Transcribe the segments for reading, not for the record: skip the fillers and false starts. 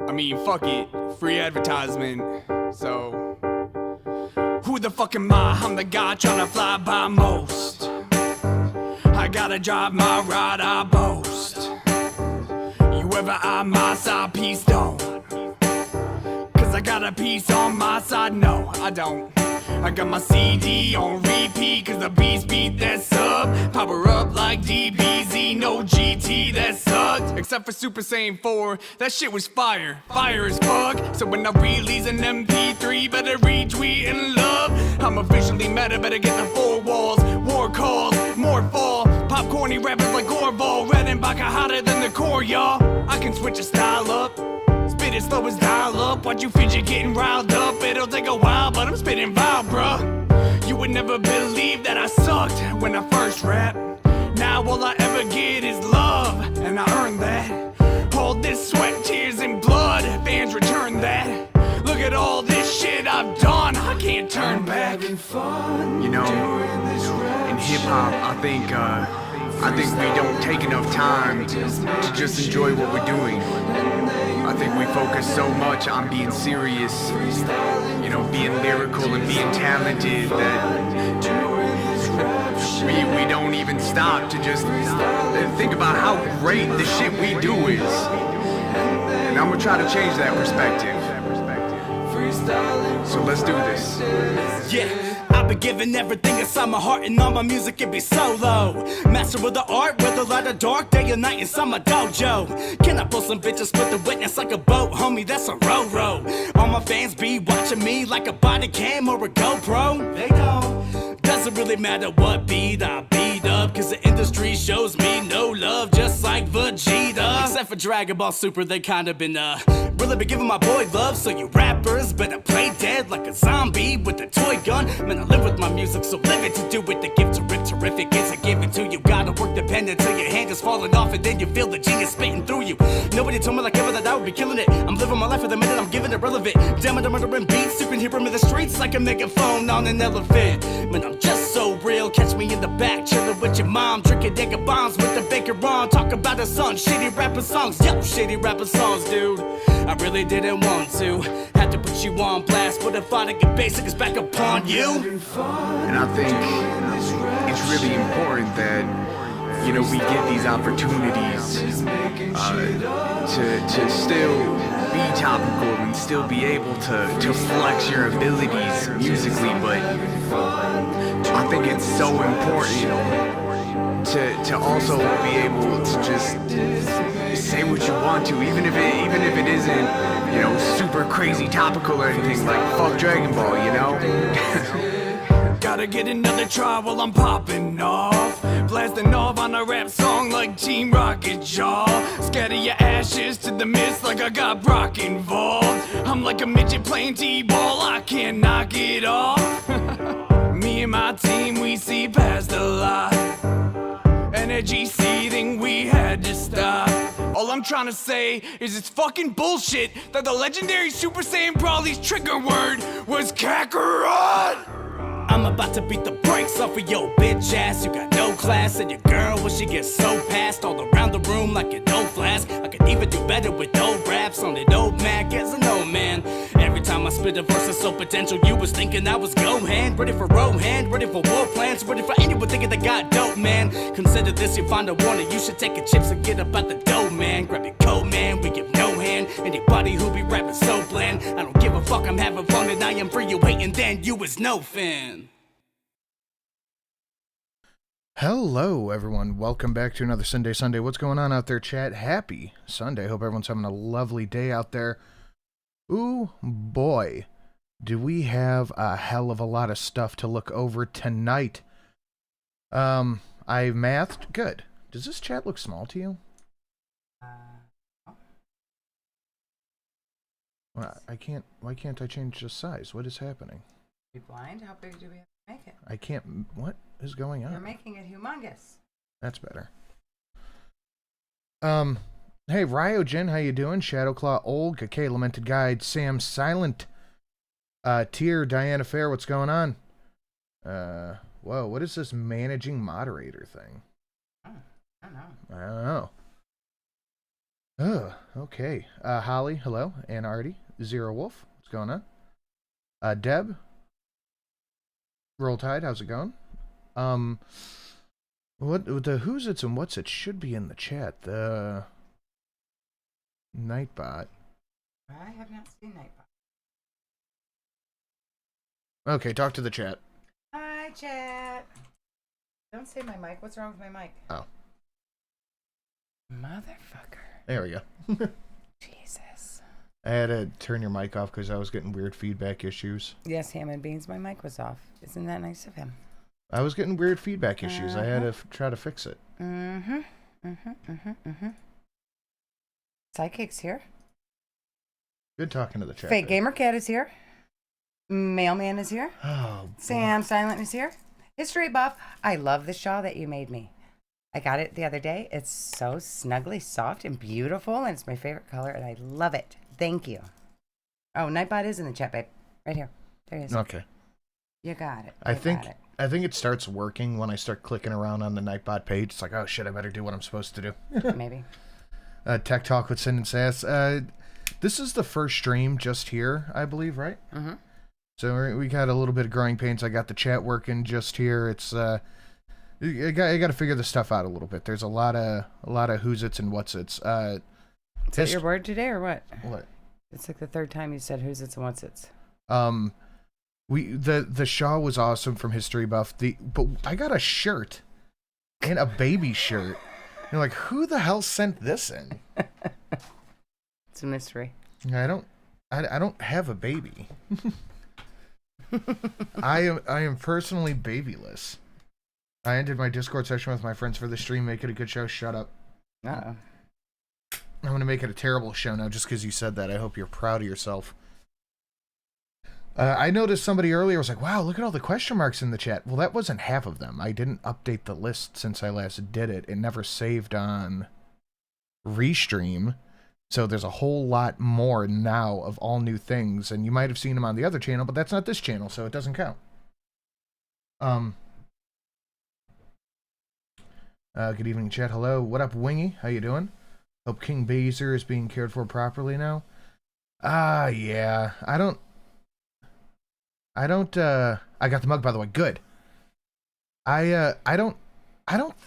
I mean, fuck it, free advertisement. So, who the fuck am I? I'm the guy tryna fly by most. I gotta drive my ride, I boast. You ever eye my side, peace don't. Cause I got a piece on my side, no, I don't. I got my CD on repeat, cause the beast beat that sub. Power up like DBZ, no GT, that sucked. Except for Super Saiyan 4, that shit was fire, fire as fuck. So when I release an MP3, better retweet and love. I'm officially meta, better get the four walls. War calls, more fall. Popcorny rappers like Orval, Redenbacher hotter than the core, y'all. I can switch a style up. Spit it slow as dial up. Watch you fidget getting riled up. It'll take a while, but I'm spitting vile, bruh. You would never believe that I sucked when I first rap. Now all I ever get is love, and I earned that. All this sweat, tears, and blood, fans return that. Look at all this shit I've done, I can't turn back. You know, in hip-hop, I think we don't take enough time to just enjoy what we're doing. I think we focus so much on being serious, you know, being lyrical and being talented that we don't even stop to just think about how great the shit we do is. And I'm gonna try to change that perspective. So let's do this. Yeah, I've been giving everything inside my heart, and all my music it be solo. Master of the art, whether light or dark, day or night inside my dojo. Can I pull some bitches, split the witness like a boat, homie? That's a row. All my fans be watching me like a body cam or a GoPro. They don't. Doesn't really matter what beat I beat up, cause the industry shows me no love, just like Vegeta. Except for Dragon Ball Super, they kinda been really been giving my boy love. So you rappers better play dead like a zombie with a toy gun. Man, I live with my music, so live it to do it. The gift to rip terrific, it's a given to you. Gotta work dependent till your hand is falling off, and then you feel the genius spitting through you. Nobody told me like ever that I would be killing it. I'm living my life for the minute, I'm giving it relevant. Damn it, I'm murdering beats, you can hear 'em in the streets like a megaphone on an elephant. Man, I'm just so real, catch me in the back, chillin' with your mom, drinking nigga bombs with the baker on. Talk about a son, shitty rapper songs, yo, shitty rapper songs, dude. I really didn't want to, had to put you on blast, but if I get basic, it's back upon you. And I think it's really important that, you know, we get these opportunities to still be topical and still be able to flex your abilities musically, but I think it's so important to also be able to just say what you want to, even if it isn't, you know, super crazy topical or anything, like fuck Dragon Ball, you know? Gotta get another try while I'm popping off. Blasting off on a rap song like Team Rocket Jaw. Scatter your ashes to the mist like I got Brock involved. I'm like a midget playing T-ball, I can't knock it off. Me and my team, we see past a lot. Energy seething, we had to stop. All I'm trying to say is it's fucking bullshit that the legendary Super Saiyan Brawly's trigger word was Kakarot! I'm about to beat the brakes off of your bitch ass. You got no class, and your girl, when she gets so passed all around the room like an old flask. I could even do better with old raps on an old Mac as an old man. Every time I spit a verse that's so potential, you was thinking I was Gohan. Ready for Rohan, ready for war plans, ready for anyone thinking they got dope, man. Consider this your final warning, you should take your chips and get up out the dough, man. Grab your coat, man, we give no hand. Anybody who be rapping so bland, I don't give a fuck, I'm having fun and I am free. You hating, then you is no fan. Hello, everyone. Welcome back to another Sunday. What's going on out there, chat? Happy Sunday. Hope everyone's having a lovely day out there. Ooh, boy, do we have a hell of a lot of stuff to look over tonight. I mathed. Good. Does this chat look small to you? Well, why can't I change the size? What is happening? Be blind? How big do we have to make it? I can't. What is going on? You're making it humongous. That's better. Hey, Ryogen, how you doing? Shadowclaw, Olga, K, Lamented Guide, Sam, Silent, Tier, Diana Fair, what's going on? Whoa, what is this managing moderator thing? I don't know. I don't know. Okay. Holly, hello. And Artie, Zero Wolf, what's going on? Deb, Roll Tide, how's it going? What the who's it's and what's it should be in the chat. The Nightbot. I have not seen Nightbot. Okay, talk to the chat. Hi, chat. Don't say my mic. What's wrong with my mic? Oh. Motherfucker. There we go. Jesus. I had to turn your mic off because I was getting weird feedback issues. Yes, Ham and Beans, my mic was off. Isn't that nice of him? I was getting weird feedback issues. I had to try to fix it. Sidekick's here. Good talking to the chat. Fake Gamer Cat is here. Mailman is here. Oh, boy. Sam Silent is here. History Buff. I love the shawl that you made me. I got it the other day. It's so snuggly, soft, and beautiful, and it's my favorite color, and I love it. Thank you. Oh, Nightbot is in the chat, babe. Right here. There he is. Okay. You got it. I You think got it. I think it starts working when I start clicking around on the Nightbot page. It's like, oh shit, I better do what I'm supposed to do. Maybe. Tech Talk with Sin and Sass. This is the first stream just here, I believe, right? Mm-hmm. So we got a little bit of growing pains. I got the chat working just here. It's you got to figure this stuff out a little bit. There's a lot of who's its and what's its. Is that your word today or what? What? It's like the third time you said who's its and what's its. The Shaw was awesome from History Buff. But I got a shirt and a baby shirt. You're like, who the hell sent this in? It's a mystery. I don't have a baby. I am personally babyless. I ended my Discord session with my friends for the stream. Make it a good show. Shut up. Uh-oh. I'm going to make it a terrible show now just because you said that. I hope you're proud of yourself. I noticed somebody earlier was like, wow, look at all the question marks in the chat. Well, that wasn't half of them. I didn't update the list since I last did it. It never saved on Restream. So there's a whole lot more now of all new things. And you might have seen them on the other channel, but that's not this channel, so it doesn't count. Good evening, chat. Hello. What up, Wingy? How you doing? Hope King Baser is being cared for properly now. Yeah. I got the mug, by the way. Good. I don't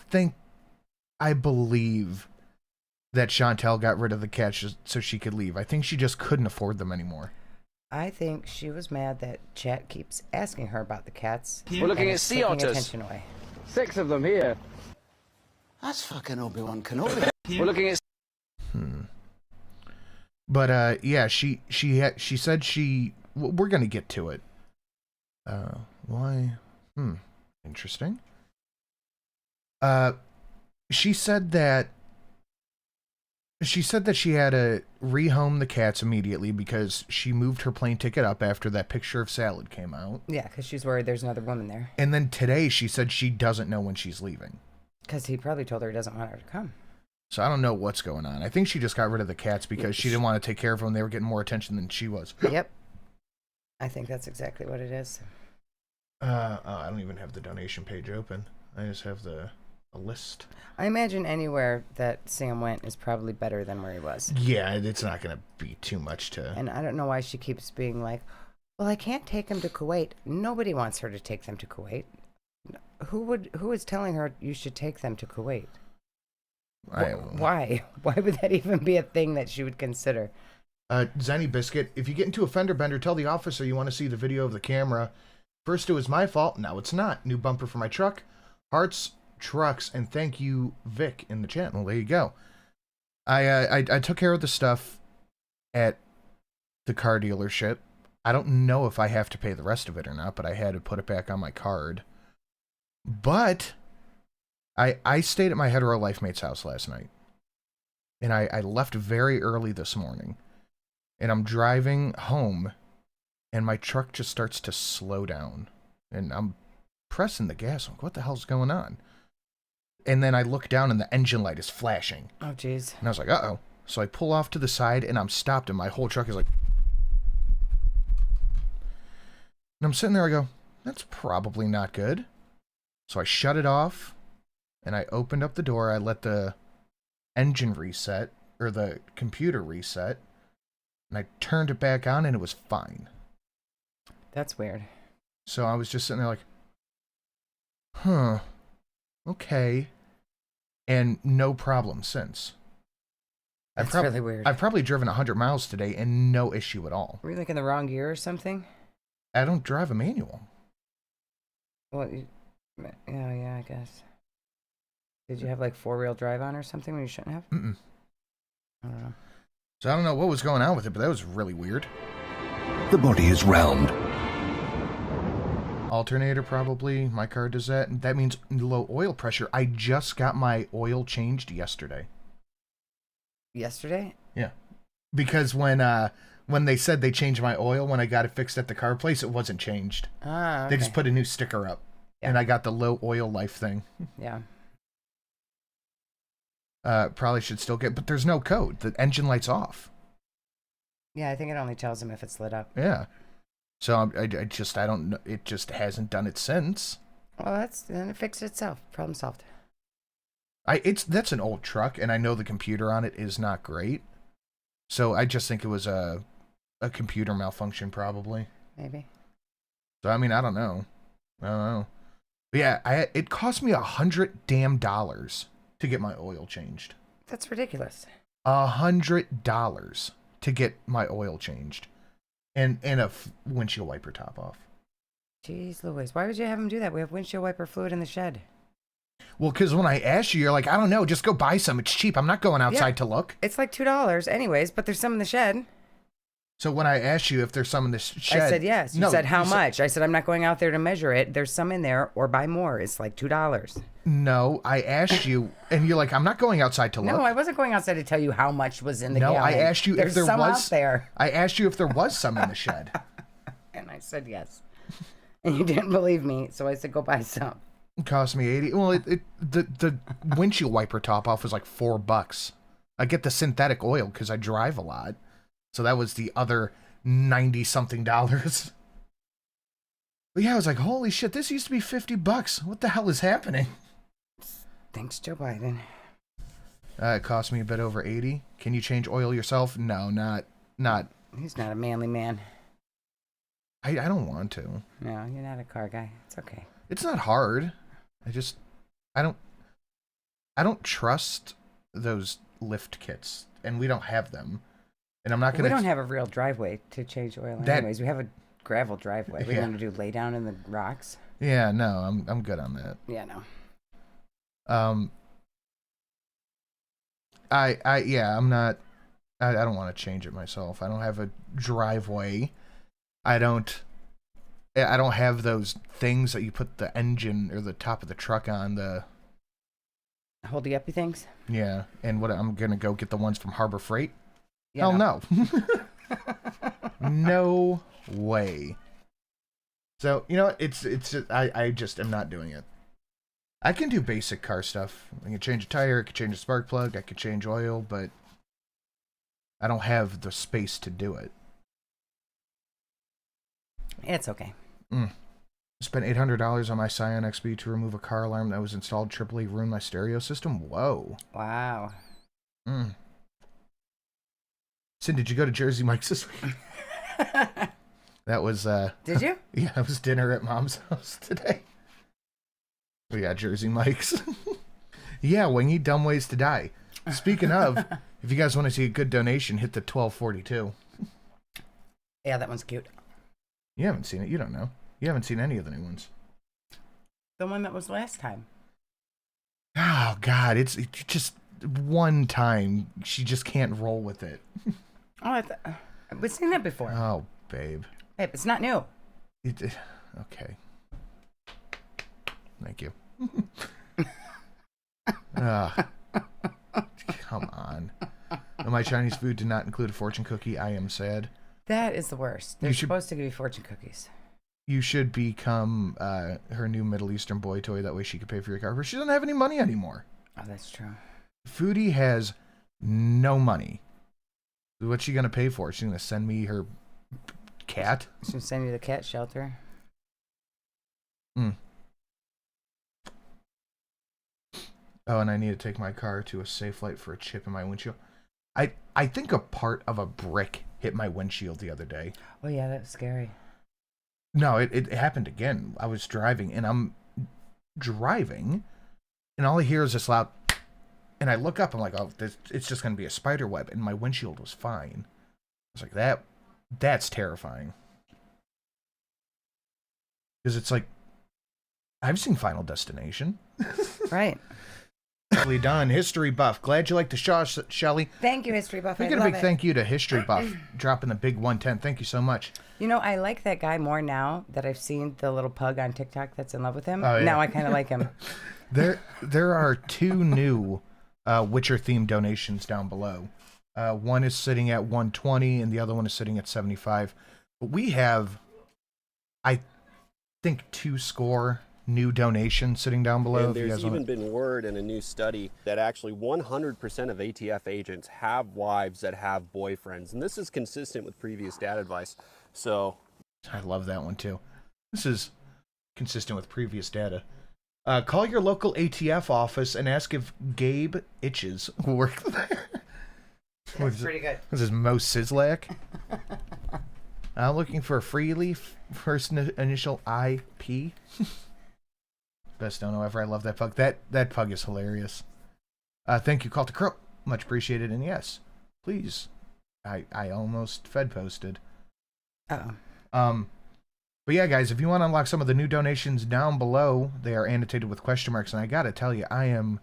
think I believe that Chantel got rid of the cats so she could leave. I think she just couldn't afford them anymore. I think she was mad that chat keeps asking her about the cats. We're looking at sea taking otters. attention away. 6 of them here. That's fucking Obi-Wan Kenobi. We're looking at. But yeah, she said we're gonna get to it. Why? Interesting. She said that she had to rehome the cats immediately because she moved her plane ticket up after that picture of Salad came out. Yeah, because she's worried there's another woman there. And then today she said she doesn't know when she's leaving. Because he probably told her he doesn't want her to come. So I don't know what's going on. I think she just got rid of the cats because she didn't want to take care of them. They were getting more attention than she was. Yep. I think that's exactly what it is. I don't even have the donation page open. I just have the list. I imagine anywhere that Sam went is probably better than where he was. Yeah, it's not going to be too much to... And I don't know why she keeps being like, well, I can't take him to Kuwait. Nobody wants her to take them to Kuwait. Who is telling her you should take them to Kuwait? Why? Why would that even be a thing that she would consider? Zenny Biscuit, if you get into a fender bender, tell the officer you want to see the video of the camera. First it was my fault, now it's not. New bumper for my truck. Hearts, trucks, and thank you, Vic, in the chat. Well, there you go. I took care of the stuff at the car dealership. I don't know if I have to pay the rest of it or not, but I had to put it back on my card. But I stayed at my hetero life mate's house last night. And I left very early this morning. And I'm driving home, and my truck just starts to slow down. And I'm pressing the gas. I'm like, what the hell's going on? And then I look down, and the engine light is flashing. Oh, jeez. And I was like, uh-oh. So I pull off to the side, and I'm stopped, and my whole truck is like... And I'm sitting there, I go, that's probably not good. So I shut it off, and I opened up the door. I let the engine reset, or the computer reset, and I turned it back on, and it was fine. That's weird. So I was just sitting there like, huh, okay, and no problem since. That's really weird. I've probably driven 100 miles today and no issue at all. Were you like in the wrong gear or something? I don't drive a manual. Well, yeah, I guess. Did you have like 4-wheel drive on or something when you shouldn't have? Mm-mm. I don't know. So I don't know what was going on with it, but that was really weird. The body is round. Alternator probably. My car does that. That means low oil pressure. I just got my oil changed yesterday. Yesterday? Yeah. Because when they said they changed my oil when I got it fixed at the car place, it wasn't changed. Ah, okay. They just put a new sticker up. Yeah. And I got the low oil life thing. Yeah. Probably should still get, but there's no code. The engine light's off. Yeah, I think it only tells them if it's lit up. Yeah. So I don't know. It just hasn't done it since. Well, then it fixed itself. Problem solved. That's an old truck, and I know the computer on it is not great. So I just think it was a computer malfunction, probably. Maybe. So I mean, I don't know. But yeah, it cost me $100 to get my oil changed. That's ridiculous. $100 to get my oil changed, and a windshield wiper top off. Jeez Louise, why would you have him do that? We have windshield wiper fluid in the shed. Well, because when I asked you, you're like, I don't know, just go buy some. It's cheap. I'm not going outside to look. It's like $2 anyways, but there's some in the shed. So when I asked you if there's some in the shed... I said yes. You said how much? I said I'm not going out there to measure it. There's some in there, or buy more. It's like $2. No, I asked you, and you're like, I'm not going outside to look. No, I wasn't going outside to tell you how much was in the gallon. No, I asked you if there some was... out there. I asked you if there was some in the shed. And I said yes. And you didn't believe me, so I said go buy some. It cost me $80. Well, the windshield wiper top off was like $4. I get the synthetic oil because I drive a lot. So that was the other $90-something. But yeah, I was like, holy shit, this used to be $50. What the hell is happening? Thanks, Joe Biden. It cost me a bit over $80. Can you change oil yourself? No, not. He's not a manly man. I don't want to. No, you're not a car guy. It's okay. It's not hard. I don't trust those lift kits, and we don't have them. And I'm not gonna. We don't have a real driveway to change oil. Anyways, we have a gravel driveway. We want to do lay down in the rocks. Yeah, no, I'm good on that. Yeah, no. I'm not. I don't want to change it myself. I don't have a driveway. I don't have those things that you put the engine or the top of the truck on. The holdy uppy things. Yeah, and I'm gonna go get the ones from Harbor Freight. Yeah, hell no. No way. So you know, I just am not doing it. I can do basic car stuff. I can change a tire, I can change a spark plug, I can change oil, but I don't have the space to do it. It's okay. Spent $800 on my Scion XB to remove a car alarm that was installed. AAA ruined my stereo system. Whoa. Wow. Sin, did you go to Jersey Mike's this week? That was Did you? Yeah, it was dinner at Mom's house today. Oh yeah, Jersey Mike's. Yeah, wingy, dumb ways to die. Speaking of, if you guys want to see a good donation, hit the 1242. Yeah, that one's cute. You haven't seen it. You don't know. You haven't seen any of the new ones. The one that was last time. Oh, God. It's just one time. She just can't roll with it. Oh, we've seen that before. Oh, babe. Babe, it's not new. Okay. Thank you. Come on. My Chinese food did not include a fortune cookie. I am sad. That is the worst. They're supposed to give you fortune cookies. You should become her new Middle Eastern boy toy. That way she could pay for your car. But she doesn't have any money anymore. Oh, that's true. Foodie has no money. What's she going to pay for? She's going to send me her cat? She's going to send you the cat shelter. Oh, and I need to take my car to a safe light for a chip in my windshield. I think a part of a brick hit my windshield the other day. Oh yeah, that was scary. No, it happened again. I was driving, and I'm driving, and all I hear is this loud, and I look up, I'm like, oh, it's just going to be a spider web, and my windshield was fine. I was like, that's terrifying. Because it's like, I've seen Final Destination. Right. Done. History Buff. Glad you liked the show, Shelly. Thank you, History Buff. We get a big thank you to History Buff, dropping the big 110. Thank you so much. You know, I like that guy more now that I've seen the little pug on TikTok that's in love with him. Oh, yeah. Now I kind of like him. There are 2 new Witcher-themed donations down below. One is sitting at 120, and the other one is sitting at 75. But we have, I think, 2 score new donations sitting down below. And there's even been word in a new study that actually 100% of ATF agents have wives that have boyfriends, and this is consistent with previous dad advice. So I love that one too. This is consistent with previous data. Call your local ATF office and ask if Gabe Itches will work there. That's pretty good. This is Mo Sislak. I'm looking for a free leaf. First initial IP. Best dono ever. I love that pug. That pug is hilarious. Thank you, Call to Crow. Much appreciated. And yes, please. I almost Fed posted. Uh-oh. But yeah, guys, if you want to unlock some of the new donations down below, they are annotated with question marks. And I gotta tell you, I am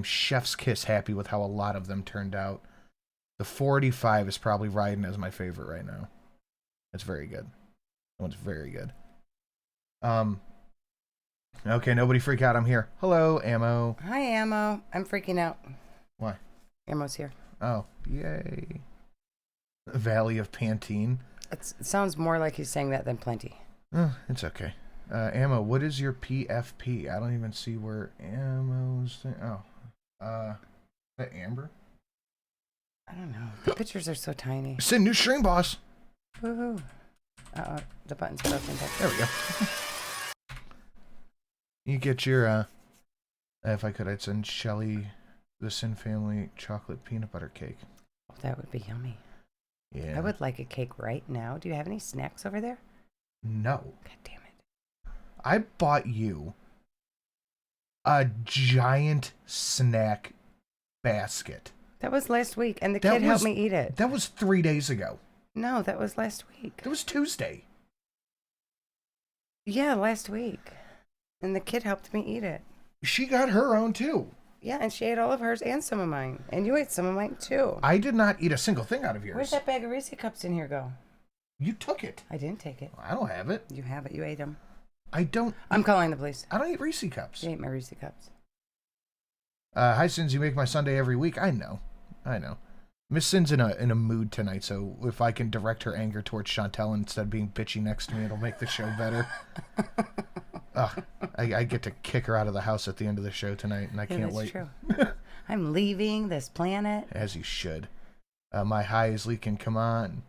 chef's kiss happy with how a lot of them turned out. The 45 is probably riding as my favorite right now. That's very good. That one's very good. Okay, nobody freak out. I'm here. Hello, Ammo. Hi, Ammo. I'm freaking out. Why? Ammo's here. Oh, yay. Valley of Pantene. It sounds more like he's saying that than plenty. It's okay. Ammo, what is your PFP? I don't even see where Ammo's thing. Oh. Is that Amber? I don't know. The pictures are so tiny. Send new stream boss. Woohoo. Uh-oh. The button's broken. There we go. You get your, if I could, I'd send Shelly the Sin Family chocolate peanut butter cake. Oh, that would be yummy. Yeah. I would like a cake right now. Do you have any snacks over there? No. God damn it. I bought you a giant snack basket. That was last week, and the kid helped me eat it. That was 3 days ago. No, that was last week. It was Tuesday. Yeah, last week. And the kid helped me eat it. She got her own too. Yeah, and she ate all of hers and some of mine. And you ate some of mine too. I did not eat a single thing out of yours. Where'd that bag of Reese cups in here go? You took it. I didn't take it. I don't have it. You have it. You ate them. I don't. I'm calling the police. I don't eat Reese cups. You ate my Reese cups. Hi, Sins. You make my Sunday every week. I know. Miss Sin's in a mood tonight, so if I can direct her anger towards Chantel instead of being bitchy next to me, it'll make the show better. I get to kick her out of the house at the end of the show tonight, and I can't wait. True. I'm leaving this planet. As you should. My high is leaking. Come on.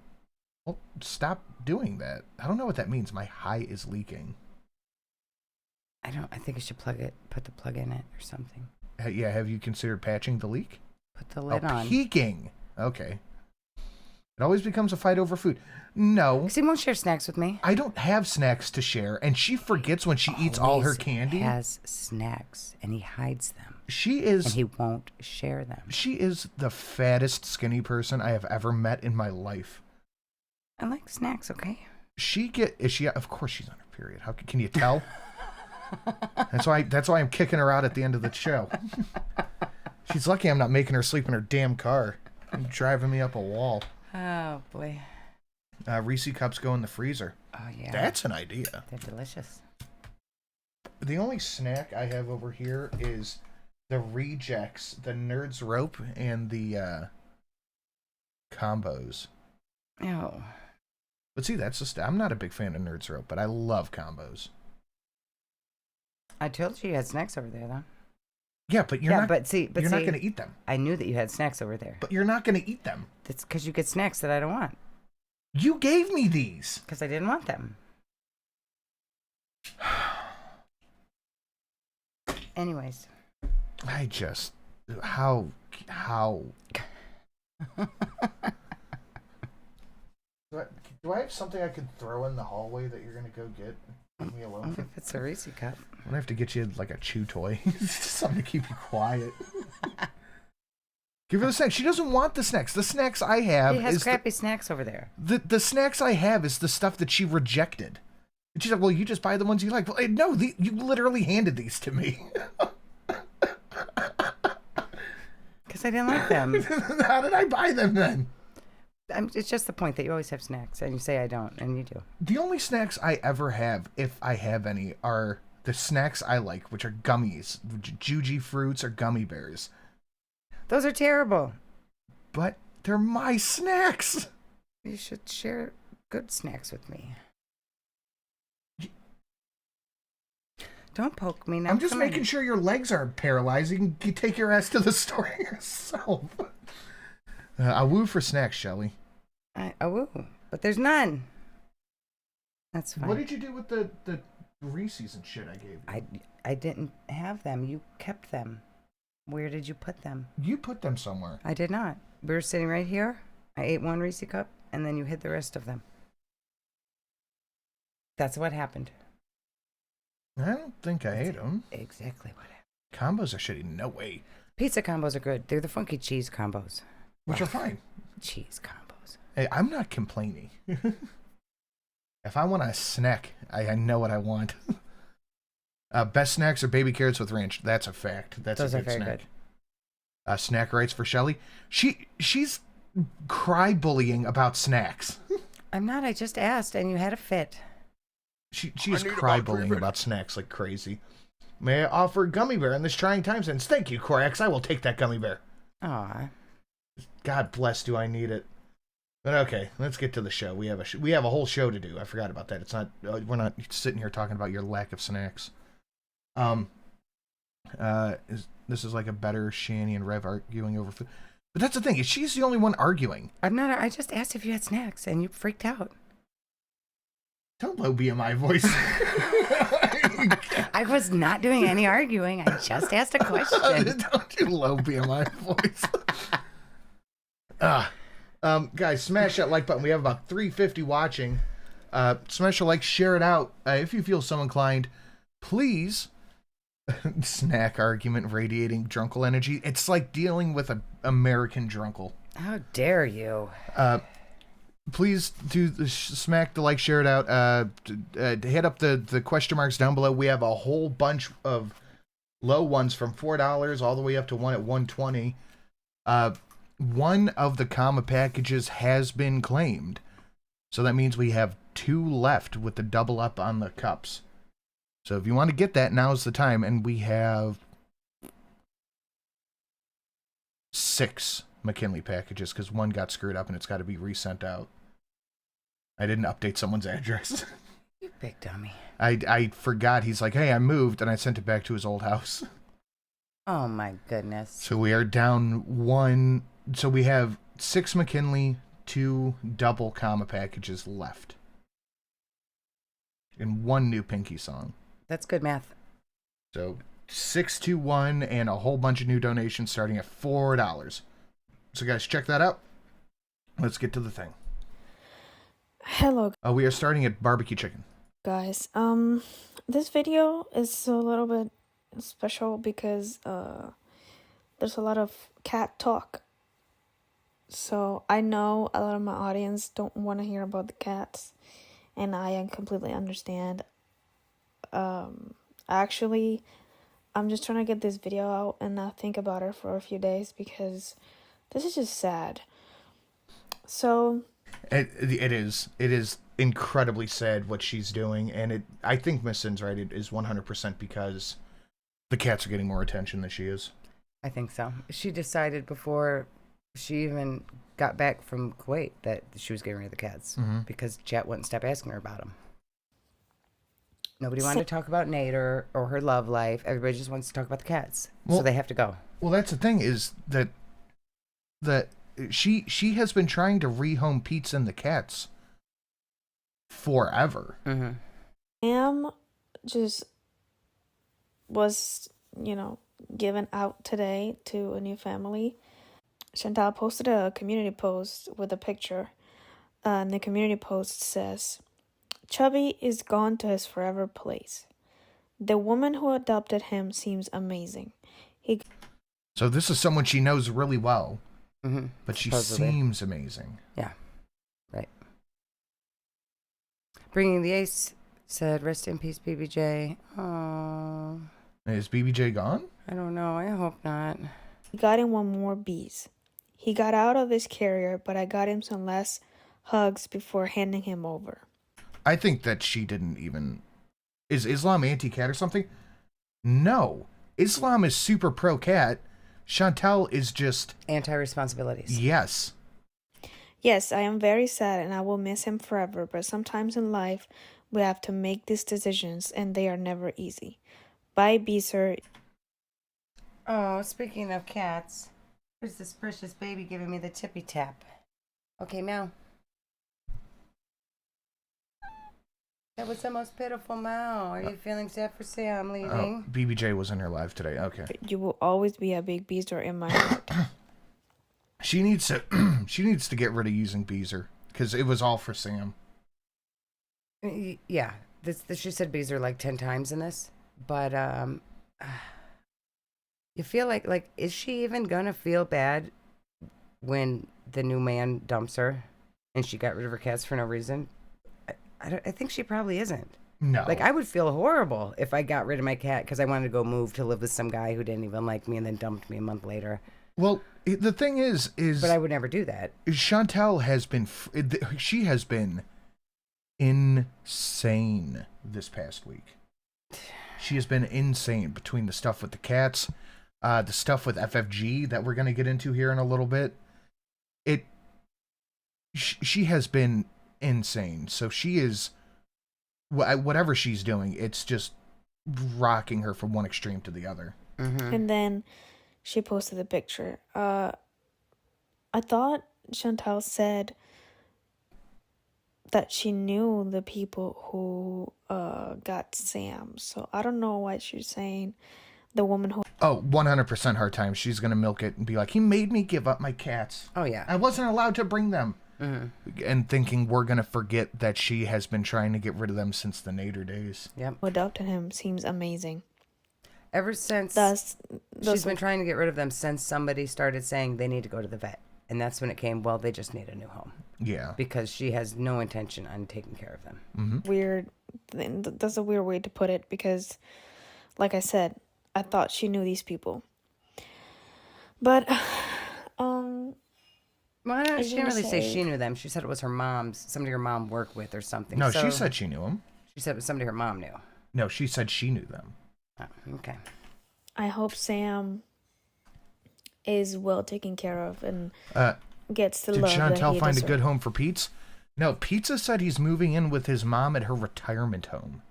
Well, stop doing that. I don't know what that means. My high is leaking. I think you should put the plug in it or something. Yeah, have you considered patching the leak? Put the lid on. Peeking. Okay. It always becomes a fight over food. No. Because he won't share snacks with me. I don't have snacks to share, and she forgets when she eats all her candy. He has snacks, and he hides them. She is... And he won't share them. She is the fattest, skinny person I have ever met in my life. I like snacks, okay? Of course she's on her period. How can you tell? That's why I'm kicking her out at the end of the show. She's lucky I'm not making her sleep in her damn car. I'm driving me up a wall. Oh, boy. Reese cups go in the freezer. Oh, yeah. That's an idea. They're delicious. The only snack I have over here is the rejects, the Nerds Rope, and the combos. Oh. But see, that's just... I'm not a big fan of Nerds Rope, but I love combos. I told you had snacks over there, though. Yeah, but you're not going to eat them. I knew that you had snacks over there. But you're not going to eat them. That's because you get snacks that I don't want. You gave me these. Because I didn't want them. Anyways. How How? Do I have something I could throw in the hallway that you're gonna go get? Leave me alone. If it's a Reese cup. I'm gonna have to get you like a chew toy, something to keep you quiet. Give her the snacks. She doesn't want the snacks. The snacks I have She has crappy snacks over there. The snacks I have is the stuff that she rejected. And she's like, well, you just buy the ones you like. Well, no, you literally handed these to me. Because I didn't like them. How did I buy them then? It's just the point that you always have snacks, and you say I don't, and you do. The only snacks I ever have, if I have any, are the snacks I like, which are gummies, Juji fruits or gummy bears. Those are terrible. But they're my snacks. You should share good snacks with me. Don't poke me now. I'm just making sure your legs aren't paralyzed. You can take your ass to the store yourself. Awoo for snacks, Shelly. Awoo, but there's none. That's fine. What did you do with the Reese's and shit I gave you? I didn't have them. You kept them. Where did you put them? You put them somewhere. I did not. We were sitting right here. I ate one Reese cup, and then you hid the rest of them. That's what happened. I don't think I ate them. Exactly what happened. Combos are shitty. No way. Pizza combos are good. They're the funky cheese combos. Which are fine. Cheese combos. Hey, I'm not complaining. If I want a snack, I know what I want. Best snacks are baby carrots with ranch. That's a fact. That's Those a are good very snack. good. Snack rights for Shelly. She's cry bullying about snacks. I'm not. I just asked, and you had a fit. She's cry bullying about snacks like crazy. May I offer a gummy bear in this trying times? And thank you, Corax. I will take that gummy bear. Aw. God bless. Do I need it? But okay, let's get to the show. We have a whole show to do. I forgot about that. It's not. We're not sitting here talking about your lack of snacks. This is like a better Shani and Rev arguing over food. But that's the thing. Is she's the only one arguing. I'm not. I just asked if you had snacks, and you freaked out. Don't low BMI voice. I was not doing any arguing. I just asked a question. Don't do low BMI voice. Guys, smash that like button. We have about 350 watching. Smash a like, share it out. If you feel so inclined, please. Snack argument radiating drunkle energy. It's like dealing with an American drunkle. How dare you? Please do smack the like, share it out. Hit up the question marks down below. We have a whole bunch of low ones from $4 all the way up to one at $120. One of the comma packages has been claimed, so that means we have 2 left with the double up on the cups. So if you want to get that, now's the time. And we have 6 McKinley packages because one got screwed up and it's got to be resent out. I didn't update someone's address. You big dummy. I forgot. He's like, hey, I moved, and I sent it back to his old house. Oh my goodness. So we are down 1. So we have 6 McKinley, 2 double comma packages left. And 1 new Pinky song. That's good math. So 621 and a whole bunch of new donations starting at $4. So guys, check that out. Let's get to the thing. Hello We are starting at barbecue chicken. guys. This video is a little bit special because there's a lot of cat talk. So I know a lot of my audience don't want to hear about the cats, and I completely understand. Actually, I'm just trying to get this video out and not think about it for a few days because this is just sad. So It is incredibly sad what she's doing, and I think Miss Sin's right. It is 100% because the cats are getting more attention than she is. I think so. She decided before she even got back from Kuwait that she was getting rid of the cats because Chet wouldn't stop asking her about them. Nobody wanted to talk about Nate or her love life. Everybody just wants to talk about the cats. So they have to go. Well, that's the thing is that she has been trying to rehome Pete's and the cats forever. Am just was, given out today to a new family. Chantal posted a community post with a picture. And the community post says, Chubby is gone to his forever place. The woman who adopted him seems amazing. So this is someone she knows really well, but she Supposedly. seems amazing. Yeah, right. Bringing the Ace said, rest in peace, BBJ. Oh, Is BBJ gone? I don't know. I hope not. He got him 1 more bees. He got out of his carrier, but I got him some last hugs before handing him over. I think that she didn't even... Is Islam anti-cat or something? No. Islam is super pro-cat. Chantal is just... Anti-responsibilities. Yes. Yes, I am very sad and I will miss him forever, but sometimes in life we have to make these decisions and they are never easy. Bye, Beezer. Oh, speaking of cats, here's this precious baby giving me the tippy tap. Okay, meow. That was the most pitiful meow. Are you feeling sad for Sam leaving? Oh, BBJ was in her live today. Okay. You will always be a big Beezer in my heart. She needs to she needs to get rid of using Beezer because it was all for Sam. Yeah, she said Beezer like 10 times in this, but you feel like is she even gonna feel bad when the new man dumps her and she got rid of her cats for no reason? I think she probably isn't. No. Like, I would feel horrible if I got rid of my cat because I wanted to go move to live with some guy who didn't even like me and then dumped me a month later. Well, the thing is... But I would never do that. Chantal has been... She has been insane this past week. She has been insane between the stuff with the cats, the stuff with FFG that we're going to get into here in a little bit. She has been insane. So she is... Whatever she's doing, it's just rocking her from one extreme to the other. Mm-hmm. And then she posted the picture. I thought Chantal said that she knew the people who got Sam. So I don't know why she's saying the woman who... Oh, 100% hard time. She's going to milk it and be like, he made me give up my cats. Oh, yeah. I wasn't allowed to bring them. Mm-hmm. And thinking we're going to forget that she has been trying to get rid of them since the Nader days. Yep. who adopted him seems amazing. Ever since... She's been trying to get rid of them since somebody started saying they need to go to the vet. And that's when it came, well, they just need a new home. Yeah. Because she has no intention on taking care of them. Mm-hmm. Weird. That's a weird way to put it because, like I said, I thought she knew these people. But, Well, she didn't really say she knew them. She said it was her mom's, somebody her mom worked with or something. No, so she said she knew them. She said it was somebody her mom knew. No, she said she knew them. Oh, okay. I hope Sam is well taken care of and gets the Did love Chantal that he find a deserves. good home for Pete's? No, Pizza said he's moving in with his mom at her retirement home.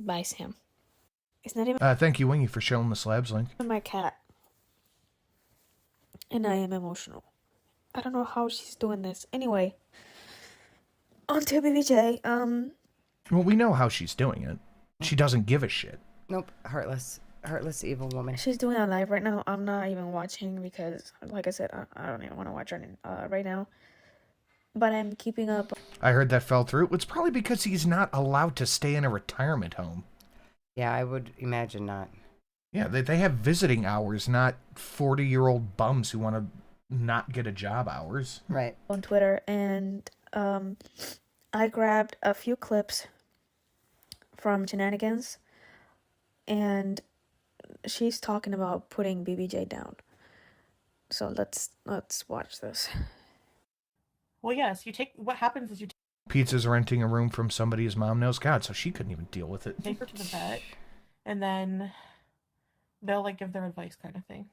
Bye, Sam. It's not even Thank you, Wingy, for showing the slabs link. my cat. And I am emotional. I don't know how she's doing this. Anyway, on to BBJ. Well, we know how she's doing it. She doesn't give a shit. Nope. Heartless, evil woman. She's doing a live right now. I'm not even watching because, like I said, I don't even want to watch her right now. But I'm keeping up. I heard that fell through. It's probably because he's not allowed to stay in a retirement home. Yeah, I would imagine not. Yeah, they have visiting hours, not 40-year-old bums who want to not get a job hours. Right. On Twitter, and I grabbed a few clips from Shenanigans, and she's talking about putting BBJ down. So let's watch this. Well, yes, what happens is you Pizza's renting a room from somebody his mom knows. God, so she couldn't even deal with it. take her to the vet, and then they'll like give their advice kind of thing.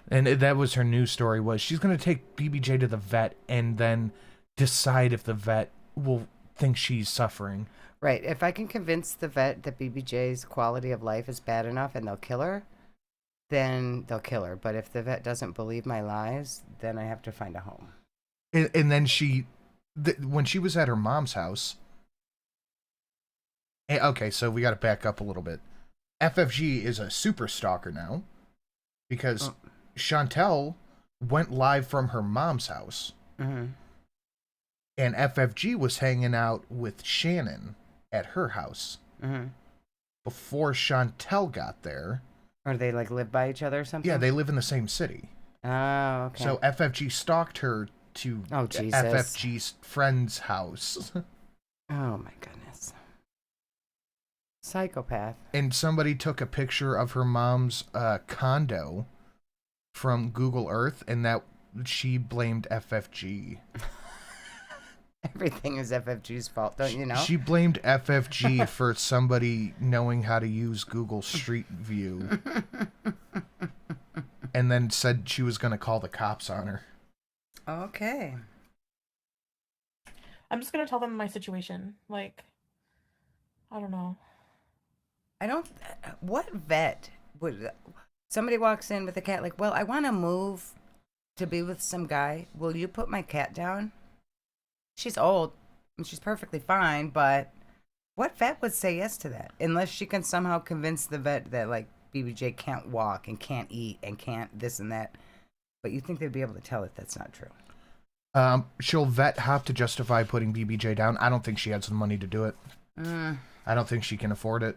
And that was her news story, was she's going to take BBJ to the vet and then decide if the vet will think she's suffering. Right. If I can convince the vet that BBJ's quality of life is bad enough and they'll kill her, then they'll kill her. But if the vet doesn't believe my lies, then I have to find a home. And then when she was at her mom's house... Okay, so we got to back up a little bit. FFG is a super stalker now because Chantel went live from her mom's house. Mm-hmm. And FFG was hanging out with Shannon at her house before Chantel got there. Or they like live by each other or something? Yeah, they live in the same city. Oh, okay. So FFG stalked her to FFG's friend's house. Oh my goodness. Psychopath. And somebody took a picture of her mom's condo from Google Earth, and that she blamed FFG. Everything is FFG's fault, don't you know? She blamed FFG for somebody knowing how to use Google Street View. And then said she was going to call the cops on her. Okay. I'm just gonna tell them my situation. Like, I don't know. What vet would... Somebody walks in with a cat like, well, I want to move to be with some guy. Will you put my cat down? She's old and she's perfectly fine, but what vet would say yes to that? Unless she can somehow convince the vet that, like, BBJ can't walk and can't eat and can't this and that. But you think they'd be able to tell if that's not true? She'll vet have to justify putting BBJ down. I don't think she has the money to do it. I don't think she can afford it.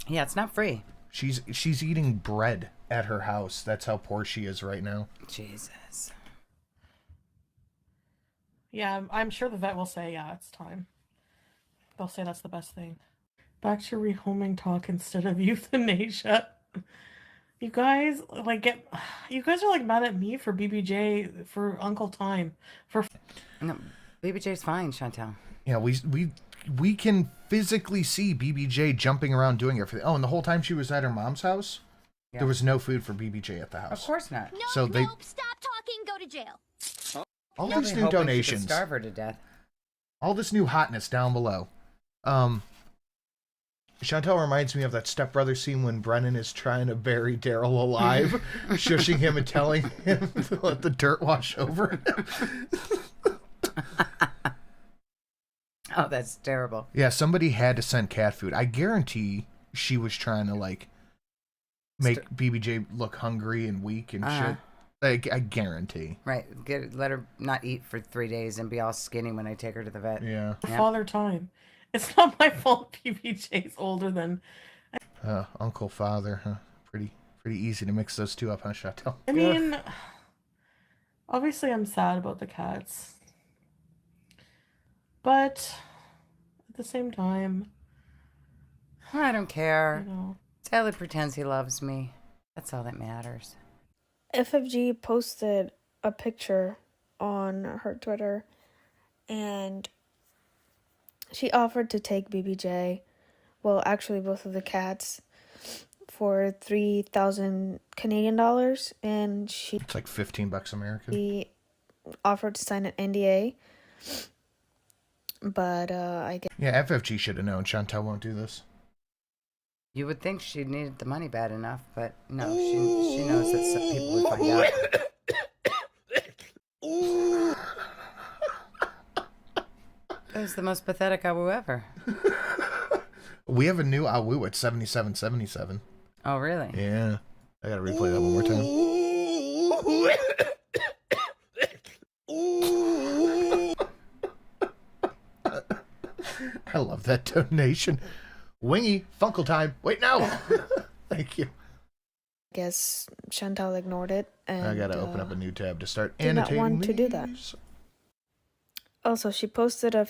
Yeah, it's not free. She's eating bread at her house. That's how poor she is right now. Jesus. Yeah, I'm sure the vet will say, yeah, it's time. They'll say that's the best thing. Back to rehoming talk instead of euthanasia. You guys, you guys are, like, mad at me for BBJ, for Uncle Time, for... No, BBJ's fine, Chantel. Yeah, we can physically see BBJ jumping around doing everything. Oh, and the whole time she was at her mom's house, there was no food for BBJ at the house. Of course not. Nope, stop talking, go to jail. All these new donations. Starve her to death. All this new hotness down below. Chantel reminds me of that Step Brothers scene when Brennan is trying to bury Daryl alive, shushing him and telling him to let the dirt wash over him. Oh, that's terrible. Yeah, somebody had to send cat food. I guarantee she was trying to, like, make BBJ look hungry and weak and shit. I guarantee. Right. Let her not eat for 3 days and be all skinny when I take her to the vet. Yeah. Father Time. It's not my fault BBJ's older than... Uncle, father, huh? Pretty easy to mix those two up, huh, Chantel? I mean, obviously I'm sad about the cats. But at the same time... I don't care. You know. Tyler pretends he loves me. That's all that matters. FFG posted a picture on her Twitter, and she offered to take BBJ, well, actually both of the cats, for 3,000 Canadian dollars, and it's like $15 American. She offered to sign an NDA, but I guess... Yeah, FFG should have known Chantel won't do this. You would think she needed the money bad enough, but no, she knows that some people would find out. That was the most pathetic Awoo ever. We have a new Awoo at 7777. Oh, really? Yeah. I gotta replay that one more time. I love that donation. Wingy, Funkle time. Wait, no! Thank you. I guess Chantal ignored it, and I gotta open up a new tab to start did annotating not want to do that. these. Also, she posted a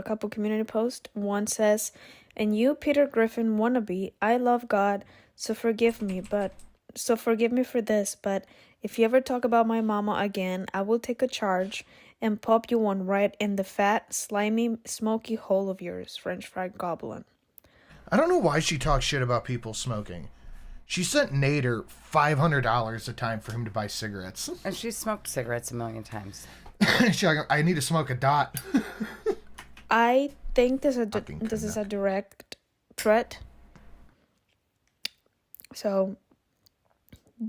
couple community posts. One says, "And you, Peter Griffin wannabe, I love God, so forgive me for this, but if you ever talk about my mama again, I will take a charge and pop you one right in the fat, slimy, smoky hole of yours, French fried goblin." I don't know why she talks shit about people smoking. She sent Nader $500 a time for him to buy cigarettes. And she's smoked cigarettes a million times. She's like, I need to smoke a dot. I think this is a direct threat. So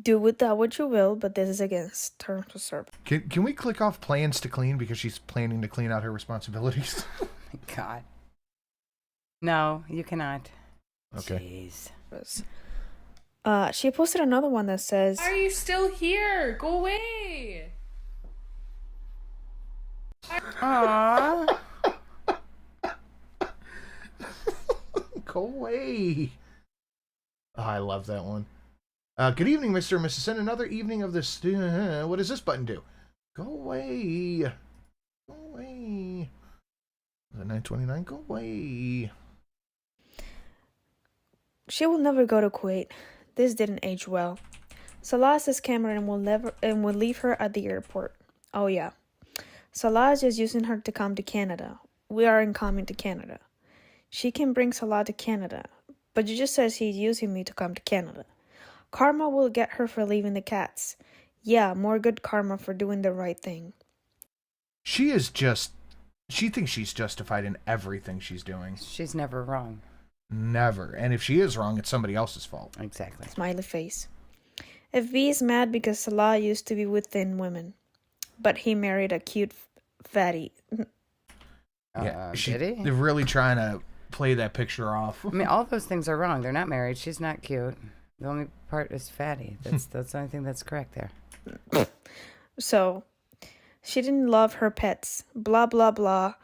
do with that what you will, but this is against terms of service. Can we click off plans to clean because she's planning to clean out her responsibilities? Oh my God. No, you cannot. Okay. Jeez. She posted another one that says, Why are you still here? Go away. Aww. Go away. Oh, I love that one. Good evening, Mr. and Mrs. N. Another evening of this. What does this button do? Go away. Go away. Is that 929? Go away. she will never go to Kuwait. This didn't age well. Salah says Cameron will leave her at the airport. Oh yeah. Salah is just using her to come to Canada. We aren't coming to Canada. She can bring Salah to Canada, but you just says he's using me to come to Canada. Karma will get her for leaving the cats. Yeah, more good karma for doing the right thing. She thinks she's justified in everything she's doing. She's never wrong. Never. And if she is wrong, it's somebody else's fault. Exactly. Smiley face. If V is mad because Salah used to be with thin women, but he married a cute fatty. Yeah, did he? They're really trying to play that picture off. I mean, all those things are wrong. They're not married. She's not cute. The only part is fatty. That's the only thing that's correct there. So, she didn't love her pets. Blah, blah, blah.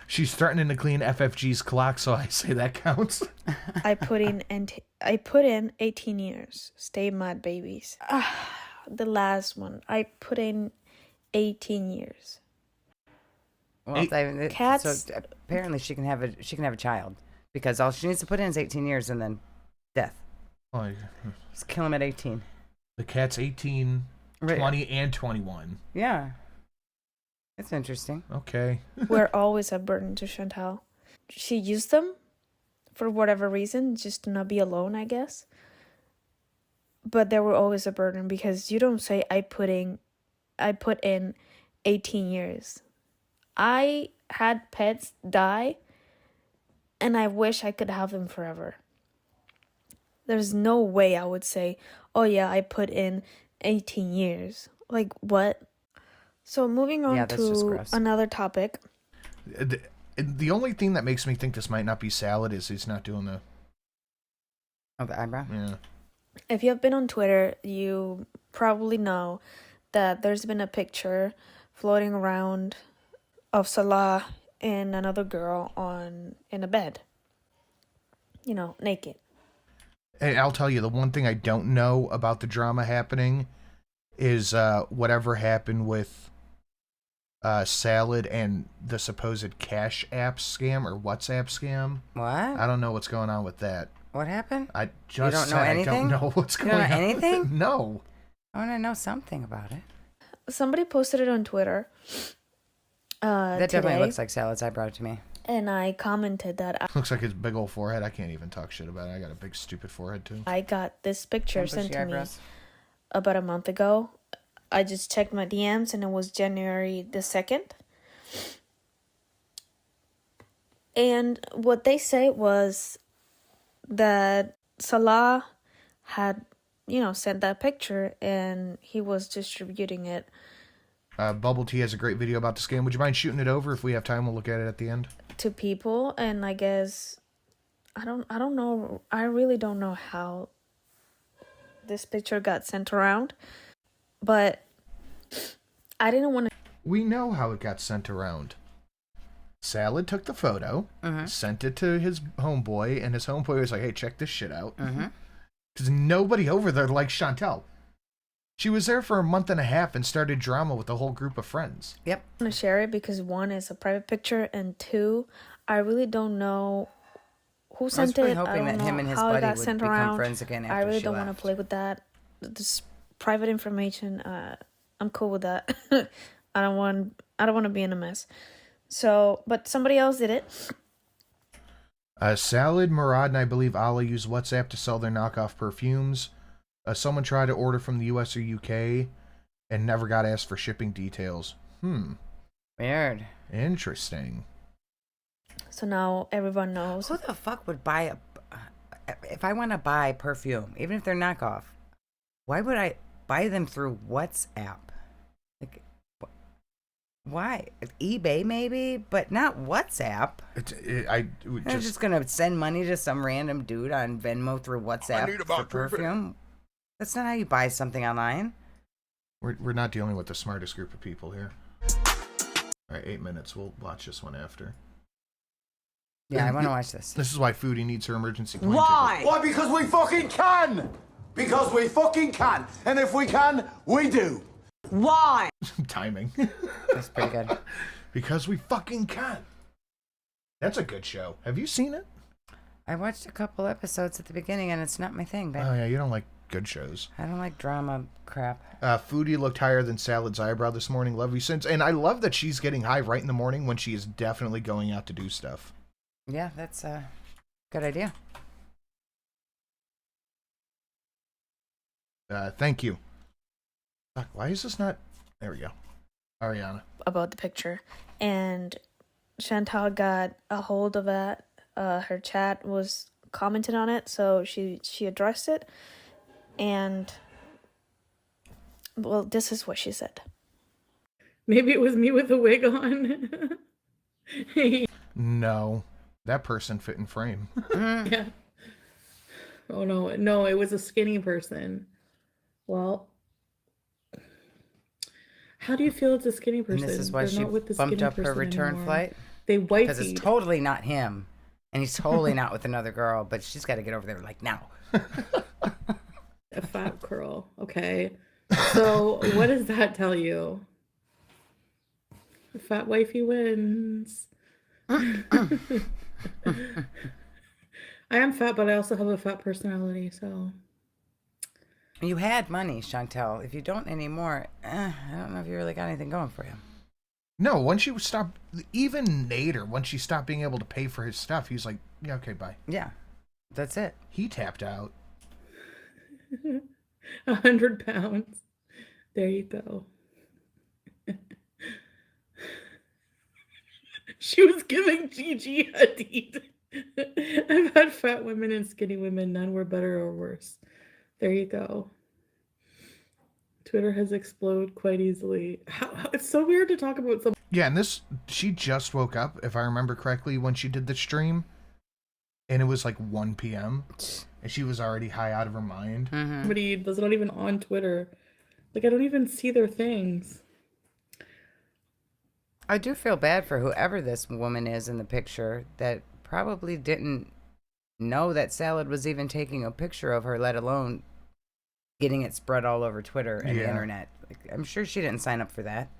She's threatening to clean FFG's clock, so I say that counts. I put in 18 years. Stay mad, babies. The last one. I put in 18 years. Well, Cats. So apparently she can have a child because all she needs to put in is 18 years and then death. Oh, Just kill him at 18. the cat's 18, Right. 20, and 21. Yeah. That's interesting. Okay. We're always a burden to Chantal. She used them for whatever reason, just to not be alone, I guess. But they were always a burden because you don't say I put in 18 years. I had pets die and I wish I could have them forever. There's no way I would say, oh yeah, I put in 18 years. Like, what? So moving on to another topic. The only thing that makes me think this might not be salad is he's not doing the... Oh, the eyebrow? Yeah. If you have been on Twitter, you probably know that there's been a picture floating around of Salah and another girl in a bed. You know, naked. Hey, I'll tell you, the one thing I don't know about the drama happening is whatever happened with Salad and the supposed Cash App scam or WhatsApp scam. What? I don't know what's going on with that. What happened? I You just don't said know anything? I don't know what's You going don't know on. anything? With it. No. I want to know something about it. Somebody posted it on Twitter. That today, definitely looks like Salad's eyebrow to me. And I commented that Looks like his big old forehead. I can't even talk shit about it. I got a big stupid forehead too. I got this picture Don't push sent the to me eyebrows. about a month ago. I just checked my DMs and it was January the 2nd. And what they say was that Salah had, sent that picture and he was distributing it. Bubble Tea has a great video about the scam. Would you mind shooting it over? If we have time, we'll look at it at the end. To people, and I guess I don't know. I really don't know how this picture got sent around, but I didn't want to. We know how it got sent around. Salad took the photo, sent it to his homeboy, and his homeboy was like, "Hey, check this shit out." Because nobody over there likes Chantal. She was there for a month and a half and started drama with a whole group of friends. Yep. I'm going to share it because one is a private picture and two, I really don't know who sent it. I don't know him and his how it buddy got would sent become around. friends again after I really she don't want left. to play with that. This private information. I'm cool with that. I don't want to be in a mess. So, but somebody else did it. Salad, Murad, and I believe Allah used WhatsApp to sell their knockoff perfumes. Someone tried to order from the US or UK and never got asked for shipping details. Weird. Interesting. So now everyone knows. Who the fuck would buy if I want to buy perfume, even if they're knockoff, why would I buy them through WhatsApp? Like, Why? eBay maybe, but not WhatsApp. They're just gonna send money to some random dude on Venmo through WhatsApp for perfume. That's not how you buy something online. We're not dealing with the smartest group of people here. All right, 8 minutes. We'll watch this one after. Yeah, I want to watch this. This is why Foodie needs her emergency plane Why? ticket. Why? Because we fucking can! Because we fucking can! And if we can, we do! Why? Timing. That's pretty good. Because we fucking can. That's a good show. Have you seen it? I watched a couple episodes at the beginning, and it's not my thing. But Oh, yeah, you don't like good shows. I don't like drama crap. Foodie looked higher than Salad's eyebrow this morning. Love you since. And I love that she's getting high right in the morning when she is definitely going out to do stuff. Yeah, that's a good idea. Thank you. Fuck, why is this not... There we go. Ariana. About the picture, and Chantal got a hold of it. Her chat was commented on it, so she addressed it, and well, this is what she said. Maybe it was me with the wig on. No, that person fit in frame. Yeah. Oh no, it was a skinny person. Well, how do you feel it's a skinny person? And this is why They're she not with the bumped skinny up her person return anymore. flight. They wifey. Because it's totally not him. And he's totally not with another girl, but she's got to get over there like now. A fat girl. Okay. So what does that tell you? The fat wifey wins. I am fat, but I also have a fat personality, so. You had money, Chantel. If you don't anymore, I don't know if you really got anything going for you. No, once you stop, even Nader, once she stopped being able to pay for his stuff, he's like, yeah, okay, bye. Yeah, that's it. He tapped out. 100 pounds. There you go. She was giving Gigi Hadid. I've had fat women and skinny women. None were better or worse. There you go. Twitter has exploded quite easily. It's so weird to talk about something. Yeah, and she just woke up, if I remember correctly, when she did the stream. And it was like 1 p.m. And she was already high out of her mind. Somebody that's not even on Twitter. Like, I don't even see their things. I do feel bad for whoever this woman is in the picture that probably didn't know that Salad was even taking a picture of her, let alone getting it spread all over Twitter and the internet. Like, I'm sure she didn't sign up for that.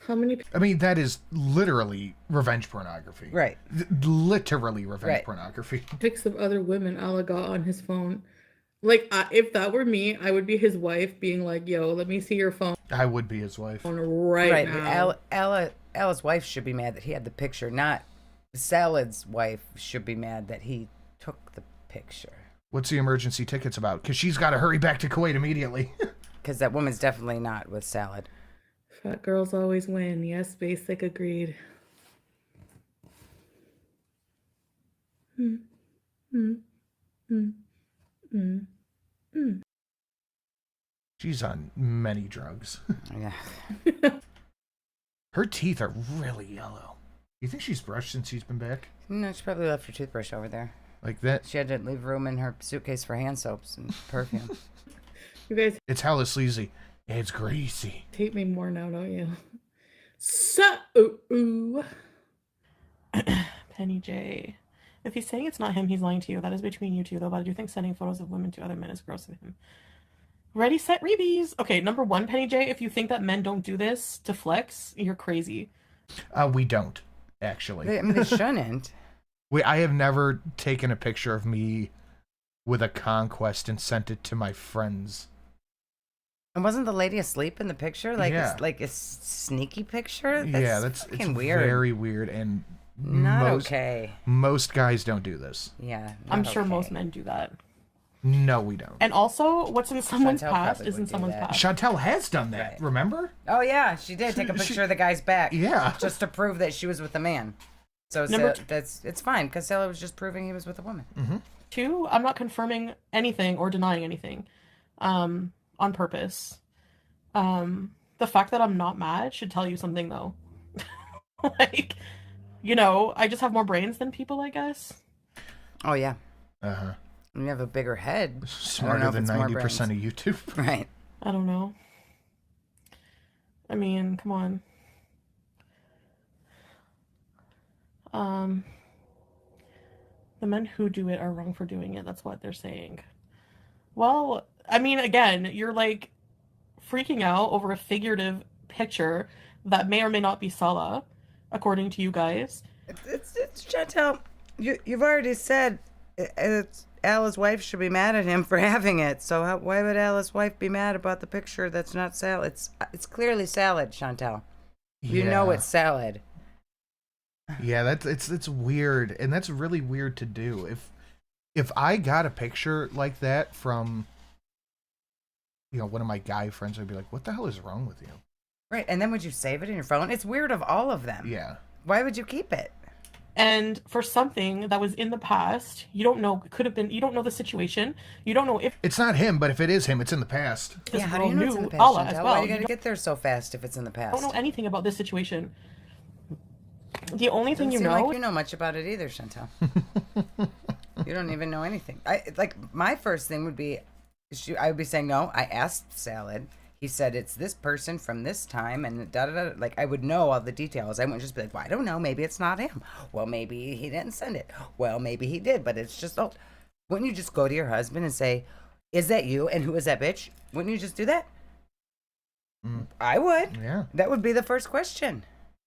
How many? I mean, that is literally revenge pornography. Right. Literally revenge pornography. Pics of other women Allah got on his phone. Like, if that were me, I would be his wife being like, yo, let me see your phone. I would be his wife. Right now. Ella's wife should be mad that he had the picture, not Salad's wife should be mad that he took the picture. What's the emergency tickets about? Because she's got to hurry back to Kuwait immediately. Because that woman's definitely not with Salad. Fat girls always win. Yes, basic agreed. She's on many drugs. Yeah. Her teeth are really yellow. You think she's brushed since she's been back? No, she probably left her toothbrush over there. Like that? She had to leave room in her suitcase for hand soaps and perfume. You guys It's hella sleazy. It's greasy. hate me more now, don't you? So, Penny J. If he's saying it's not him, he's lying to you. That is between you two, though. But I do think sending photos of women to other men is gross of him. Ready, set, rebees. Okay, number one, Penny J. If you think that men don't do this to flex, you're crazy. We don't, actually. I mean, they shouldn't. I have never taken a picture of me with a conquest and sent it to my friends. And wasn't the lady asleep in the picture? Like, Yeah. it's like a sneaky picture? That's fucking it's weird. very weird and Not okay. Most guys don't do this. Yeah. I'm sure most men do that. No, we don't. And also, what's in someone's Chantel past probably is in would do someone's that. past. Chantel has done that, remember? Oh, yeah, she did take a picture of the guy's back. Yeah. Just to prove that she was with a man. So it's fine, because Sarah was just proving he was with a woman. Mm-hmm. Two, I'm not confirming anything or denying anything on purpose. The The fact that I'm not mad should tell you something, though. Like, you know, I just have more brains than people, I guess. Oh, yeah. Uh-huh. You have a bigger head. Smarter than 90% of YouTube. Right. I don't know. I mean, come on. The men who do it are wrong for doing it. That's what they're saying. Well, I mean, again, you're like freaking out over a figurative picture that may or may not be Sala, according to you guys. It's Chantel. You've already said Alice's wife should be mad at him for having it. So why would Alice's wife be mad about the picture that's not salad? It's clearly salad, Chantel. You know it's salad. Yeah, it's weird, and that's really weird to do. If I got a picture like that from, you know, one of my guy friends, I'd be like, "What the hell is wrong with you?" Right, and then would you save it in your phone? It's weird of all of them. Yeah. Why would you keep it? And for something that was in the past, you don't know, could have been, you don't know the situation. You don't know if it's not him, but if it is him, it's in the past. Yeah, how do you know it's in the past, Allah Chantel? as well. Why do you gotta get there so fast if it's in the past? I don't know anything about this situation. The only thing Doesn't you seem know... like you know much about it either, Chantel. You don't even know anything. My first thing would be, I would be saying, no, I asked Salad. He said it's this person from this time and da-da-da. Like, I would know all the details. I wouldn't just be like, well, I don't know. Maybe it's not him. Well, maybe he didn't send it. Well, maybe he did, but it's just, wouldn't you just go to your husband and say, is that you? And who is that bitch? Wouldn't you just do that? I would. Yeah. That would be the first question.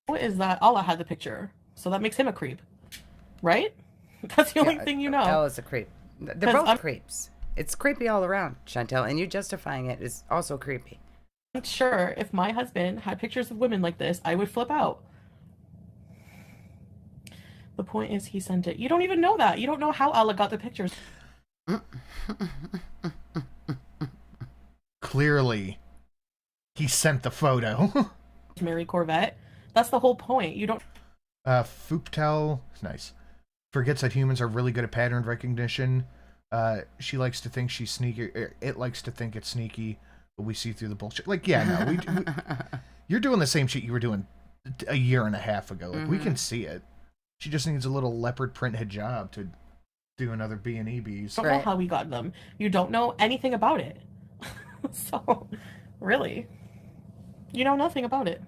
What is that? Allah had the picture, so that makes him a creep, right? That's the only thing you know. Ella's a creep. They're both creeps. It's creepy all around, Chantel, and you justifying it is also creepy. I'm sure if my husband had pictures of women like this, I would flip out. The point is he sent it. You don't even know that. You don't know how Allah got the pictures. Clearly, he sent the photo. Mary Corvette. That's the whole point. You don't... Fooptel, nice. Forgets that humans are really good at pattern recognition. She likes to think she's sneaky. It likes to think it's sneaky, but we see through the bullshit. Like, yeah, no, you're doing the same shit you were doing a year and a half ago. Like, we can see it. She just needs a little leopard print hijab to do another B&E bees. You don't know how we got them. You don't know anything about it. So, really, you know nothing about it.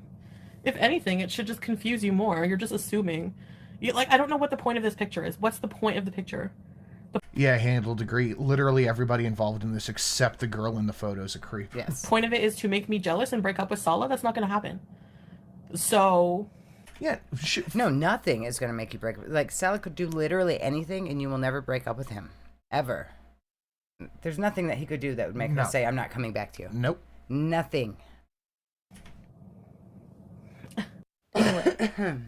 If anything, it should just confuse you more. You're just assuming. I don't know what the point of this picture is. What's the point of the picture? Yeah, handled agree. Literally everybody involved in this except the girl in the photo is a creep. Yes. The point of it is to make me jealous and break up with Salah. That's not going to happen. So... Yeah. No, nothing is going to make you break up. Like, Salah could do literally anything and you will never break up with him. Ever. There's nothing that he could do that would make her say, I'm not coming back to you. Nope. Nothing. Anyway,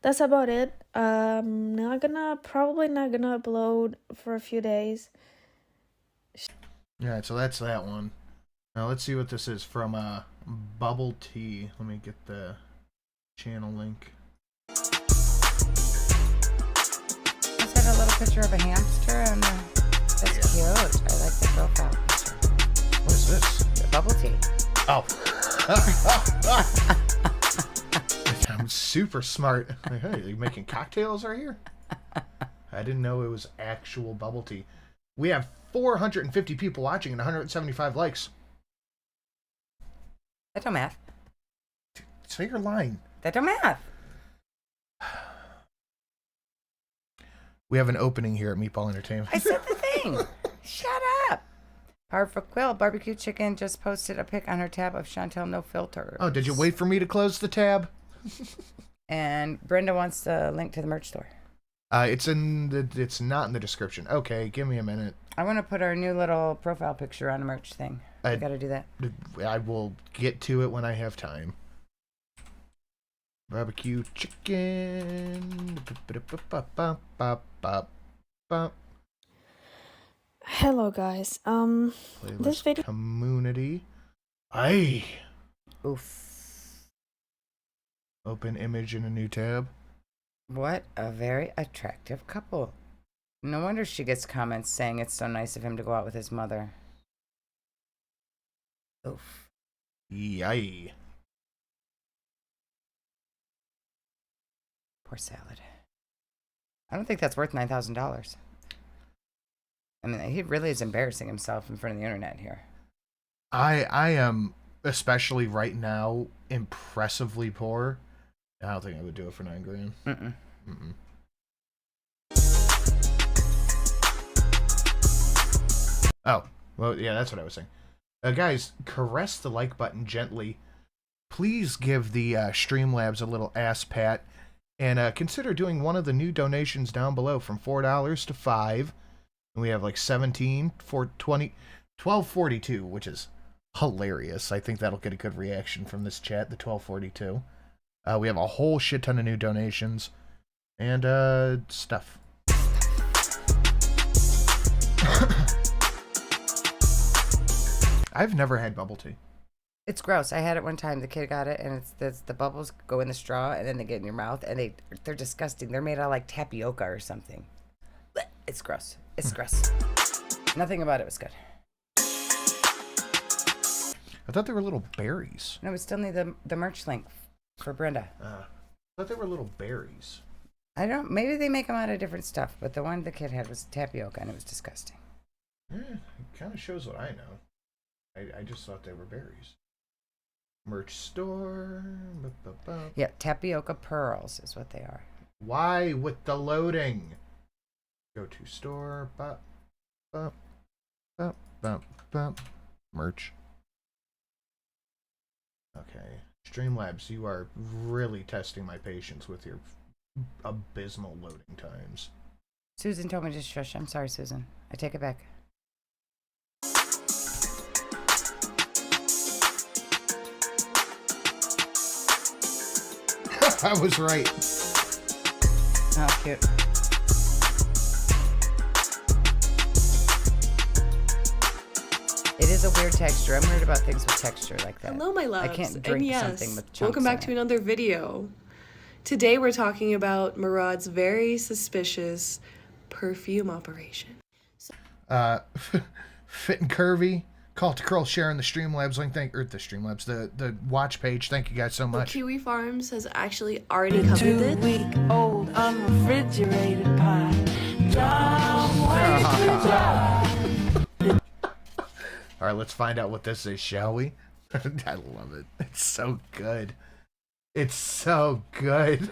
that's about it. Probably not gonna upload for a few days. Alright, so that's that one. Now let's see what this is from Bubble Tea. Let me get the channel link. Is that a little picture of a hamster? And that's cute. I like the profile picture. What is this? Bubble tea. Oh. I'm super smart. Like, hey, are you making cocktails right here? I didn't know it was actual bubble tea. We have 450 people watching and 175 likes. That don't math. Say your line. That don't math. We have an opening here at Meatball Entertainment. I said the thing. Shut up. Powerful Quill Barbecue Chicken just posted a pic on her tab of Chantel No Filter. Oh, did you wait for me to close the tab? And Brenda wants the link to the merch store. It's not in the description. Okay, give me a minute. I want to put our new little profile picture on a merch thing. I got to do that. I will get to it when I have time. Barbecue chicken. Hello guys. This video community. Aye. Oof. Open image in a new tab. What a very attractive couple. No wonder she gets comments saying it's so nice of him to go out with his mother. Oof. Yay. Poor salad. I don't think that's worth $9,000. I mean, he really is embarrassing himself in front of the internet here. I am, especially right now, impressively poor. I don't think I would do it for $9,000. Mm-mm. Mm-mm. Oh, well, yeah, that's what I was saying. Guys, caress the like button gently. Please give the Streamlabs a little ass pat. And consider doing one of the new donations down below from $4 to $5. And we have like 17 for 20, 1242, which is hilarious. I think that'll get a good reaction from this chat, the 1242. We have a whole shit ton of new donations and stuff. I've never had bubble tea. It's gross. I had it one time. The kid got it, and it's the bubbles go in the straw, and then they get in your mouth, and they're disgusting. They're made out of like tapioca or something. It's gross. It's gross. Nothing about it was good. I thought they were little berries. No, we still need the merch link for Brenda. I thought they were little berries. I don't. Maybe they make them out of different stuff, but the one the kid had was tapioca, and it was disgusting. It kind of shows what I know. I just thought they were berries. Merch store. Yeah, tapioca pearls is what they are. Why with the loading? Go to store. Merch. Okay. Streamlabs, you are really testing my patience with your abysmal loading times. Susan told me to shush. I'm sorry, Susan. I take it back. I was right. Oh, cute. It is a weird texture. I'm weird about things with texture like that. Hello, my loves. I can't drink and yes, something with chunks welcome back in to it. another video. Today we're talking about Murad's very suspicious perfume operation. Fit and curvy. Call to curl, sharing the Streamlabs link. The Streamlabs, the watch page. Thank you guys so much. Kiwi Farms has actually already covered this. 2-week-old unrefrigerated pie. All right, let's find out what this is, shall we? I love it. It's so good. It's so good.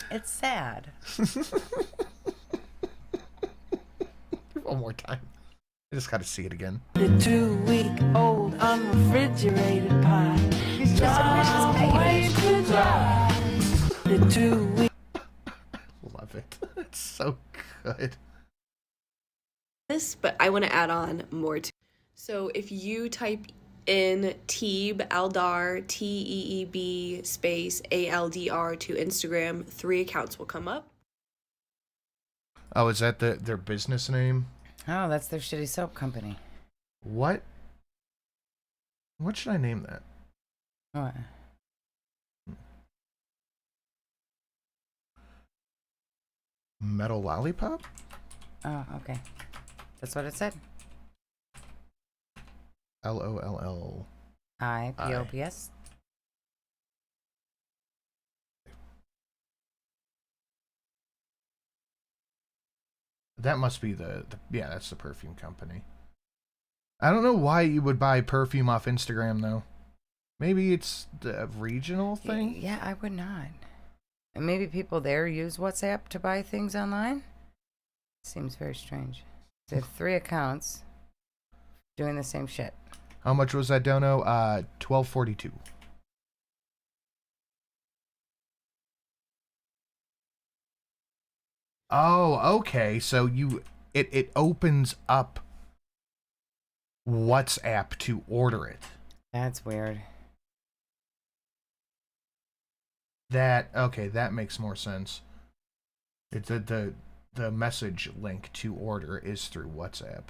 It's sad. One more time. I just gotta see it again. The 2-week-old unrefrigerated pie. He's just a precious baby. The 2-week. Love it. It's so good. This, but I want to add on more to. So if you type in Teeb Aldar TEEB space ALDR to Instagram, 3 accounts will come up. Oh, is that their business name? Oh, that's their shitty soap company. What? What should I name that? What? Metal Lollipop? Oh, okay. That's what it said. LOLL. IPOPS. That must be the yeah, that's the perfume company. I don't know why you would buy perfume off Instagram though. Maybe it's the regional thing? Yeah, I would not. And maybe people there use WhatsApp to buy things online? Seems very strange. They have 3 accounts doing the same shit. How much was that dono? $12.42. Oh, okay. So it opens up WhatsApp to order it. That's weird. Okay, that makes more sense. It's the message link to order is through WhatsApp.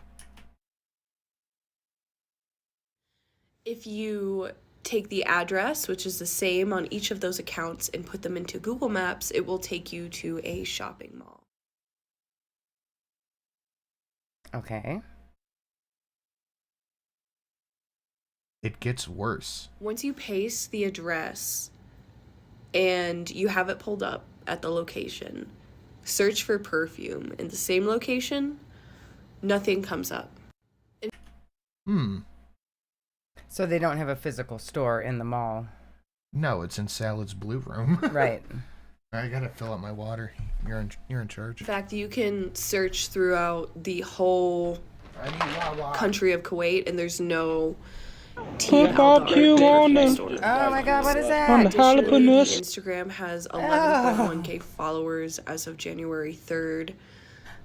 If you take the address, which is the same on each of those accounts, and put them into Google Maps, it will take you to a shopping mall. Okay. It gets worse. Once you paste the address and you have it pulled up at the location. Search for perfume in the same location, nothing comes up. So they don't have a physical store in the mall. No, it's in Salad's Blue Room. Right. I gotta fill up my water. You're in charge. In fact, you can search throughout the whole country of Kuwait, and there's no Put BBQ on the. Oh my God, what is that? On the Jalapeno. Instagram has 11.1k followers as of January 3rd.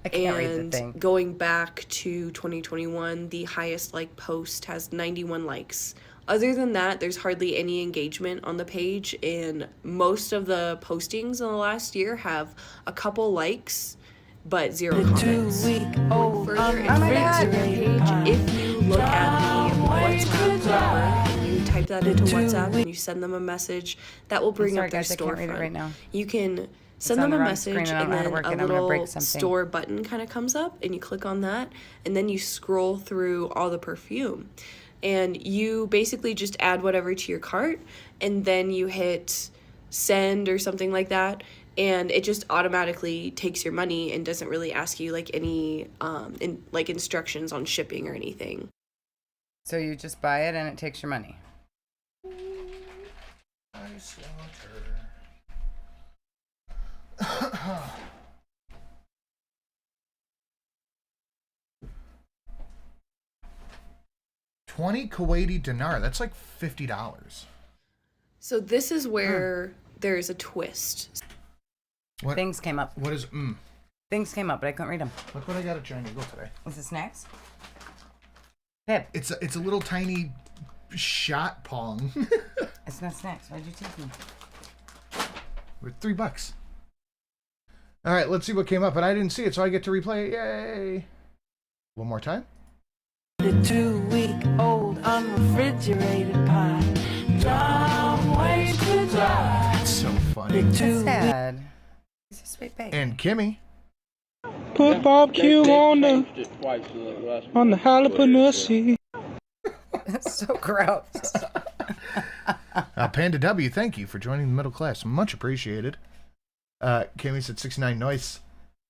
I can't read the And thing. going back to 2021, the highest like post has 91 likes. Other than that, there's hardly any engagement on the page, and most of the postings in the last year have a couple likes, but zero comments. Further information on the page, if you look at the WhatsApp number and you type that into WhatsApp and you send them a message, that will bring up their guys, I can't read it storefront. right now. You can send on them the a wrong message, screen and I don't and know how to then work a it. I'm gonna break little something. store button kind of comes up, and you click on that, and then you scroll through all the perfume. And you basically just add whatever to your cart, and then you hit send or something like that, and it just automatically takes your money and doesn't really ask you like any instructions on shipping or anything. So you just buy it and it takes your money. Ice water. 20 Kuwaiti dinar. That's like $50. So this is where there's a twist. What? Things came up. What is Things came up, but I couldn't read them. Look what I got at China Eagle today. Is it snacks? Pip. It's a little tiny shot pong. It's not snacks. Why'd you take them? With $3. All right, let's see what came up, and I didn't see it, so I get to replay it. Yay! One more time. The 2-week-old unrefrigerated pie. Long way to drive. That's so funny. That's sad. He's a sweet baby. And Kimmy. Put BBQ on the jalapeno. That's so gross. Panda W, thank you for joining the middle class. Much appreciated. Kimmy said 69 nice.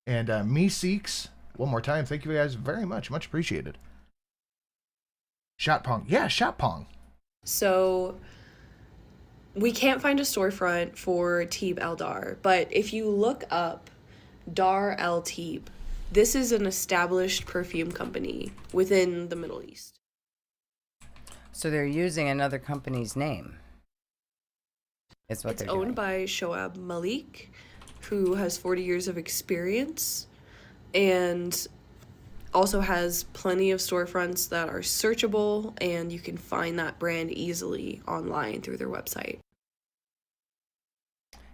And Me Seeks, one more time, thank you guys very much. Much appreciated. Shot Pong. Yeah, Shot Pong. So we can't find a storefront for Teeb Al Dar, but if you look up Dar Al Teeb, this is an established perfume company within the Middle East. So they're using another company's name. Is what It's they're owned doing. by Shoaib Malik, who has 40 years of experience and also has plenty of storefronts that are searchable, and you can find that brand easily online through their website.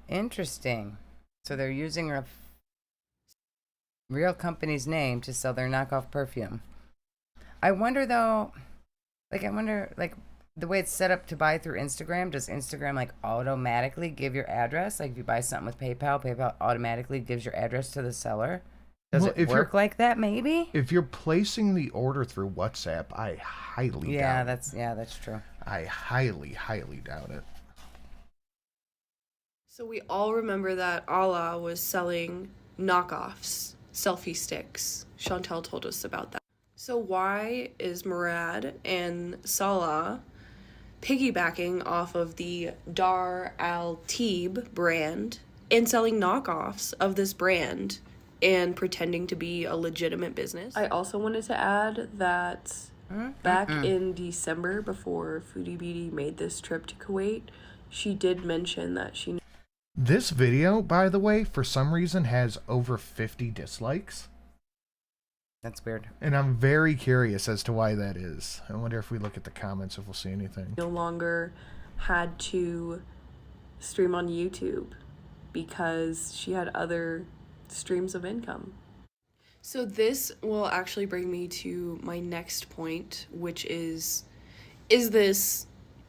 Interesting. So they're using a real company's name to sell their knockoff perfume. I wonder though, like the way it's set up to buy through Instagram, does Instagram like automatically give your address? Like if you buy something with PayPal, PayPal automatically gives your address to the seller? Does it work like that maybe? If you're placing the order through WhatsApp, I highly doubt it. That's true. I highly doubt it. So we all remember that Allah was selling knockoffs, selfie sticks. Chantel told us about that. So why is Murad and Salah piggybacking off of the Dar Al Teeb brand and selling knockoffs of this brand and pretending to be a legitimate business? I also wanted to add that back in December, before Foodie Beauty made this trip to Kuwait, she did mention that she... This video, by the way, for some reason has over 50 dislikes. That's weird. And I'm very curious as to why that is. I wonder if we look at the comments if we'll see anything. no longer had to stream on YouTube because she had other streams of income. So this will actually bring me to my next point, which is this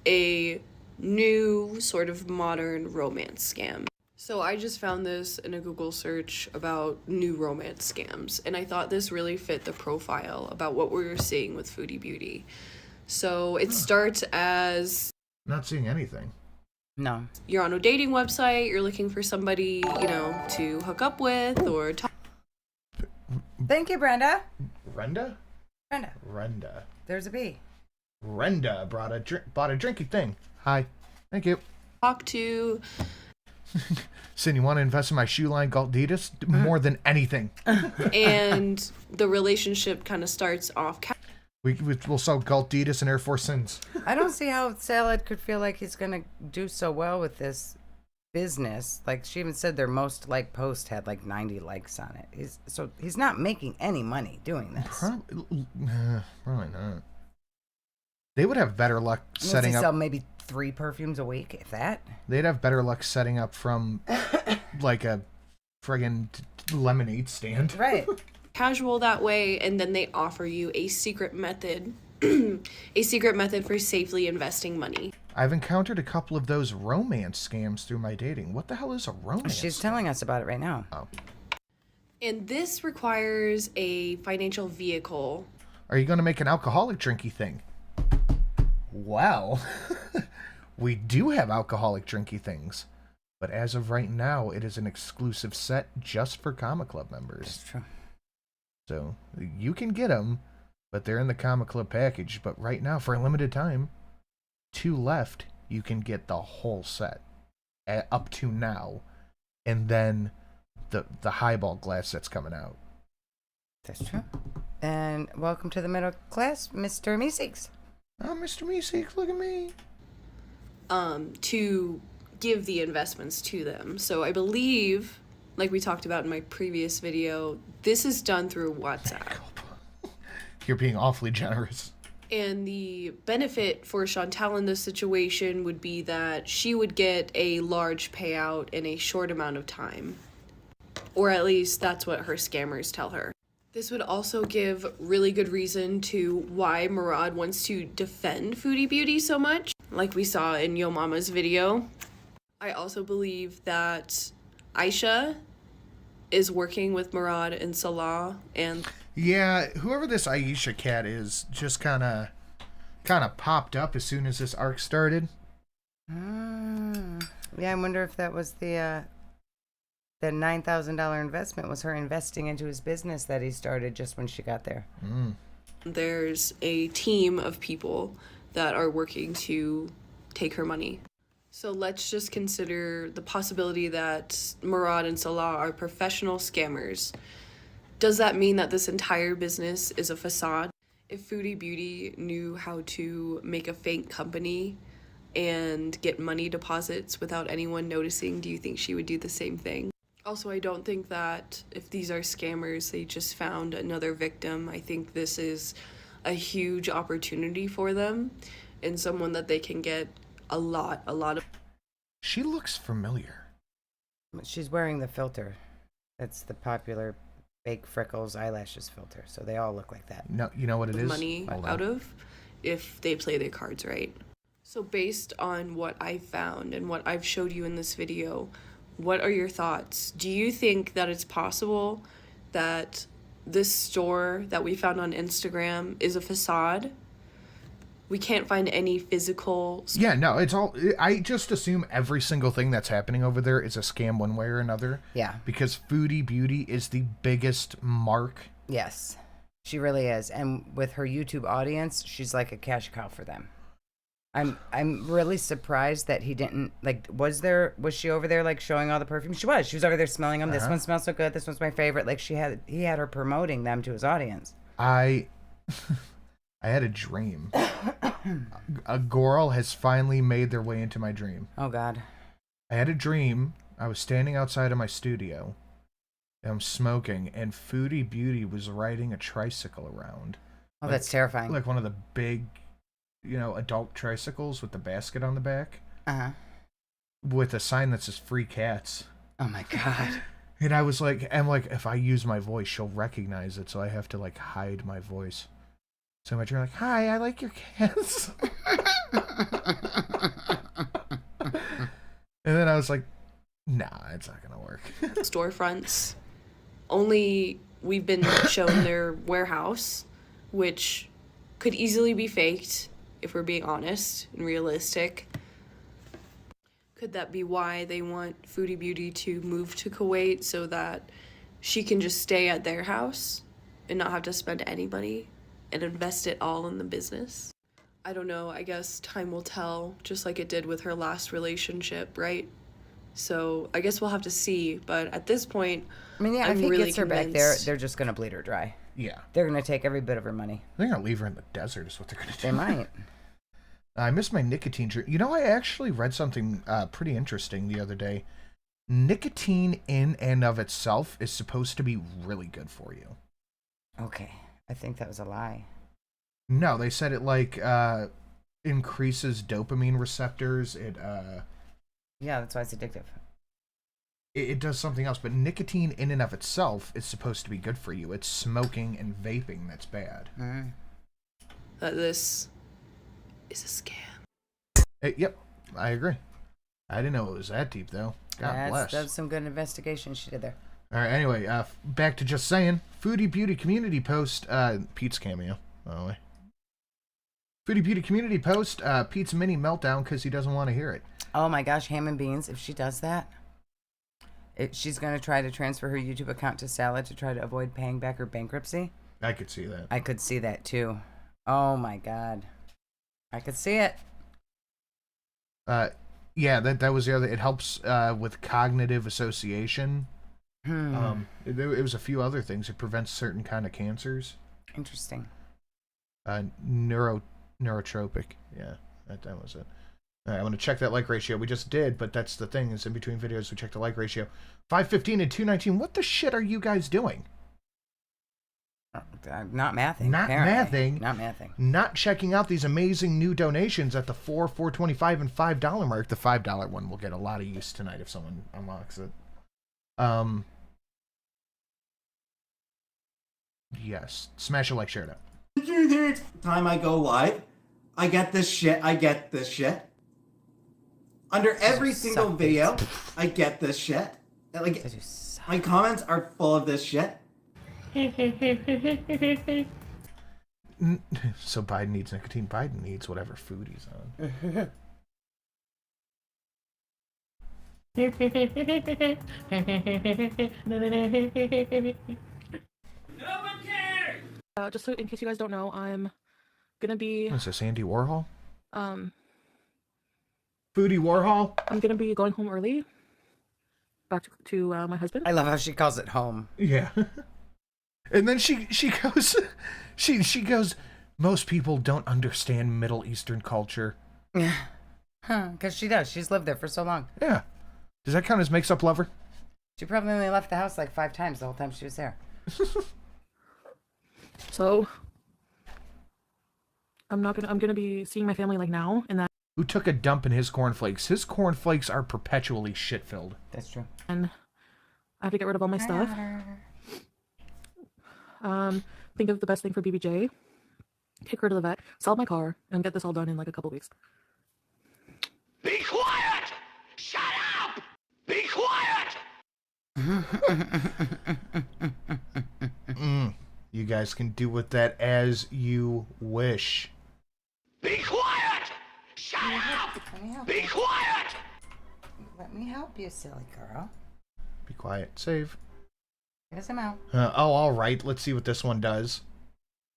a new sort of modern romance scam? So I just found this in a Google search about new romance scams, and I thought this really fit the profile about what we were seeing with Foodie Beauty. So it starts as... Not seeing anything. No. You're on a dating website, you're looking for somebody, you know, to hook up with or talk. Thank you, Brenda. Brenda? Brenda. Brenda. There's a bee. Brenda bought a drinky thing. Hi. Thank you. Talk to. Sin, you want to invest in my shoe line, Galditas? More than anything. And the relationship kind of starts off. We'll sell Galditas and Air Force Sins. I don't see how Salad could feel like he's going to do so well with this business. Like, she even said their most liked post had like 90 likes on it. He's not making any money doing this. Probably not. They would have better luck setting up. Sell maybe 3 perfumes a week, if that. They'd have better luck setting up from like a friggin' lemonade stand. Right. Casual that way, and then they offer you a secret method. A secret method for safely investing money. I've encountered a couple of those romance scams through my dating. What the hell is a romance? She's telling us about it right now. Oh. And this requires a financial vehicle. Are you going to make an alcoholic drinky thing? Well, we do have alcoholic drinky things. But as of right now, it is an exclusive set just for Comic Club members. That's true. So you can get them, but they're in the Comic Club package. But right now, for a limited time, 2 left, you can get the whole set up to now. And then the highball glass that's coming out. That's true. And welcome to the middle class, Mr. Meeseeks. Oh, Mr. Meeseeks, look at me. To give the investments to them. So I believe, like we talked about in my previous video, this is done through WhatsApp. You're being awfully generous. And the benefit for Chantal in this situation would be that she would get a large payout in a short amount of time. Or at least that's what her scammers tell her. This would also give really good reason to why Murad wants to defend Foodie Beauty so much, like we saw in Yo Mama's video. I also believe that Aisha is working with Murad and Salah, and yeah, whoever this Aisha cat is just kind of popped up as soon as this arc started. Yeah, I wonder if that was the $9,000 investment was her investing into his business that he started just when she got there. There's a team of people that are working to take her money. So let's just consider the possibility that Murad and Salah are professional scammers. Does that mean that this entire business is a facade? If Foodie Beauty knew how to make a fake company and get money deposits without anyone noticing, do you think she would do the same thing? Also, I don't think that if these are scammers, they just found another victim. I think this is a huge opportunity for them and someone that they can get a lot of. She looks familiar. She's wearing the filter. That's the popular fake freckles eyelashes filter. So they all look like that. No, you know what it is? Money out of if they play their cards right. So based on what I found and what I've showed you in this video, what are your thoughts? Do you think that it's possible that this store that we found on Instagram is a facade? We can't find any physical... Yeah, no, it's all... I just assume every single thing that's happening over there is a scam one way or another. Yeah. Because Foodie Beauty is the biggest mark. Yes. She really is. And with her YouTube audience, she's like a cash cow for them. I'm really surprised that he didn't, like, was she over there, like, showing all the perfumes? She was over there smelling them. This one smells so good. This one's my favorite. Like, he had her promoting them to his audience. I had a dream. A girl has finally made their way into my dream. Oh, God. I had a dream. I was standing outside of my studio. And I'm smoking, and Foodie Beauty was riding a tricycle around. Oh, that's terrifying. Like one of the big... adult tricycles with the basket on the back. With a sign that says free cats. Oh my God. And I'm like, if I use my voice, she'll recognize it, so I have to, like, hide my voice. So my dream, like, hi, I like your cats. And then I was like, nah, it's not gonna work. Storefronts. Only we've been shown their warehouse, which could easily be faked, if we're being honest and realistic. Could that be why they want Foodie Beauty to move to Kuwait so that she can just stay at their house and not have to spend any money and invest it all in the business? I don't know, I guess time will tell, just like it did with her last relationship, right? So I guess we'll have to see, but at this point, I mean, yeah, I'm if he really gets her back there, convinced. they're just going to bleed her dry. Yeah. They're going to take every bit of her money. They're going to leave her in the desert is what they're going to do. They might. I missed my nicotine drink. You know, I actually read something pretty interesting the other day. Nicotine in and of itself is supposed to be really good for you. Okay. I think that was a lie. No, they said it like increases dopamine receptors. Yeah, that's why it's addictive. It does something else, but nicotine in and of itself is supposed to be good for you. It's smoking and vaping that's bad. That this is a scam. Yep, I agree. I didn't know it was that deep, though. God bless. That's some good investigation she did there. All right, anyway, back to just saying. Foodie Beauty community post, Pete's cameo, by the way. Foodie Beauty community post, Pete's mini meltdown because he doesn't want to hear it. Oh my gosh, ham and beans, if she does that, she's going to try to transfer her YouTube account to Salad to try to avoid paying back her bankruptcy. I could see that. I could see that too. Oh my God. I could see it. Yeah, that was the other. It helps with cognitive association. It was a few other things. It prevents certain kind of cancers. Interesting. Neurotropic. Yeah, that was it. All right, I'm gonna check that like ratio. We just did, but that's the thing. Is in between videos we check the like ratio. 515 and 219. What the shit are you guys doing? Not mathing. Not apparently. mathing. Not mathing. Not checking out these amazing new donations at the $4, $4.25, and $5 mark. The $5 one will get a lot of use tonight if someone unlocks it. Yes. Smash a like, share it out. Time I go live, I get this shit. Under every single video, I get this shit. Like, my comments are full of this shit. So Biden needs nicotine. Biden needs whatever food he's on. Just so in case you guys don't know, I'm gonna be. What's this, Andy Warhol? Foodie Warhol. I'm gonna be going home early. Back to my husband. I love how she calls it home. Yeah. And then she goes, she goes, most people don't understand Middle Eastern culture. Huh, because she does. She's lived there for so long. Yeah. Does that count as makes up lover? She probably only left the house like 5 times the whole time she was there. So I'm gonna be seeing my family like now, and that. Who took a dump in his cornflakes? His cornflakes are perpetually shit-filled. That's true. And I have to get rid of all my stuff. Think of the best thing for BBJ. Take her to the vet, sell my car, and get this all done in like a couple weeks. Be quiet! Shut up! Be quiet! You guys can do with that as you wish. Be quiet! Shut up! Be quiet! Let me help you, silly girl. Be quiet. Save. Get us him out. All right. Let's see what this one does.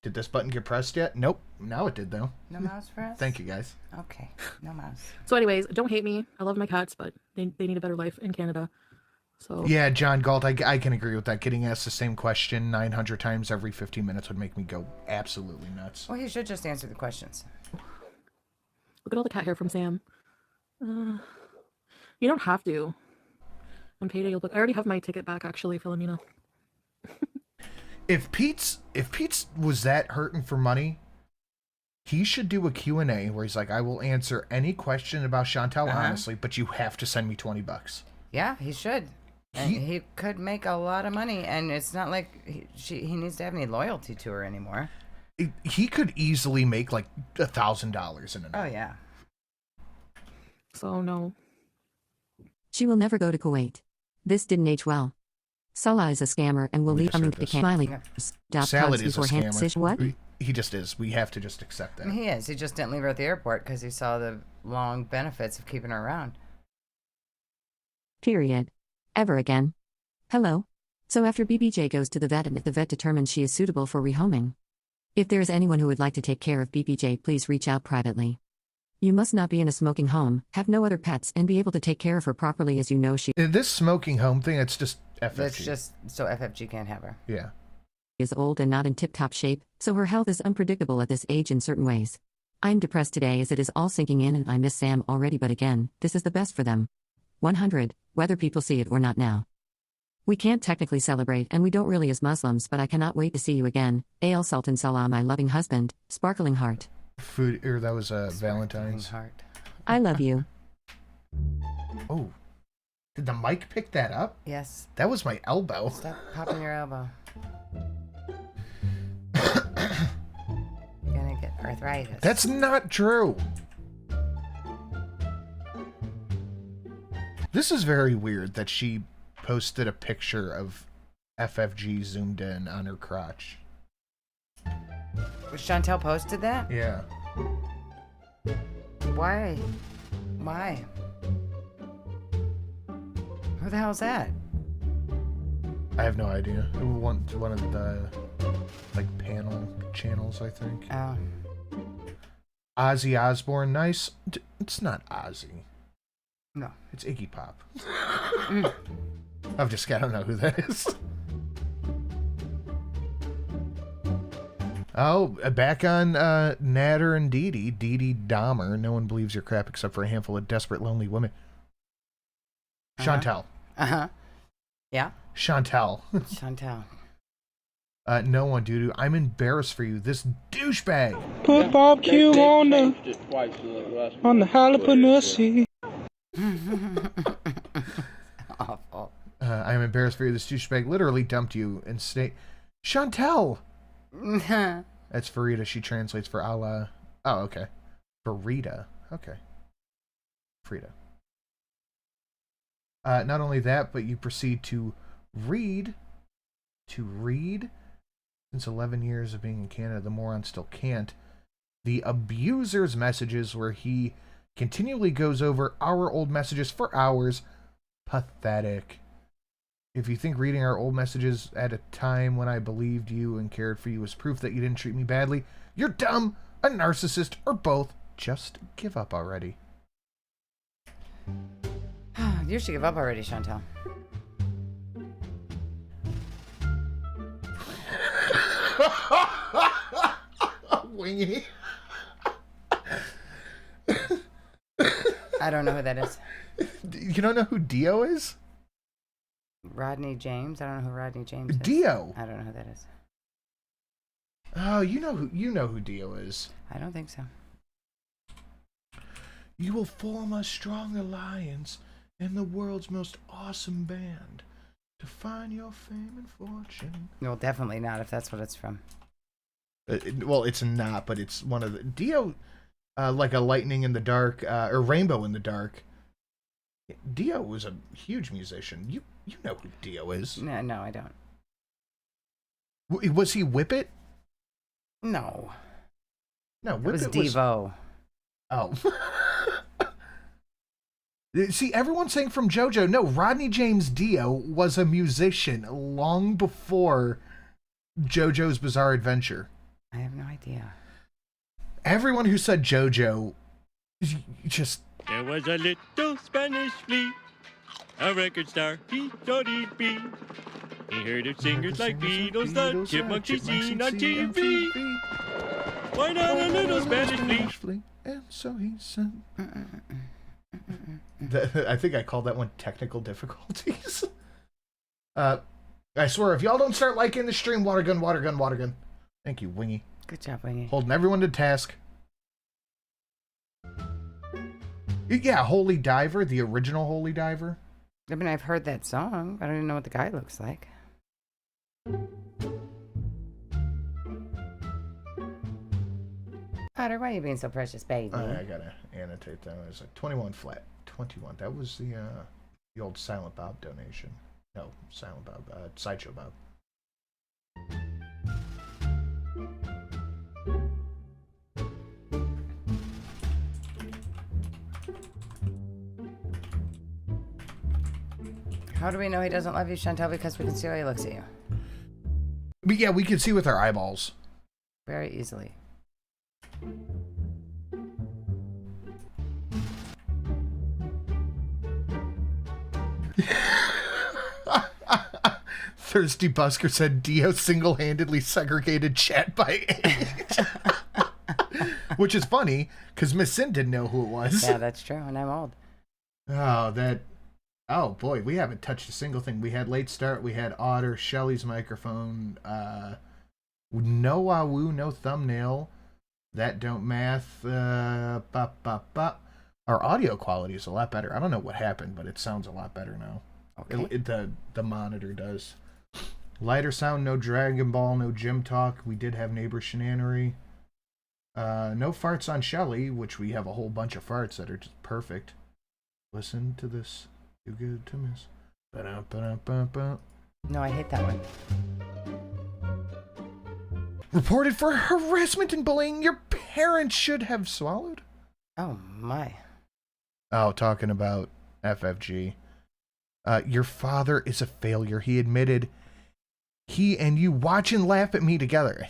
Did this button get pressed yet? Nope. Now it did, though. No mouse for us? Thank you, guys. Okay. No mouse. So anyways, don't hate me. I love my cats, but they need a better life in Canada. So Yeah, John Galt, I can agree with that. Getting asked the same question 900 times every 15 minutes would make me go absolutely nuts. Well, he should just answer the questions. Look at all the cat hair from Sam. You don't have to. On payday, you'll book. I already have my ticket back, actually, Philomena. If Pete's was that hurting for money, he should do a Q&A where he's like, I will answer any question about Chantal honestly, but you have to send me $20. Yeah, he should. And he could make a lot of money, and it's not like he needs to have any loyalty to her anymore. He could easily make like $1,000 in a night. Oh, yeah. So, no. She will never go to Kuwait. This didn't age well. Salah is a scammer and will leave coming to Smiley. Salad is a scammer. What? He just is. We have to just accept that. He is. He just didn't leave her at the airport because he saw the long benefits of keeping her around. Period. Ever again. Hello? So after BBJ goes to the vet and if the vet determines she is suitable for rehoming. If there is anyone who would like to take care of BBJ, please reach out privately. You must not be in a smoking home, have no other pets, and be able to take care of her properly as you know she This smoking home thing, it's just FFG. That's just so FFG can't have her. Yeah. is old and not in tip-top shape, so her health is unpredictable at this age in certain ways. I'm depressed today as it is all sinking in and I miss Sam already, but again, this is the best for them. 100, whether people see it or not now. We can't technically celebrate and we don't really as Muslims, but I cannot wait to see you again. Al Sultan Salam, my loving husband, sparkling heart. Food, or that was Valentine's. Heart. I love you. Oh. Did the mic pick that up? Yes. That was my elbow. Stop popping your elbow. You're gonna get arthritis. That's not true. This is very weird that she posted a picture of FFG zoomed in on her crotch. Chantel posted that? Yeah. Why? Why? Who the hell's that? I have no idea. One of the like panel channels, I think. Oh. Ozzy Osbourne, nice. It's not Ozzy. No. It's Iggy Pop. I don't know who that is. Oh, back on Natter and Dee Dee. Dee Dee Dahmer. No one believes your crap except for a handful of desperate, lonely women. Chantel. Uh-huh. Yeah? Chantel. Chantel. No one, dude. I'm embarrassed for you. This douchebag. Put barbecue on the jalapeno. Awful. I'm embarrassed for you. This douchebag literally dumped you and stay. Chantel. That's Farida. She translates for Allah. Oh, okay. Farida. Okay. Frida. Not only that, but you proceed to read. Since 11 years of being in Canada, the moron still can't. The abuser's messages, where he continually goes over our old messages for hours. Pathetic. If you think reading our old messages at a time when I believed you and cared for you was proof that you didn't treat me badly, you're dumb, a narcissist, or both. Just give up already. You should give up already, Chantel. Wingy. I don't know who that is. You don't know who Dio is? Rodney James? I don't know who Rodney James is. Dio. I don't know who that is. Oh, you know who Dio is. I don't think so. You will form a strong alliance in the world's most awesome band to find your fame and fortune. Well, definitely not if that's what it's from. Well, it's not, but it's one of the Dio, like a lightning in the dark, or rainbow in the dark. Dio was a huge musician. You know who Dio is. No, I don't. Was he Whip It? No. No, Whip It was Devo. Oh. See, everyone's saying from JoJo. No, Rodney James Dio was a musician long before JoJo's Bizarre Adventure. I have no idea. Everyone who said JoJo just... There was a little Spanish flea, a record star, he thought he'd be. He heard of singers like Beatles, the Chipmunks he seen on TV. Why not a little Spanish flea? And so he said... I think I called that one technical difficulties. I swear, if y'all don't start liking the stream, water gun. Thank you, Wingy. Good job, Wingy. Holding everyone to task. Yeah, Holy Diver, the original Holy Diver. I mean, I've heard that song. I don't even know what the guy looks like. Otter, why are you being so precious, baby? I gotta annotate that. It was like 21 flat. 21. That was the old Silent Bob donation. No, Silent Bob. Sideshow Bob. How do we know he doesn't love you, Chantel? Because we can see how he looks at you. But yeah, we can see with our eyeballs. Very easily. Thirsty Busker said Dio single-handedly segregated chat by age. Which is funny, because Miss Sin didn't know who it was. Yeah, that's true, and I'm old. Oh boy, we haven't touched a single thing. We had Late Start, we had Otter, Shelly's microphone, no Awoo, no thumbnail, That Don't Math, Our audio quality is a lot better. I don't know what happened, but it sounds a lot better now. Okay. The monitor does. Lighter sound, no Dragon Ball, no gym talk. We did have neighbor shenanery. No farts on Shelly, which we have a whole bunch of farts that are just perfect. Listen to this. Too good to miss. Ba-da-ba-da-ba-ba. No, I hate that one. Reported for harassment and bullying your parents should have swallowed. Oh, my. Oh, talking about FFG. Your father is a failure. He admitted he and you watch and laugh at me together.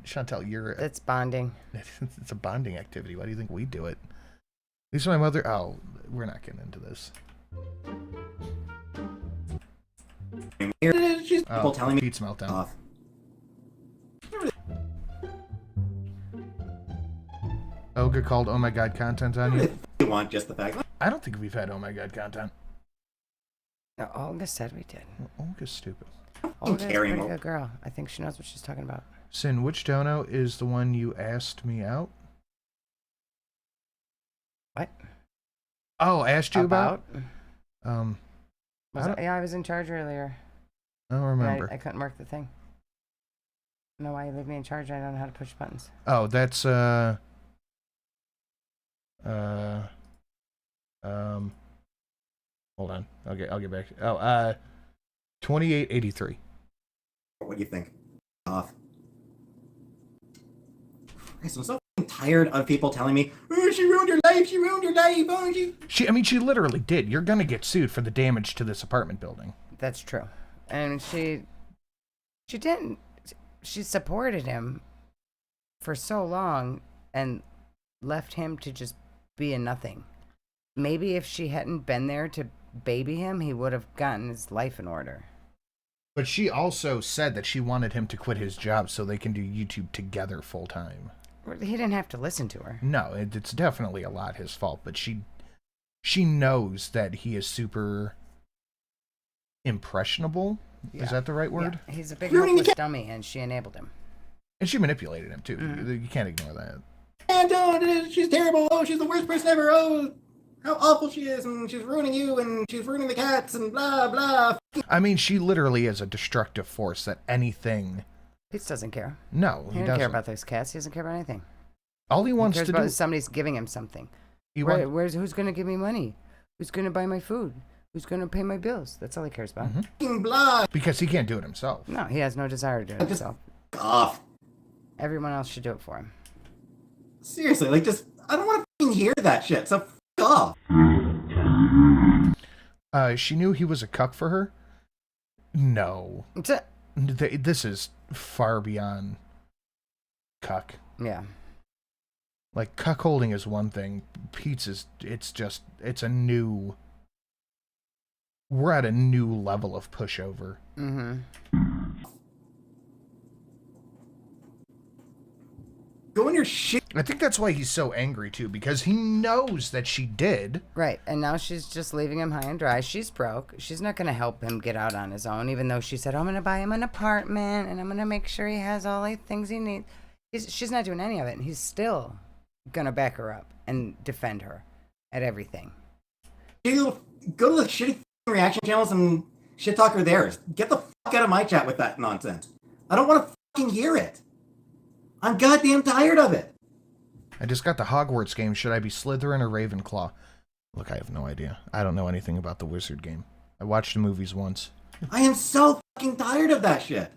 Chantel, you're... It's bonding. It's a bonding activity. Why do you think we do it? At least my mother... Oh, we're not getting into this. People telling me Pete's meltdown. off. Olga called Oh My God content on you. You want just the fact. I don't think we've had Oh My God content. No, Olga said we did. Well, Olga's stupid. Olga's a pretty good girl. I think she knows what she's talking about. Sin, which dono is the one you asked me out? What? Oh, asked you about? Yeah, I was in charge earlier. I don't remember. I couldn't work the thing. I don't know why you leave me in charge. I don't know how to push buttons. Oh, that's hold on. I'll get back. 2883. What do you think? Off. I'm so tired of people telling me, oh, she ruined your life, she ruined your life, oh, She literally did. You're gonna get sued for the damage to this apartment building. That's true. And she didn't. She supported him for so long and left him to just be a nothing. Maybe if she hadn't been there to baby him, he would have gotten his life in order. But she also said that she wanted him to quit his job so they can do YouTube together full time. He didn't have to listen to her. No, it's definitely a lot his fault, but she knows that he is super impressionable. Yeah. Is that the right word? Yeah. He's a big helpless dummy, and she enabled him. And she manipulated him, too. You can't ignore that. And she's terrible, oh, she's the worst person ever, oh, how awful she is, and she's ruining you, and she's ruining the cats, and blah, blah. I mean, she literally is a destructive force that anything... Pete doesn't care. No, he doesn't care about those cats. He doesn't care about anything. All he wants cares to about do is somebody's giving him something. Who's going to give me money? Who's going to buy my food? Who's going to pay my bills? That's all he cares about. Blah. Because he can't do it himself. No, he has no desire to do it himself. Off. Everyone else should do it for him. Seriously, I don't want to hear that shit, so off. She knew he was a cuck for her? No. This is far beyond cuck. Yeah. Like, cuckolding is one thing. Pete's it's a new... We're at a new level of pushover. Mm-hmm. Go in your shit. I think that's why he's so angry, too, because he knows that she did. Right, and now she's just leaving him high and dry. She's broke. She's not going to help him get out on his own, even though she said, I'm going to buy him an apartment, and I'm going to make sure he has all the things he needs. She's not doing any of it, and he's still going to back her up and defend her at everything. Go to the shitty reaction channels and shit talk her theirs. Get the fuck out of my chat with that nonsense. I don't want to fucking hear it. I'm goddamn tired of it. I just got the Hogwarts game. Should I be Slytherin or Ravenclaw? Look, I have no idea. I don't know anything about the wizard game. I watched the movies once. I am so fucking tired of that shit.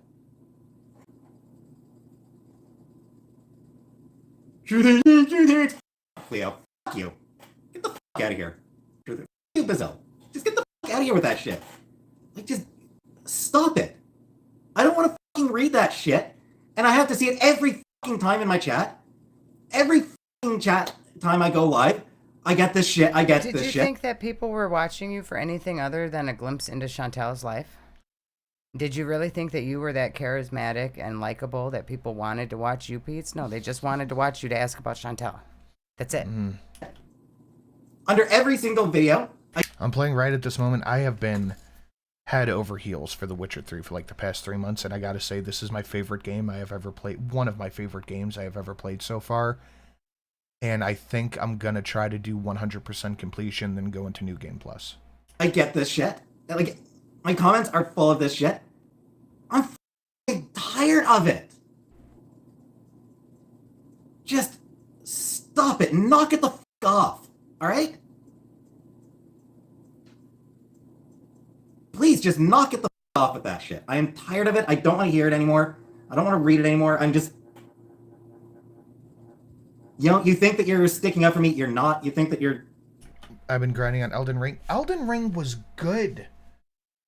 Leo, fuck you. Get the fuck out of here. You, Bizzo. Just get the fuck out of here with that shit. Like, just stop it. I don't want to fucking read that shit, and I have to see it every fucking time in my chat. Every fucking chat time I go live, I get this shit, Did you think that people were watching you for anything other than a glimpse into Chantel's life? Did you really think that you were that charismatic and likable that people wanted to watch you, Pete's? No, they just wanted to watch you to ask about Chantel. That's it. Under every single video. I'm playing right at this moment. I have been head over heels for The Witcher 3 for like the past 3 months, and I gotta say, this is my favorite game I have ever played. One of my favorite games I have ever played so far. And I think I'm gonna try to do 100% completion, then go into New Game Plus. I get this shit. Like, my comments are full of this shit. I'm fucking tired of it. Just stop it. Knock it the fuck off. Alright? Please just knock it the fuck off with that shit. I am tired of it. I don't want to hear it anymore. I don't want to read it anymore. I'm just... You know, you think that you're sticking up for me. You're not. You think that you're... I've been grinding on Elden Ring. Elden Ring was good.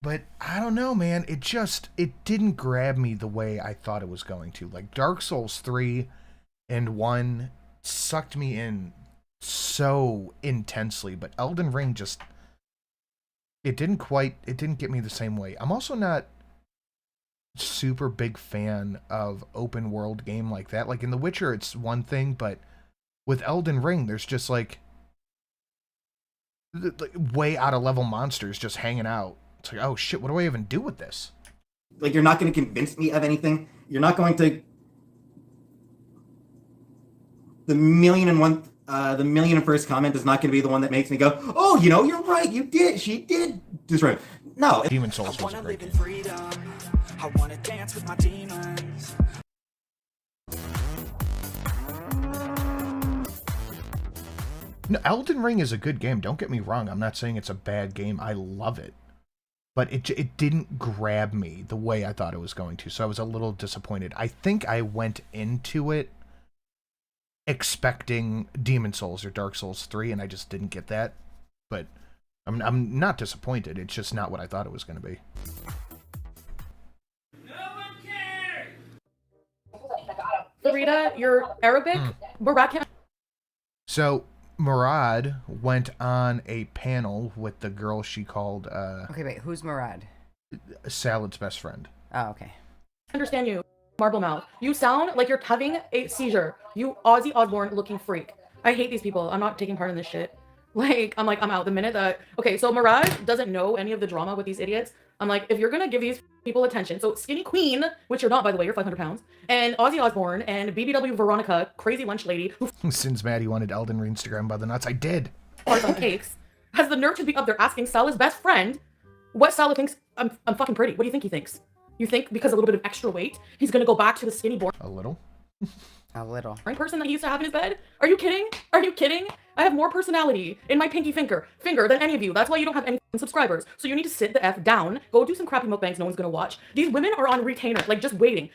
But I don't know, man. It didn't grab me the way I thought it was going to. Like, Dark Souls 3 and 1 sucked me in so intensely. But Elden Ring just... It didn't get me the same way. I'm also not super big fan of open world game like that. Like in The Witcher, it's one thing, but with Elden Ring, there's just like way out of level monsters just hanging out. It's like, oh shit, what do I even do with this? Like, you're not going to convince me of anything. You're not going to... The million and first comment is not going to be the one that makes me go, oh, you know, you're right, she did destroy it. No. Demon Souls was a great game. I wanna dance with my demons. No, Elden Ring is a good game. Don't get me wrong. I'm not saying it's a bad game. I love it. But it didn't grab me the way I thought it was going to. So I was a little disappointed. I think I went into it expecting Demon Souls or Dark Souls 3, and I just didn't get that. But I'm not disappointed. It's just not what I thought it was going to be. Rita, you're Arabic? Moroccan? So, Murad went on a panel with the girl she called... okay, wait, who's Murad? Salad's best friend. Oh, okay. I understand you, marble mouth. You sound like you're having a seizure. You Ozzy Osbourne looking freak. I hate these people. I'm not taking part in this shit. Like, I'm out the minute that... Okay, so Murad doesn't know any of the drama with these idiots. I'm like, if you're gonna give these people attention, so Skinny Queen, which you're not, by the way, you're 500 pounds, and Ozzy Osbourne, and BBW Veronica, crazy lunch lady, who Since Maddie wanted Elden Ring Instagram by the nuts, I did. farts on cakes, has the nerve to be up there asking Salah's best friend what Salah thinks I'm fucking pretty. What do you think he thinks? You think because a little bit of extra weight, he's gonna go back to the skinny boring... A little? A little. ...person that he used to have in his bed? Are you kidding? Are you kidding? I have more personality in my pinky finger than any of you. That's why you don't have any subscribers. So you need to sit the F down, go do some crappy mukbangs no one's gonna watch. These women are on retainer, like just waiting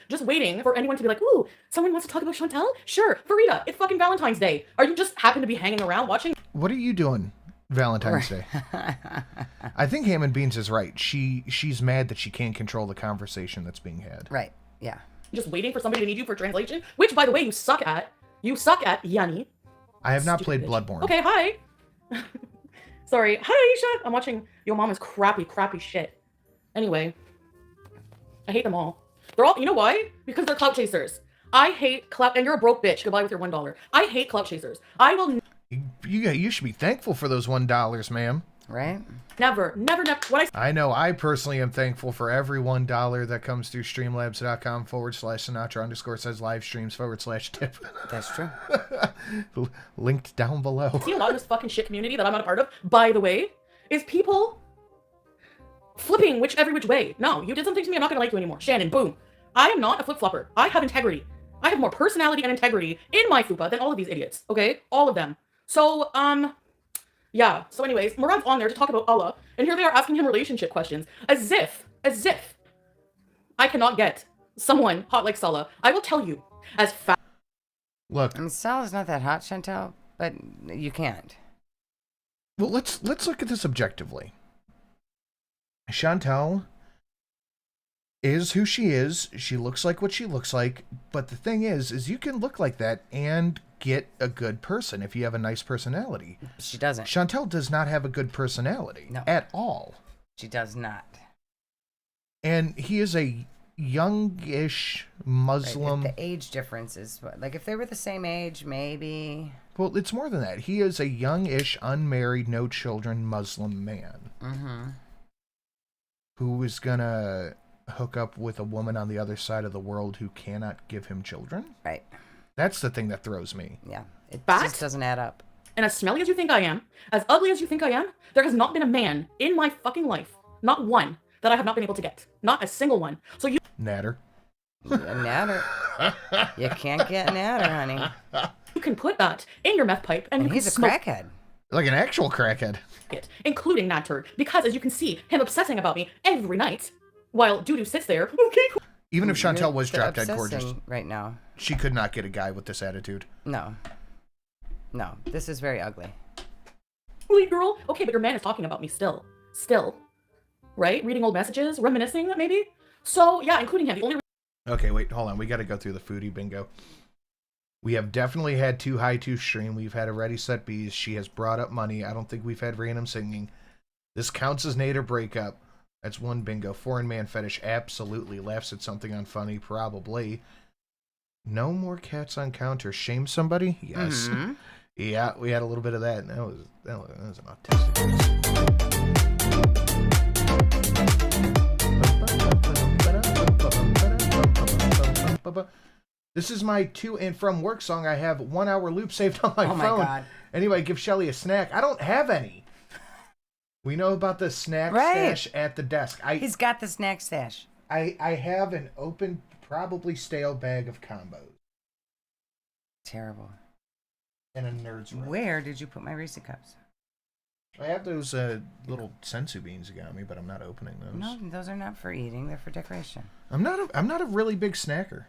for anyone to be like, ooh, someone wants to talk about Chantel? Sure, Farida, it's fucking Valentine's Day. Are you just happen to be hanging around watching? What are you doing Valentine's Day? I think Ham and Beans is right. She's mad that she can't control the conversation that's being had. Right, yeah. Just waiting for somebody to need you for translation, which, by the way, you suck at. You suck at, Yanni. I have not played Bloodborne. Okay, hi. Sorry. Hi, Aisha. I'm watching Your Mama's crappy shit. Anyway, I hate them all. They're all, you know why? Because they're clout chasers. I hate clout, and you're a broke bitch. Goodbye with your $1. I hate clout chasers. I will... You should be thankful for those $1, ma'am. Right? Never. What I know I personally am thankful for every $1 that comes through streamlabs.com/Sinatra_ says live streams /tip. That's true. Linked down below. See a lot of this fucking shit community that I'm not a part of, by the way, is people flipping every which way. No, you did something to me, I'm not gonna like you anymore. Shannon, boom. I am not a flip-flopper. I have integrity. I have more personality and integrity in my fupa than all of these idiots, okay? All of them. So, yeah, so anyways, Murad's on there to talk about Allah, and here they are asking him relationship questions, as if I cannot get someone hot like Salah. I will tell you, as fast... Look. I mean, Salah's not that hot, Chantel, but you can't. Well, let's look at this objectively. Chantal is who she is. She looks like what she looks like. But the thing is you can look like that and get a good person if you have a nice personality. She doesn't. Chantal does not have a good personality at all. She does not. And he is a youngish Muslim. Right, the age difference is like if they were the same age, maybe. Well, it's more than that. He is a youngish, unmarried, no children Muslim man who is gonna hook up with a woman on the other side of the world who cannot give him children. Right. That's the thing that throws me. Yeah. It But- just doesn't add up. And as smelly as you think I am, as ugly as you think I am, there has not been a man in my fucking life, not one, that I have not been able to get. Not a single one. So you Natter. Natter. You can't get natter, honey. You can put that in your meth pipe and you he's can a smoke crackhead. Like an actual crackhead. it, including that turd. Because as you can see, him obsessing about me every night, while Doodoo sits there, okay, cool. Even if Chantal was You're drop dead gorgeous obsessing right now. she could not get a guy with this attitude. No. No. This is very ugly. Really, girl? Okay, but your man is talking about me still. Still. Right? Reading old messages, reminiscing, maybe? So, yeah, including him. The only Okay, wait, hold on. We got to go through the foodie bingo. We have definitely had Too High to Stream. We've had a Ready Set Bees. She has brought up money. I don't think we've had random singing. This counts as Nader breakup. That's one bingo. Foreign man fetish. Absolutely. Laughs at something unfunny. Probably. No more cats on counter. Shame somebody? Yes. Yeah, we had a little bit of that. That was an autistic. This is my to and from work song. I have 1 hour loop saved on my phone. Oh my God. Anyway, give Shelly a snack. I don't have any. We know about the snack stash at the desk. He's got the snack stash. I have an open, probably stale bag of combos. Terrible. And a Nerds roll. Where did you put my Reese cups? I have those little sensu beans you got me, but I'm not opening those. No, those are not for eating. They're for decoration. I'm not a really big snacker.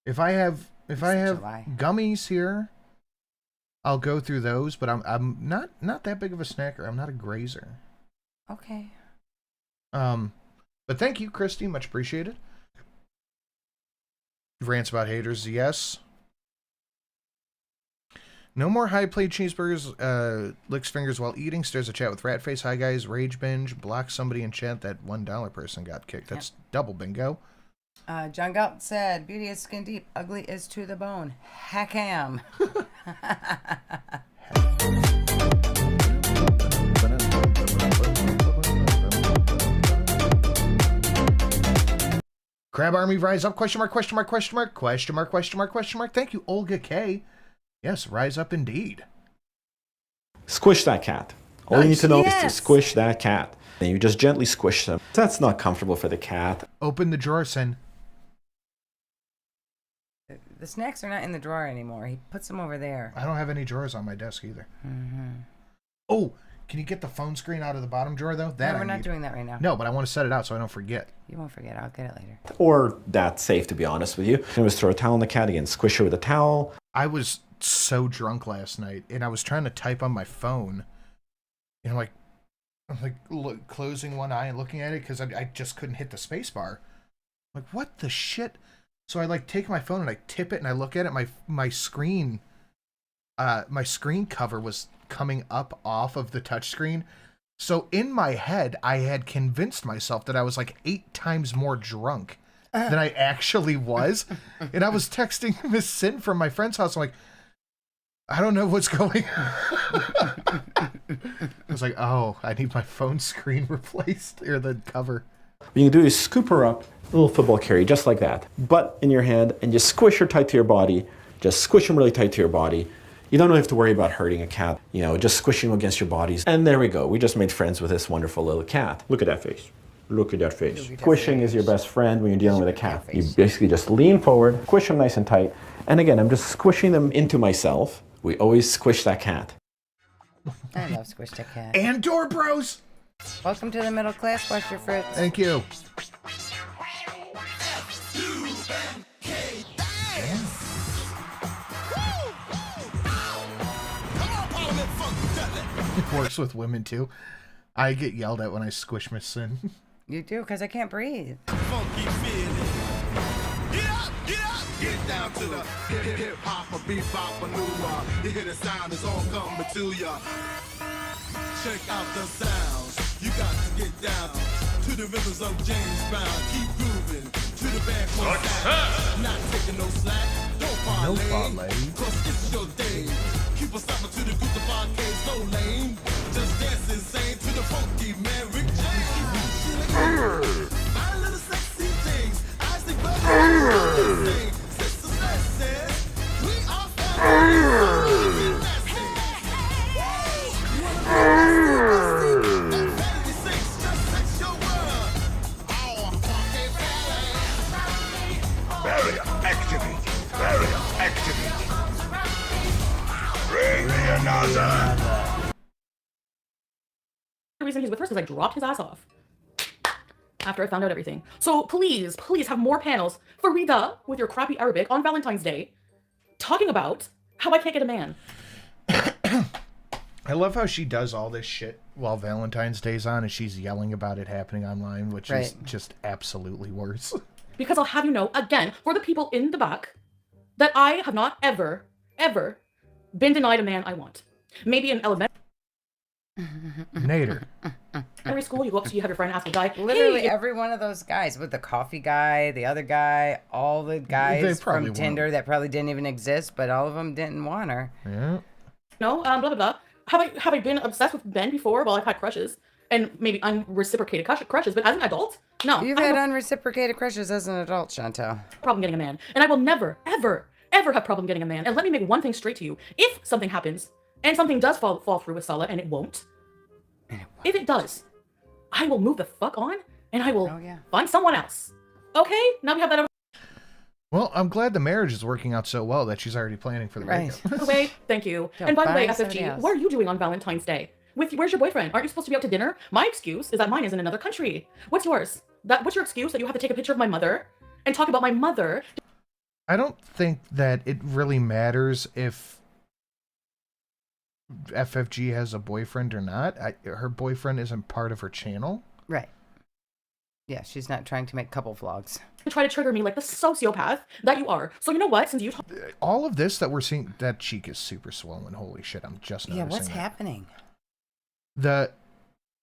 If I have gummies here, I'll go through those, but I'm not that big of a snacker. I'm not a grazer. Okay. But thank you, Christy. Much appreciated. Rants about haters, yes. No more high plate cheeseburgers, licks fingers while eating, stares at chat with rat face, hi guys, rage binge, block somebody in chat, that $1 person got kicked. That's double bingo. John Galt said, beauty is skin deep, ugly is to the bone. Hackam. Crab Army rise up, question mark, question mark, question mark, question mark, question mark, question mark. Thank you, Olga K. Yes, rise up indeed. Squish that cat. All you need to know is to squish that cat. And you just gently squish them. That's not comfortable for the cat. Open the drawer, Sin. The snacks are not in the drawer anymore. He puts them over there. I don't have any drawers on my desk either. Mm-hmm. Oh, can you get the phone screen out of the bottom drawer, though? No, we're not doing that right now. No, but I want to set it out so I don't forget. You won't forget. I'll get it later. Or that's safe, to be honest with you. You can just throw a towel on the cat again, squish her with a towel. I was so drunk last night, and I was trying to type on my phone. And I'm closing one eye and looking at it because I just couldn't hit the space bar. I'm like, what the shit? So I take my phone and I tip it and I look at it. My screen cover was coming up off of the touchscreen. So in my head, I had convinced myself that I was 8 times more drunk than I actually was. And I was texting Miss Sin from my friend's house. I'm like, I don't know what's going on. I was like, oh, I need my phone screen replaced, or the cover. What you can do is scoop her up, a little football carry, just like that. Butt in your hand, and just squish her tight to your body. Just squish them really tight to your body. You don't have to worry about hurting a cat, just squishing them against your bodies. And there we go. We just made friends with this wonderful little cat. Look at that face. Look at that face. Squishing is your best friend when you're dealing with a cat. You basically just lean forward, squish them nice and tight. And again, I'm just squishing them into myself. We always squish that cat. I love Squish the Cat. And Door Bros! Welcome to the middle class, Buster Fritz. Thank you. It works with women too. I get yelled at when I squish my sin. You do, because I can't breathe. Funky feeling. Get up, get down to the hip hop, a bebop, a nOoOoo. You hear the sound, it's all coming to ya. Check out the sounds. You got to get down to the rhythms of James Brown. Keep grooving to the band called Sound. Not taking no slack. Don't parlay. Cause it's your day. Keep on stopping to the group of arcades, no lame. Just dance insane to the funky man, Rick James. My little sexy things. I think sing. Sisters, let's we are family. Barrier activated. Barrier activated. Bring me another. The reason he's with her is because I dropped his ass off after I found out everything. So please have more panels for Rida with your crappy Arabic on Valentine's Day talking about how I can't get a man. I love how she does all this shit while Valentine's Day's on and she's yelling about it happening online, which is just absolutely worse. Because I'll have you know, again, for the people in the back, that I have not ever been denied a man I want. Maybe in elementary Nader. school, you go up to you have your friend ask a guy. Literally hey, every one of those guys, with the coffee guy, the other guy, all the guys from Tinder that probably didn't even exist, but all of them didn't want her. Yeah. No, blah blah blah. Have I been obsessed with men before? Well, I've had crushes and maybe unreciprocated crushes, but as an adult, no. You've had unreciprocated crushes as an adult, Chantel. Problem getting a man, and I will never, ever have problem getting a man. And let me make one thing straight to you: if something happens and something does fall through with Salah, and it won't, if it does, I will move the fuck on and I will find someone else. Okay, now we have that over. Well, I'm glad the marriage is working out so well that she's already planning for the breakup. Wait, thank you. And by the way, SFG, what are you doing on Valentine's Day? Where's your boyfriend? Aren't you supposed to be out to dinner? My excuse is that mine is in another country. What's yours? What's your excuse that you have to take a picture of my mother and talk about my mother? I don't think that it really matters if FFG has a boyfriend or not. Her boyfriend isn't part of her channel. Right. Yeah, she's not trying to make couple vlogs. To try to trigger me like the sociopath that you are. So you know what? Since you all of this that we're seeing, that cheek is super swollen. Holy shit! I'm just noticing. Yeah, what's happening?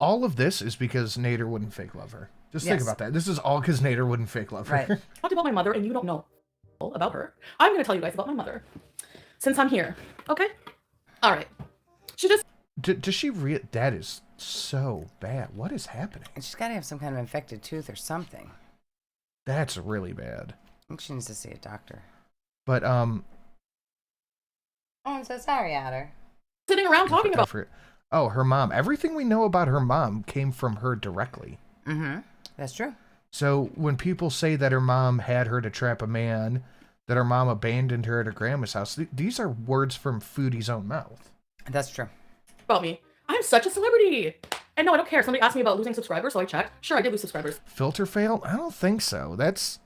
All of this is because Nader wouldn't fake love her. Just think about that. This is all because Nader wouldn't fake love her. Right. Talked about my mother, and you don't know about her. I'm going to tell you guys about my mother, since I'm here. Okay. All right. She just. Does she that is so bad. What is happening? And she's got to have some kind of infected tooth or something. That's really bad. I think she needs to see a doctor. But Oh, I'm so sorry, Adder. Sitting around talking about. Oh, her mom. Everything we know about her mom came from her directly. Mm-hmm. That's true. So when people say that her mom had her to trap a man, that her mom abandoned her at her grandma's house, these are words from Foodie's own mouth. That's true. About me. I'm such a celebrity. And no, I don't care. Somebody asked me about losing subscribers, so I checked. Sure, I did lose subscribers. Filter fail? I don't think so. It's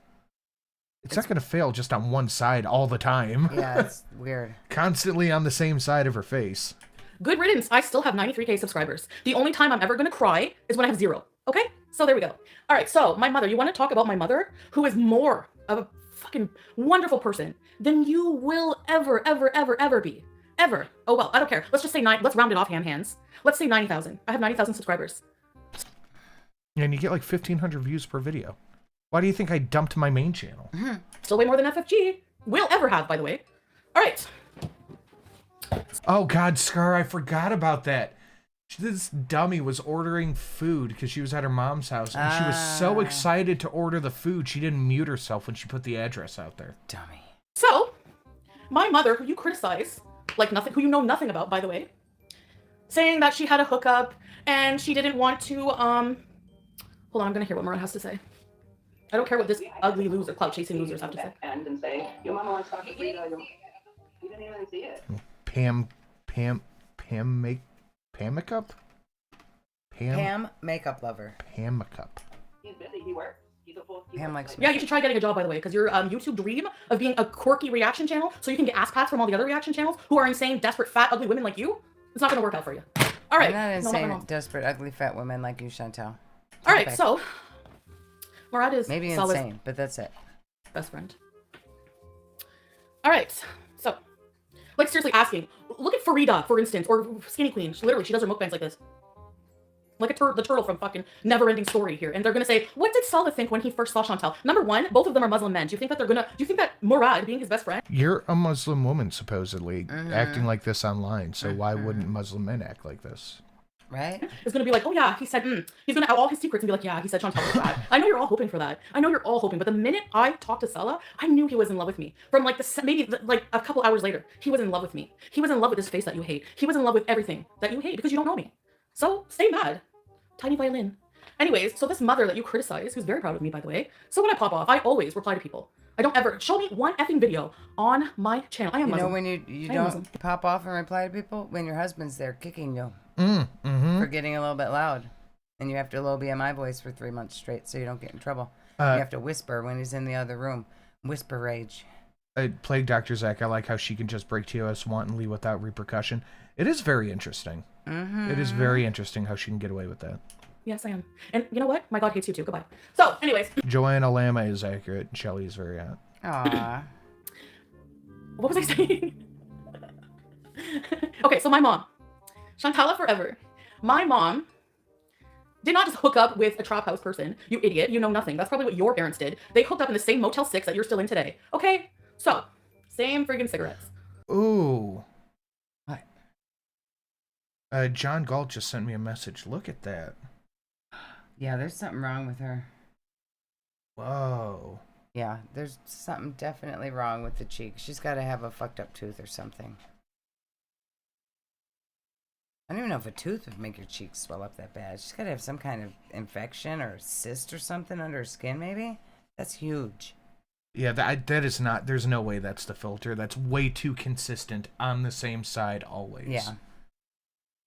not going to fail just on one side all the time. Yeah, it's weird. Constantly on the same side of her face. Good riddance. I still have 93K subscribers. The only time I'm ever going to cry is when I have 0. Okay? So there we go. All right, so my mother. You want to talk about my mother? Who is more of a fucking wonderful person than you will ever be. Ever. Oh, well, I don't care. Let's just say 9. Let's round it off, hands. Let's say 90,000. I have 90,000 subscribers. And you get like 1,500 views per video. Why do you think I dumped my main channel? Mm-hmm. Still way more than FFG will ever have, by the way. All right. Oh, God, Scar, I forgot about that. This dummy was ordering food because she was at her mom's house. And she was so excited to order the food, she didn't mute herself when she put the address out there. Dummy. So, my mother, who you criticize, like nothing, who you know nothing about, by the way, saying that she had a hookup and she didn't want to, hold on, I'm gonna hear what Marat has to say. I don't care what this ugly loser, clout-chasing losers have to say. And say, your mama wants to talk to Rita. You didn't even see it. Pam makeup? Pam makeup lover. Pam makeup. He's busy, he works. Pam likes Yeah, you should try getting a job, by the way, because your YouTube dream of being a quirky reaction channel so you can get ass pats from all the other reaction channels who are insane, desperate, fat, ugly women like you, it's not going to work out for you. All right. I'm not No, insane, no, no. desperate, ugly, fat women like you, Chantel. All right, so Murad is maybe Salah's insane, but that's it. best friend. All right, so like seriously asking, look at Farida, for instance, or Skinny Queen. Literally, she does her mukbangs like this. Look at the turtle from fucking Neverending Story here, and they're gonna say, what did Salah think when he first saw Chantel? Number one, both of them are Muslim men. Do you think that Do you think that Murad being his best friend? You're a Muslim woman, supposedly, acting like this online, so why wouldn't Muslim men act like this? Right? Is gonna be like, oh yeah, he said, he's gonna out all his secrets and be like, yeah, he said Chantal was bad. I know you're all hoping for that. I know you're all hoping, but the minute I talked to Salah, I knew he was in love with me. From like like a couple hours later, he was in love with me. He was in love with his face that you hate. He was in love with everything that you hate because you don't know me. So stay mad. Tiny violin. Anyways, so this mother that you criticize, who's very proud of me, by the way. So when I pop off, I always reply to people. I don't ever show me one effing video on my channel. I am Muslim. You know when you don't Muslim. pop off and reply to people when your husband's there kicking you Mm-hmm. for getting a little bit loud, and you have to low BMI voice for 3 months straight so you don't get in trouble. You have to whisper when he's in the other room. Whisper rage. Plague Dr. Zach, I like how she can just break TOS wantonly without repercussion. It is very interesting. It is very interesting how she can get away with that. Yes, I am. And you know what? My God hates you too. Goodbye. So, anyways. Joanna Lama is accurate. Shelly is very hot. Aww. What was I saying? Okay, so my mom. Shantala forever. My mom did not just hook up with a trap house person. You idiot. You know nothing. That's probably what your parents did. They hooked up in the same Motel 6 that you're still in today. Okay? So, same friggin' cigarettes. Ooh. What? John Galt just sent me a message. Look at that. Yeah, there's something wrong with her. Whoa. Yeah, there's something definitely wrong with the cheek. She's got to have a fucked up tooth or something. I don't even know if a tooth would make your cheeks swell up that bad. She's got to have some kind of infection or cyst or something under her skin, maybe? That's huge. Yeah, that is not... There's no way that's the filter. That's way too consistent on the same side always. Yeah.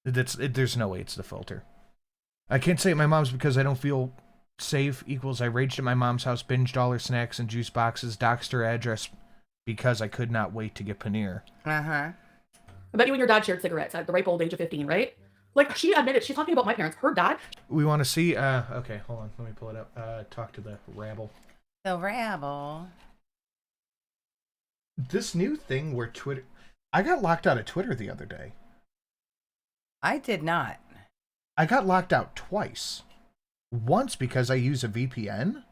There's no way it's the filter. I can't say it my mom's because I don't feel safe equals I raged at my mom's house, binged all her snacks and juice boxes, doxed her address because I could not wait to get paneer. Uh-huh. I bet you and your dad shared cigarettes at the ripe old age of 15, right? Like, she admitted, she's talking about my parents. Her dad... We want to see... okay, hold on. Let me pull it up. Talk to the rabble. The rabble. This new thing where Twitter... I got locked out of Twitter the other day. I did not. I got locked out twice. Once because I use a VPN,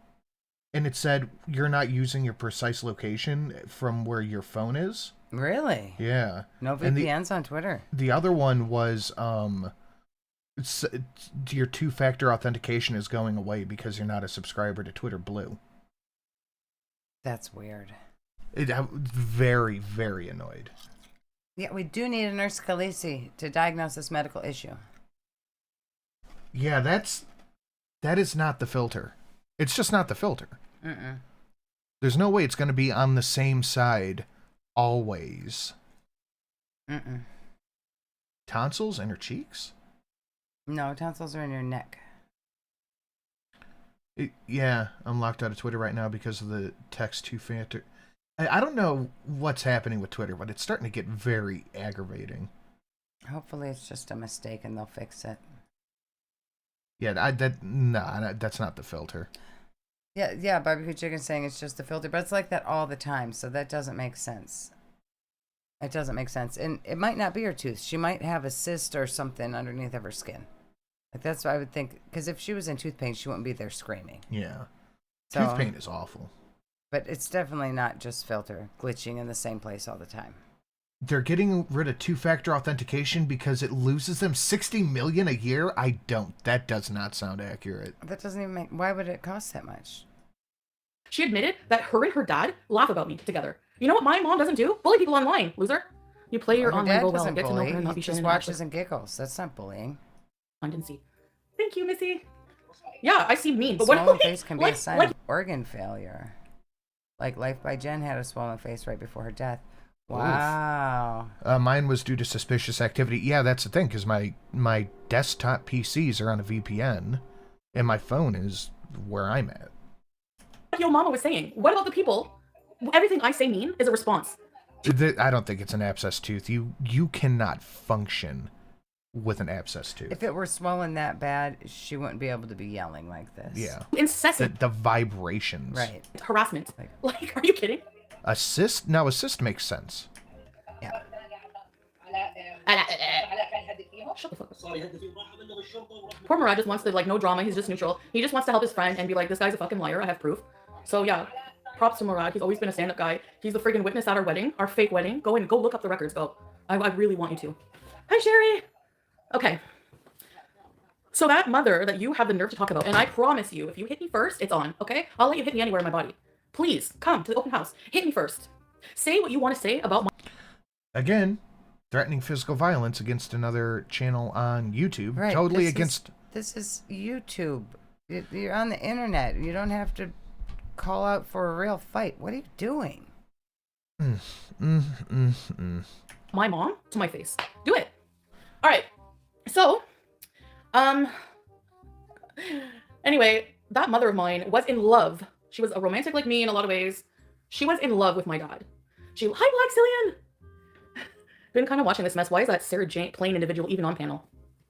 and it said you're not using your precise location from where your phone is. Really? Yeah. No VPNs on Twitter. The other one was your two-factor authentication is going away because you're not a subscriber to Twitter Blue. That's weird. I'm very, very annoyed. Yeah, we do need a nurse Khaleesi to diagnose this medical issue. Yeah, that is not the filter. It's just not the filter. Mm-mm. There's no way it's going to be on the same side always. Mm-mm. Tonsils and her cheeks? No, tonsils are in your neck. Yeah, I'm locked out of Twitter right now because of the text two-factor. I don't know what's happening with Twitter, but it's starting to get very aggravating. Hopefully it's just a mistake and they'll fix it. Yeah, that's not the filter. Yeah, barbecue chicken saying it's just the filter, but it's like that all the time, so that doesn't make sense. It doesn't make sense. And it might not be her tooth. She might have a cyst or something underneath of her skin. Like, that's what I would think, because if she was in tooth pain, she wouldn't be there screaming. Yeah. So, tooth pain is awful. But it's definitely not just filter glitching in the same place all the time. They're getting rid of two-factor authentication because it loses them $60 million a year? That does not sound accurate. That doesn't even make... Why would it cost that much? She admitted that her and her dad laugh about me together. You know what my mom doesn't do? Bully people online, loser. You play your online role well and get to know her and not be just shy. watches and giggles. That's not bullying. I didn't see. Thank you, Missy. Yeah, I see mean, but swollen what face can be a sign of organ failure. Like Life by Jen had a swollen face right before her death. Wow. Mine was due to suspicious activity. Yeah, that's the thing, because my desktop PCs are on a VPN, and my phone is where I'm at. Like your mama was saying, what about the people? Everything I say mean is a response. I don't think it's an abscess tooth. You cannot function with an abscess tooth. If it were swollen that bad, she wouldn't be able to be yelling like this. Yeah. Incessant. The vibrations. Right. Harassment. Like, are you kidding? A cyst? Now, a cyst makes sense. Yeah. Shut the fuck up. Poor Murad just wants to, like, no drama. He's just neutral. He just wants to help his friend and be like, this guy's a fucking liar. I have proof. So, yeah. Props to Murad. He's always been a stand-up guy. He's the friggin' witness at our wedding, our fake wedding. Go look up the records. Go. I really want you to. Hi, Sherry. Okay. So that mother that you have the nerve to talk about, and I promise you, if you hit me first, it's on, okay? I'll let you hit me anywhere in my body. Please, come to the open house. Hit me first. Say what you want to say about my... Again, threatening physical violence against another channel on YouTube. Right. Totally against... This is YouTube. You're on the internet. You don't have to call out for a real fight. What are you doing? My mom to my face. Do it. All right. So, anyway, that mother of mine was in love. She was a romantic like me in a lot of ways. She was in love with my dad. Hi, Black Cillian. Been kind of watching this mess. Why is that Sarah Jane plain individual even on panel?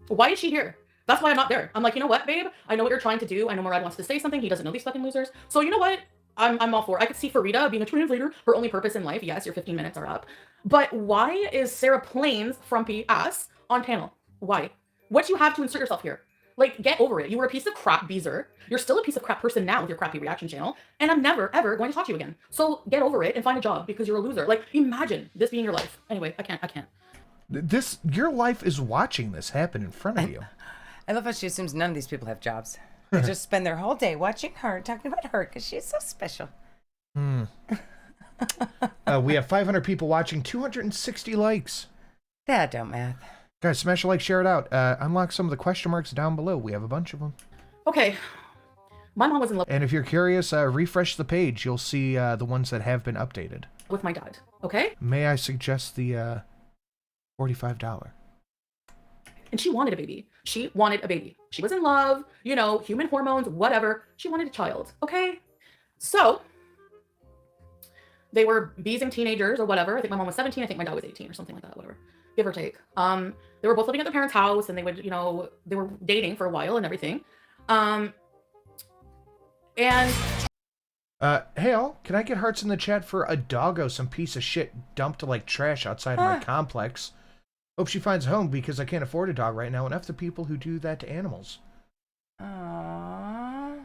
Why is she here? That's why I'm not there. I'm like, you know what, babe? I know what you're trying to do. I know Murad wants to say something. He doesn't know these fucking losers. So you know what? I'm all for it. I could see Farida being a translator, her only purpose in life. Yes, your 15 minutes are up. But why is Sarah Plain's frumpy ass on panel? Why? What do you have to insert yourself here? Like, get over it. You were a piece of crap, Beezer. You're still a piece of crap person now with your crappy reaction channel. And I'm never, ever going to talk to you again. So get over it and find a job because you're a loser. Like, imagine this being your life. Anyway, I can't. Your life is watching this happen in front of you. I love how she assumes none of these people have jobs. They just spend their whole day watching her, talking about her, because she's so special. We have 500 people watching, 260 likes. That don't math. Guys, smash a like, share it out. Unlock some of the question marks down below. We have a bunch of them. Okay. My mom was in love And if you're curious, refresh the page. You'll see the ones that have been updated. with my dad. Okay? May I suggest the $45? And she wanted a baby. She wanted a baby. She was in love, you know, human hormones, whatever. She wanted a child, okay? So, they were beezing teenagers or whatever. I think my mom was 17. I think my dad was 18 or something like that, whatever. Give or take. They were both living at their parents' house and they would, you know, they were dating for a while and everything. Hey, all, can I get hearts in the chat for a doggo, some piece of shit dumped like trash outside of my complex? Hope she finds a home because I can't afford a dog right now, and F the people who do that to animals. Aww.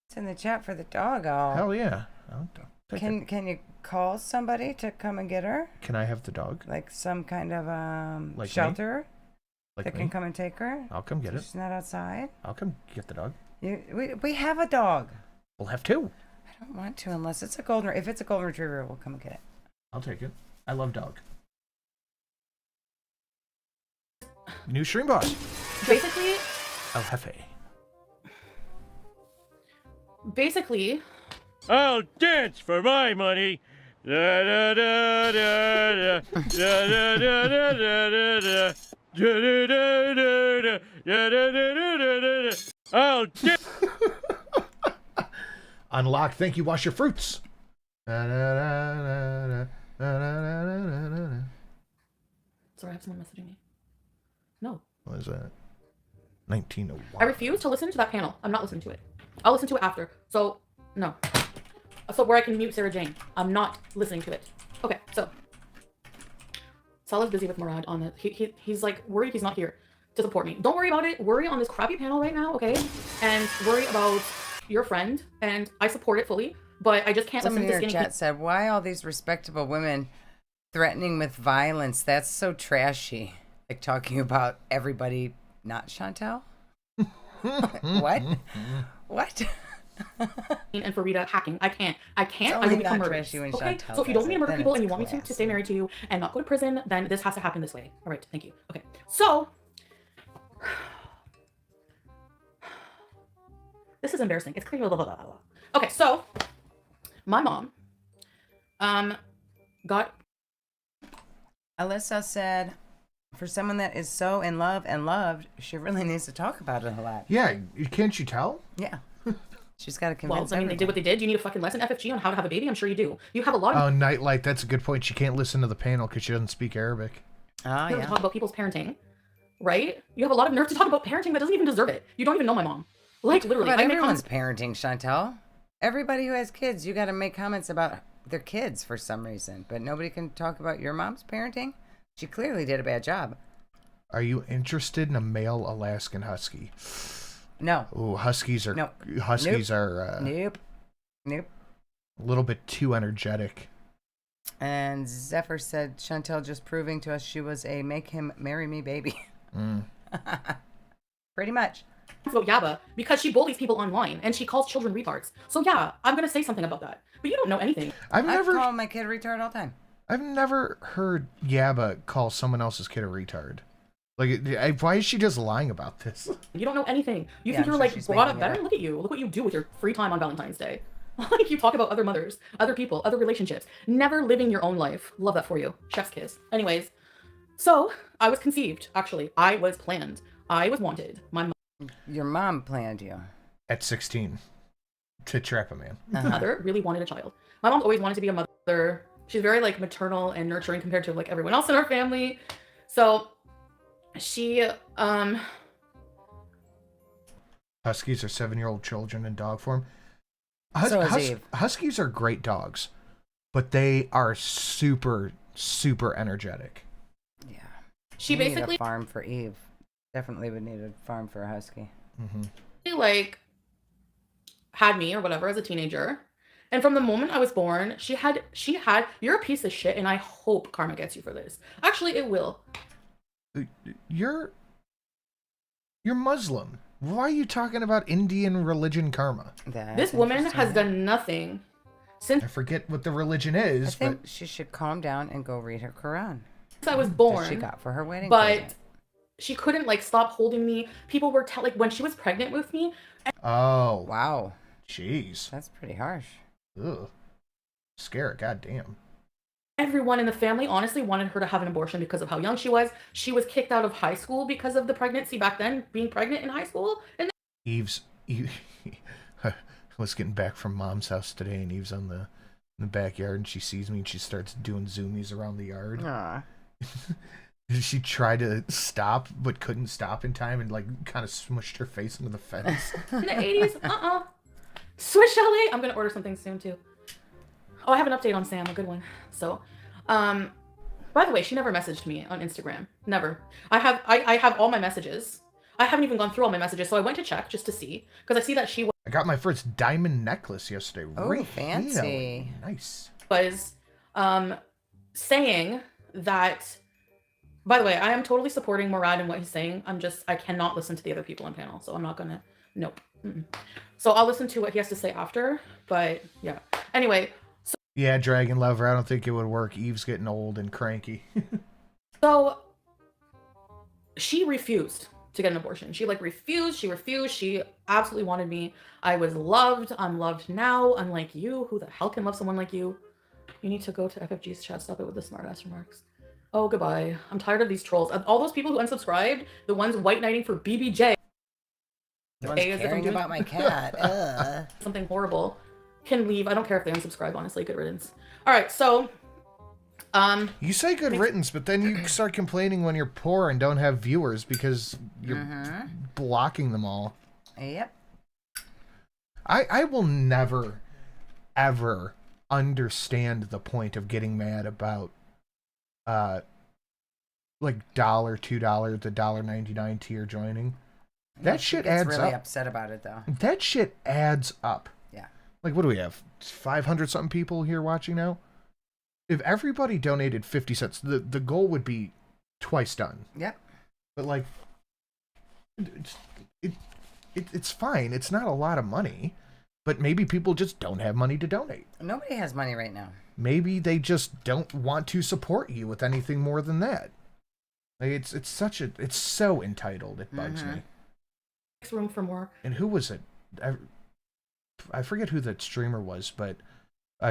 It's in the chat for the doggo. Hell yeah. Can you call somebody to come and get her? Can I have the dog? Like some kind of Like shelter me? Like that me? can come and take her? I'll come get it. She's not outside? I'll come get the dog. We have a dog. We'll have two. I don't want to unless it's a golden. If it's a golden retriever, we'll come and get it. I'll take it. I love dog. New stream boss. Basically, El Jefe. Basically, I'll dance for my money. Da da da da da da da da da da da da. I'll dance. Unlock. Thank you. Wash your fruits. Sorry, I have someone messaging me. No. What is that? 1901. I refuse to listen to that panel. I'm not listening to it. I'll listen to it after. So, no. So where I can mute Sarah Jane. I'm not listening to it. Okay, so. Salah's busy with Murad on the... He's like worried he's not here to support me. Don't worry about it. Worry on this crappy panel right now, okay? And worry about your friend. And I support it fully. But I just can't listen to Someone in skinny your chat said, why all these respectable women threatening with violence? That's so trashy. Like talking about everybody, not Chantel? What? What? And Farida hacking. I can't. I only will become not murderous. trashy when Okay? Chantel So if you don't does want me it, to murder then people it's and you want me to classy. stay married to you and not go to prison, then this has to happen this way. All right, thank you. Okay, so this is embarrassing. It's clear. Okay, so my mom got. Alyssa said, for someone that is so in love and loved, she really needs to talk about it a lot. Yeah, can't you tell? Yeah. She's got to Well, convince I mean, they did what they did. You need a fucking lesson, FFG, on how to have a baby? I'm sure you do. You have a lot of... Oh, Nightlight, that's a good point. She can't listen to the panel because she doesn't speak Arabic. Oh, to talk about people's parenting. right? You have a lot of nerve to talk about parenting that doesn't even deserve it. You don't even know my mom. Like, literally. But I make everyone's comments. parenting, Chantel. Everybody who has kids, you got to make comments about their kids for some reason. But nobody can talk about your mom's parenting. She clearly did a bad job. Are you interested in a male Alaskan Husky? No. Ooh, Huskies are... Nope. Huskies Nope. are... Nope. Nope. A little bit too energetic. And Zephyr said, Chantel just proving to us she was a make him marry me baby. Pretty much. About Yaba because she bullies people online and she calls children retards. So yeah, I'm gonna say something about that. But you don't know anything. I call my kid a retard all the time. I've never heard Yaba call someone else's kid a retard. Like, why is she just lying about this? You don't know anything. You Yeah, think I'm you're sure like she's brought making up it better? up. Look at you. Look what you do with your free time on Valentine's Day. Like you talk about other mothers, other people, other relationships. Never living your own life. Love that for you. Chef's kiss. Anyways, so I was conceived. Actually, I was planned. I was wanted. Your mom planned you. At 16. To trap a man. Mother really wanted a child. My mom always wanted to be a mother. She's very like maternal and nurturing compared to like everyone else in our family. So she Huskies are 7-year-old children in dog form. So is Eve. Huskies are great dogs, but they are super, super energetic. Yeah. She You need basically a farm for Eve. Definitely would need a farm for a husky. like had me or whatever as a teenager. And from the moment I was born, she had you're a piece of shit and I hope karma gets you for this. Actually, it will. You're Muslim. Why are you talking about Indian religion karma? This woman has done nothing since I forget what the religion is, I think she should calm down and go read her Quran. I was born. That she got for her wedding But present. she couldn't like stop holding me. People were like when she was pregnant with me. Oh. Wow. Jeez. That's pretty harsh. Ugh. Scare, goddamn. Everyone in the family honestly wanted her to have an abortion because of how young she was. She was kicked out of high school because of the pregnancy back then, being pregnant in high school. And I was getting back from Mom's house today, and Eve's in the backyard, and she sees me, and she starts doing zoomies around the yard. She tried to stop, but couldn't stop in time, and like kind of smushed her face into the fence. in the 80s, Swiss Chalet. I'm gonna order something soon too. Oh, I have an update on Sam, a good one. So, by the way, she never messaged me on Instagram. Never. I have all my messages. I haven't even gone through all my messages, so I went to check just to see because I see that she I got my first diamond necklace yesterday. Oh, fancy. Nice. was saying that. By the way, I am totally supporting Murad and what he's saying. I cannot listen to the other people on panel, so I'm not gonna. Nope. So I'll listen to what he has to say after. But yeah. Anyway. Yeah, Dragon Lover, I don't think it would work. Eve's getting old and cranky. So she refused to get an abortion. She refused. She absolutely wanted me. I was loved. I'm loved now. Unlike you, who the hell can love someone like you? You need to go to FFG's chat. Stop it with the smart ass remarks. Oh, goodbye. I'm tired of these trolls. All those people who unsubscribed, the ones white knighting for BBJ. The ones caring about my cat. Something horrible. Can leave. I don't care if they unsubscribe, honestly. Good riddance. All right, so you say good riddance, but then you start complaining when you're poor and don't have viewers because you're blocking them all. Yep. I will never, ever understand the point of getting mad about like $1, $2, the $1.99 tier joining. That shit adds up. Really upset about it though. That shit adds up. Yeah. Like, what do we have? 500 something people here watching now? If everybody donated 50 cents, the goal would be twice done. Yep. But like, it's fine. It's not a lot of money, but maybe people just don't have money to donate. Nobody has money right now. Maybe they just don't want to support you with anything more than that. Like, it's so entitled. It bugs me. Makes room for more. And who was it? I forget who that streamer was, but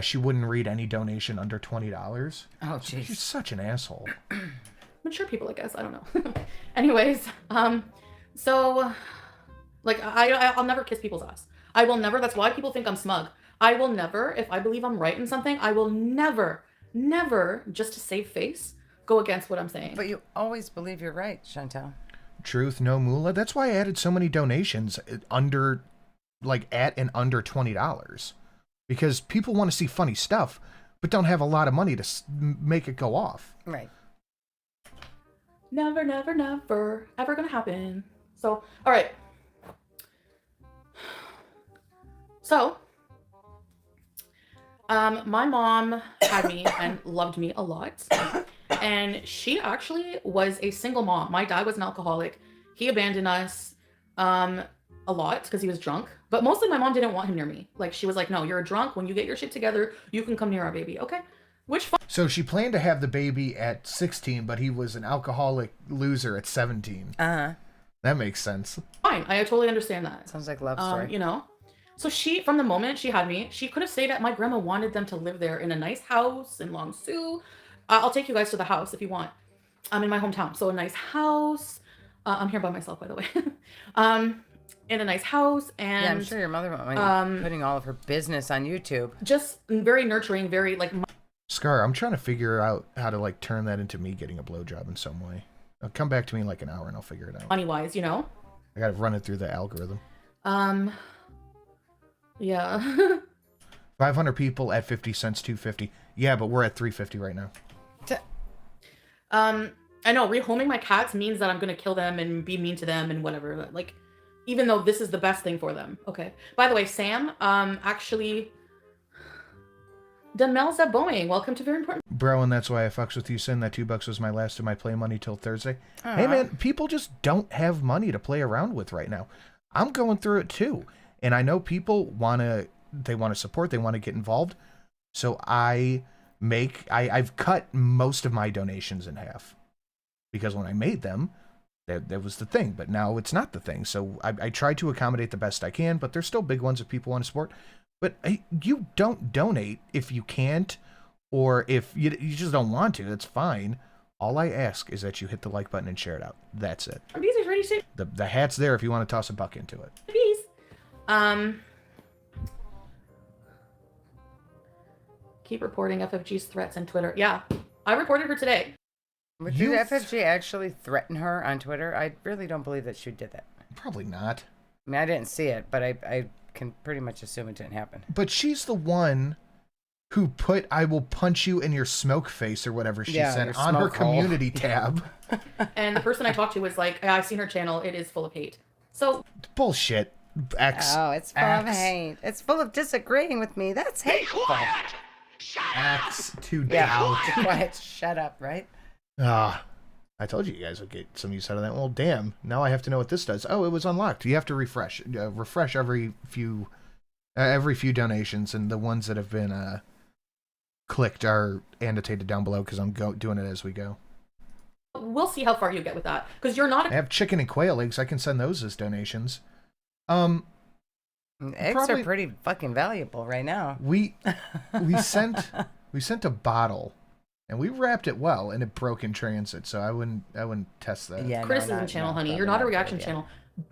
she wouldn't read any donation under $20. Oh, jeez. She's such an asshole. Mature people, I guess. I don't know. Anyways, so like I'll never kiss people's ass. I will never. That's why people think I'm smug. I will never, if I believe I'm right in something, I will never, just to save face, go against what I'm saying. But you always believe you're right, Chantel. Truth, no moolah. That's why I added so many donations under, like, at and under $20. Because people want to see funny stuff, but don't have a lot of money to make it go off. Right. Never, never, never ever gonna happen. So, all right. So, my mom had me and loved me a lot. And she actually was a single mom. My dad was an alcoholic. He abandoned us a lot because he was drunk. But mostly my mom didn't want him near me. Like, she was like, no, you're a drunk. When you get your shit together, you can come near our baby. Okay? So she planned to have the baby at 16, but he was an alcoholic loser at 17. Uh-huh. That makes sense. Fine. I totally understand that. Sounds like love story. You know? So she, from the moment she had me, she could have stayed at my grandma wanted them to live there in a nice house in Long Sault. I'll take you guys to the house if you want. I'm in my hometown. So a nice house. I'm here by myself, by the way. In a nice house. And yeah, I'm sure your mother won't mind putting all of her business on YouTube. Just very nurturing, very like... Scar, I'm trying to figure out how to like turn that into me getting a blowjob in some way. Come back to me in like an hour and I'll figure it out. Money-wise, you know? I gotta run it through the algorithm. Yeah. 500 people at 50 cents, 250. Yeah, but we're at 350 right now. I know rehoming my cats means that I'm gonna kill them and be mean to them and whatever. Like, even though this is the best thing for them. Okay. By the way, Sam, actually, Demelza Boeing, welcome to Very Important. Bro, and that's why I fucks with you, Sin. That $2 was my last of my play money till Thursday. Hey, man, people just don't have money to play around with right now. I'm going through it too. And I know people want to support, they want to get involved. So I've cut most of my donations in half. Because when I made them, that was the thing. But now it's not the thing. So I try to accommodate the best I can, but there's still big ones if people want to support. But you don't donate if you can't, or if you just don't want to. That's fine. All I ask is that you hit the like button and share it out. That's it. Are bees ready to... The hat's there if you want to toss a buck into it. Bees. Keep reporting FFG's threats on Twitter. Yeah, I reported her today. Did FFG actually threaten her on Twitter? I really don't believe that she did that. Probably not. I mean, I didn't see it, but I can pretty much assume it didn't happen. But she's the one who put "I will punch you in your smoke face" or whatever she said on her community tab. And the person I talked to was like, I've seen her channel. It is full of hate. So bullshit. It's full of hate. It's full of disagreeing with me. That's hateful. X to doubt. Quiet. Shut up, right? I told you guys would get some use out of that. Well, damn. Now I have to know what this does. Oh, it was unlocked. You have to refresh. Refresh every few donations, and the ones that have been clicked are annotated down below because I'm doing it as we go. We'll see how far you get with that, because you're not. I have chicken and quail eggs. I can send those as donations. Eggs are pretty fucking valuable right now. We sent a bottle. And we wrapped it well, and it broke in transit, so I wouldn't test that. Yeah, criticism channel, honey. You're not a reaction channel,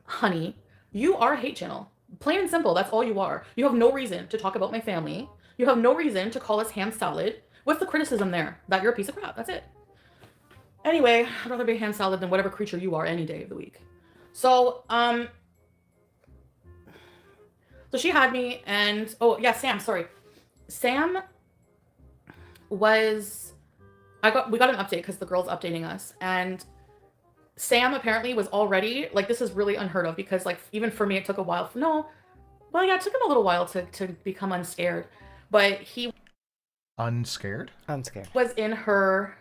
honey. You are a hate channel. Plain and simple. That's all you are. You have no reason to talk about my family. You have no reason to call us ham salad. What's the criticism there? That you're a piece of crap. That's it. Anyway, I'd rather be ham salad than whatever creature you are any day of the week. So, so she had me, and oh yeah, Sam. Sorry, Sam was. We got an update because the girl's updating us, and Sam apparently was already like, this is really unheard of because like even for me it took a while. It took him a little while to become unscared, but he unscared was in her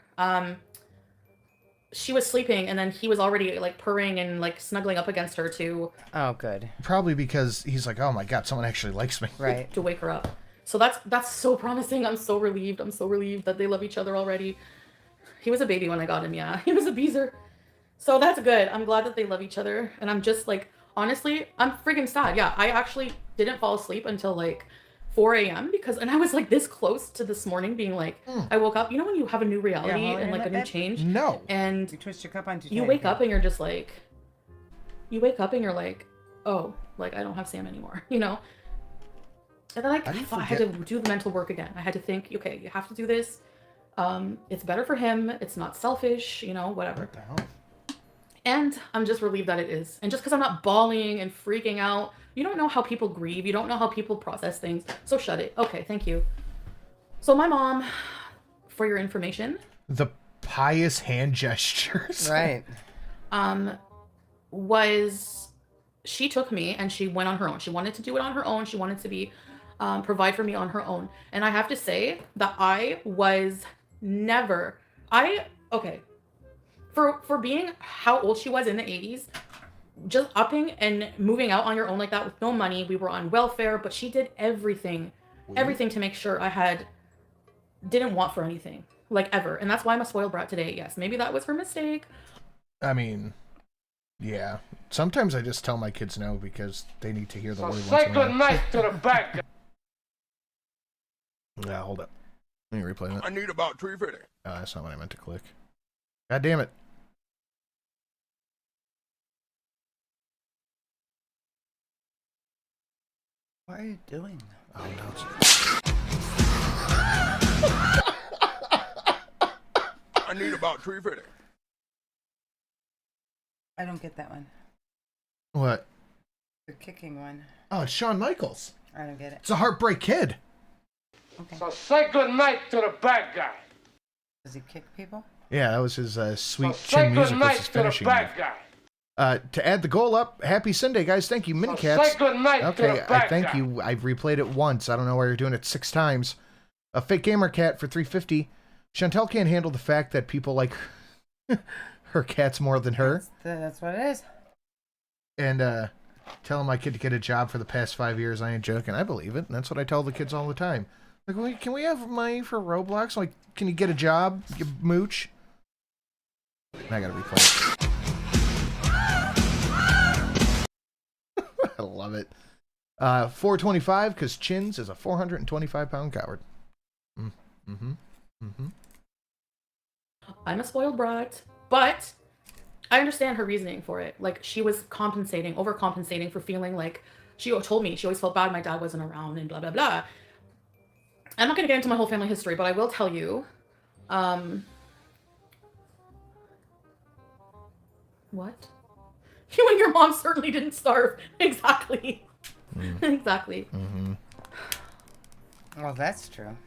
she was sleeping, and then he was already like purring and like snuggling up against her to good, probably because he's like, oh my god, someone actually likes me, right, to wake her up. So that's so promising. I'm so relieved. I'm so relieved that they love each other already. He was a baby when I got him, yeah. He was a beezer. So that's good. I'm glad that they love each other. And I'm just like, honestly, I'm freaking sad. Yeah, I actually didn't fall asleep until like 4 a.m. and I was like this close to this morning being like, I woke up. You know when you have a new reality and like a new change? No. And you twist your cup on you wake up and you're just like, oh, like I don't have Sam anymore, you know? And then I had to do the mental work again. I had to think, okay, you have to do this. It's better for him. It's not selfish, you know, whatever. What the hell? And I'm just relieved that it is. And just because I'm not bawling and freaking out, you don't know how people grieve. You don't know how people process things. So shut it. Okay, thank you. So my mom, for your information. The pious hand gestures. Right. She took me and she went on her own. She wanted to do it on her own. She wanted to be, provide for me on her own. And I have to say that I was never, okay. For being how old she was in the 80s, just upping and moving out on your own like that with no money. We were on welfare, but she did everything to make sure I didn't want for anything, like ever. And that's why I'm a spoiled brat today. Yes, maybe that was her mistake. I mean, yeah. Sometimes I just tell my kids no because they need to hear the word once Say in a while. good night to the bad guy. Yeah, hold up. Let me replay that. I need about Treefiddy. Oh, that's not what I meant to click. God damn it. What are you doing? Oh, no. I need about Treefiddy. I don't get that one. What? The kicking one. Oh, it's Shawn Michaels. I don't get it. It's a Heartbreak Kid. Okay. So say good night to the bad guy. Does he kick people? Yeah, that was his sweet So say chin good music. Was night his to the finishing bad move. guy. To add the goal up, happy Sunday, guys. Thank you, Mini Cats. say good night to okay, the I bad thank guy. you. I've replayed it once. I don't know why you're doing it 6 times. A fake gamer cat for $3.50. Chantel can't handle the fact that people like her cats more than her. That's what it is. And telling my kid to get a job for the past 5 years, I ain't joking. I believe it. And that's what I tell the kids all the time. Like, wait, can we have money for Roblox? Like, can you get a job, you mooch? I gotta replay it. I love it. 425 because Chins is a 425-pound coward. I'm a spoiled brat, but I understand her reasoning for it. Like, she was overcompensating for feeling like, she told me she always felt bad my dad wasn't around and blah, blah, blah. I'm not going to get into my whole family history, but I will tell you, what? You and your mom certainly didn't starve. Exactly. Exactly. Well, that's true.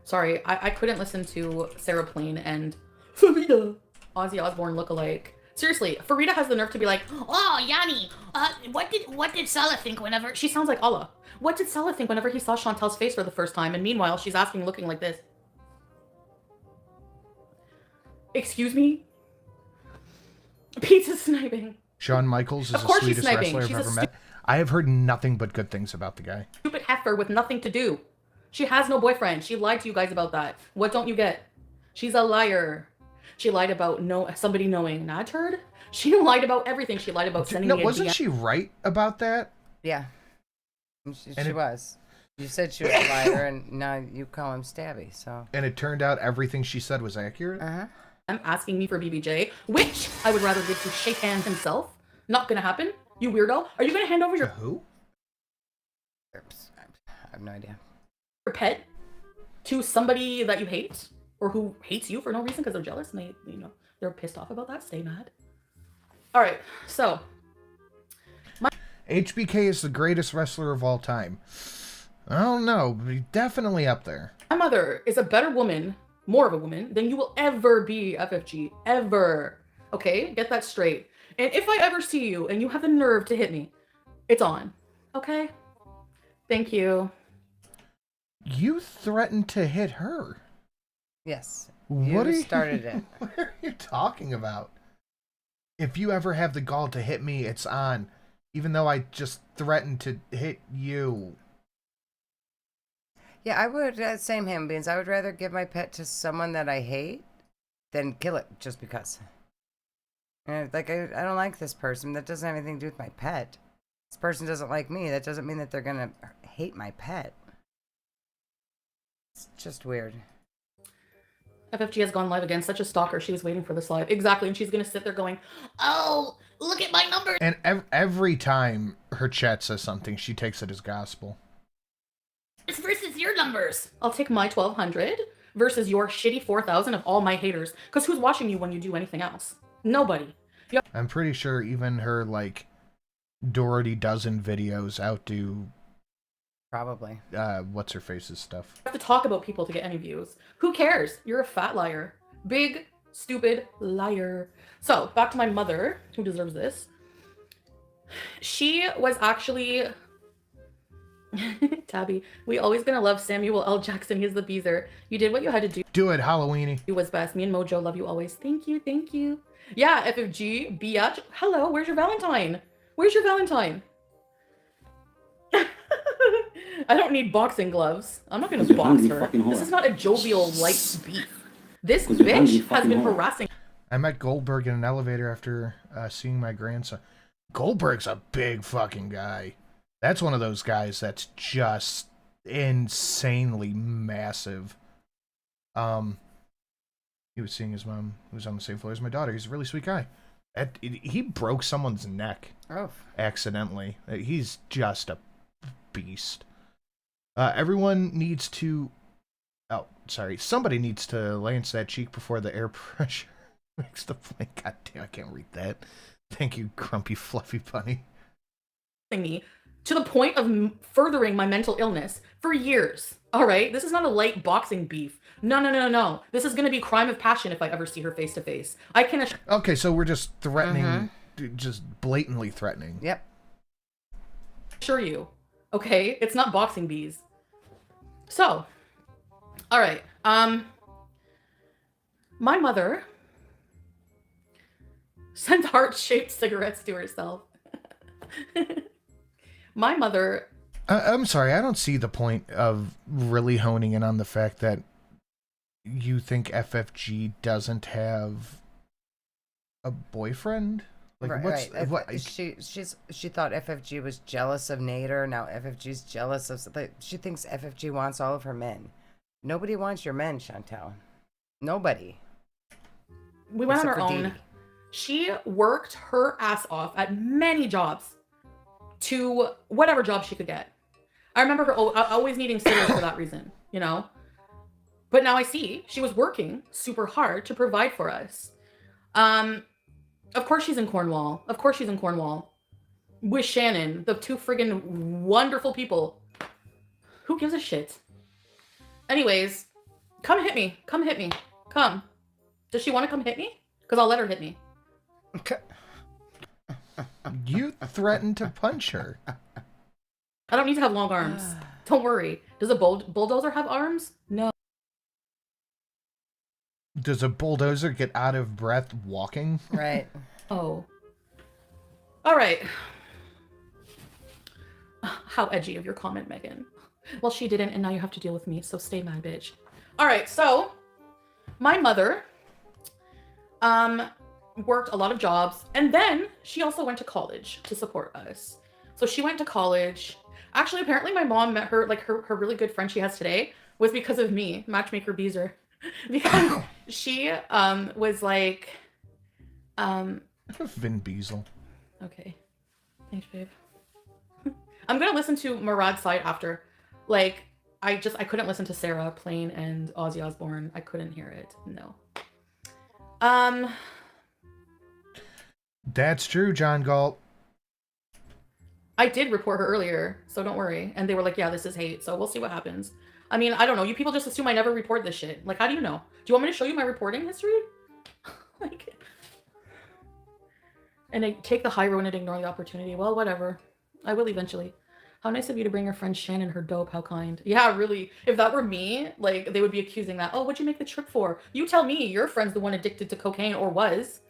Sorry, I couldn't listen to Sarah Plain and Farida, Ozzy Osbourne lookalike. Seriously, Farida has the nerve to be like, Oh, Yanni, what did Salah think whenever... she sounds like Allah. What did Salah think whenever he saw Chantel's face for the first time? And meanwhile, she's asking looking like this. Excuse me? Pizza sniping. Shawn Michaels is Of the course she's sweetest sniping. wrestler I've She's ever a met. I have heard nothing but good things about the guy. Stupid heifer with nothing to do. She has no boyfriend. She lied to you guys about that. What don't you get? She's a liar. She lied about somebody knowing. Not heard? She lied about everything. She lied about sending me a wasn't DM. she right about that? Yeah. She was. You said she was a liar, and now you call him Stabby, so... And it turned out everything she said was accurate? Uh-huh. I'm asking me for BBJ, which I would rather give to Shake Hand himself. Not gonna happen. You weirdo. Are you gonna hand over your... who? Oops. I have no idea. Your pet to somebody that you hate? Or who hates you for no reason because they're jealous and they're pissed off about that? Stay mad. Alright, so... HBK is the greatest wrestler of all time. I don't know, but he's definitely up there. My mother is a better woman, more of a woman, than you will ever be, FFG. Ever. Okay? Get that straight. And if I ever see you and you have the nerve to hit me, it's on. Okay? Thank you. You threatened to hit her. Yes. What You started it. What are you talking about? If you ever have the gall to hit me, it's on. Even though I just threatened to hit you. Yeah, I would, same ham beans. I would rather give my pet to someone that I hate than kill it just because. I don't like this person. That doesn't have anything to do with my pet. This person doesn't like me. That doesn't mean that they're going to hate my pet. It's just weird. FFG has gone live again. Such a stalker. She was waiting for this live. Exactly. And she's going to sit there going, Oh, look at my number. And every time her chat says something, she takes it as gospel. Versus your numbers. I'll take my 1,200 versus your shitty 4,000 of all my haters. Because who's watching you when you do anything else? Nobody. I'm pretty sure even her, like, Dorothy Dozen videos outdo... Probably. What's her face's stuff. You have to talk about people to get any views. Who cares? You're a fat liar. Big, stupid liar. So, back to my mother, who deserves this. She was actually... Tabby, we always gonna love Samuel L. Jackson. He's the Beezer. You did what you had to do. Do it, Halloweeny. You was best. Me and Mojo love you always. Thank you, thank you. Yeah, FFG, biatch. Hello, where's your Valentine? Where's your Valentine? I don't need boxing gloves. I'm not gonna box her. This is not a jovial, light beef. This bitch has been harassing. I met Goldberg in an elevator after seeing my grandson. Goldberg's a big fucking guy. That's one of those guys that's just insanely massive. He was seeing his mom, who was on the same floor as my daughter. He's a really sweet guy. He broke someone's neck accidentally. He's just a beast. Everyone needs to... Oh, sorry. Somebody needs to lance that cheek before the air pressure makes the plane. God damn, I can't read that. Thank you, grumpy, fluffy bunny. Me to the point of furthering my mental illness for years. All right, this is not a light boxing beef. No. This is going to be crime of passion if I ever see her face to face. I can Okay, so we're just threatening, just blatantly threatening. Yep. Assure you, okay, it's not boxing bees. So, all right, my mother sent heart-shaped cigarettes to herself. My mother... I'm sorry, I don't see the point of really honing in on the fact that you think FFG doesn't have a boyfriend? Like, right. what? She thought FFG was jealous of Nader. Now FFG's jealous of... She thinks FFG wants all of her men. Nobody wants your men, Chantel. Nobody. We went on Except our for own. Dee. She worked her ass off at many jobs to whatever job she could get. I remember her always needing sitters for that reason, you know? But now I see she was working super hard to provide for us. Of course she's in Cornwall. Of course she's in Cornwall. With Shannon, the two friggin' wonderful people. Who gives a shit? Anyways, come hit me. Come hit me. Come. Does she want to come hit me? Because I'll let her hit me. You threatened to punch her. I don't need to have long arms. Don't worry. Does a bulldozer have arms? No. Does a bulldozer get out of breath walking? Right. Oh. All right. How edgy of your comment, Megan. Well, she didn't, and now you have to deal with me, so stay mad, bitch. All right, so my mother worked a lot of jobs, and then she also went to college to support us. So she went to college. Actually, apparently my mom met her, like her really good friend she has today was because of me, matchmaker Beezer. Because she was like Vin Diesel. Okay. Thanks, babe. I'm gonna listen to Murad's side after. Like, I couldn't listen to Sarah Plain and Ozzy Osbourne. I couldn't hear it. No. That's true, John Galt. I did report her earlier, so don't worry. And they were like, yeah, this is hate, so we'll see what happens. I mean, I don't know. You people just assume I never report this shit. Like, how do you know? Do you want me to show you my reporting history? Like, and I take the high road and ignore the opportunity. Well, whatever. I will eventually. How nice of you to bring your friend Shannon her dope. How kind. Yeah, really. If that were me, like, they would be accusing that. Oh, what'd you make the trip for? You tell me. Your friend's the one addicted to cocaine, or was.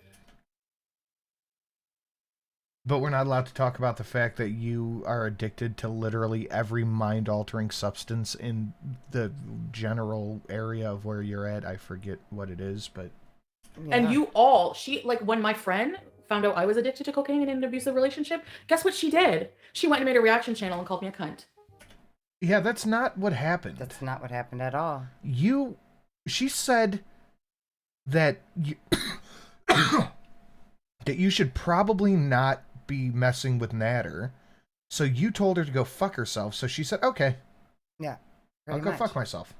But we're not allowed to talk about the fact that you are addicted to literally every mind-altering substance in the general area of where you're at. I forget what it is, but... Yeah. And you all, like, when my friend found out I was addicted to cocaine and in an abusive relationship, guess what she did? She went and made a reaction channel and called me a cunt. Yeah, that's not what happened. That's not what happened at all. She said that you, that you should probably not be messing with Natter. So you told her to go fuck herself. So she said, okay. Yeah. I'll go fuck myself.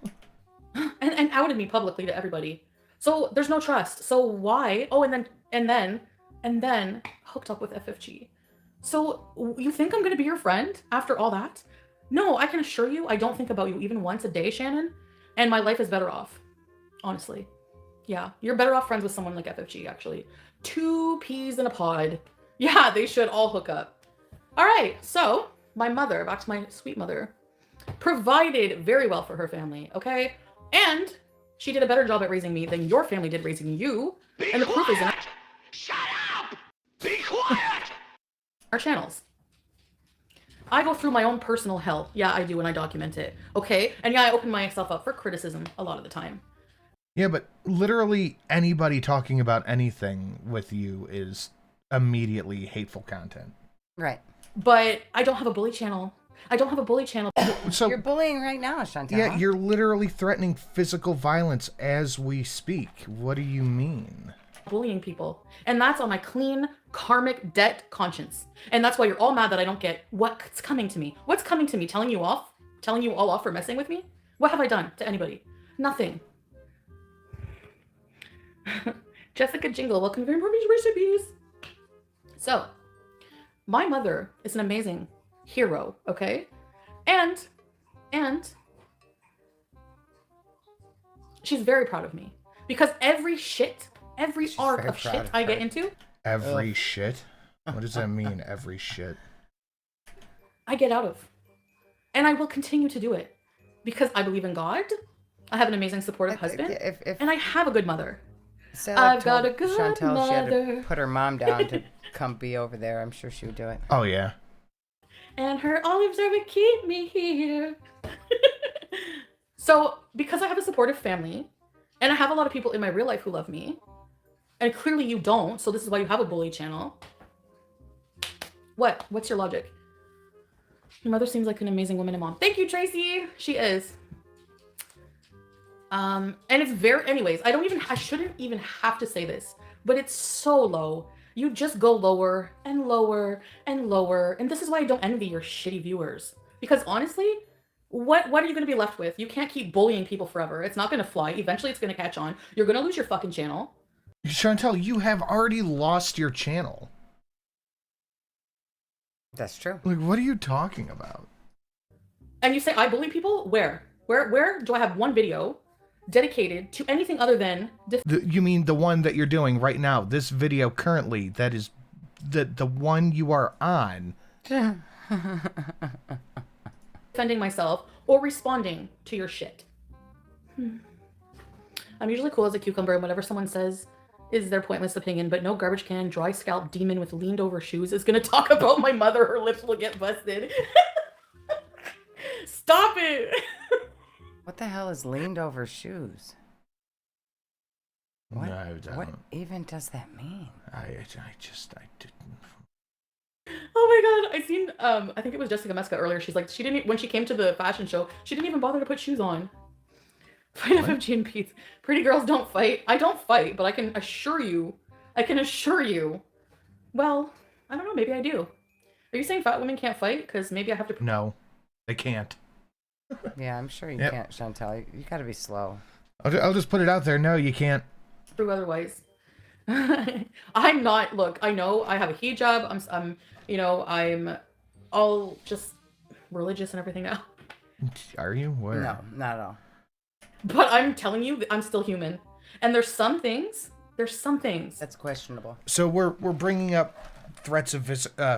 And outed me publicly to everybody. So there's no trust. So why? Oh, and then and then hooked up with FFG. So you think I'm gonna be your friend after all that? No, I can assure you, I don't think about you even once a day, Shannon, and my life is better off, honestly. Yeah, you're better off friends with someone like FFG, actually. 2 peas in a pod. Yeah, they should all hook up. All right, so my mother, back to my sweet mother, provided very well for her family, okay? And she did a better job at raising me than your family did raising you. And the proof is in Shut up! Be quiet! our channels. I go through my own personal hell. Yeah, I do, and I document it, okay? And yeah, I open myself up for criticism a lot of the time. Yeah, but literally anybody talking about anything with you is immediately hateful content. Right. But I don't have a bully channel. I don't have a bully channel. So you're bullying right now, Chantal. Yeah, you're literally threatening physical violence as we speak. What do you mean? Bullying people. And that's on my clean karmic debt conscience. And that's why you're all mad that I don't get what's coming to me. What's coming to me? Telling you off? Telling you all off for messing with me? What have I done to anybody? Nothing. Jessica Jingle, welcome to Morbid Recipes. So, my mother is an amazing hero, okay? And she's very proud of me because every arc of shit I get into. Every shit? What does that mean, every shit? I get out of. And I will continue to do it because I believe in God. I have an amazing supportive husband. And I have a good mother. I've got a good Chantal mother. she had to put her mom down to come be over there. I'm sure she would do it. Oh, yeah. And her olives are what keep me here. So, because I have a supportive family, and I have a lot of people in my real life who love me, and clearly you don't, so this is why you have a bully channel. What? What's your logic? Your mother seems like an amazing woman and mom. Thank you, Tracy. She is. And it's very, anyways, I shouldn't even have to say this, but it's so low. You just go lower and lower and lower. And this is why I don't envy your shitty viewers. Because honestly, what are you going to be left with? You can't keep bullying people forever. It's not going to fly. Eventually it's going to catch on. You're going to lose your fucking channel. Chantal, you have already lost your channel. That's true. Like, what are you talking about? And you say I bully people? Where do I have one video dedicated to anything other than You mean the one that you're doing right now? This video currently, that is the one you are on. defending myself or responding to your shit. I'm usually cool as a cucumber, and whatever someone says is their pointless opinion, but no garbage can, dry scalp demon with leaned over shoes is gonna talk about my mother. Her lips will get busted. Stop it. What the hell is leaned over shoes? What, No, I don't. What even does that mean? I didn't. Oh my god, I seen I think it was Jessica Meska earlier. She's like, she didn't, when she came to the fashion show, she didn't even bother to put shoes on. Fight FFG and Pete. Pretty girls don't fight. I don't fight, but I can assure you, well, I don't know, maybe I do. Are you saying fat women can't fight? Because maybe I have to. No, they can't. Yeah, I'm sure you Yep. can't, Chantal. You gotta be slow. I'll just put it out there. No, you can't. Prove otherwise. I'm not. Look, I know I have a hijab. I'm you know, I'm all just religious and everything now. Are you? Where? No, not at all. But I'm telling you, I'm still human. And there's some things. That's questionable. So we're bringing up threats of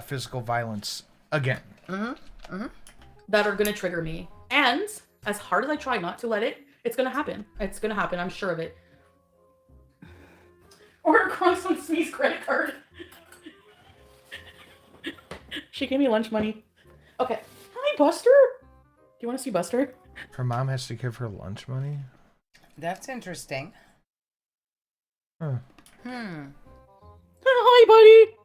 physical violence again. That are gonna trigger me. And as hard as I try not to let it, it's gonna happen. It's gonna happen. I'm sure of it. Or across on Smee's credit card. She gave me lunch money. Okay. Hi, Buster. Do you want to see Buster? Her mom has to give her lunch money? That's interesting. Huh. Hi, buddy.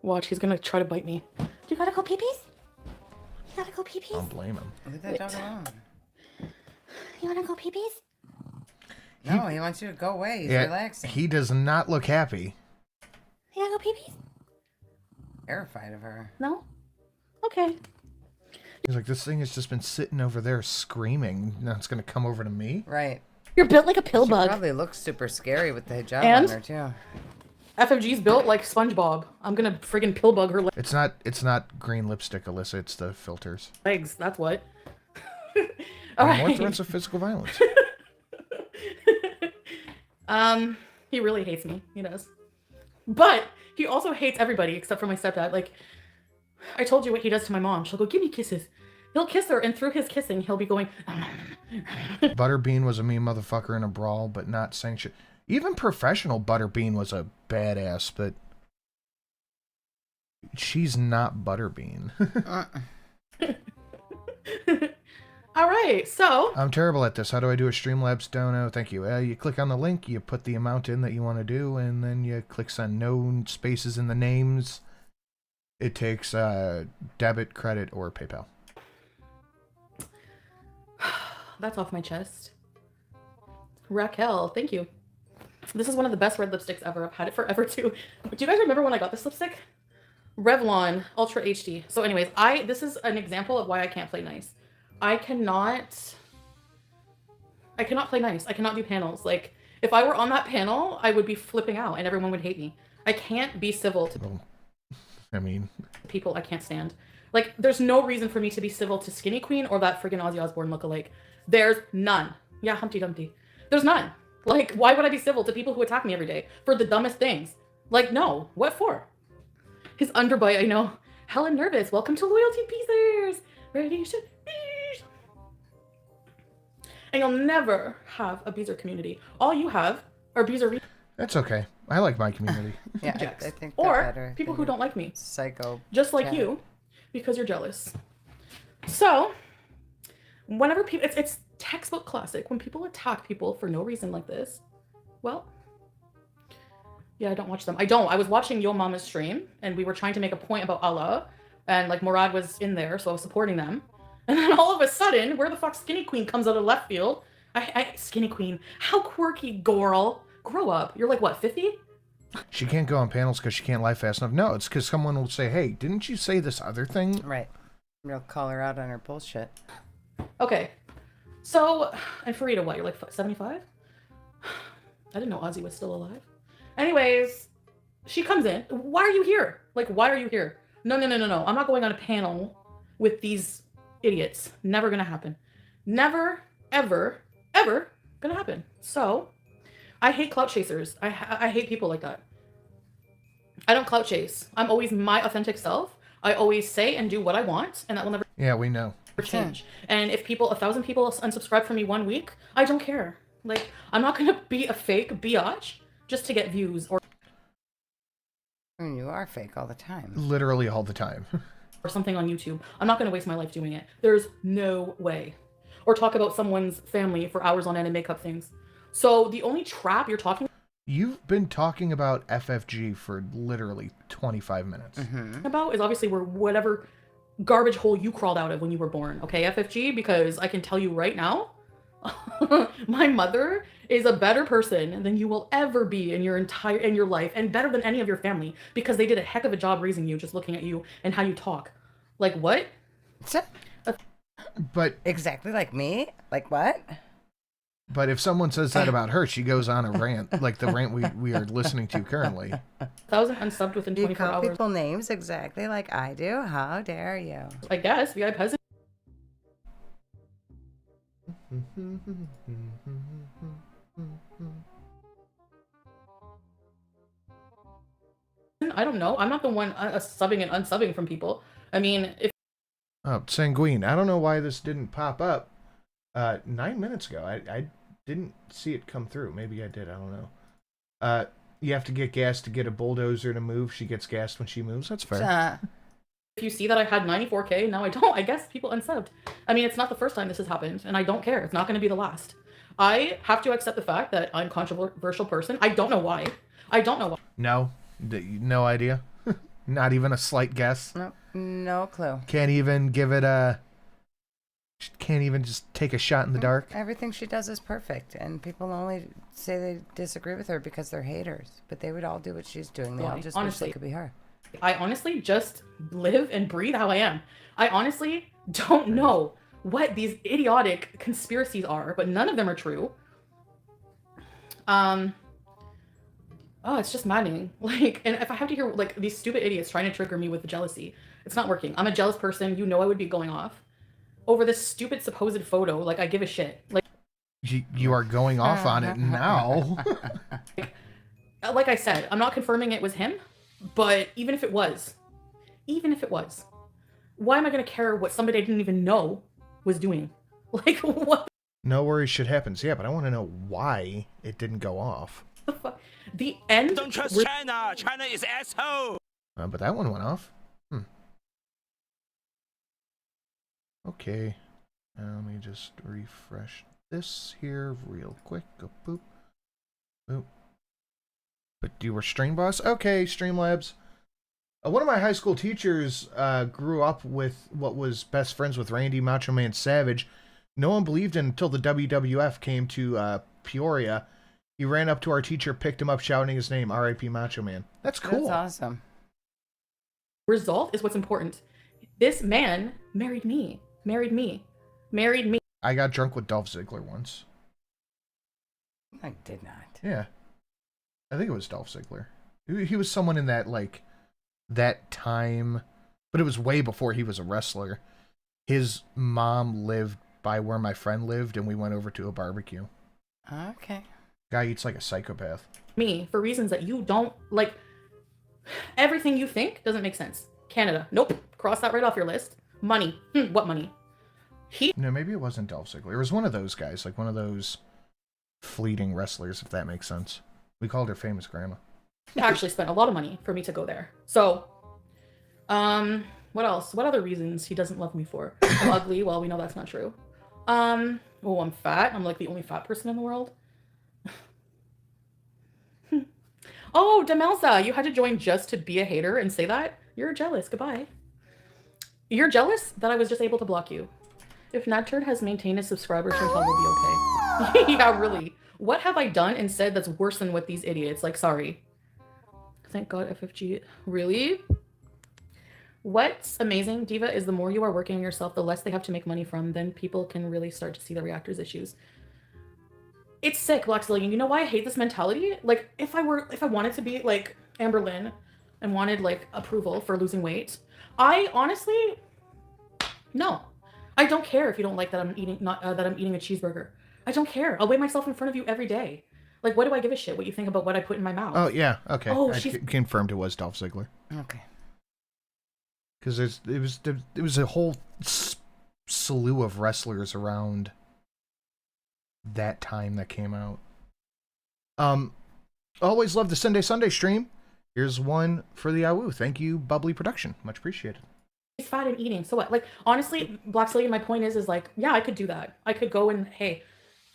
Watch, he's gonna try to bite me. You gotta go pee-pees? You gotta go pee-pees? Don't blame him. Leave that dog alone. You wanna go pee-pees? No, he wants you to go away. He's relaxing. He does not look happy. You wanna go pee-pees? Terrified of her. No? Okay. He's like, this thing has just been sitting over there screaming. Now it's going to come over to me? Right. You're built like a pill She bug. probably looks super scary with the hijab And? on her, too. FFG's built like SpongeBob. I'm gonna friggin' pill bug her It's not green lipstick, Alyssa. It's the filters. legs. That's what. More threats of physical violence. He really hates me. He does. But he also hates everybody except for my stepdad. Like, I told you what he does to my mom. She'll go, give me kisses. He'll kiss her, and through his kissing, he'll be going... Butterbean was a mean motherfucker in a brawl, but not sanctioned. Even professional Butterbean was a badass, but... she's not Butterbean. All right, so... I'm terrible at this. How do I do a Streamlabs dono? Thank you. You click on the link, you put the amount in that you want to do, and then you click send. No spaces in the names. It takes debit, credit, or PayPal. That's off my chest. Raquel, thank you. This is one of the best red lipsticks ever. I've had it forever too. Do you guys remember when I got this lipstick? Revlon Ultra HD. So anyways, this is an example of why I can't play nice. I cannot play nice. I cannot do panels. Like, if I were on that panel, I would be flipping out and everyone would hate me. I can't be civil to people I can't stand. Like, there's no reason for me to be civil to Skinny Queen or that friggin' Ozzy Osbourne lookalike. There's none. Yeah, Humpty Dumpty. There's none. Like, why would I be civil to people who attack me every day for the dumbest things? Like, no. What for? His underbite, I know. Hella nervous. Welcome to Loyalty Piecers. Ready to bees. And you'll never have a Beezer community. All you have are Beezer. That's okay. I like my community. Yeah, I think or better people who don't like me. Psycho. Just like chat. you, because you're jealous. So, whenever people, it's textbook classic. When people attack people for no reason like this, well, yeah, I don't watch them. I was watching Yo Mama's stream, and we were trying to make a point about Allah, and like Murad was in there, so I was supporting them. And then all of a sudden, where the fuck Skinny Queen comes out of left field? Skinny Queen, how quirky, girl. Grow up. You're like, what, 50? She can't go on panels because she can't lie fast enough. No, it's because someone will say, hey, didn't you say this other thing? Right. You'll call her out on her bullshit. Okay. So, and Farida, what, you're like 75? I didn't know Ozzy was still alive. Anyways, she comes in. Why are you here? Like, why are you here? No. I'm not going on a panel with these idiots. Never gonna happen. Never, ever, ever gonna happen. So, I hate clout chasers. I hate people like that. I don't clout chase. I'm always my authentic self. I always say and do what I want, and that will never we know. change. And if 1,000 people unsubscribe from me 1 week, I don't care. Like, I'm not gonna be a fake biatch just to get views or. I mean, you are fake all the time. Literally all the time. Or something on YouTube. I'm not gonna waste my life doing it. There's no way. Or talk about someone's family for hours on end and make up things. So the only trap you're talking You've been talking about FFG for literally 25 minutes. about is obviously whatever garbage hole you crawled out of when you were born. Okay, FFG, because I can tell you right now, my mother is a better person than you will ever be in your life, and better than any of your family, because they did a heck of a job raising you, just looking at you and how you talk. Like, what? But exactly like me? Like what? But if someone says that about her, she goes on a rant, like the rant we are listening to currently. 1,000 unsubbed within 24 You call hours. people names exactly like I do? How dare you? I guess, VI peasant. I don't know. I'm not the one subbing and unsubbing from people. I mean, if Oh, Sanguine. I don't know why this didn't pop up 9 minutes ago. I didn't see it come through. Maybe I did. I don't know. You have to get gas to get a bulldozer to move. She gets gassed when she moves. That's fair. If you see that I had 94K, now I don't. I guess people unsubbed. I mean, it's not the first time this has happened, and I don't care. It's not going to be the last. I have to accept the fact that I'm a controversial person. I don't know why. I don't know why. No idea. Not even a slight guess. No clue. Can't even give it a. Can't even just take a shot in the dark. Everything she does is perfect, and people only say they disagree with her because they're haters. But they would all do what she's doing. They all just wish they could be her. I honestly just live and breathe how I am. I honestly don't know what these idiotic conspiracies are, but none of them are true. Oh, it's just maddening. Like, and if I have to hear like these stupid idiots trying to trigger me with the jealousy, it's not working. I'm a jealous person. You know I would be going off over this stupid supposed photo. Like, I give a shit. Like, you are going off on it now. like I said, I'm not confirming it was him, but even if it was, why am I gonna care what somebody I didn't even know was doing? Like, what No worries, shit happens. Yeah, but I want to know why it didn't go off. the fuck? The end. Don't trust China. China is asshole. But that one went off. Okay. Let me just refresh this here real quick. Go boop. Boop. But you were Stream Boss? Okay, Streamlabs. One of my high school teachers grew up with what was best friends with Randy Macho Man Savage. No one believed in until the WWF came to Peoria. He ran up to our teacher, picked him up, shouting his name, R.I.P. Macho Man. That's cool. That's awesome. Result is what's important. This man married me. I got drunk with Dolph Ziggler once. I did not. Yeah. I think it was Dolph Ziggler. He was someone in that, like, that time, but it was way before he was a wrestler. His mom lived by where my friend lived, and we went over to a barbecue. Okay. Guy eats like a psychopath. Me for reasons that you don't like. Everything you think doesn't make sense. Canada, nope. Cross that right off your list. Money, what money? No, maybe it wasn't Dolph Ziggler. It was one of those guys, like one of those fleeting wrestlers, if that makes sense. We called her Famous Grandma. Actually spent a lot of money for me to go there. So, what else? What other reasons he doesn't love me for? I'm ugly. Well, we know that's not true. Oh, I'm fat. I'm like the only fat person in the world. Oh, Demelza, you had to join just to be a hater and say that? You're jealous. Goodbye. You're jealous that I was just able to block you. If NatTurd has maintained his subscribers, we'll be okay. Yeah, really. What have I done and said that's worse than what these idiots? Like, sorry. Thank God FFG. Really? What's amazing, Diva, is the more you are working on yourself, the less they have to make money from, then people can really start to see the reactors' issues. It's sick, Blackzillion. You know why I hate this mentality? Like, if I wanted to be like Amber Lynn and wanted like approval for losing weight, I honestly, no. I don't care if you don't like that I'm eating that I'm eating a cheeseburger. I don't care. I'll weigh myself in front of you every day. Like, what do I give a shit what you think about what I put in my mouth? Oh, yeah. Okay. Oh, I confirmed it was Dolph Ziggler. Okay. Because it was a whole slew of wrestlers around that time that came out. Always love the Sunday stream. Here's one for the Awoo. Thank you, Bubbly Production. Much appreciated. It's fat and eating. So what? Like, honestly, Blackzillion, my point is like, yeah, I could do that. I could go and, hey,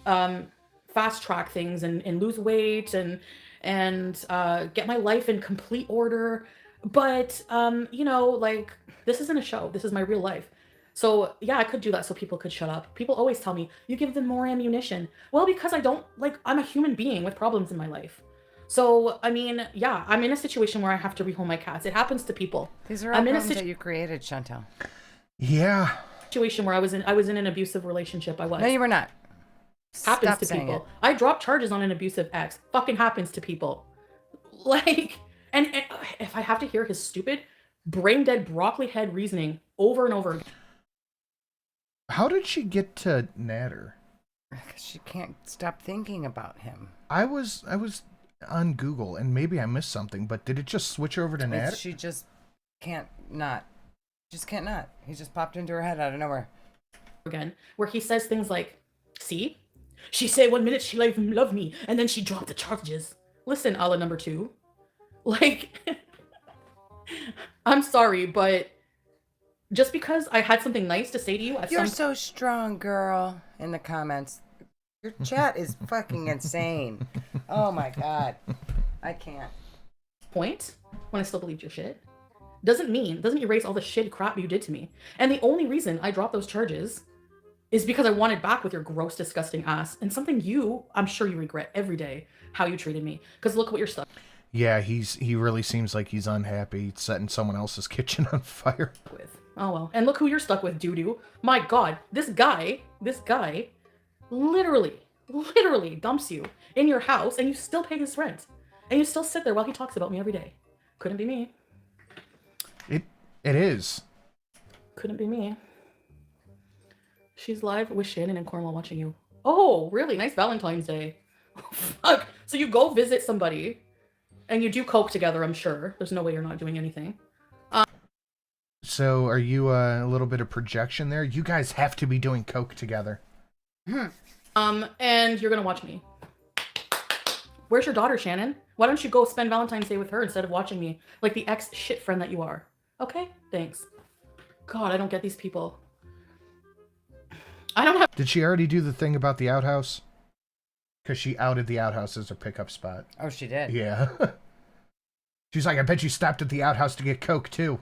fast track things and lose weight and get my life in complete order. But, you know, like, this isn't a show. This is my real life. So, yeah, I could do that so people could shut up. People always tell me, you give them more ammunition. Well, because I don't, like, I'm a human being with problems in my life. So, I mean, yeah, I'm in a situation where I have to rehome my cats. It happens to people. These are all problems that you created, Chantal. Yeah. Situation where I was in an abusive relationship. I was. No, you were not. Happens Stop to saying people. it. I dropped charges on an abusive ex. Fucking happens to people. Like, and if I have to hear his stupid, brain dead broccoli head reasoning over and over again. How did she get to Natter? She can't stop thinking about him. I was on Google, and maybe I missed something, but did it just switch over to Natter? She just can't not. Just can't not. He just popped into her head out of nowhere. Again, where he says things like, see? She said 1 minute she loved me, and then she dropped the charges. Listen, a la number 2. Like, I'm sorry, but just because I had something nice to say to you at You're so strong, girl, in the comments. Your chat is fucking insane. Oh my God. I can't. Point, when I still believed your shit, doesn't erase all the shit crap you did to me. And the only reason I dropped those charges is because I wanted back with your gross, disgusting ass, and something I'm sure you regret every day, how you treated me. Because look what you're stuck Yeah, he really seems like he's unhappy setting someone else's kitchen on fire. with. Oh well. And look who you're stuck with, doo-doo. My God, this guy literally dumps you in your house and you still pay his rent. And you still sit there while he talks about me every day. Couldn't be me. It is. Couldn't be me. She's live with Shannon and Cornwall watching you. Oh, really? Nice Valentine's Day. Fuck. So you go visit somebody and you do coke together, I'm sure. There's no way you're not doing anything. So are you a little bit of projection there? You guys have to be doing coke together. And you're gonna watch me. Where's your daughter, Shannon? Why don't you go spend Valentine's Day with her instead of watching me like the ex-shit friend that you are? Okay? Thanks. God, I don't get these people. I don't have... Did she already do the thing about the outhouse? Because she outed the outhouse as her pickup spot. Oh, she did? Yeah. She's like, I bet you stopped at the outhouse to get coke, too.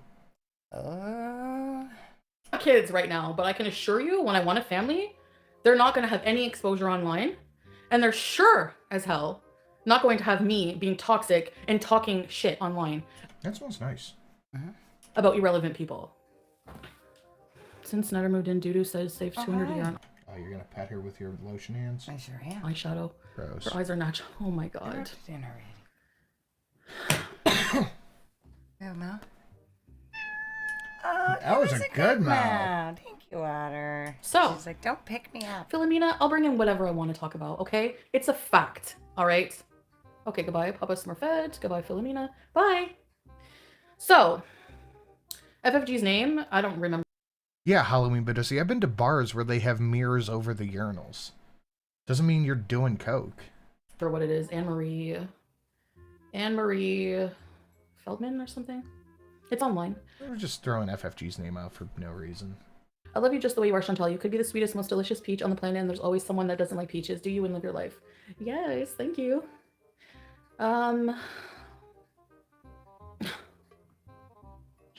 Kids right now, but I can assure you, when I want a family, they're not going to have any exposure online. And they're sure as hell not going to have me being toxic and talking shit online. That sounds nice. About irrelevant people. Since Nutter moved in, Doodoo says save 200 a year on... Oh, you're going to pat her with your lotion hands? I sure am. Eyeshadow. Gross. Her eyes are natural. Oh my god. Yeah, Mel. That was a good mouth. Thank you, Otter. So, she's like, don't pick me up. Philomena, I'll bring in whatever I want to talk about, okay? It's a fact, all right? Okay, goodbye, Papa Smurfette. Goodbye, Philomena. Bye. So, FFG's name, I don't remember. Yeah, Halloween, but see, I've been to bars where they have mirrors over the urinals. Doesn't mean you're doing coke. For what it is, Anne-Marie Feldman or something. It's online. We're just throwing FFG's name out for no reason. I love you just the way you are, Chantal. You could be the sweetest, most delicious peach on the planet, and there's always someone that doesn't like peaches. Do you and live your life? Yes, thank you. Shut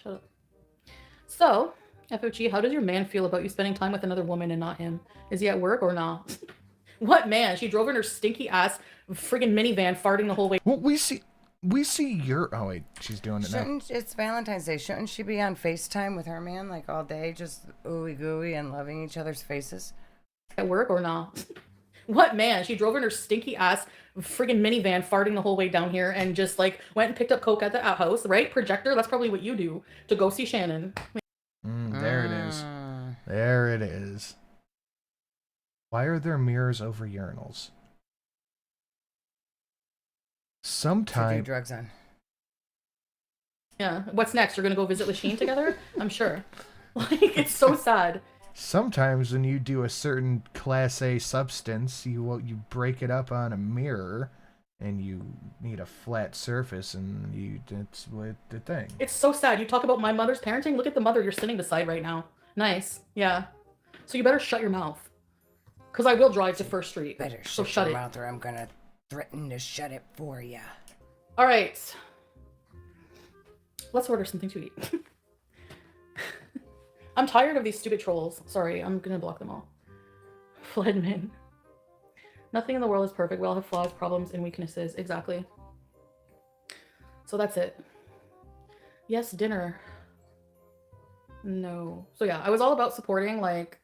up. So, FFG, how does your man feel about you spending time with another woman and not him? Is he at work or not? What man? She drove in her stinky ass friggin' minivan, farting the whole way. Well, we see your... Oh, wait, she's doing it now. It's Valentine's Day. Shouldn't she be on FaceTime with her man, like, all day, just ooey gooey and loving each other's faces? At work or not? What man? She drove in her stinky ass friggin' minivan, farting the whole way down here, and just, like, went and picked up coke at the outhouse, right? Projector, that's probably what you do to go see Shannon. There it is. There it is. Why are there mirrors over urinals? Sometime... drugs on. Yeah. What's next? You're gonna go visit Lachine together? I'm sure. Like, it's so sad. Sometimes when you do a certain Class A substance, you break it up on a mirror, and you need a flat surface, and that's what the thing. It's so sad. You talk about my mother's parenting. Look at the mother you're sitting beside right now. Nice. Yeah. So you better shut your mouth. Because I will drive to First Street. Better so shut shut your it. mouth, or I'm gonna threaten to shut it for ya. All right. Let's order something to eat. I'm tired of these stupid trolls. Sorry, I'm gonna block them all. Fledman. Nothing in the world is perfect. We all have flaws, problems, and weaknesses. Exactly. So that's it. Yes, dinner. No. So yeah, I was all about supporting, like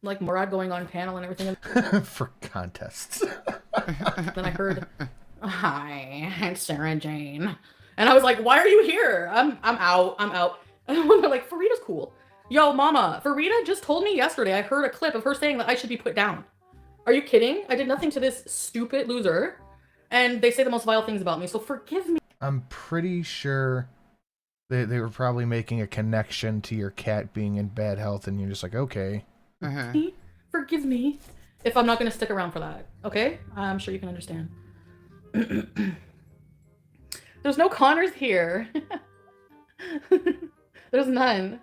Murad going on panel and everything. For contests. Then I heard, hi, it's Sarah Jane. And I was like, why are you here? I'm out. And they're like, Farida's cool. Yo, mama, Farida just told me yesterday, I heard a clip of her saying that I should be put down. Are you kidding? I did nothing to this stupid loser. And they say the most vile things about me, so forgive me. I'm pretty sure they were probably making a connection to your cat being in bad health, and you're just like, okay. Forgive me if I'm not going to stick around for that, okay? I'm sure you can understand. There's no Connors here. There's none.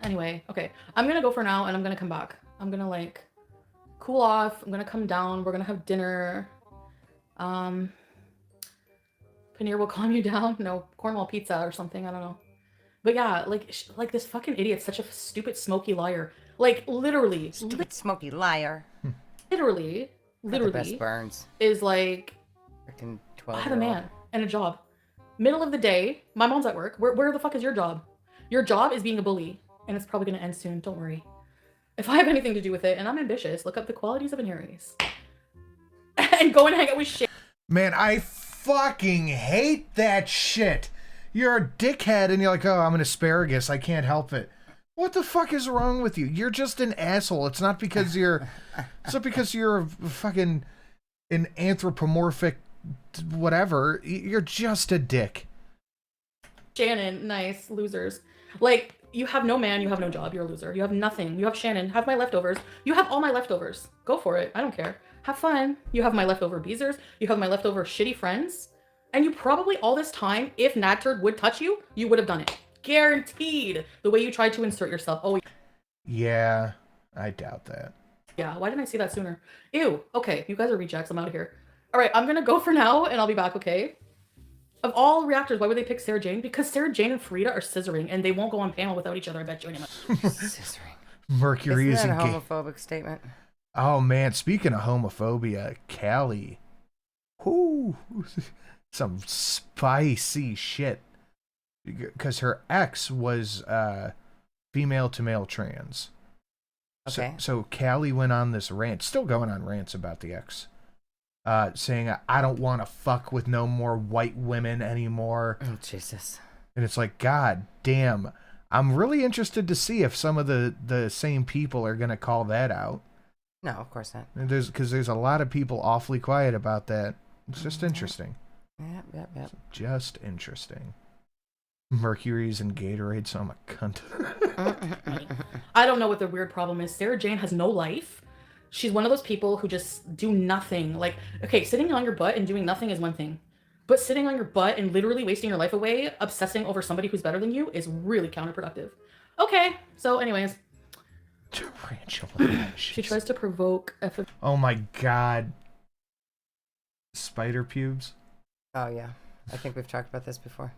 Anyway, okay. I'm going to go for now, and I'm going to come back. I'm going to, like, cool off. I'm going to come down. We're going to have dinner. Paneer will calm you down. No, Cornwall pizza or something. I don't know. But yeah, like this fucking idiot's such a stupid smoky liar. Like, literally. Stupid smoky liar. Literally. The best burns. Is like, freaking 12. I have a man and a job. Middle of the day, my mom's at work. Where the fuck is your job? Your job is being a bully, and it's probably gonna end soon. Don't worry. If I have anything to do with it, and I'm ambitious, look up the qualities of an Aries. And go and hang out with shit. Man, I fucking hate that shit. You're a dickhead and you're like, oh, I'm an asparagus. I can't help it. What the fuck is wrong with you? You're just an asshole. It's not because you're a fucking an anthropomorphic whatever. You're just a dick. Shannon, nice. Losers. Like, you have no man, you have no job, you're a loser. You have nothing. You have Shannon, have my leftovers. You have all my leftovers. Go for it. I don't care. Have fun. You have my leftover beezers. You have my leftover shitty friends. And you probably all this time, if Natturd would touch you, you would have done it. Guaranteed. The way you tried to insert yourself. Oh, yeah, I doubt that. yeah. Why didn't I see that sooner? Ew. Okay, you guys are rejects. I'm out of here. All right, I'm gonna go for now, and I'll be back, okay? Of all reactors, why would they pick Sarah Jane? Because Sarah Jane and Frida are scissoring, and they won't go on panel without each other, I bet you anyway. Scissoring. Mercury Isn't is that a engaged. homophobic statement? Oh man, speaking of homophobia, Callie. Whoo, some spicy shit. Because her ex was female to male trans. Okay. So Callie went on this rant, still going on rants about the ex. Saying, I don't want to fuck with no more white women anymore. Oh, Jesus. And it's like, God damn. I'm really interested to see if some of the same people are going to call that out. No, of course not. Because there's a lot of people awfully quiet about that. It's just interesting. Yep. Just interesting. Mercury's and Gatorade, so I'm a cunt. I don't know what the weird problem is. Sarah Jane has no life. She's one of those people who just do nothing. Like, okay, sitting on your butt and doing nothing is one thing. But sitting on your butt and literally wasting your life away, obsessing over somebody who's better than you is really counterproductive. Okay, so anyways. Tarantula. She tries to provoke Oh my God. Spider pubes? Oh, yeah. I think we've talked about this before.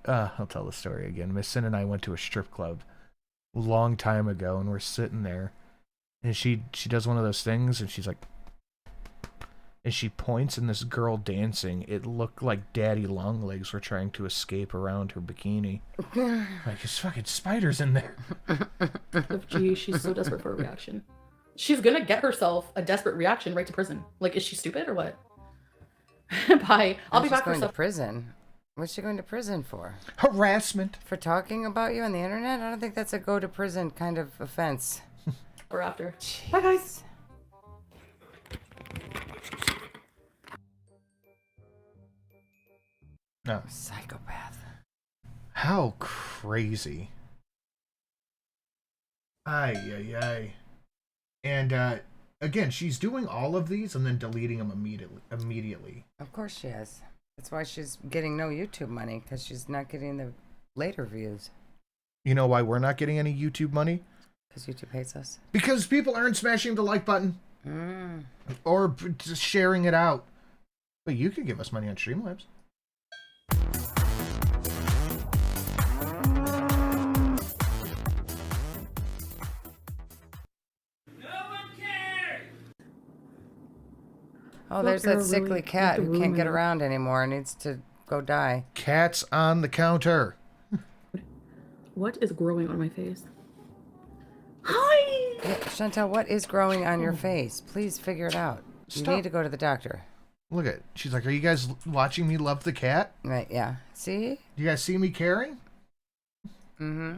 I'll tell the story again. Miss Sin and I went to a strip club a long time ago, and we're sitting there, and she does one of those things, and she's like, and she points, and this girl dancing, it looked like Daddy Longlegs were trying to escape around her bikini. Like, there's fucking spiders in there. Gee, she's so desperate for a reaction. She's gonna get herself a desperate reaction right to prison. Like, is she stupid or what? Bye. I'll be back for going to stuff. prison. What's she going to prison for? Harassment. For talking about you on the internet? I don't think that's a go to prison kind of offense. Or after. Bye, guys. No. Psychopath. How crazy. Ay. And, again, she's doing all of these and then deleting them immediately. Of course she is. That's why she's getting no YouTube money, because she's not getting the later views. You know why we're not getting any YouTube money? Because YouTube hates us. Because people aren't smashing the like button. Or just sharing it out. But you could give us money on Streamlabs. Oh, there's that sickly cat who can't get around anymore and needs to go die. Cat's on the counter. What is growing on my face? Hi! Yeah, Chantal, what is growing on your face? Please figure it out. You need to go to the doctor. Look at it. She's like, are you guys watching me love the cat? Right, yeah. See? You guys see me caring? Mm-hmm.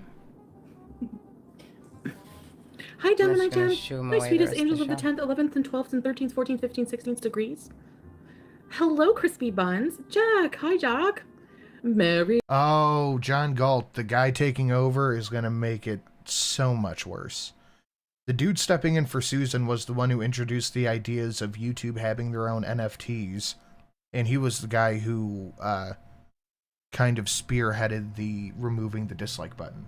Hi, Gemini Gem. My sweetest angels of the 10th, 11th, and 12th, and 13th, 14th, 15th, 16th degrees. Hello, crispy buns. Jack. Hi, Jack. Mary. Oh, John Galt, the guy taking over, is going to make it so much worse. The dude stepping in for Susan was the one who introduced the ideas of YouTube having their own NFTs. And he was the guy who kind of spearheaded the removing the dislike button.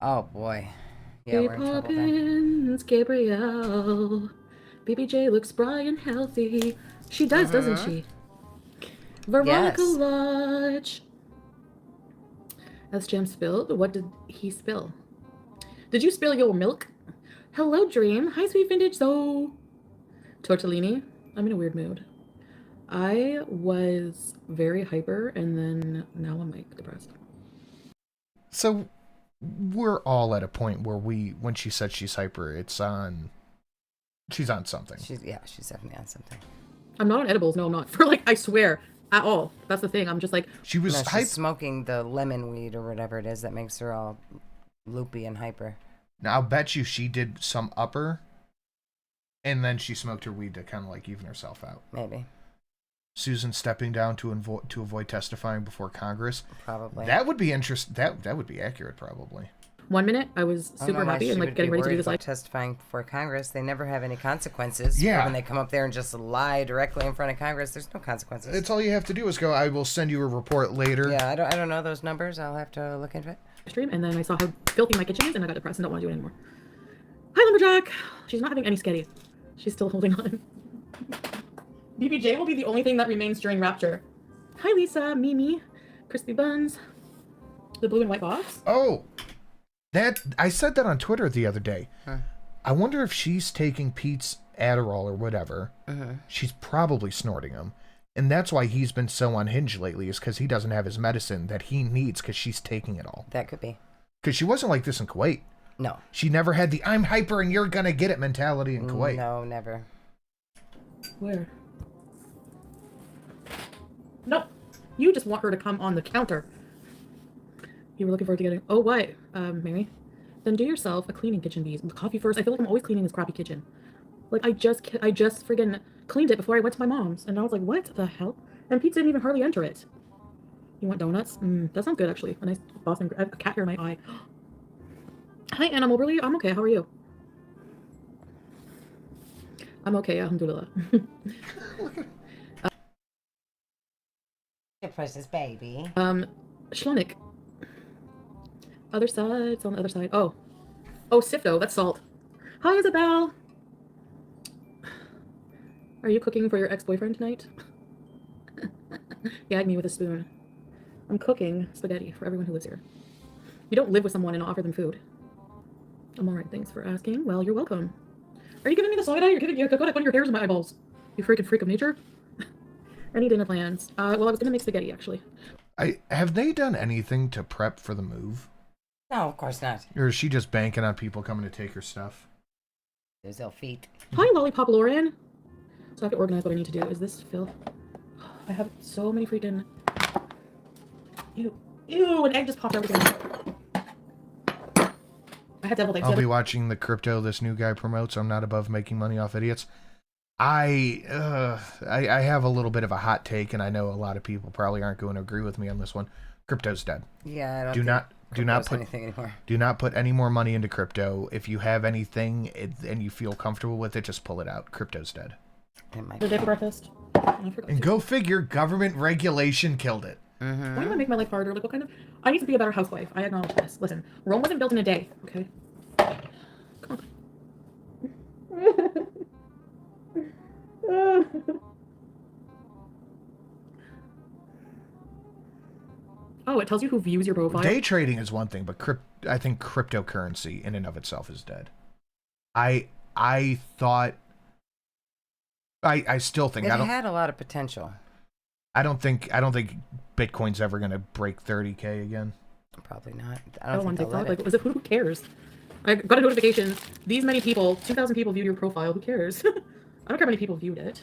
Oh, boy. Yeah, Hey, we're in trouble then. Poppins, Gabrielle. Baby J looks spry and healthy. She does, doesn't she? Veronica Yes. Lodge. As Jam spilled, what did he spill? Did you spill your milk? Hello, Dream. Hi, sweet vintage Zoe. Tortellini. I'm in a weird mood. I was very hyper, and then now I'm like depressed. So we're all at a point where when she said she's hyper, she's on something. She's definitely on something. I'm not on edibles. No, I'm not. For like, I swear, at all. That's the thing. I'm just like. She was she's smoking the lemon weed or whatever it is that makes her all loopy and hyper. Now, I'll bet you she did some upper, and then she smoked her weed to kind of like even herself out. Maybe. Susan stepping down to avoid testifying before Congress. Probably. That would be interesting. That would be accurate, probably. 1 minute, I was super happy and like getting ready to do this. Like testifying before Congress, they never have any consequences. Yeah. When they come up there and just lie directly in front of Congress, there's no consequences. It's all you have to do is go. I will send you a report later. Yeah, I don't know those numbers. I'll have to look into it. Stream, and then I saw how filthy my kitchen is, and I got depressed and don't want to do it anymore. Hi, Lumberjack. She's not having any sketty. She's still holding on. BBJ will be the only thing that remains during Rapture. Hi, Lisa, Mimi, Crispy Buns, the blue and white box. Oh. That I said that on Twitter the other day. Huh. I wonder if she's taking Pete's Adderall or whatever. Uh-huh. She's probably snorting them. And that's why he's been so unhinged lately, is because he doesn't have his medicine that he needs because she's taking it all. That could be. Because she wasn't like this in Kuwait. No. She never had the I'm hyper and you're going to get it mentality in Kuwait. No, never. Where? Nope. You just want her to come on the counter. You were looking forward to getting... Oh, what, Mary? Then do yourself a cleaning kitchen, bees. Coffee first. I feel like I'm always cleaning this crappy kitchen. Like, I just friggin' cleaned it before I went to my mom's. And I was like, what the hell? And Pete didn't even hardly enter it. You want donuts? That sounds good, actually. A nice Boston... I have a cat hair in my eye. Hi, Anna Moberly. I'm okay. How are you? I'm okay. Alhamdulillah. Your precious baby. Schlonik. Other side, it's on the other side. Oh, Sifto, that's salt. Hi, Isabel. Are you cooking for your ex-boyfriend tonight? Gag me with a spoon. I'm cooking spaghetti for everyone who lives here. You don't live with someone and offer them food. I'm alright, thanks for asking. Well, you're welcome. Are you giving me the side eye? You're got one of your hairs in my eyeballs. You freaking freak of nature. Any dinner plans? Well, I was gonna make spaghetti, actually. Have they done anything to prep for the move? No, of course not. Or is she just banking on people coming to take her stuff? There's their feet. Hi, Lollipop Lauren. So I have to organize what I need to do. Is this Phil? I have so many freaking... Ew, an egg just popped out again. I had deviled eggs. I'll be watching the crypto this new guy promotes. I'm not above making money off idiots. I have a little bit of a hot take, and I know a lot of people probably aren't going to agree with me on this one. Crypto's dead. Yeah, I don't do not put anything anymore. Do not put any more money into crypto. If you have anything and you feel comfortable with it, just pull it out. Crypto's dead. The day for breakfast. And go figure, government regulation killed it. Why do I make my life harder? Like, what kind of... I need to be a better housewife. I acknowledge this. Listen, Rome wasn't built in a day, okay? Come on. Oh, it tells you who views your profile. Day trading is one thing, but I think cryptocurrency in and of itself is dead. I still think it had a lot of potential. I don't think Bitcoin's ever gonna break 30K again. Probably not. I don't think they'll let like, it. was it, who cares? I got a notification. These many people, 2,000 people viewed your profile. Who cares? I don't care how many people viewed it.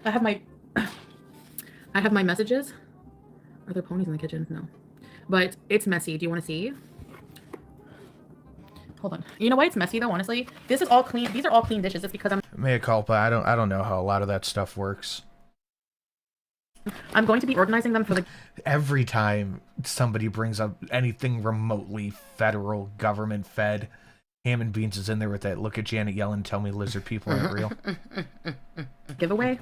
I have my messages. Are there ponies in the kitchen? No. But it's messy. Do you want to see? Hold on. You know why it's messy though, honestly? This is all clean. These are all clean dishes. It's because Mea culpa. I don't know how a lot of that stuff works. I'm going to be organizing them for the... Every time somebody brings up anything remotely federal government fed, Ham and Beans is in there with that look at Janet Yellen, tell me lizard people aren't real. Giveaway.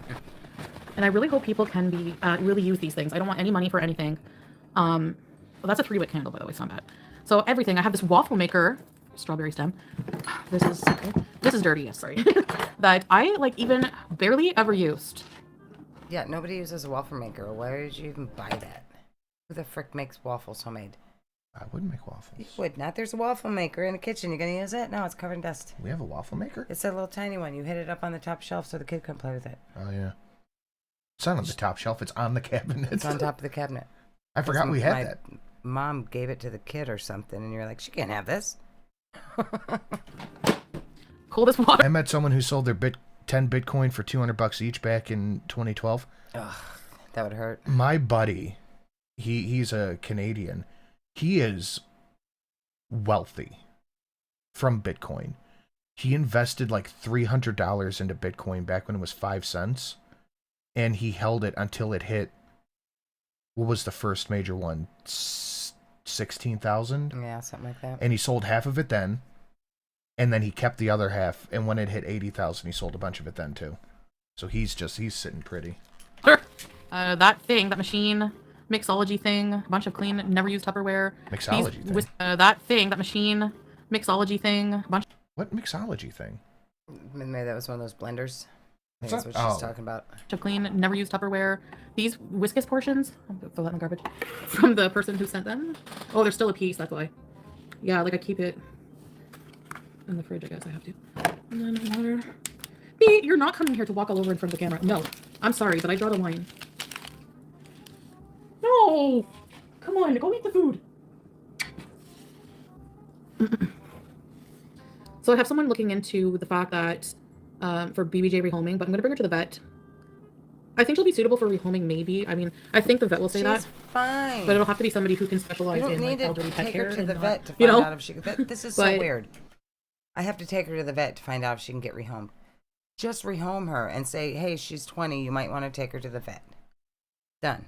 And I really hope people can be really use these things. I don't want any money for anything. Well, that's a 3-wick candle, by the way, so not bad. So everything. I have this waffle maker, strawberry stem. This is dirty, yes, sorry. That I like even barely ever used. Yeah, nobody uses a waffle maker. Why did you even buy that? Who the frick makes waffles homemade? I would make waffles. You would not. There's a waffle maker in the kitchen. You're going to use it? No, it's covered in dust. We have a waffle maker? It's a little tiny one. You hit it up on the top shelf so the kid can play with it. Oh, yeah. It's not on the top shelf. It's on the cabinet. It's on top of the cabinet. I forgot we had that. Mom gave it to the kid or something, and you're like, she can't have this. Coldest water. I met someone who sold their 10 Bitcoin for $200 each back in 2012. Ugh, that would hurt. My buddy, he's a Canadian. He is wealthy from Bitcoin. He invested like $300 into Bitcoin back when it was 5 cents. And he held it until it hit, what was the first major one? 16,000? Yeah, something like that. And he sold half of it then. And then he kept the other half. And when it hit 80,000, he sold a bunch of it then too. So he's sitting pretty. That thing, that machine, mixology thing, a bunch of clean, never used Tupperware. Mixology thing? That thing, that machine, mixology thing, a bunch. What mixology thing? Maybe that was one of those blenders. I think What's that's that? what she's talking about. Of clean, never used Tupperware. These Whiskas portions, throw that in the garbage, from the person who sent them. Oh, there's still a piece, that's why. Yeah, like I keep it in the fridge, I guess I have to. And then water. B, you're not coming here to walk all over in front of the camera. No, I'm sorry, but I draw the line. No! Come on, go eat the food. So I have someone looking into the fact that for BBJ rehoming, but I'm going to bring her to the vet. I think she'll be suitable for rehoming, maybe. I mean, I think the vet will say that. She's fine. But it'll have to be somebody who can specialize in like elderly pet take care. her to the and vet not, to you find know? out if she. This is so But- weird. I have to take her to the vet to find out if she can get rehomed. Just rehome her and say, "Hey, she's 20. You might want to take her to the vet." Done.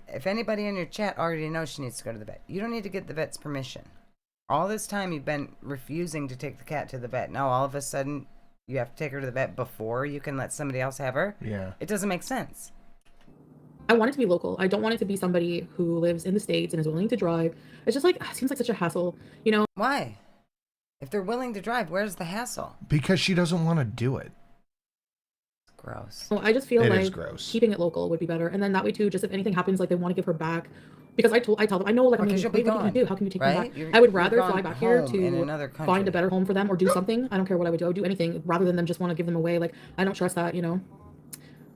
If anybody in your chat already knows she needs to go to the vet, you don't need to get the vet's permission. All this time you've been refusing to take the cat to the vet. Now all of a sudden you have to take her to the vet before you can let somebody else have her. Yeah. It doesn't make sense. I want it to be local. I don't want it to be somebody who lives in the States and is willing to drive. It's just like, it seems like such a hassle, you know? Why? If they're willing to drive, where's the hassle? Because she doesn't want to do it. Gross. Well, I just feel It like is gross. keeping it local would be better. And then that way too, just if anything happens, like they want to give her back. Because I tell them, I know, like, Because you'll be what can you gone, do? How can you take right? them back? You're- I would you're rather gone fly back here home in another to country. find a better home for them or do something. I don't care what I would do. I would do anything rather than them just want to give them away. Like, I don't trust that, you know?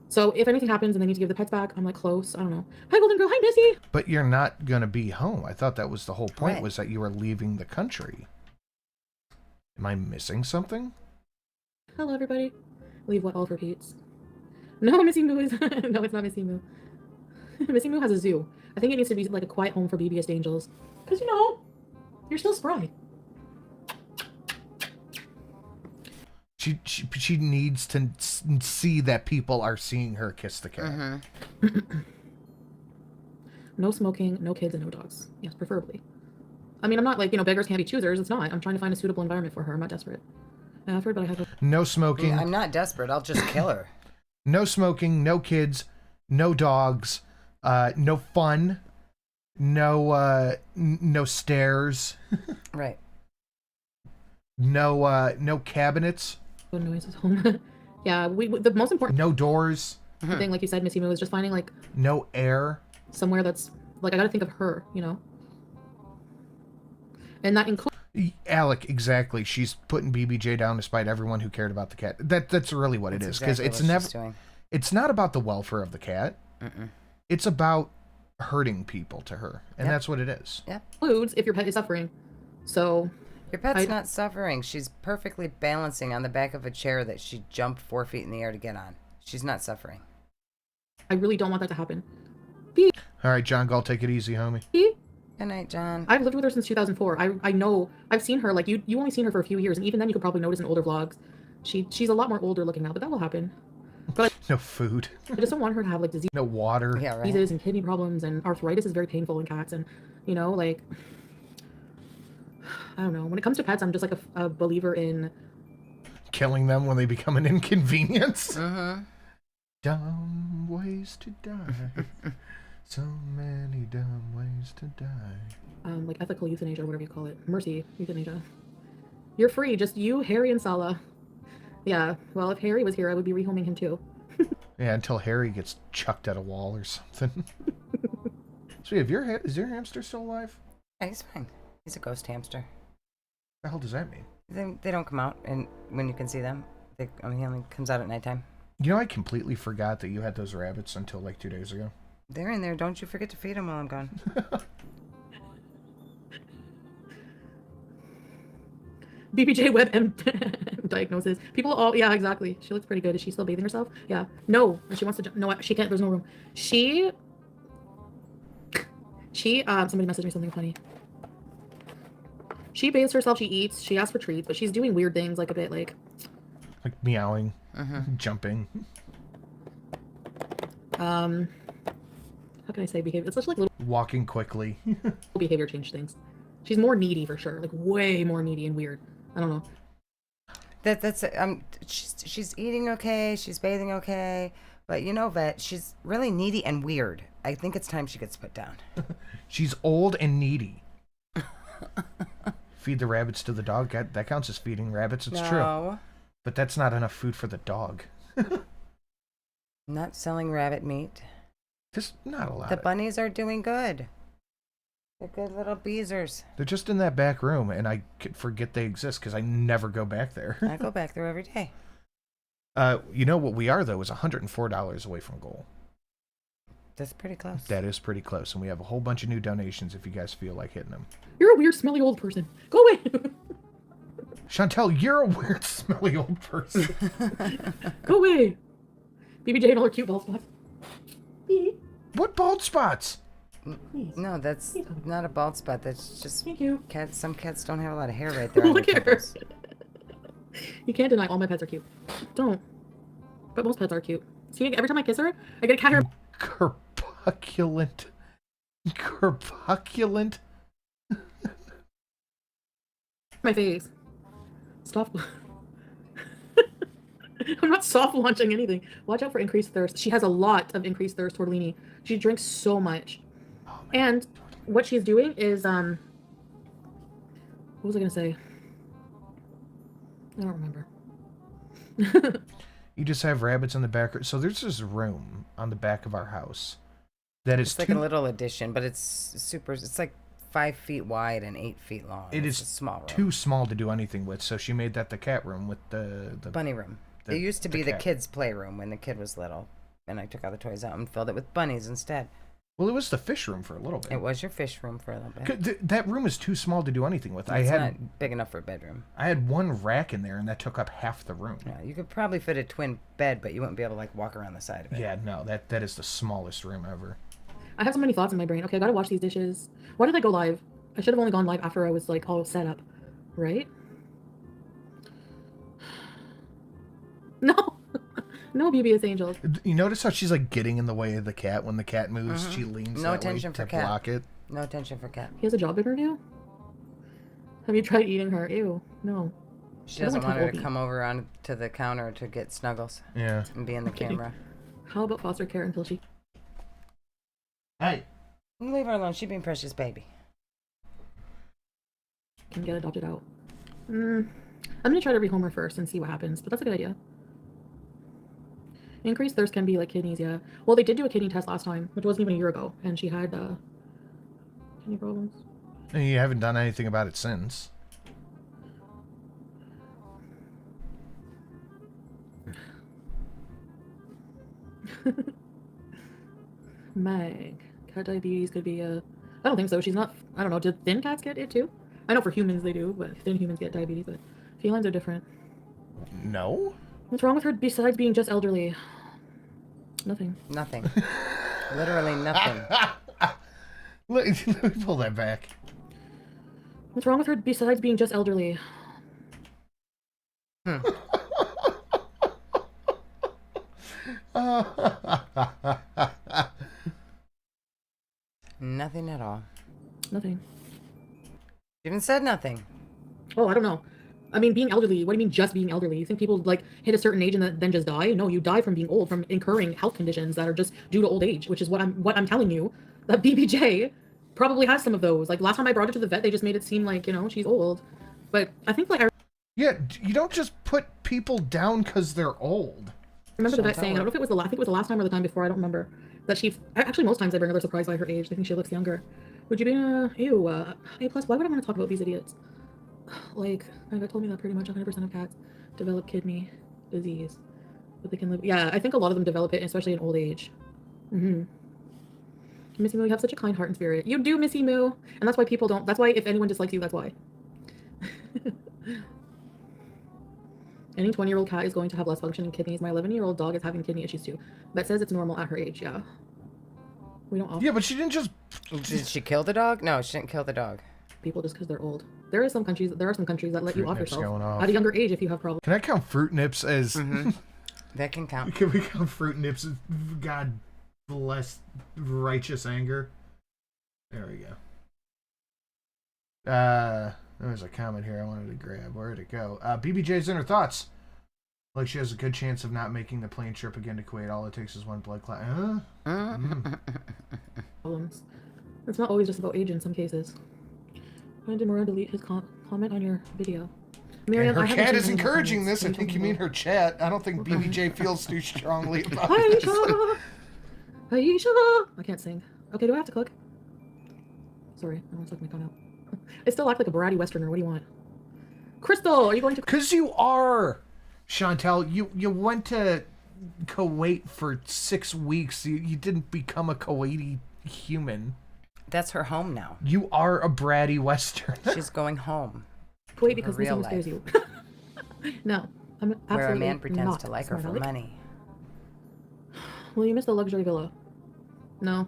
So if anything happens and they need to give the pets back, I'm like close. I don't know. Hi, Golden Girl. Hi, Missy. But you're not going to be home. I thought that was the whole point, Right. was that you were leaving the country. Am I missing something? Hello, everybody. Leave what all for Pete's. No, Missy Moo is... no, it's not Missy Moo. Missy Moo has a zoo. I think it needs to be like a quiet home for BBS angels. Because, you know, you're still spry. She needs to see that people are seeing her kiss the cat. No smoking, no kids, and no dogs. Yes, preferably. I mean, I'm not like, you know, beggars can't be choosers. It's not. I'm trying to find a suitable environment for her. I'm not desperate. I've heard, but I have... No smoking. I'm not desperate. I'll just kill her. No smoking, no kids, no dogs, no fun, no stairs. Right. No cabinets. No noises home. Yeah, the most important No doors. thing, like you said, Missy Moo, is just finding like No air. somewhere that's like, I gotta think of her, you know? And that includes... Alec, exactly. She's putting BBJ down despite everyone who cared about the cat. That's really what it is, because exactly it's what never. she's doing. It's not about the welfare of the cat. It's about hurting people to her, and that's what it is. Yeah. Includes if your pet is suffering. So... Your pet's not suffering. She's perfectly balancing on the back of a chair that she jumped 4 feet in the air to get on. She's not suffering. I really don't want that to happen. All right, John Gall, take it easy, homie. Good night, John. I've lived with her since 2004. I know, I've seen her, like, you only seen her for a few years, and even then you could probably notice in older vlogs. She's a lot more older looking now, but that will happen. But No food. I just don't want her to have, like, No water. Yeah, right. diseases and kidney problems, and arthritis is very painful in cats, and, you know, like, I don't know. When it comes to pets, I'm just, like, a believer in... Killing them when they become an inconvenience. Dumb ways to die. So many dumb ways to die. like ethical euthanasia or whatever you call it. Mercy euthanasia. You're free, just you, Harry, and Sala. Yeah, well, if Harry was here, I would be rehoming him too. Yeah, until Harry gets chucked at a wall or something. So, is your hamster still alive? Yeah, he's fine. He's a ghost hamster. What the hell does that mean? They don't come out, and when you can see them, he only comes out at nighttime. You know, I completely forgot that you had those rabbits until like 2 days ago. They're in there. Don't you forget to feed them while I'm gone. BBJ web M diagnosis. People all, yeah, exactly. She looks pretty good. Is she still bathing herself? Yeah. No. And she wants to, no, she can't. There's no room. Somebody messaged me something funny. She bathes herself, she eats, she asks for treats, but she's doing weird things, like a bit like meowing, jumping. How can I say behavior? It's just like little walking quickly. behavior change things. She's more needy for sure, like way more needy and weird. I don't know. That's she's eating okay, she's bathing okay, but you know, Vet, she's really needy and weird. I think it's time she gets put down. She's old and needy. Feed the rabbits to the dog. That counts as feeding rabbits. It's true. But that's not enough food for the dog. Not selling rabbit meat. There's not a lot. The bunnies are doing good. They're good little beezers. They're just in that back room, and I forget they exist because I never go back there. I go back there every day. You know what we are, though, is $104 away from goal. That's pretty close. That is pretty close, and we have a whole bunch of new donations if you guys feel like hitting them. You're a weird, smelly old person. Go away. Chantel, you're a weird, smelly old person. Go away. BBJ and all her cute bald spots. What bald spots? No, that's not a bald spot. That's just Thank you. Cats. Some cats don't have a lot of hair right there. Look at her. You can't deny all my pets are cute. Don't. But most pets are cute. See, every time I kiss her, I get a cat hair. Corpulent. My face. Stop. I'm not soft launching anything. Watch out for increased thirst. She has a lot of increased thirst, Tortellini. She drinks so much. And what she's doing is, what was I gonna say? I don't remember. You just have rabbits in the back. So there's this room on the back of our house that is like a little addition, but it's super. It's like 5 feet wide and 8 feet long. It's a small room. Too small to do anything with. So she made that the cat room with the bunny room. It used to be the kids' playroom when the kid was little, and I took all the toys out and filled it with bunnies instead. Well, it was the fish room for a little bit. It was your fish room for a little bit. That room is too small to do anything with. It's not big enough for a bedroom. I had one rack in there, and that took up half the room. Yeah, you could probably fit a twin bed, but you wouldn't be able to like walk around the side of it. Yeah, no, that is the smallest room ever. I have so many thoughts in my brain. Okay, I gotta wash these dishes. Why did I go live? I should have only gone live after I was like all set up, right? No. No, BBS angels. You notice how she's like getting in the way of the cat when the cat moves? She leans no that attention way for to cat. block it. No attention for cat. He has a job interview? Have you tried eating her? Ew, no. She doesn't want her to come over on to the counter to get snuggles. Yeah. And be in the camera. How about foster care until she... Hey. Leave her alone. She's being precious baby. Can get adopted out. I'm gonna try to rehome her first and see what happens, but that's a good idea. Increased thirst can be like kidneys, yeah. Well, they did do a kidney test last time, which wasn't even a year ago, and she had kidney problems. And you haven't done anything about it since. Meg, cat diabetes could be I don't think so. She's not. I don't know. Did thin cats get it too? I know for humans they do, but thin humans get diabetes. But felines are different. No. What's wrong with her besides being just elderly? Nothing. Nothing. Literally nothing. Let me pull that back. What's wrong with her besides being just elderly? Nothing at all. Nothing. You even said nothing. Oh, I don't know. I mean, being elderly, what do you mean just being elderly? You think people like hit a certain age and then just die? No, you die from being old, from incurring health conditions that are just due to old age, which is what I'm telling you. That BBJ probably has some of those. Like last time I brought her to the vet, they just made it seem like, you know, she's old. But I think like Yeah, you don't just put people down because they're old. I remember the vet saying, I don't know if it was I think it was the last time or the time before, I don't remember, that actually most times I bring her, they're surprised by her age. They think she looks younger. Would you be A+, why would I want to talk about these idiots? Like, my vet told me that pretty much 100% of cats develop kidney disease, but they can live. Yeah, I think a lot of them develop it, especially in old age. Missy Moo, you have such a kind heart and spirit. You do, Missy Moo, and that's why people don't. That's why if anyone dislikes you, that's why. Any 20-year-old cat is going to have less functioning kidneys. My 11-year-old dog is having kidney issues too. Bet says it's normal at her age. Yeah. We don't offer Yeah, but she didn't just... Did she kill the dog? No, she didn't kill the dog. people just because they're old. There are some countries that let you off Nips yourself going off. at a younger age if you have problems. Can I count Fruit Nips as... That can count. Can we count Fruit Nips as... God bless righteous anger? There we go. There's a comment here I wanted to grab. Where did it go? BBJ's inner thoughts. Like she has a good chance of not making the plane trip again to Kuwait. All it takes is one blood clot. Problems. It's not always just about age in some cases. When did Mara delete his comment on your video? Miriam, her cat is encouraging this. I think you mean her chat. I don't think BBJ feels too strongly about this. Aisha! I can't sing. Okay, do I have to cook? Sorry, I want to suck my tongue out. I still act like a bratty Westerner. What do you want? Crystal, are you going to... Because you are! Chantel, you went to Kuwait for 6 weeks. You didn't become a Kuwaiti human. That's her home now. You are a bratty Westerner. She's going home. Wait, because this one scares you. No, I'm absolutely where a man pretends not to like her for smart. money. Well, you missed the luxury villa. No.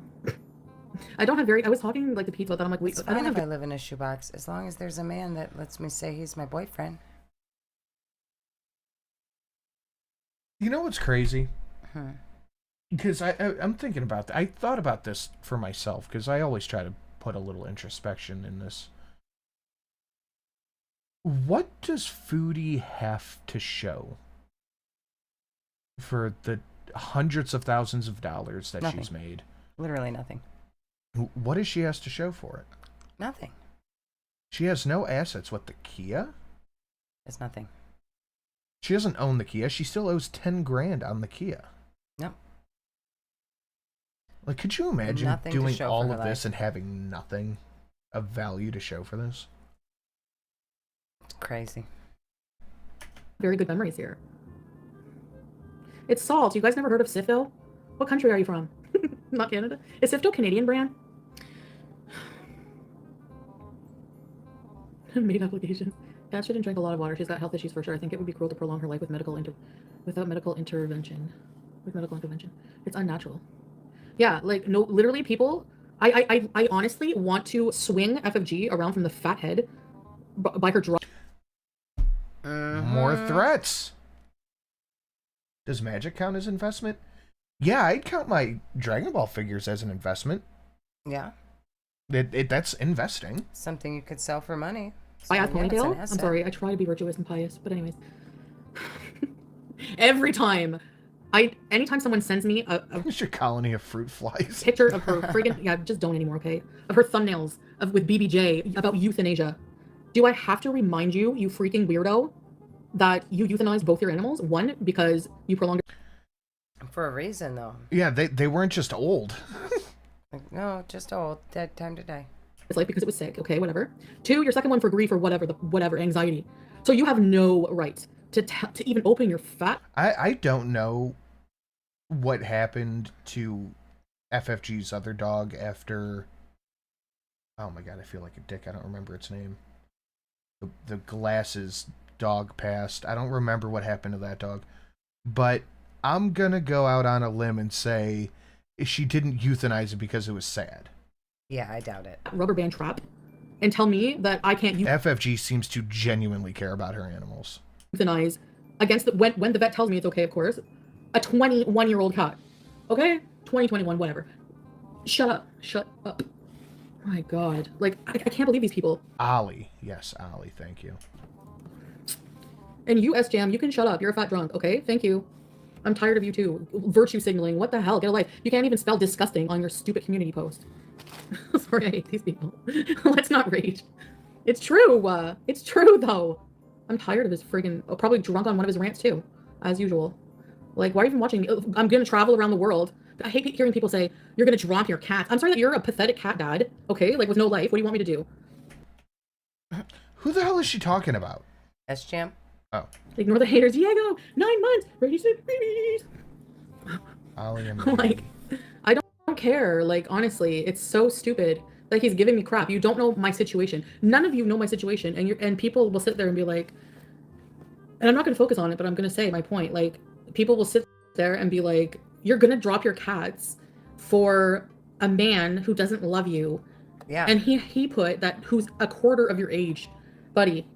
I don't have I was talking like the pizza, then I'm like, wait, It's fine if I live in a shoebox, as long as there's a man that lets me say he's my boyfriend. You know what's crazy? Because I'm thinking about that. I thought about this for myself, because I always try to put a little introspection in this. What does Foodie have to show for the hundreds of thousands of dollars that Nothing. she's made? Literally nothing. What does she has to show for it? Nothing. She has no assets. What, the Kia? It's nothing. She doesn't own the Kia. She still owes 10 grand on the Kia. Nope. Like, could you imagine Nothing to doing show all for of her this life. and having nothing of value to show for this? It's crazy. Very good memories here. It's salt. You guys never heard of Sifto? What country are you from? Not Canada. Is Sifto a Canadian brand? Made application. Cat shouldn't drink a lot of water. She's got health issues for sure. I think it would be cruel to prolong her life with without medical intervention. It's unnatural. Yeah, like no, literally people. I honestly want to swing FFG around from the fat head by her draw. More threats. Does magic count as investment? Yeah, I'd count my Dragon Ball figures as an investment. Yeah. That's investing. Something you could sell for money. I ask So, yeah, it's an ponytail. I'm asset. sorry. I try to be virtuous and pious, but anyways. Every time, anytime someone sends me a What's your colony of fruit flies? picture of her friggin' yeah, just don't anymore, okay? Of her thumbnails with BBJ about euthanasia. Do I have to remind you, you freaking weirdo, that you euthanized both your animals? One, because you prolonged. For a reason, though. Yeah, they weren't just old. Like, no, just old. Dead. Time to die. It's like because it was sick. Okay, whatever. Two, your second one for grief or whatever anxiety. So you have no right to even open your fat. I don't know what happened to FFG's other dog after. Oh my god, I feel like a dick. I don't remember its name. The glasses dog passed. I don't remember what happened to that dog. But I'm gonna go out on a limb and say she didn't euthanize it because it was sad. Yeah, I doubt it. Rubber band trap, and tell me that I can't FFG seems to genuinely care about her animals. euthanize against when the vet tells me it's okay, of course, a 21-year-old cat. Okay, 21, whatever. Shut up. My god, like I can't believe these people. Ollie, yes, Ollie, thank you. And you, S-Jam, you can shut up. You're a fat drunk, okay? Thank you. I'm tired of you too. Virtue signaling. What the hell? Get a life. You can't even spell disgusting on your stupid community post. Sorry, I hate these people. Let's not rage. It's true. It's true, though. I'm tired of his friggin'... Oh, probably drunk on one of his rants, too. As usual. Like, why are you even watching? I'm gonna travel around the world. I hate hearing people say, you're gonna drop your cat. I'm sorry that you're a pathetic cat dad, okay? Like, with no life. What do you want me to do? Who the hell is she talking about? S-Jam? Oh. Ignore the haters. Diego, 9 months. Ready, set, babies. Ollie and Like, I don't care. Like, honestly, it's so stupid that he's giving me crap. You don't know my situation. None of you know my situation, and people will sit there and be like, and I'm not going to focus on it, but I'm going to say my point. Like, people will sit there and be like, you're going to drop your cats for a man who doesn't love you. Yeah. And he put that who's a quarter of your age. Buddy,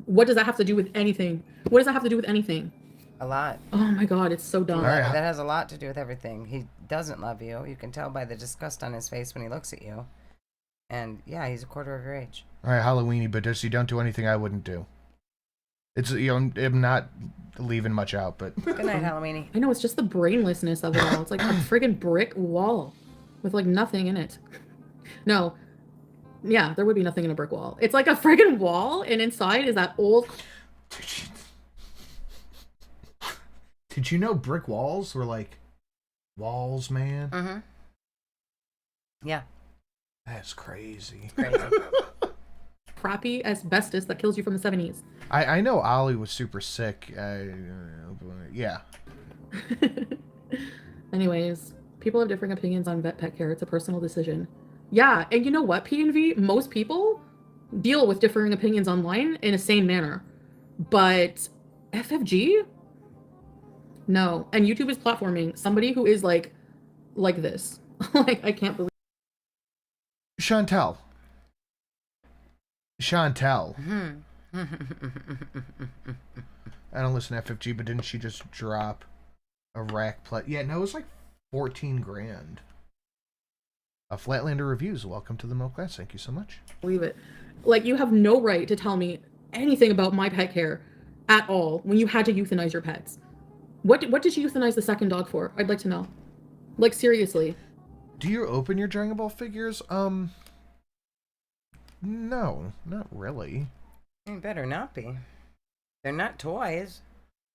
what does that have to do with anything? What does that have to do with anything? A lot. Oh my God, it's so dumb. That has a lot to do with everything. He doesn't love you. You can tell by the disgust on his face when he looks at you. And yeah, he's a quarter of your age. All right, Halloweeny, but just you don't do anything I wouldn't do. It's, you know, I'm not leaving much out, but... Good night, Halloweeny. I know, it's just the brainlessness of it all. It's like a friggin' brick wall with like nothing in it. No. Yeah, there would be nothing in a brick wall. It's like a friggin' wall, and inside is that old... Did you know brick walls were like walls, man? Mm-hmm. Yeah. That's crazy. Crazy. Crappy asbestos that kills you from the 70s. I know Ollie was super sick. Yeah. Anyways, people have differing opinions on vet pet care. It's a personal decision. Yeah, and you know what, P&V? Most people deal with differing opinions online in a sane manner. But FFG? No. And YouTube is platforming somebody who is like this. Like, I can't believe. Chantel. I don't listen to FFG, but didn't she just drop a rack play? Yeah, no, it was like 14 grand. Flatlander Reviews, welcome to the Milk Glass. Thank you so much. Believe it. Like, you have no right to tell me anything about my pet care at all when you had to euthanize your pets. What did you euthanize the second dog for? I'd like to know. Like, seriously. Do you open your Dragon Ball figures? No, not really. You better not be. They're not toys.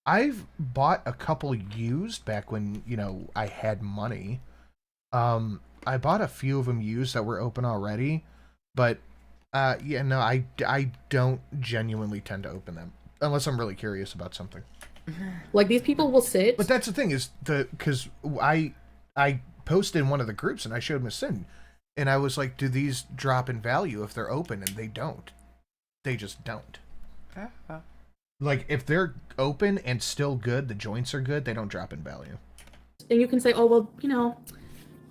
I've bought a couple used back when, you know, I had money. I bought a few of them used that were open already, but yeah, no, I don't genuinely tend to open them unless I'm really curious about something. Like, these people will sit. But that's the thing is because I posted in one of the groups and I showed Miss Sin, and I was like, do these drop in value if they're open? And they don't. They just don't. Like, if they're open and still good, the joints are good, they don't drop in value. And you can say, oh, well, you know,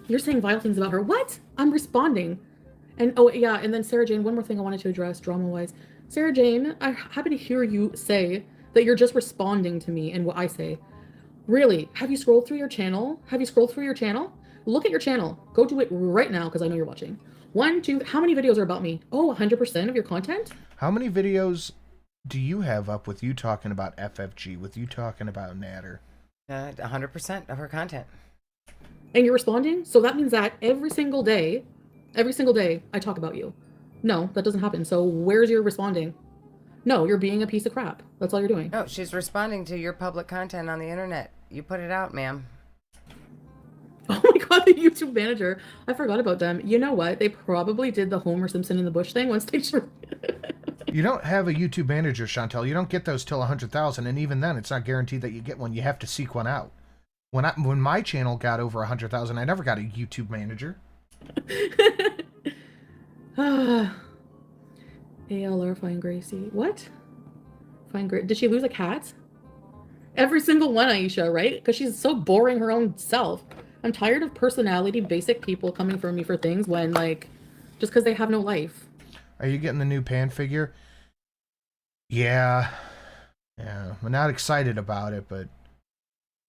you're saying vile things about her. What? I'm responding. And, oh, yeah, and then Sarah Jane, one more thing I wanted to address drama-wise. Sarah Jane, I happen to hear you say that you're just responding to me and what I say. Really? Have you scrolled through your channel? Look at your channel. Go do it right now, because I know you're watching. 1, 2, how many videos are about me? Oh, 100% of your content? How many videos do you have up with you talking about FFG, with you talking about Natter? 100% of her content. And you're responding? So that means that every single day, I talk about you. No, that doesn't happen. So where's your responding? No, you're being a piece of crap. That's all you're doing. No, she's responding to your public content on the internet. You put it out, ma'am. Oh my God, the YouTube manager. I forgot about them. You know what? They probably did the Homer Simpson in the bush thing once they... You don't have a YouTube manager, Chantel. You don't get those till 100,000, and even then, it's not guaranteed that you get one. You have to seek one out. When my channel got over 100,000, I never got a YouTube manager. ALR Fine Gracie. What? Fine Gracie. Did she lose a cat? Every single one, Aisha, right? Because she's so boring her own self. I'm tired of personality basic people coming for me for things when, like, just because they have no life. Are you getting the new Pan figure? Yeah. I'm not excited about it, but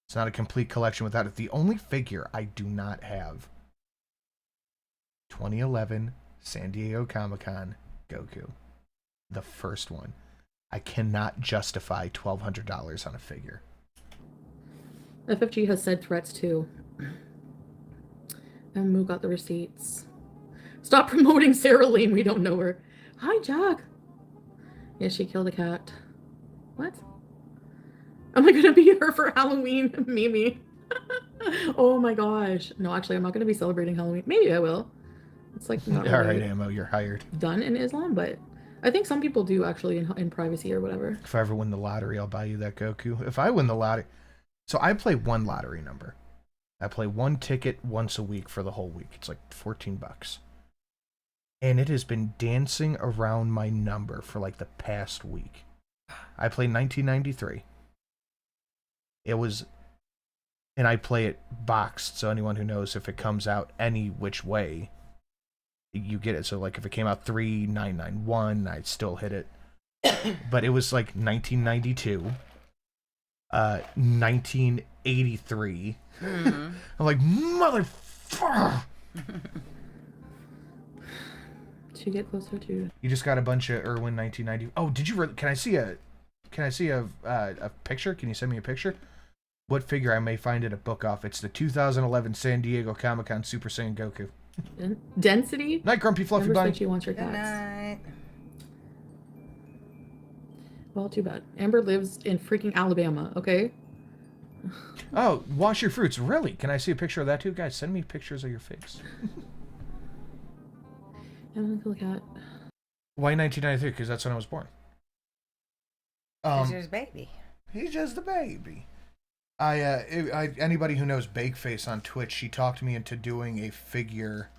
it's not a complete collection without it. The only figure I do not have, 2011 San Diego Comic-Con Goku. The first one. I cannot justify $1,200 on a figure. FFG has said threats too. And Moo got the receipts. Stop promoting Sarah Lane, we don't know her. Hi, Jack. Yeah, she killed a cat. What? Am I gonna be her for Halloween? Mimi. Oh my gosh. No, actually, I'm not gonna be celebrating Halloween. Maybe I will. It's like not All really right, Ammo, you're hired. done in Islam, but I think some people do actually in privacy or whatever. If I ever win the lottery, I'll buy you that Goku. If I win the lottery... So I play one lottery number. I play one ticket once a week for the whole week. It's like $14. And it has been dancing around my number for like the past week. I play 1993. It was, and I play it boxed, so anyone who knows if it comes out any which way, you get it. So like if it came out 3991, I'd still hit it. But it was like 1992, 1983. I'm like, motherfucker. To get closer to. You just got a bunch of Irwin 1990. Oh, did you? Can I see a picture? Can you send me a picture? What figure I may find at a book off? It's the 2011 San Diego Comic-Con Super Saiyan Goku. Density. Night, Grumpy Fluffy Amber Bunny. said she wants your Good cats. night. Well, too bad. Amber lives in freaking Alabama. Okay. Oh, wash your fruits. Really? Can I see a picture of that too, guys? Send me pictures of your figs. I'm gonna look at. Why 1993? Because that's when I was born. He's just a baby. He's just a baby. Anybody who knows Bakeface on Twitch, she talked me into doing a figure,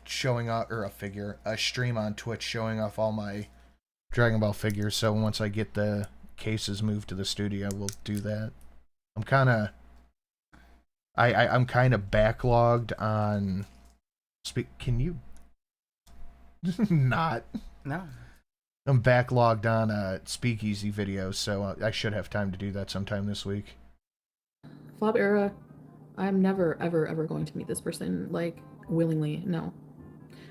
showing off, or a stream on Twitch showing off all my Dragon Ball figures. So once I get the cases moved to the studio, we'll do that. I'm kind of backlogged on. Can you not? No. I'm backlogged on speakeasy videos, so I should have time to do that sometime this week. Flop era. I'm never, ever, ever going to meet this person, like, willingly. No.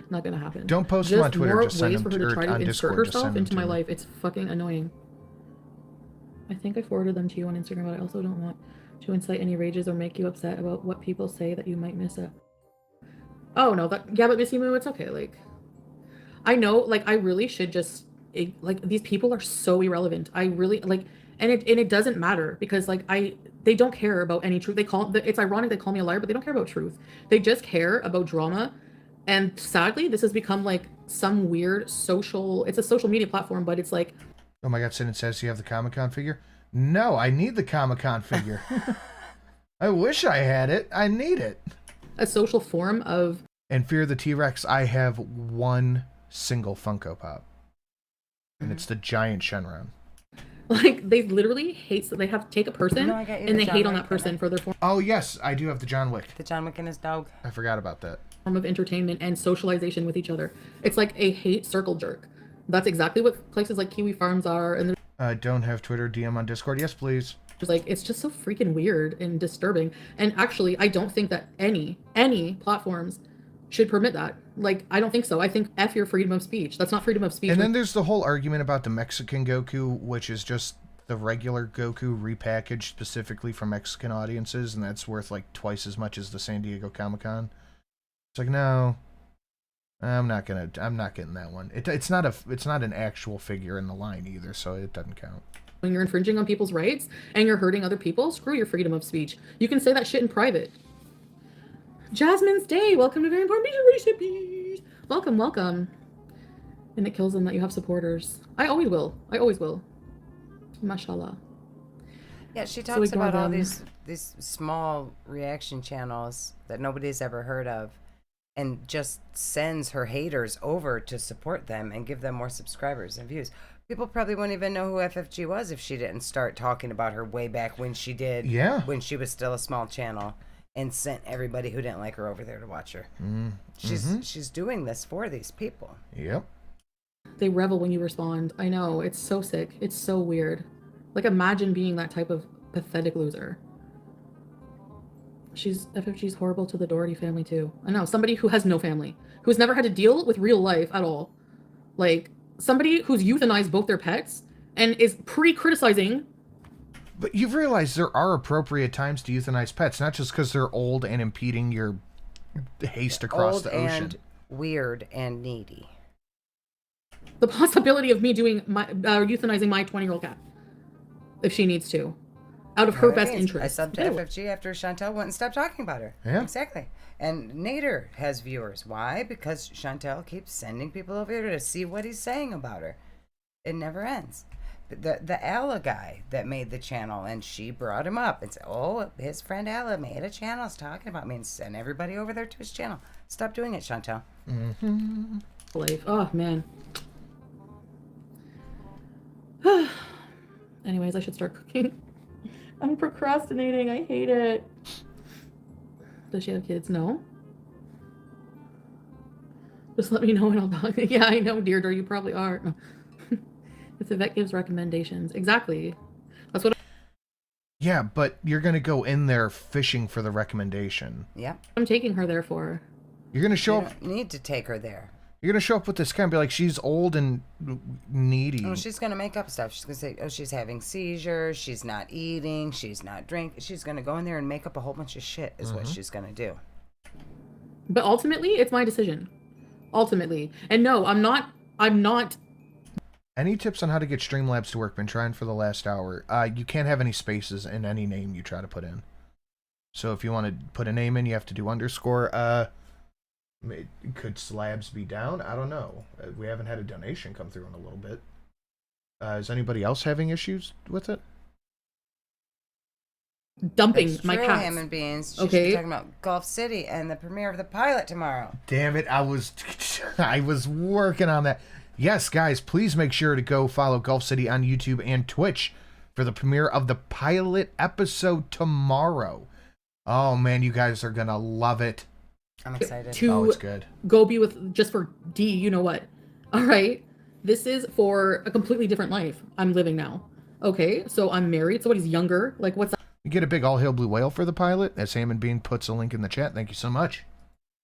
Not gonna happen. Don't post them on Twitter, more just send ways them for her to try to on insert Discord, just herself send them into to my me. life. It's fucking annoying. I think I forwarded them to you on Instagram, but I also don't want to incite any rages or make you upset about what people say that you might miss it. Oh, no, yeah, but Missy Moo, it's okay, like, I know, like, I really should just, like, these people are so irrelevant. I really, like, and it doesn't matter, because, like, they don't care about any truth. It's ironic they call me a liar, but they don't care about truth. They just care about drama, and sadly, this has become, like, some weird it's a social media platform, but it's like... Oh my god, Sin says you have the Comic-Con figure? No, I need the Comic-Con figure. I wish I had it. I need it. A social form of... And Fear the T-Rex, I have one single Funko Pop. And it's the giant Shenron. Like, they literally hate... So they have to take a person, No, I got you and the they John hate on Wick, that person for their form Oh, yes, I do have the John Wick. The John Wick and his dog. I forgot about that. of entertainment and socialization with each other. It's like a hate circle jerk. That's exactly what places like Kiwi Farms are. And don't have Twitter, DM on Discord. Yes, please. Like, it's just so freaking weird and disturbing. And actually, I don't think that any platforms should permit that. Like, I don't think so. I think F your freedom of speech. That's not freedom of speech. And then there's the whole argument about the Mexican Goku, which is just the regular Goku repackaged specifically for Mexican audiences, and that's worth like twice as much as the San Diego Comic-Con. It's like, no, I'm not getting that one. It's not an actual figure in the line either, so it doesn't count. When you're infringing on people's rights and you're hurting other people, screw your freedom of speech. You can say that shit in private. Jasmine's Day, welcome to Very Important Recipes. Welcome, welcome. And it kills them that you have supporters. I always will. Mashallah. Yeah, she So talks ignore about all them. these small reaction channels that nobody's ever heard of, and just sends her haters over to support them and give them more subscribers and views. People probably wouldn't even know who FFG was if she didn't start talking about her way back when she did. Yeah. When she was still a small channel, and sent everybody who didn't like her over there to watch her. She's doing this for these people. Yep. They revel when you respond. I know, it's so sick. It's so weird. Like, imagine being that type of pathetic loser. FFG's horrible to the Doherty family too. I know, somebody who has no family, who's never had to deal with real life at all. Like, somebody who's euthanized both their pets and is criticizing. But you've realized there are appropriate times to euthanize pets, not just because they're old and impeding your haste across Old the ocean. and weird and needy. The possibility of me doing euthanizing my 20-year-old cat, if she needs to, out of her best interest. I subbed to FFG after Chantel wouldn't stop talking about her. Yeah. Exactly. And Nader has viewers. Why? Because Chantel keeps sending people over here to see what he's saying about her. It never ends. The Alla guy that made the channel, and she brought him up and said, oh, his friend Alla made a channel, is talking about me, and send everybody over there to his channel. Stop doing it, Chantel. Life. Oh, man. Anyways, I should start cooking. I'm procrastinating. I hate it. Does she have kids? No. Just let me know and I'll talk. Yeah, I know, Deirdre. You probably are. No. If the vet gives recommendations. Exactly. That's what Yeah, but you're going to go in there fishing for the recommendation. Yeah. I'm taking her there for. You're going to show You up. don't need to take her there. You're going to show up with this guy and be like, she's old and needy. Oh, she's going to make up stuff. She's going to say, oh, she's having seizures. She's not eating. She's not drinking. She's going to go in there and make up a whole bunch of shit is what she's going to do. But ultimately, it's my decision. Ultimately. And no, I'm not. Any tips on how to get Streamlabs to work? Been trying for the last hour. You can't have any spaces in any name you try to put in. So if you want to put a name in, you have to do underscore. Could slabs be down? I don't know. We haven't had a donation come through in a little bit. Is anybody else having issues with it? Dumping It's my true, cats. Ham and Beans. She should Okay. be talking about Gulf City and the premiere of the pilot tomorrow. Damn it, I was working on that. Yes, guys, please make sure to go follow Gulf City on YouTube and Twitch for the premiere of the pilot episode tomorrow. Oh man, you guys are gonna love it. I'm excited. Oh, it's good. Go be with just for D, you know what? All right. This is for a completely different life I'm living now. Okay, so I'm married. Somebody's younger. Like, what's You get a big all hail blue whale for the pilot. As Sam and Bean puts a link in the chat. Thank you so much.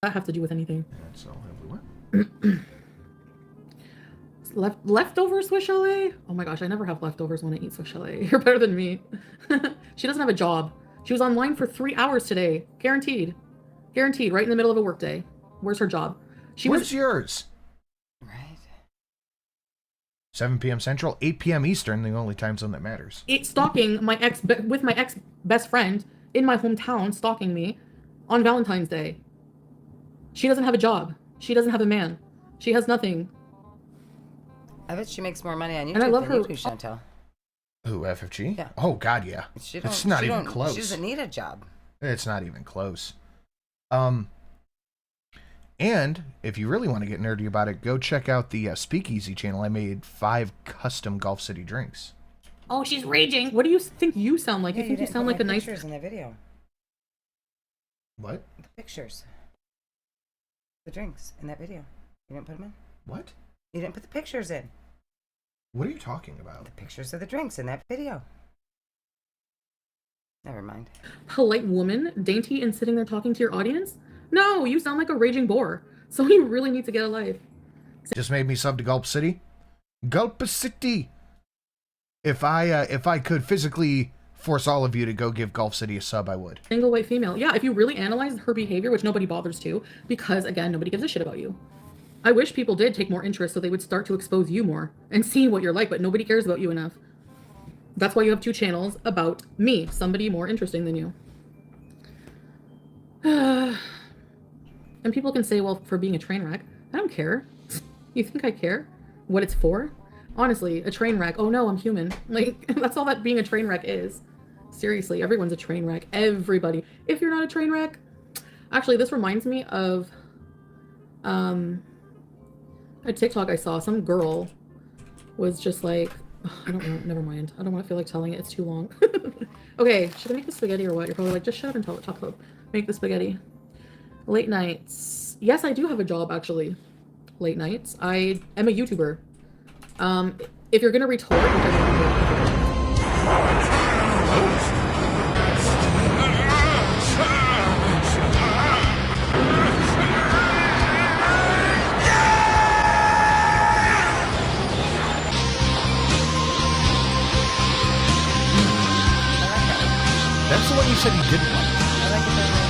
that have to do with anything? That's all hail blue whale. Leftover Swiss chalet? Oh my gosh, I never have leftovers when I eat Swiss chalet. You're better than me. She doesn't have a job. She was online for 3 hours today. Guaranteed. Guaranteed, right in the middle of a workday. Where's her job? Where's yours? Right. 7 p.m. Central, 8 p.m. Eastern, the only time zone that matters. Stalking my ex with my ex best friend in my hometown, stalking me on Valentine's Day. She doesn't have a job. She doesn't have a man. She has nothing. I bet she makes more money on YouTube And I love than you her- do, Chantel. Who, FFG? Yeah. Oh, God, yeah. It's not even close. She doesn't need a job. It's not even close. And if you really want to get nerdy about it, go check out the Speakeasy channel. I made 5 custom Gulf City drinks. Oh, she's raging. What do you think you sound like? Yeah, you think you didn't sound put like a my nice... pictures in that video. What? The pictures. The drinks in that video. You didn't put them in? What? You didn't put the pictures in. What are you talking about? The pictures of the drinks in that video. Never mind. Polite woman, dainty and sitting there talking to your audience? No, you sound like a raging bore. So you really need to get a life. Just made me sub to Gulp City. Gulp City! If I could physically force all of you to go give Gulf City a sub, I would. Single white female. Yeah, if you really analyze her behavior, which nobody bothers to, because again, nobody gives a shit about you. I wish people did take more interest so they would start to expose you more and see what you're like, but nobody cares about you enough. That's why you have 2 channels about me, somebody more interesting than you. And people can say, well, for being a train wreck, I don't care. You think I care what it's for? Honestly, a train wreck. Oh no, I'm human. Like, that's all that being a train wreck is. Seriously, everyone's a train wreck. Everybody. If you're not a train wreck, actually, this reminds me of a TikTok I saw. Some girl was just like, I don't know, never mind. I don't want to feel like telling it. It's too long. Okay, should I make the spaghetti or what? You're probably like, just shut up and talk about. Make the spaghetti. Late nights. Yes, I do have a job, actually. Late nights. I am a YouTuber. If you're gonna retort, which I That's the one you said you didn't like. I like it better than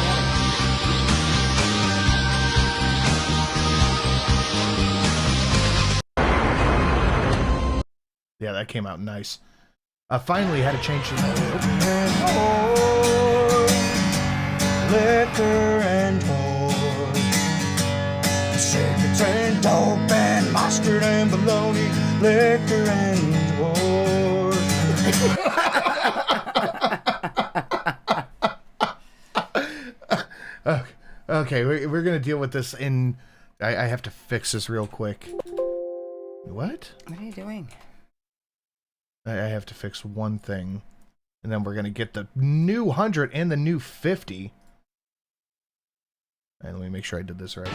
Yeah, that came out nice. Finally had to change the Liquor and pork, cigarettes and dope and mustard and bologna, liquor and pork. Okay, we're gonna deal with this in... I have to fix this real quick. What? What are you doing? I have to fix one thing. And then we're going to get the new 100 and the new 50. And let me make sure I did this right.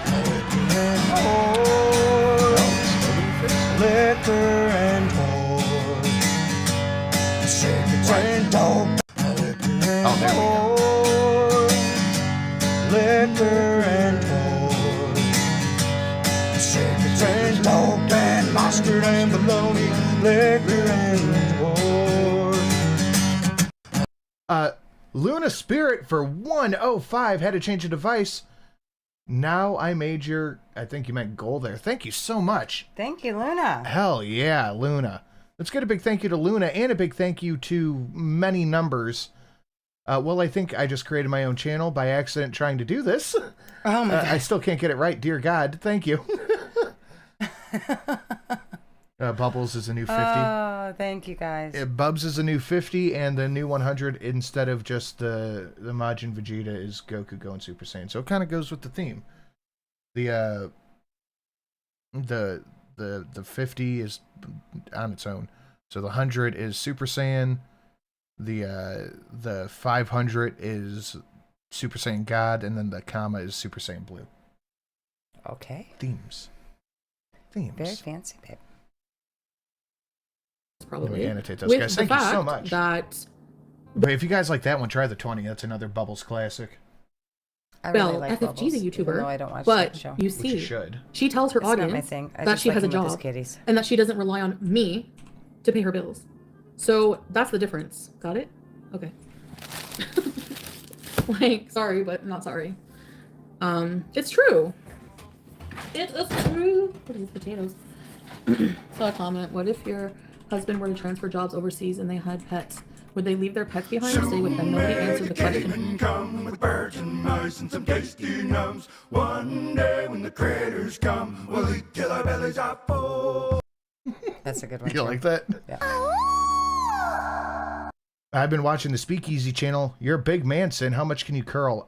Liquor and pork. Cigarettes and dope. Oh, there we go. Liquor and pork. Cigarettes and dope and mustard and bologna. Liquor and pork. Luna Spirit for 105 had to change a device. Now I made your, I think you meant goal there. Thank you so much. Thank you, Luna. Hell yeah, Luna. Let's get a big thank you to Luna and a big thank you to Many Numbers. Well, I think I just created my own channel by accident trying to do this. Oh my God. I still can't get it right. Dear God, thank you. Bubbles is a new 50. Oh, thank you guys. Bubs is a new 50, and the new 100, instead of just the Majin Vegeta, is Goku going Super Saiyan. So it kind of goes with the theme. The 50 is on its own. So the 100 is Super Saiyan. The 500 is Super Saiyan God, and then the comma is Super Saiyan Blue. Okay. Themes. Very fancy, babe. Probably. Annotate those With guys. the Thank you so fact much. That But if you guys like that one, try the 20. That's another Bubbles classic. I really Well, like FFG's a Bubbles, even YouTuber, though I don't watch but that show. you Which see, you should. she tells her It's not my audience thing. I that just she like has a him with his job kitties. and that she doesn't rely on me to pay her bills. So that's the difference. Got it? Okay. Like, sorry, but not sorry. It's true. It is true. What are these potatoes? Saw a comment. What if your husband were to transfer jobs overseas and they had pets? Would they leave their pets behind or stay with them? Nobody answered the question. Come with birds and mice and some tasty numbs. One day when the critters come, we'll eat till our bellies are full. That's a good one. You like that? Yeah. I've been watching the Speakeasy channel. You're a big man, Sin. How much can you curl?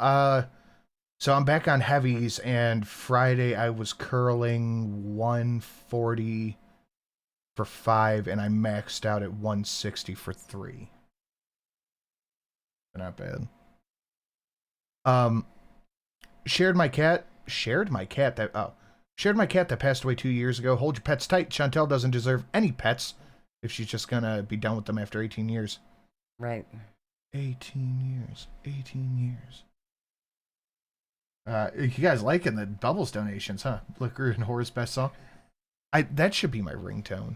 So I'm back on heavies, and Friday I was curling 140 for 5, and I maxed out at 160 for 3. Not bad. Shared my cat that passed away 2 years ago. Hold your pets tight. Chantel doesn't deserve any pets if she's just gonna be done with them after 18 years. Right. 18 years. 18 years. You guys liking the Bubbles donations, huh? Liquor and Horror's best song. That should be my ringtone.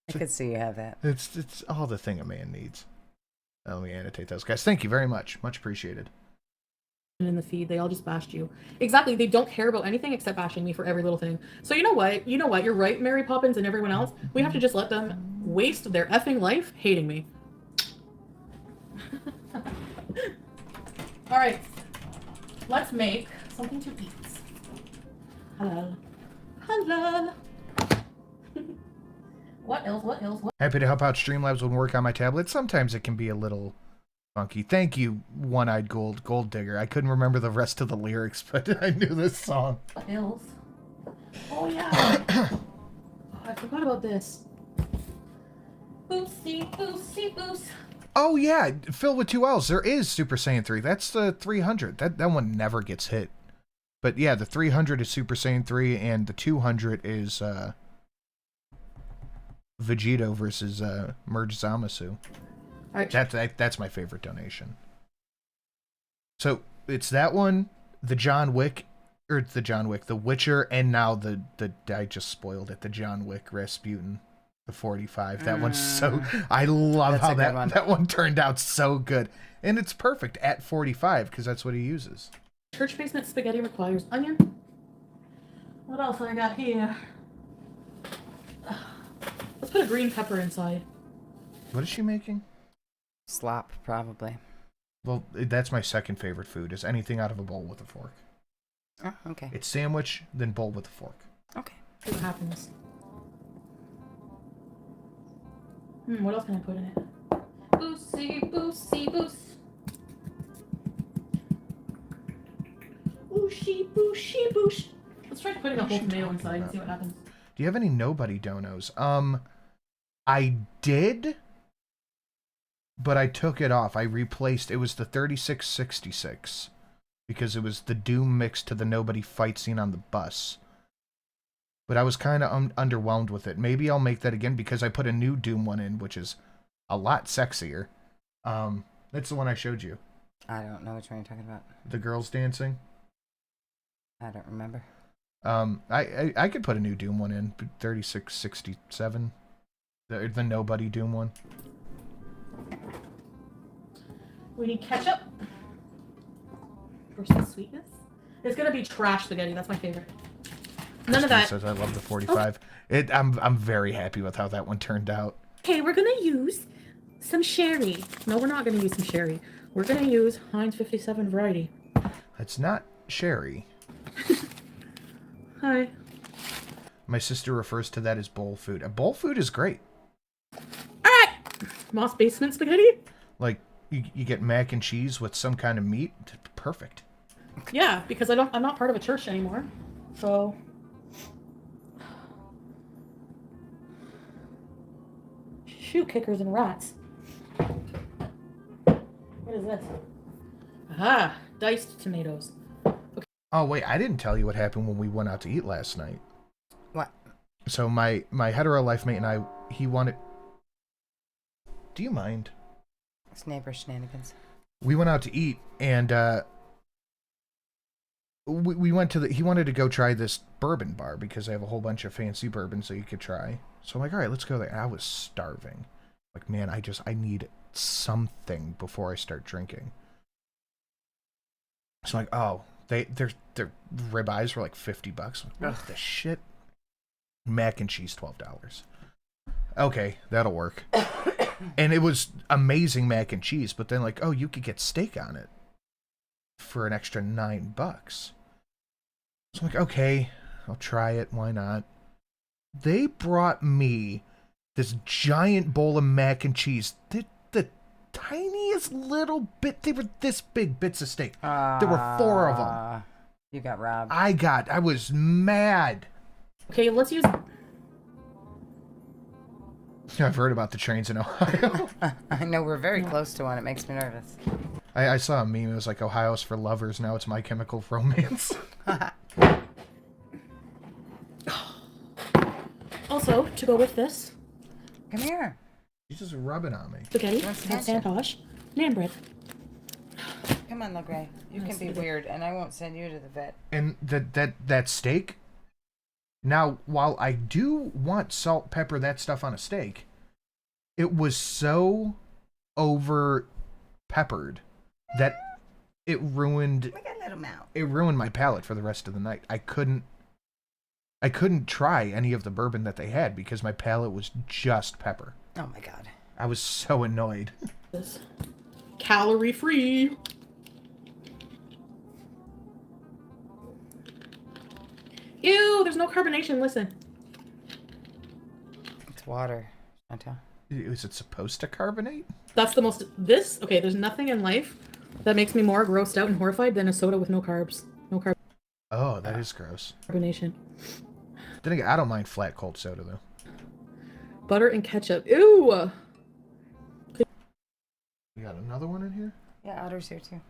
I could see you have that. It's all the thing a man needs. Let me annotate those guys. Thank you very much. Much appreciated. In the feed, they all just bashed you. Exactly. They don't care about anything except bashing me for every little thing. So you know what? You're right, Mary Poppins and everyone else. We have to just let them waste their effing life hating me. All right. Let's make something to eat. Halal. Halal. What else? Happy to help out Streamlabs when work on my tablet. Sometimes it can be a little funky. Thank you, One-Eyed Gold Digger. I couldn't remember the rest of the lyrics, but I knew this song. What else? Oh yeah. Oh, I forgot about this. Boosty. Oh yeah, Phil with 2 L's. There is Super Saiyan 3. That's the 300. That one never gets hit. But yeah, the 300 is Super Saiyan 3, and the 200 is Vegito versus Merge Zamasu. All right. That's my favorite donation. So it's that one, the Witcher, and now the I just spoiled it, the John Wick Rasputin, the 45. That one's so, I love how that one turned out so good. And it's perfect at 45 because that's what he uses. Church basement spaghetti requires onion. What else I got here? Let's put a green pepper inside. What is she making? Slop, probably. Well, that's my second favorite food, is anything out of a bowl with a fork. Oh, okay. It's sandwich, then bowl with a fork. Okay. See what happens. What else can I put in it? Boosty. Booshy. Let's try putting a whole tomato inside and see what happens. Do you have any nobody donos? I did, but I took it off. I replaced, it was the 3666 because it was the Doom mix to the nobody fight scene on the bus. But I was kind of underwhelmed with it. Maybe I'll make that again because I put a new Doom one in, which is a lot sexier. That's the one I showed you. I don't know which one you're talking about. The girls dancing. I don't remember. I could put a new Doom one in, 3667. The nobody Doom one. We need ketchup for some sweetness. It's gonna be trash spaghetti. That's my favorite. None of that. Says I love the 45. Okay. I'm very happy with how that one turned out. Okay, we're gonna use some sherry. No, we're not gonna use some sherry. We're gonna use Heinz 57 variety. It's not sherry. Hi. My sister refers to that as bowl food. A bowl food is great. Alright! Moss basement spaghetti? Like, you get mac and cheese with some kind of meat. Perfect. Yeah, because I'm not part of a church anymore. So shoot kickers and rats. What is this? Aha! Diced tomatoes. Okay. Oh wait, I didn't tell you what happened when we went out to eat last night. What? So my hetero life mate and I, he wanted... Do you mind? It's neighbor shenanigans. We went out to eat, and we went to he wanted to go try this bourbon bar because they have a whole bunch of fancy bourbons that you could try. So I'm like, all right, let's go there. And I was starving. Like, man, I need something before I start drinking. So I'm like, oh, their ribeyes were like $50. Like, what the shit? Mac and cheese, $12. Okay, that'll work. And it was amazing mac and cheese, but then like, oh, you could get steak on it for an extra $9. So I'm like, okay, I'll try it. Why not? They brought me this giant bowl of mac and cheese. The tiniest little bit. They were this big bits of steak. There were 4 of them. You got robbed. I was mad. Okay, let's use... I've heard about the trains in Ohio. I know, we're very close to one. It makes me nervous. I saw a meme. It was like, Ohio's for lovers. Now it's My Chemical Romance. Also, to go with this... Come here. You're just rubbing on me. Spaghetti, Santosh, naan bread. Come on, LeGray. You can be weird, and I won't send you to the vet. And that steak... Now, while I do want salt, pepper, that stuff on a steak, it was so over-peppered that it ruined... Look at little mouth. It ruined my palate for the rest of the night. I couldn't try any of the bourbon that they had because my palate was just pepper. Oh my god. I was so annoyed. Calorie free. Ew, there's no carbonation, listen. It's water, Chantal. Is it supposed to carbonate? That's the most... Okay, there's nothing in life that makes me more grossed out and horrified than a soda with no carbs. No carb. Oh, that is gross. Carbonation. Then again, I don't mind flat cold soda, though. Butter and ketchup. Ew! We got another one in here? Yeah, Otter's here, too.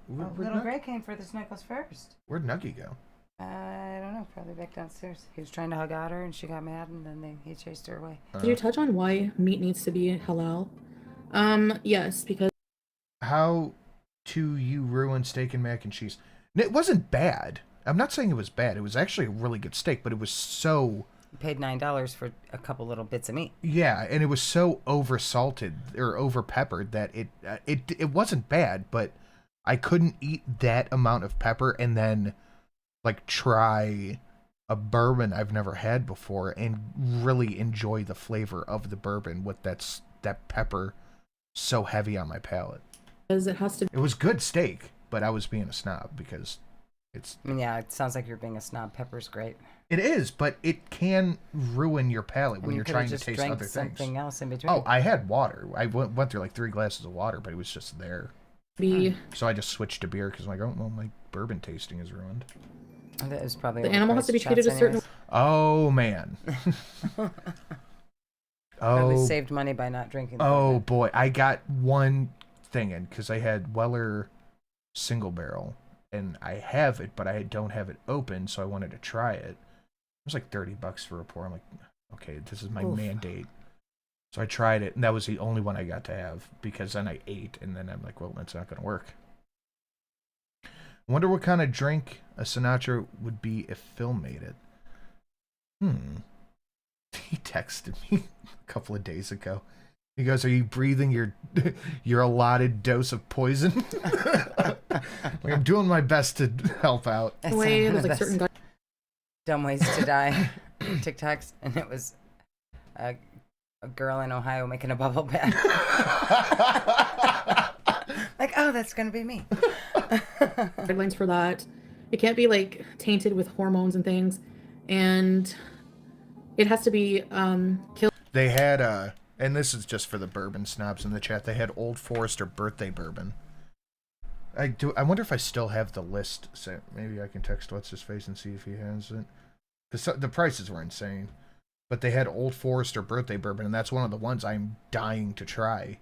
Where'd Little Gray came for the snuggles first. Where'd Nuggy go? I don't know. Probably back downstairs. He was trying to hug Otter, and she got mad, and then he chased her away. Did you touch on why meat needs to be halal? Yes, because... How do you ruin steak and mac and cheese? It wasn't bad. I'm not saying it was bad. It was actually a really good steak, but it was so... You paid $9 for a couple little bits of meat. Yeah, and it was so over-salted or over-peppered that it wasn't bad, but I couldn't eat that amount of pepper and then... like try a bourbon I've never had before and really enjoy the flavor of the bourbon with that pepper so heavy on my palate. Because it has to. It was good steak, but I was being a snob because it's... Yeah, it sounds like you're being a snob. Pepper's great. It is, but it can ruin your palate when you're trying to taste other things. Something else in between. Oh, I had water. I went through like 3 glasses of water, but it was just there. So I just switched to beer because I'm like, oh, well, my bourbon tasting is ruined. That was probably The animal has to be treated a certain way. Oh, man. Probably saved money by not drinking the Oh, bourbon. boy. I got one thing in because I had Weller single barrel, and I have it, but I don't have it open, so I wanted to try it. It was like $30 for a pour. I'm like, okay, this is my mandate. So I tried it, and that was the only one I got to have, because then I ate, and then I'm like, well, that's not going to work. I wonder what kind of drink a Sinatra would be if Phil made it. He texted me a couple of days ago. He goes, "Are you breathing your allotted dose of poison?" Like, I'm doing my best to help out. Way there's like certain dumb ways to die TikToks, and it was a girl in Ohio making a bubble bath. Like, oh, that's gonna be me. Guidelines for that. It can't be like tainted with hormones and things, and it has to be killed. They had and this is just for the bourbon snobs in the chat. They had Old Forester birthday bourbon. I wonder if I still have the list. So maybe I can text what's his face and see if he has it. The prices were insane, but they had Old Forester birthday bourbon, and that's one of the ones I'm dying to try.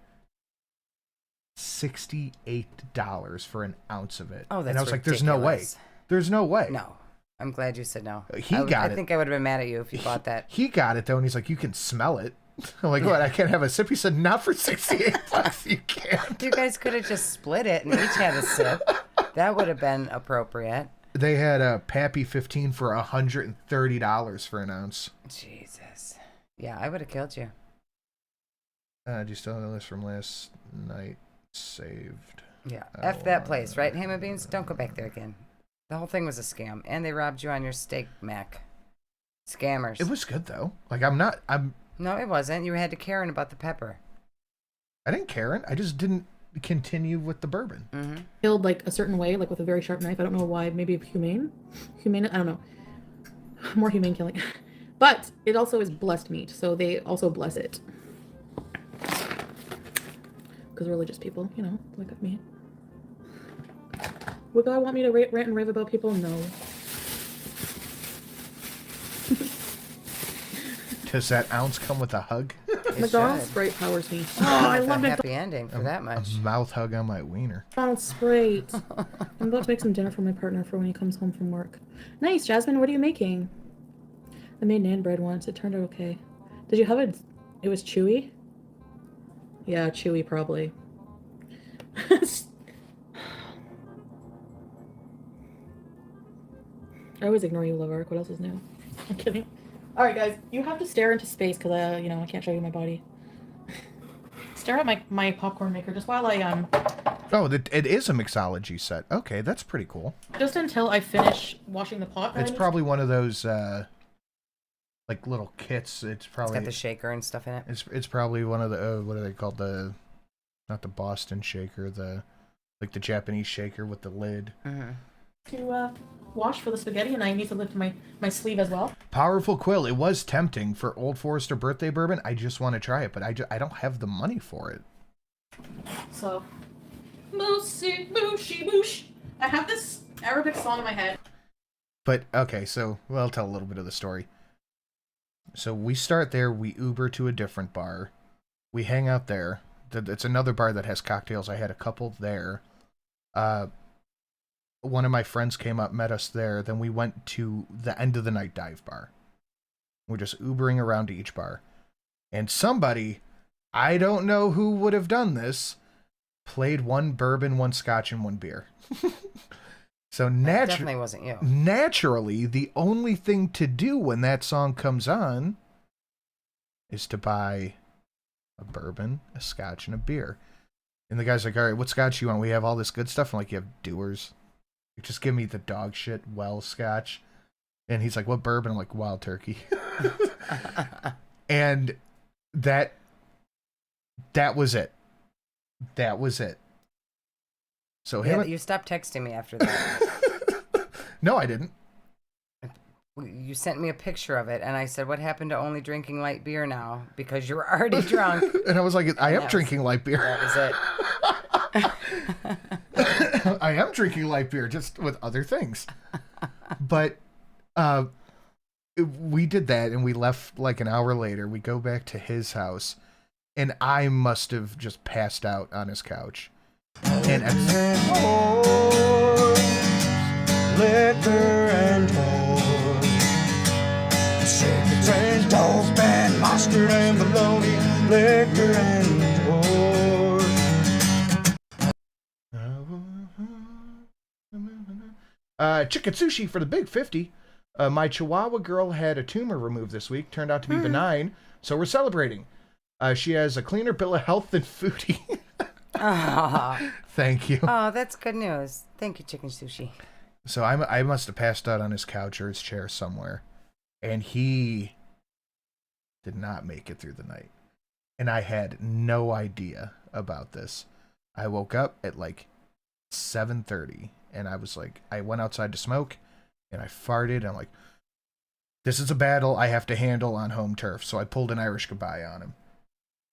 $68 for an ounce of it. Oh, that's and I was like, ridiculous. "There's no way. There's no way." No, I'm glad you said no. He got it. I think I would have been mad at you if you bought that. He got it though, and he's like, "You can smell it." I'm like, "What? I can't have a sip?" He said, "Not for $68. You can't." You guys could have just split it and each had a sip. That would have been appropriate. They had a Pappy 15 for $130 for an ounce. Jesus. Yeah, I would have killed you. Do you still have the list from last night saved? Yeah. F that place, right, Ham and Beans? Don't go back there again. The whole thing was a scam, and they robbed you on your steak, Mac. Scammers. It was good though. Like No, it wasn't. You had to Karen about the pepper. I didn't Karen. I just didn't continue with the bourbon. Killed like a certain way, like with a very sharp knife. I don't know why. Maybe humane. I don't know. More humane killing. But it also is blessed meat, so they also bless it. Because religious people, you know, look at me. Would God want me to rant and rave about people? No. Does that ounce come with a hug? McDonald's Sprite powers me. Oh, I It's a love happy ending for that much. A mouth hug on my wiener. McDonald's Sprite. I'm about to make some dinner for my partner for when he comes home from work. Nice, Jasmine. What are you making? I made naan bread once. It turned out okay. Did you have it? It was chewy? Yeah, chewy probably. I always ignore you, Lovark. What else is new? I'm kidding. All right, guys. You have to stare into space because I can't show you my body. Stare at my popcorn maker just while I Oh, it is a mixology set. Okay, that's pretty cool. Just until I finish washing the pot. It's probably one of those like little kits. It's probably It's got the shaker and stuff in it. It's probably one of the what are they called, not the Boston shaker, the Japanese shaker with the lid. To wash for the spaghetti, and I need to lift my sleeve as well. Powerful Quill. It was tempting for Old Forester birthday bourbon. I just want to try it, but I don't have the money for it. So, moosey, mooshy, moosh. I have this Arabic song in my head. But okay, so I'll tell a little bit of the story. So we start there. We Uber to a different bar. We hang out there. It's another bar that has cocktails. I had a couple there. One of my friends came up, met us there. Then we went to the end of the night dive bar. We're just Ubering around to each bar. And somebody, I don't know who would have done this, played one bourbon, one scotch, and one beer. So Definitely wasn't you. Naturally, the only thing to do when that song comes on is to buy a bourbon, a scotch, and a beer. And the guy's like, "All right, what scotch you want? We have all this good stuff." I'm like, "You have Dewar's. Just give me the dog shit Well scotch." And he's like, "What bourbon?" I'm like, "Wild Turkey." And that was it. That was it. So You stopped texting me after that. No, I didn't. You sent me a picture of it, and I said, "What happened to only drinking light beer now? Because you were already drunk." And I was like, "I am drinking light beer." That was it. I am drinking light beer, just with other things. But we did that, and we left like an hour later. We go back to his house, and I must have just passed out on his couch. And liquor and toys. Chicken trains, toast, and mustard and bologna, liquor and toys. Chicken sushi for the big 50. My Chihuahua girl had a tumor removed this week. Turned out to be benign, so we're celebrating. She has a cleaner bill of health than Foodie. Thank you. Oh, that's good news. Thank you, Chicken Sushi. So I must have passed out on his couch or his chair somewhere, and he did not make it through the night. And I had no idea about this. I woke up at like 7:30, and I was like, I went outside to smoke, and I farted. I'm like, this is a battle I have to handle on home turf. So I pulled an Irish goodbye on him.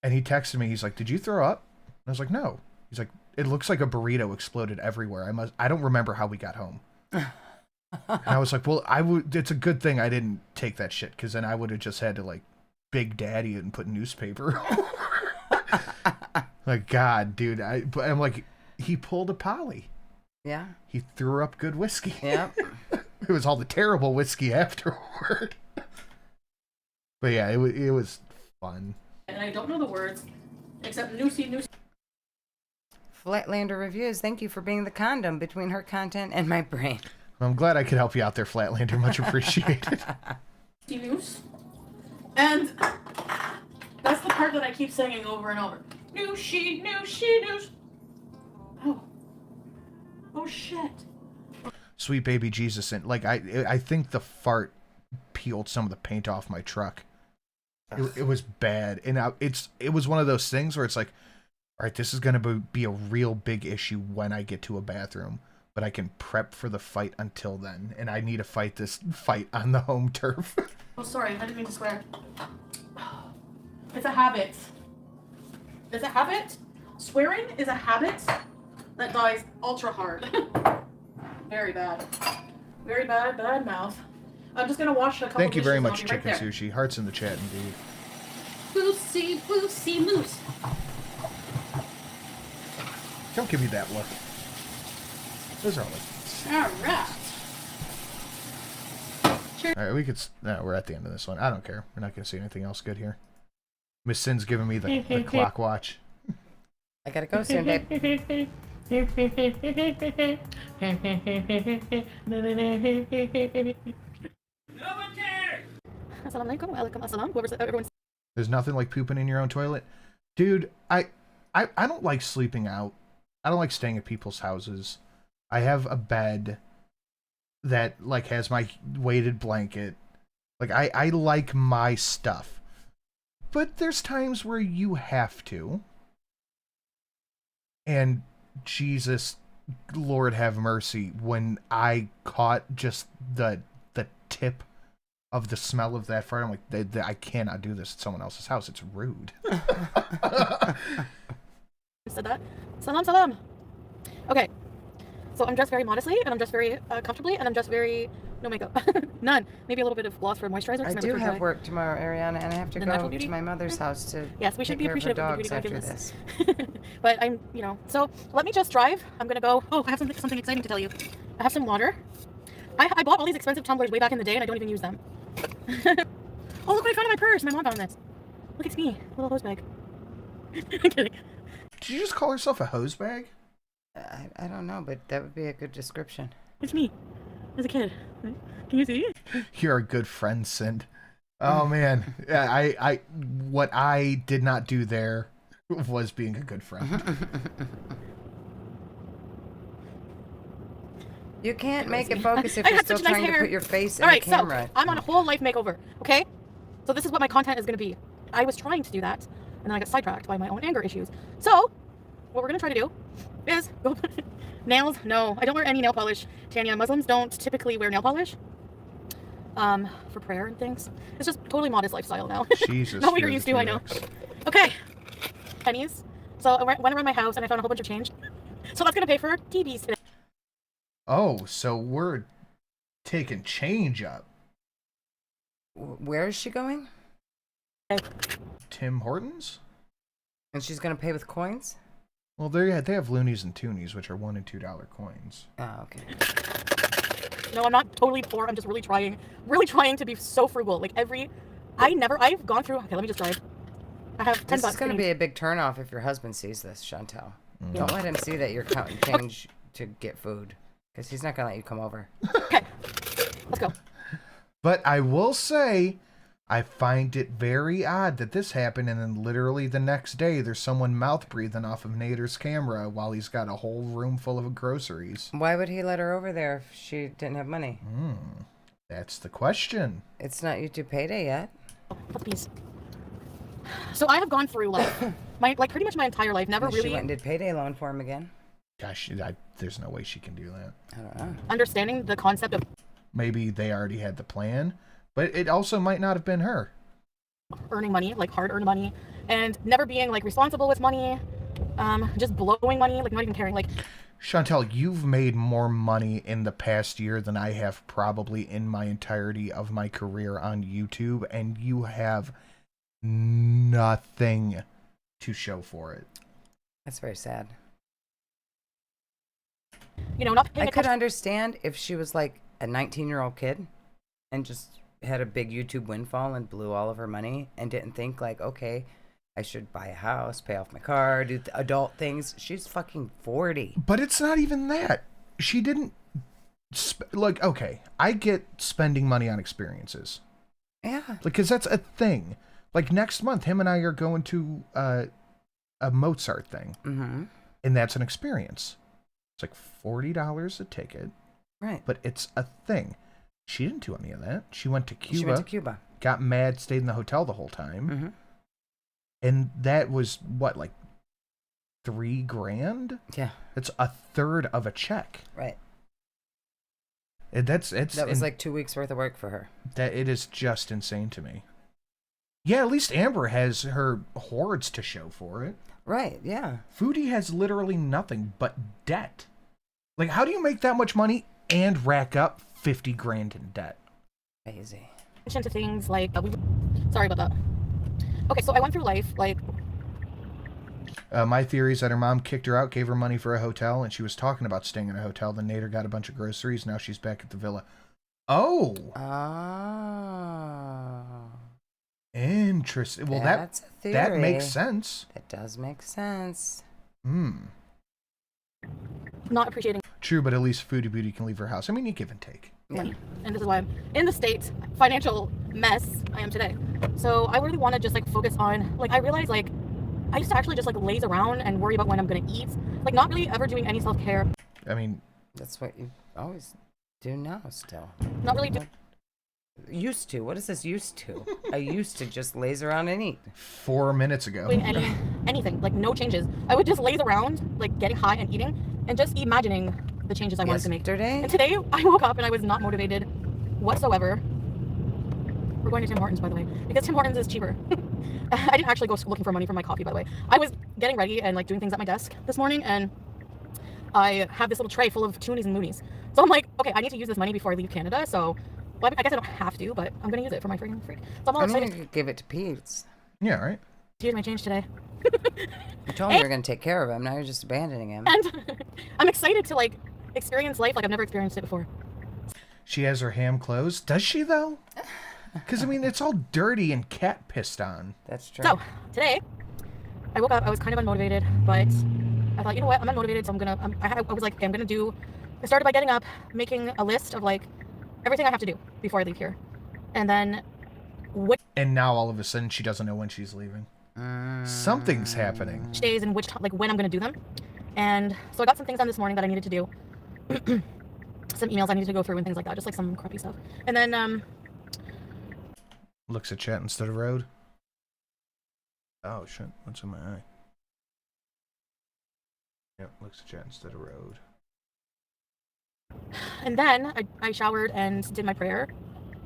And he texted me, he's like, did you throw up? I was like, no. He's like, it looks like a burrito exploded everywhere. I don't remember how we got home. And I was like, well, it's a good thing I didn't take that shit, because then I would have just had to like Big Daddy it and put newspaper. Like, God, dude. I'm like, he pulled a Polly. Yeah. He threw up good whiskey. Yep. It was all the terrible whiskey afterward. But yeah, it was fun. And I don't know the words, except Noosey. Flatlander Reviews, thank you for being the condom between her content and my brain. Well, I'm glad I could help you out there, Flatlander. Much appreciated. Noose. And that's the part that I keep singing over and over. Noosey, Noosey, Noose. Oh. Oh, shit. Sweet baby Jesus. And like, I think the fart peeled some of the paint off my truck. It was bad. And it was one of those things where it's like, all right, this is going to be a real big issue when I get to a bathroom, but I can prep for the fight until then. And I need to fight this fight on the home turf. Oh, sorry, I didn't mean to swear. It's a habit. It's a habit. Swearing is a habit that dies ultra hard. Very bad. Very bad, bad mouth. I'm just going to wash a couple Thank you very dishes much, and I'll be Chicken right Sushi. Hearts in the chat, indeed. Boosey, boosey, moose. Don't give me that look. Those are like... Alright. Alright, we could... No, we're at the end of this one. I don't care. We're not going to see anything else good here. Miss Sin's giving me the clock watch. I gotta go soon, babe. Assalamualaikum, walaikum assalam. Whoever's everyone's. There's nothing like pooping in your own toilet. Dude, I don't like sleeping out. I don't like staying at people's houses. I have a bed that like has my weighted blanket. Like I like my stuff. But there's times where you have to. And Jesus, Lord have mercy, when I caught just the tip of the smell of that fart, I'm like, I cannot do this at someone else's house. It's rude. Said that. Salam, salam. Okay. So I'm dressed very modestly, and I'm dressed very comfortably, and I'm dressed very no makeup. None. Maybe a little bit of gloss for moisturizer. I do have work tomorrow, Ariana, and I have to go to my mother's house to yes, we should be appreciative of the beauty after I give this. But I'm, so let me just drive. I'm gonna go. Oh, I have something exciting to tell you. I have some water. I bought all these expensive tumblers way back in the day, and I don't even use them. Oh, look what I found in my purse. My mom found this. Look, it's me, little hose bag. I'm kidding. Did you just call yourself a hose bag? I don't know, but that would be a good description. It's me, as a kid. Can you see? You're a good friend, Sind. Oh man, I what I did not do there was being a good friend. You can't make it focus if you're still trying to put your face in the camera. So I'm on a whole life makeover, okay? So this is what my content is going to be. I was trying to do that, and then I got sidetracked by my own anger issues. So what we're going to try to do is go nails. No, I don't wear any nail polish. Tanya, Muslims don't typically wear nail polish for prayer and things. It's just totally modest lifestyle now. Jesus. Not what you're used to, I know. Okay. Pennies. So I went around my house and I found a whole bunch of change. So that's going to pay for TVs today. Oh, so we're taking change up. Where is she going? Tim Hortons? And she's gonna pay with coins? Well, they have loonies and toonies, which are $1 and $2 coins. Oh, okay. No, I'm not totally poor. I'm just really trying to be so frugal. Like I've gone through. Okay, let me just drive. I have 10 This bucks. is gonna be a big turnoff if your husband sees this, Chantel. Don't let him see that you're counting change to get food, because he's not gonna let you come over. Okay, let's go. But I will say, I find it very odd that this happened, and then literally the next day, there's someone mouth breathing off of Nader's camera while he's got a whole room full of groceries. Why would he let her over there if she didn't have money? That's the question. It's not YouTube payday yet. Puppies. So I have gone through pretty much my entire life. Never really She went and did payday loan for him again. Gosh, there's no way she can do that. I don't know. understanding the concept of Maybe they already had the plan, but it also might not have been her. earning money, like hard-earned money, and never being like responsible with money, just blowing money, like not even caring. Like, Chantel, you've made more money in the past year than I have probably in my entirety of my career on YouTube, and you have nothing to show for it. That's very sad. you know, not paying I could attention. understand if she was like a 19-year-old kid and just had a big YouTube windfall and blew all of her money and didn't think like, okay, I should buy a house, pay off my car, do adult things. She's fucking 40. But it's not even that. She didn't... like, okay, I get spending money on experiences. Yeah. Because that's a thing. Like, next month, him and I are going to a Mozart thing. Mm-hmm. And that's an experience. It's like $40 a ticket. Right. But it's a thing. She didn't do any of that. She went to Cuba. She went to Cuba. Got mad, stayed in the hotel the whole time. Mm-hmm. And that was, what, like $3,000? Yeah. That's a third of a check. Right. And that was like 2 weeks worth of work for her. That it is just insane to me. Yeah, at least Amber has her hoards to show for it. Right, yeah. Foodie has literally nothing but debt. Like, how do you make that much money and rack up $50,000 in debt? Crazy. Attention to things like sorry about that. Okay, so I went through life like my theory is that her mom kicked her out, gave her money for a hotel, and she was talking about staying in a hotel. Then Nader got a bunch of groceries. Now she's back at the villa. Oh. Interesting. Well, that's a theory. That makes sense. That does make sense. not appreciating True, but at least Foodie Beauty can leave her house. I mean, you give and take. money. And this is why I'm in the state financial mess I am today. So I really want to just like focus on, like, I realize like I used to actually just like laze around and worry about when I'm gonna eat, like not really ever doing any self-care. I mean, that's what you always do now still. Not really used to. What is this used to? I used to just laze around and eat. 4 minutes ago. doing anything, like no changes. I would just laze around, like getting high and eating, and just imagining the changes I wanted to make. And today I woke up and I was not motivated whatsoever. We're going to Tim Hortons, by the way, because Tim Hortons is cheaper. I didn't actually go looking for money for my coffee, by the way. I was getting ready and like doing things at my desk this morning, and I have this little tray full of toonies and loonies. So I'm like, okay, I need to use this money before I leave Canada. So, well, I guess I don't have to, but I'm gonna use it for my freaking freak. So I'm all excited. You could give it to Pete's. Yeah, right. Here's my change today. You told me you were going to take care of him. Now you're just abandoning him. And I'm excited to like experience life like I've never experienced it before. She has her ham closed. Does she, though? Because, I mean, it's all dirty and cat pissed on. That's true. So, today, I woke up, I was kind of unmotivated, but I thought, you know what, I'm unmotivated, so I'm gonna, I was like, okay, I'm gonna do, I started by getting up, making a list of like, everything I have to do before I leave here. And then, And now, all of a sudden, she doesn't know when she's leaving. Something's happening. which days and which, like, when I'm gonna do them. And so I got some things done this morning that I needed to do. Some emails I needed to go through and things like that, just like some crappy stuff. And then, Looks at chat instead of road. Oh, shit. What's in my eye? Yep, looks at chat instead of road. and then I showered and did my prayer,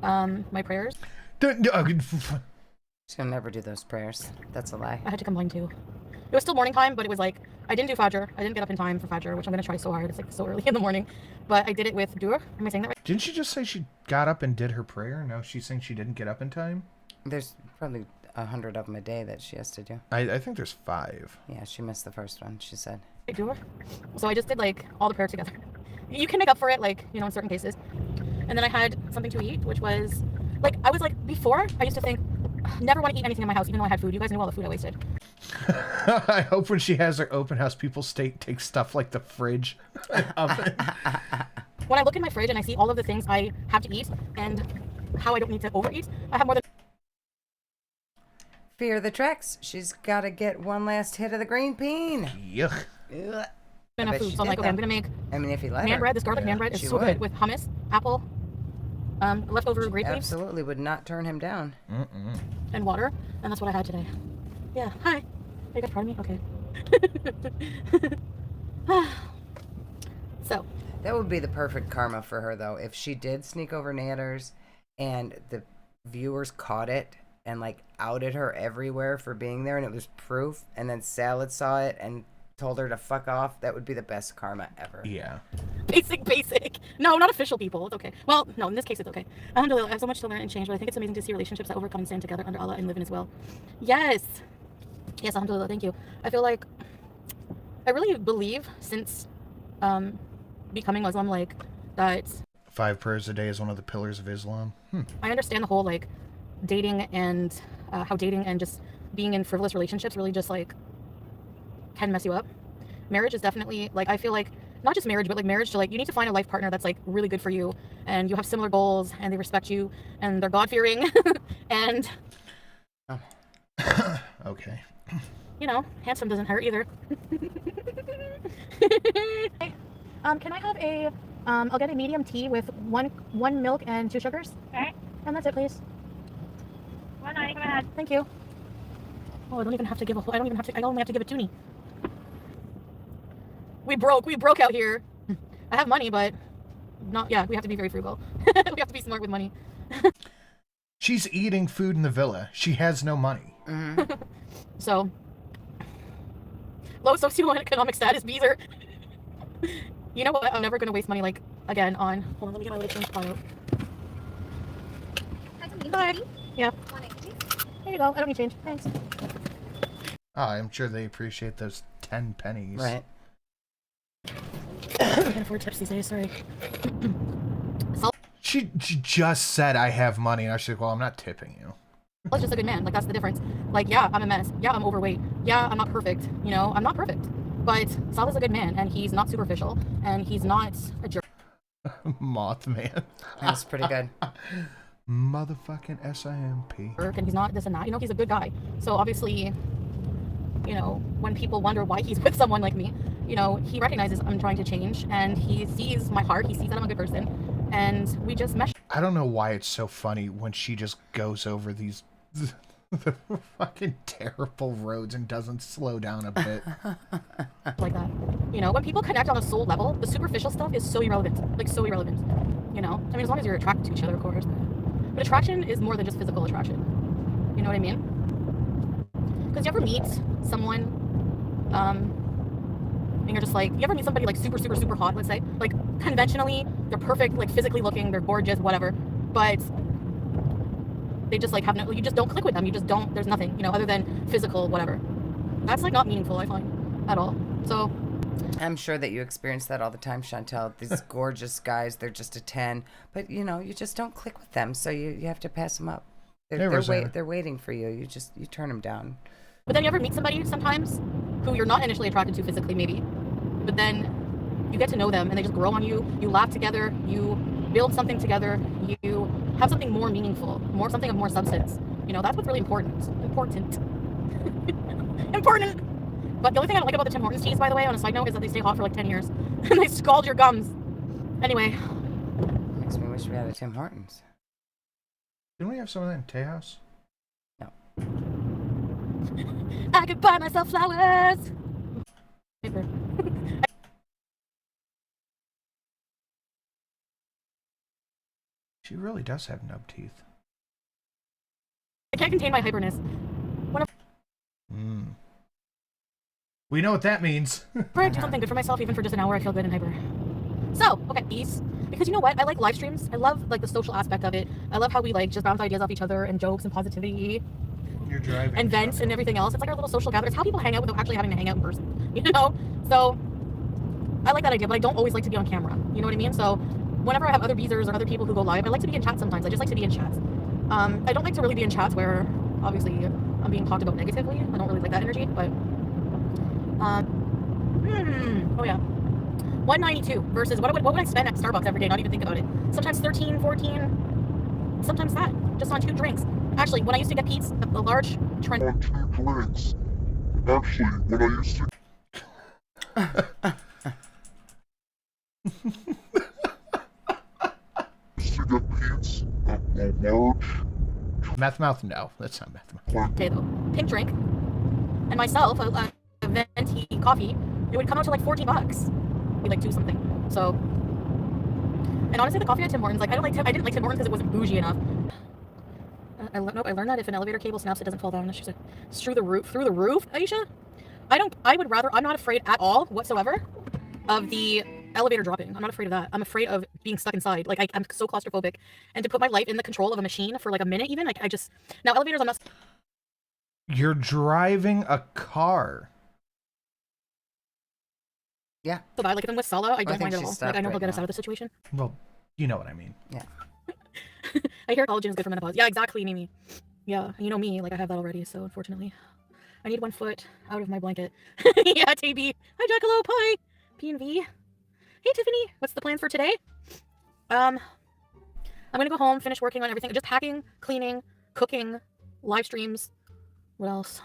my prayers. She'll never do those prayers. That's a lie. I had to combine two. It was still morning time, but it was like I didn't do Fajr. I didn't get up in time for Fajr, which I'm gonna try so hard. It's like so early in the morning, but I did it with Dur. Am I saying that right? Didn't she just say she got up and did her prayer? No, she's saying she didn't get up in time? There's probably 100 of them a day that she has to do. I think there's 5. Yeah, she missed the first one, she said. Dur. So I just did like all the prayer together. You can make up for it, like, you know, in certain cases. And then I had something to eat, which was like, I was like, before I used to think, never want to eat anything in my house, even though I had food. You guys knew all the food I wasted. I hope when she has her open house, people take stuff like the fridge. When I look in my fridge and I see all of the things I have to eat and how I don't need to overeat, I have more than... Fear the Trex. She's got to get one last hit of the green bean. Yuck. Ugh. enough food. So I'm like, okay, I'm gonna make if you let naan her. bread. This garlic naan bread is so good with hummus, apple, leftover grape leaves. Absolutely would not turn him down. And water, and that's what I had today. Yeah, hi. Are you guys proud of me? Okay. So. That would be the perfect karma for her, though, if she did sneak over Natters and the viewers caught it and, like, outed her everywhere for being there and it was proof, and then Salad saw it and told her to fuck off. That would be the best karma ever. Yeah. Basic. No, not official people. It's okay. Well, no, in this case, it's okay. Alhamdulillah, I have so much to learn and change, but I think it's amazing to see relationships that overcome and stand together under Allah and live in as well. Yes, alhamdulillah, thank you. I feel like I really believe since becoming Muslim, like, that 5 prayers a day is one of the pillars of Islam. I understand the whole, like, dating and how dating and just being in frivolous relationships really just, like, can mess you up. Marriage is definitely, like, I feel like not just marriage, but like marriage to, like, you need to find a life partner that's, like, really good for you and you have similar goals and they respect you and they're God-fearing and okay, you know, handsome doesn't hurt either. Can I have a I'll get a medium tea with one milk and 2 sugars. Okay. And that's it, please. 190, go ahead. Thank you. Oh, I don't even have to give I only have to give a toonie. We broke out here. I have money, but we have to be very frugal. We have to be smart with money. She's eating food in the villa. She has no money. So, low socioeconomic status, Beezer. You know what? I'm never going to waste money, like, again, on... Hold on, let me get my little change pile out. Bye. Yeah. There you go. I don't need change. Thanks. Oh, I'm sure they appreciate those 10 pennies. Right. I can't afford tips these days, sorry. She just said, I have money, and I was like, well, I'm not tipping you. Sal's just a good man. Like, that's the difference. Like, yeah, I'm a mess. Yeah, I'm overweight. Yeah, I'm not perfect. You know, I'm not perfect. But Sal is a good man, and he's not superficial, and he's not a jerk. Mothman. That's pretty good. Motherfucking SIMP. And he's not this and that. You know, he's a good guy. So obviously, you know, when people wonder why he's with someone like me, you know, he recognizes I'm trying to change, and he sees my heart. He sees that I'm a good person, and we just mesh. I don't know why it's so funny when she just goes over these the fucking terrible roads and doesn't slow down a bit. Like that. You know, when people connect on a soul level, the superficial stuff is so irrelevant. Like, so irrelevant. You know? I mean, as long as you're attracted to each other, of course. But attraction is more than just physical attraction. You know what I mean? Because you ever meet someone, and you're just like, you ever meet somebody, like, super, super, super hot, let's say? Like, conventionally, they're perfect, like, physically looking, they're gorgeous, whatever. But they just, like, you just don't click with them. You just don't, there's nothing, you know, other than physical, whatever. That's, like, not meaningful, I find, at all. So. I'm sure that you experience that all the time, Chantel. These gorgeous guys, they're just a 10. But, you know, you just don't click with them. So you have to pass them up. They're waiting for you. You turn them down. But then you ever meet somebody sometimes who you're not initially attracted to physically, maybe. But then you get to know them and they just grow on you. You laugh together. You build something together. You have something more meaningful, something of more substance. You know, that's what's really important. Important. But the only thing I don't like about the Tim Hortons teas, by the way, on a side note, is that they stay hot for like 10 years. And they scald your gums. Anyway. Makes me wish we had a Tim Hortons. Didn't we have some of that in Tejas? No. I could buy myself flowers. Paper. She really does have nub teeth. I can't contain my hyperness. We know what that means. I do something good for myself, even for just an hour, I feel good and hyper. So, okay, peace. Because you know what? I like live streams. I love like the social aspect of it. I love how we like just bounce ideas off each other and jokes and positivity. You're driving. And vents and everything else. It's like our little social gathering. It's how people hang out without actually having to hang out in person. You know? So, I like that idea, but I don't always like to be on camera. You know what I mean? So, whenever I have other beezers or other people who go live, I like to be in chat sometimes. I just like to be in chats. I don't like to really be in chats where, obviously, I'm being talked about negatively. I don't really like that energy, but... oh yeah. 192 versus what would I spend at Starbucks every day? Not even think about it. Sometimes 13, 14, sometimes that. Just on 2 drinks. Actually, when I used to get Pete's, the large trend... On 2 drinks. Actually, when I used to... get Pete's, a large... Meth mouth? No, that's not meth mouth. Okay, though. Pink drink. And myself, a venti coffee, it would come out to like $14. Be like 2 something. So, and honestly, the coffee at Tim Hortons, like I didn't like Tim Hortons because it wasn't bougie enough. I learned that if an elevator cable snaps, it doesn't fall down. She's like, it's through the roof, Aisha. I'm not afraid at all whatsoever of the elevator dropping. I'm not afraid of that. I'm afraid of being stuck inside. Like I'm so claustrophobic, and to put my life in the control of a machine for like a minute, even like now elevators. I'm not. You're driving a car. Yeah. So like if I'm with Sala, I don't mind at all. Like I know he'll get us out of the situation. Well, you know what I mean. Yeah. I hear collagen is good for menopause. Yeah, exactly, Mimi. Yeah, you know me, like I have that already, so unfortunately. I need 1 foot out of my blanket. Yeah, TB. Hi, Jackalope. Hi. P&V. Hey, Tiffany. What's the plans for today? I'm gonna go home, finish working on everything. Just packing, cleaning, cooking, live streams. What else?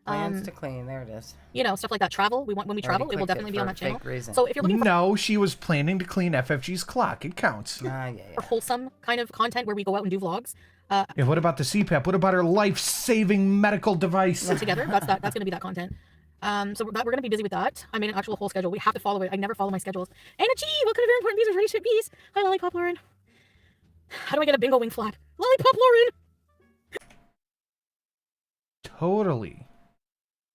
Plans to clean. There it is. You know, stuff like that. Travel. When we travel, it will definitely be on that channel. Reason. So if you're looking for No, she was planning to clean FFG's clock. It counts. Yeah. for wholesome kind of content where we go out and do vlogs, Yeah, what about the CPAP? What about her life-saving medical device? together, that's gonna be that content. So we're gonna be busy with that. I made an actual whole schedule. We have to follow it. I never follow my schedules. Anna G, welcome to Very Important Bees with Ready to Ship Bees. Hi, Lollipop Lauren. How do I get a bingo wing flap? Lollipop Lauren. Totally.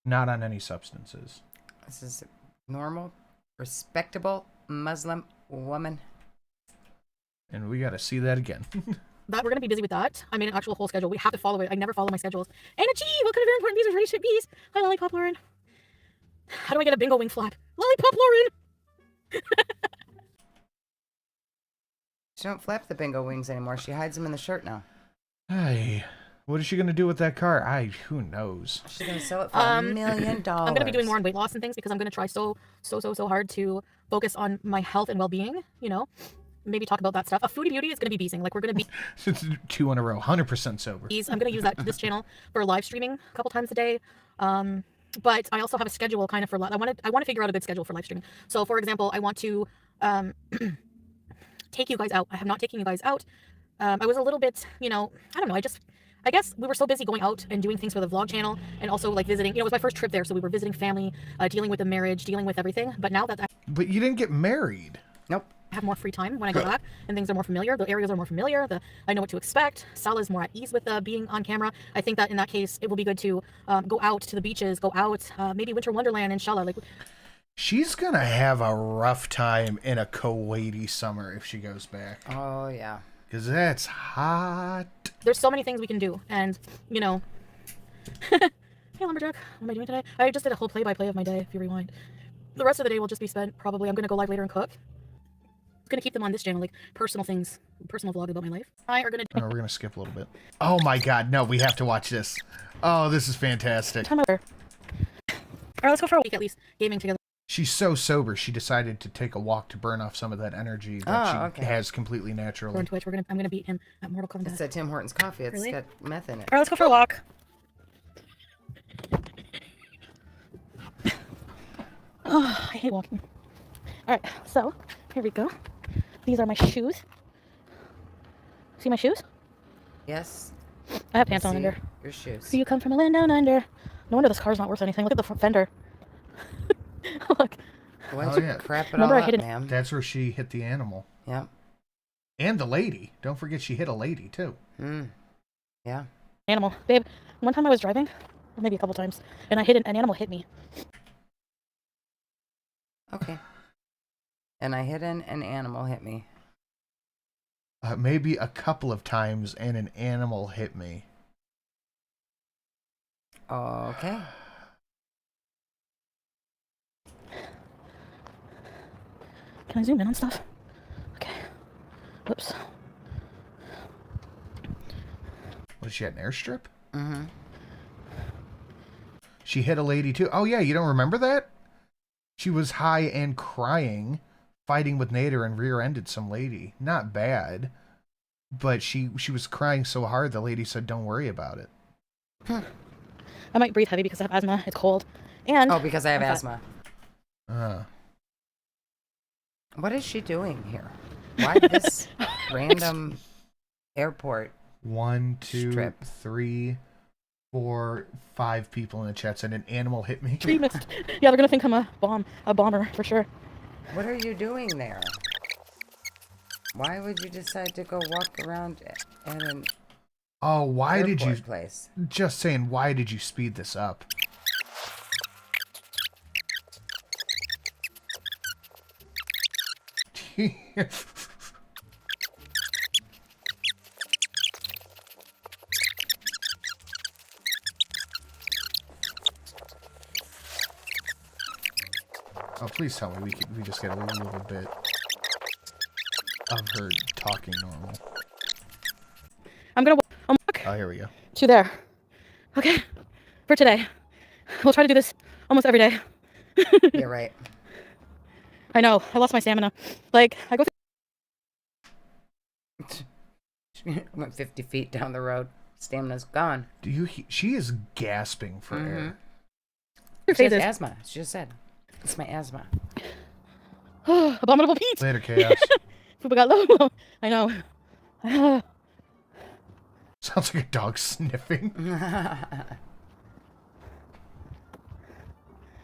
Not on any substances. This is a normal, respectable Muslim woman. And we gotta see that again. That we're gonna be busy with that. I made an actual whole schedule. We have to follow it. I never follow my schedules. Anna G, welcome to Very Important Bees with Ready to Ship Bees. Hi, Lollipop Lauren. How do I get a bingo wing flap? Lollipop Lauren. She don't flap the bingo wings anymore. She hides them in the shirt now. Hey, what is she gonna do with that car? Who knows? She's gonna sell it for $1 million. I'm gonna be doing more on weight loss and things because I'm gonna try so hard to focus on my health and well-being. You know, maybe talk about that stuff. A Foodie Beauty is gonna be beasing. Like we're gonna be 2 in a row, 100% sober. I'm gonna use this channel for live streaming a couple times a day. But I also have a schedule kind of for I want to figure out a good schedule for live streaming. So for example, I want to take you guys out. I have not taken you guys out. I was a little bit, you know, I don't know. I guess we were so busy going out and doing things for the vlog channel and also like visiting. You know, it was my first trip there, so we were visiting family, dealing with the marriage, dealing with everything. But now that But you didn't get married. Nope. I have more free time when I go back and things are more familiar. The areas are more familiar. I know what to expect. Sala's more at ease with being on camera. I think that in that case, it will be good to go out to the beaches, go out, maybe Winter Wonderland, inshallah. Like, she's gonna have a rough time in a Kuwaiti summer if she goes back. Oh yeah. Because that's hot. There's so many things we can do, and you know. Hey Lumberjack, what am I doing today? I just did a whole play-by-play of my day. If you rewind, the rest of the day will just be spent probably. I'm gonna go live later and cook. I'm gonna keep them on this channel, like personal things, personal vlog about my life. We're gonna skip a little bit. Oh my God, no, we have to watch this. Oh, this is fantastic. All right, let's go for a week at least, gaming together. She's so sober, she decided to take a walk to burn off some of that energy that she has completely naturally. On Twitch, I'm gonna beat him at Mortal Kombat. It's at Tim Hortons coffee. It's Really? got meth in it. All right, let's go for a walk. Oh, I hate walking. All right, so here we go. These are my shoes. See my shoes? Yes. I have pants on See under. your shoes. Do you come from a land down under? No wonder this car's not worth anything. Look at the front fender. Look. Why don't you crap it Remember all I up, hit it. ma'am? That's where she hit the animal. Yep. And the lady. Don't forget she hit a lady, too. Yeah. Animal. Babe, one time I was driving, or maybe a couple times, and I hit an animal hit me. And I hit an animal hit me. Maybe a couple of times and an animal hit me. Okay. Can I zoom in on stuff? Okay. Whoops. Was she at an airstrip? Mm-hmm. She hit a lady too. Oh yeah, you don't remember that? She was high and crying, fighting with Nader and rear-ended some lady. Not bad. But she was crying so hard the lady said, don't worry about it. I might breathe heavy because I have asthma. It's cold. And oh, because I have asthma. What is she doing here? Why this random airport? 1, 2, strip? 3, 4, 5 people in the chat said an animal hit me. Tree missed. Yeah, they're gonna think I'm a bomber for sure. What are you doing there? Why would you decide to go walk around at an Oh, why did you place? Just saying, why did you speed this up? Oh, please tell me we just get a little bit of her talking normal. I'm gonna walk. Oh, here we go. To there. Okay. For today. We'll try to do this almost every day. You're right. I know. I lost my stamina. Like, I go went 50 feet down the road. Stamina's gone. Do you? She is gasping for air. She has asthma. She just said, "It's my asthma." Abominable Pete. Later, Chaos. Fuba got low. I know. Sounds like a dog sniffing. Did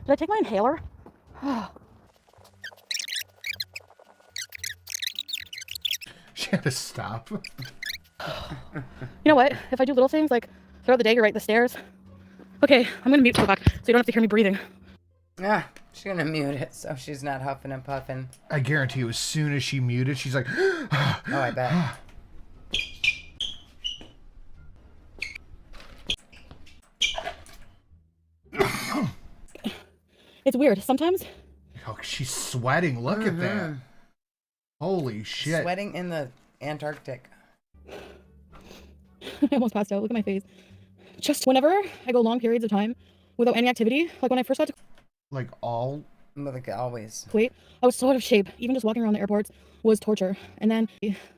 I take my inhaler? She had to stop. You know what? If I do little things like throughout the day, you're right, the stairs. Okay, I'm gonna mute Tupac so you don't have to hear me breathing. Yeah, she's gonna mute it so she's not huffing and puffing. I guarantee you, as soon as she muted, she's like, oh, I bet. It's weird. Sometimes. Oh, she's sweating. Look at that. Holy shit. Sweating in the Antarctic. I almost passed out. Look at my face. Just whenever I go long periods of time without any activity, like when I first had to. Like all? Like always. Wait, I was so out of shape. Even just walking around the airports was torture. And then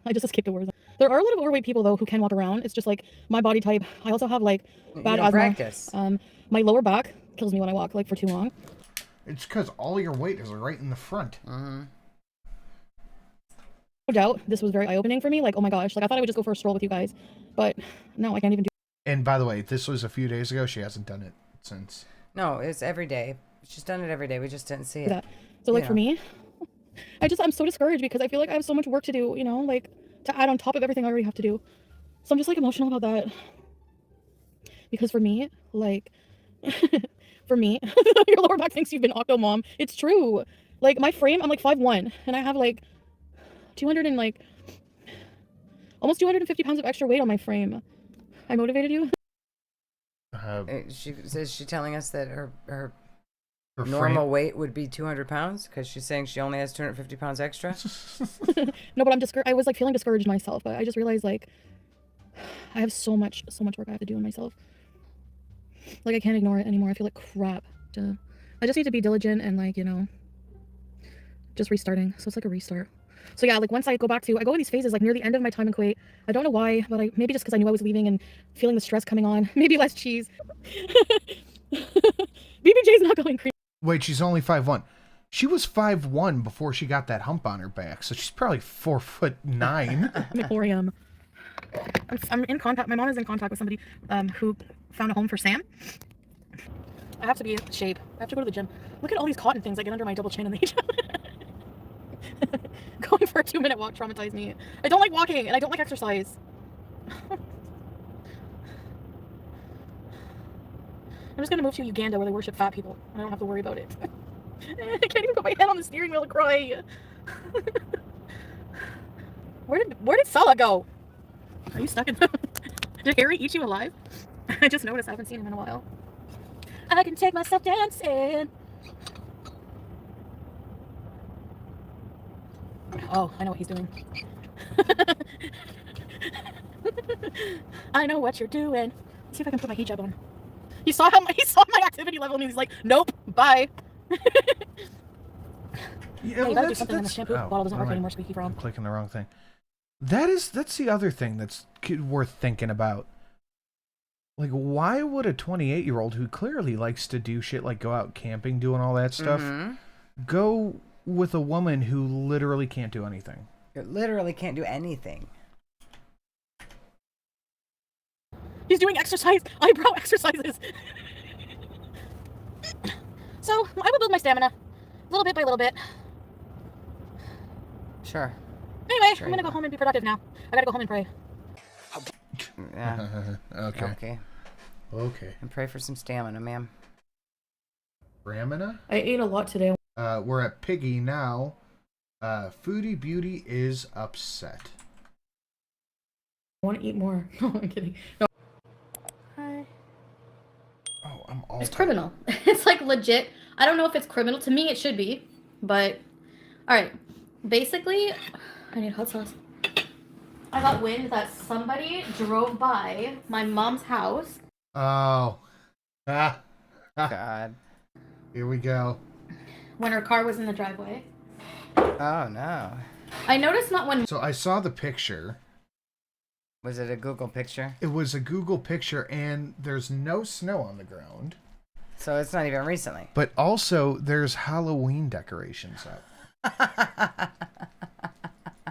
I just escaped the words. There are a lot of overweight people though who can walk around. It's just like my body type. I also have like bad asthma. Practice. My lower back kills me when I walk like for too long. It's because all your weight is right in the front. No doubt this was very eye-opening for me. Like, oh my gosh, like I thought I would just go for a stroll with you guys, but no, I can't even do. And by the way, this was a few days ago. She hasn't done it since. No, it's every day. She's done it every day. We just didn't see it. That. So like for me, I'm so discouraged because I feel like I have so much work to do, you know, like to add on top of everything I already have to do. So I'm just like emotional about that. Because for me, like, for me, your lower back thinks you've been octo mom. It's true. Like my frame, I'm like 5'1", and I have like 200 and like almost 250 pounds of extra weight on my frame. I motivated you. Is she telling us that her Her normal weight would be 200 pounds because she's saying she only has 250 pounds extra? No, but I was like feeling discouraged myself, but I just realized like I have so much work I have to do in myself. Like I can't ignore it anymore. I feel like crap. I just need to be diligent and like, you know, just restarting. So it's like a restart. So yeah, like once I go in these phases like near the end of my time in Kuwait. I don't know why, but maybe just because I knew I was leaving and feeling the stress coming on. Maybe less cheese. BBJ's not going crazy. Wait, she's only 5'1". She was 5'1" before she got that hump on her back, so she's probably 4'9". Emporium. I'm in contact. My mom is in contact with somebody who found a home for Sam. I have to be in shape. I have to go to the gym. Look at all these cotton things I get under my double chin and they going for a 2-minute walk traumatized me. I don't like walking and I don't like exercise. I'm just gonna move to Uganda where they worship fat people and I don't have to worry about it. I can't even put my head on the steering wheel to cry. Where did Sala go? Are you stuck in the... Did Harry eat you alive? I just noticed I haven't seen him in a while. I can take myself dancing. Oh, I know what he's doing. I know what you're doing. Let's see if I can put my hijab on. He saw my activity level and he's like, nope, bye. Yeah, Hey, well, you gotta do something when the shampoo oh, bottle doesn't work am I anymore, Squeaky Frog. clicking the wrong thing. That's the other thing that's worth thinking about. Like, why would a 28-year-old who clearly likes to do shit like go out camping, doing all that stuff, go with a woman who literally can't do anything? It literally can't do anything. He's doing eyebrow exercises. So, I will build my stamina. Little bit by little bit. Sure. Anyway, Sure I'm gonna go home and be productive now. I gotta go home and pray. Yeah. Okay. Okay. And pray for some stamina, ma'am. Stamina? I ate a lot today. We're at Piggy now. Foodie Beauty is upset. I want to eat more. No, I'm kidding. No. Hi. Oh, I'm all It's criminal. It's like legit. I don't know if it's criminal. To me, it should be. But, alright. Basically, I need hot sauce. I got wind that somebody drove by my mom's house. Oh. God. Here we go. When her car was in the driveway. Oh, no. I noticed not when... So I saw the picture. Was it a Google picture? It was a Google picture, and there's no snow on the ground. So it's not even recently. But also, there's Halloween decorations up.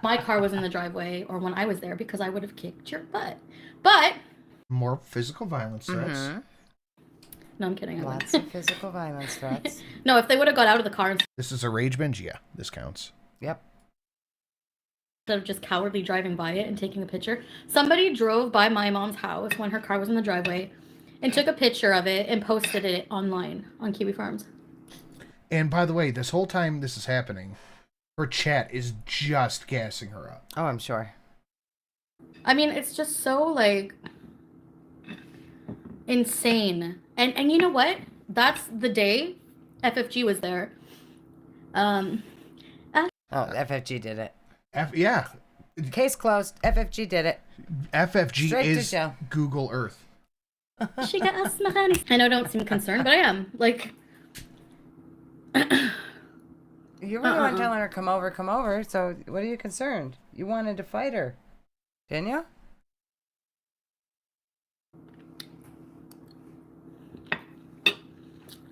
my car was in the driveway or when I was there because I would have kicked your butt. But... More physical violence threats. No, I'm kidding. Lots of physical violence threats. No, if they would have got out of the car and... This is a rage binge? Yeah, this counts. Yep. Instead of just cowardly driving by it and taking a picture, somebody drove by my mom's house when her car was in the driveway and took a picture of it and posted it online on Kiwi Farms. And by the way, this whole time this is happening, her chat is just gassing her up. Oh, I'm sure. I mean, it's just so, like, insane. And you know what? That's the day FFG was there. Oh, FFG did it. Yeah. Case closed. FFG did it. FFG Straight to is jail. Google Earth. She got us money. I know, don't seem concerned, but I am. Like, you were the one telling her, come over, so what are you concerned? You wanted to fight her, didn't you?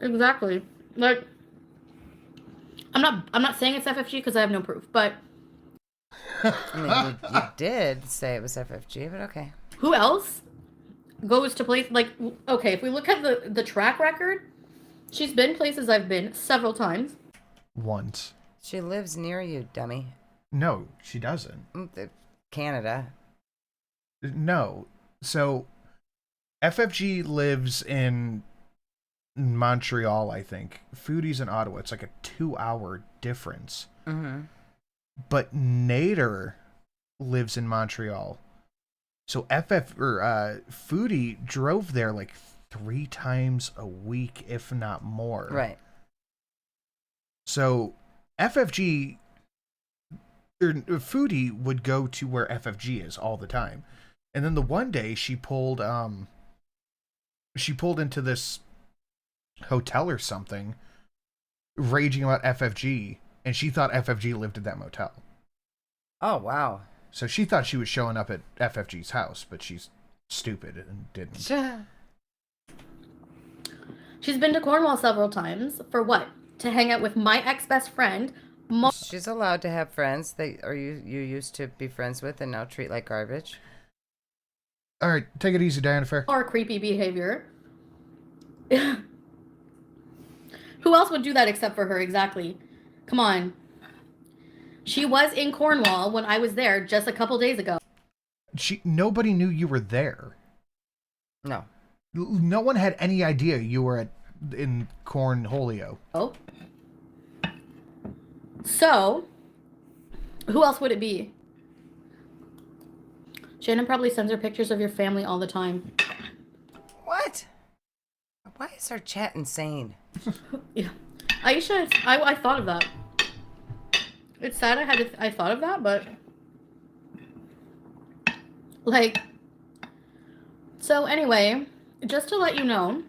Exactly. Like, I'm not saying it's FFG because I have no proof, but I mean, you did say it was FFG, but okay. Who else goes to place, like, okay, if we look at the track record, she's been places I've been several times. Once. She lives near you, dummy. No, she doesn't. Canada. No. So, FFG lives in Montreal, I think. Foodie's in Ottawa. It's like a 2-hour difference. Mm-hmm. But Nader lives in Montreal. So Foodie drove there like 3 times a week, if not more. Right. So FFG or Foodie would go to where FFG is all the time. And then the one day she pulled into this hotel or something, raging about FFG, and she thought FFG lived at that motel. Oh, wow. So she thought she was showing up at FFG's house, but she's stupid and didn't. She's been to Cornwall several times. For what? To hang out with my ex-best friend. She's allowed to have friends that you used to be friends with and now treat like garbage. All right, take it easy, Diana Fair. Or creepy behavior. Who else would do that except for her? Exactly. Come on. She was in Cornwall when I was there just a couple days ago. Nobody knew you were there. No. No one had any idea you were in Cornholio. Oh. So, Who else would it be? Shannon probably sends her pictures of your family all the time. What? Why is our chat insane? Yeah. Aisha, I thought of that. It's sad I thought of that, but like, so anyway, just to let you know,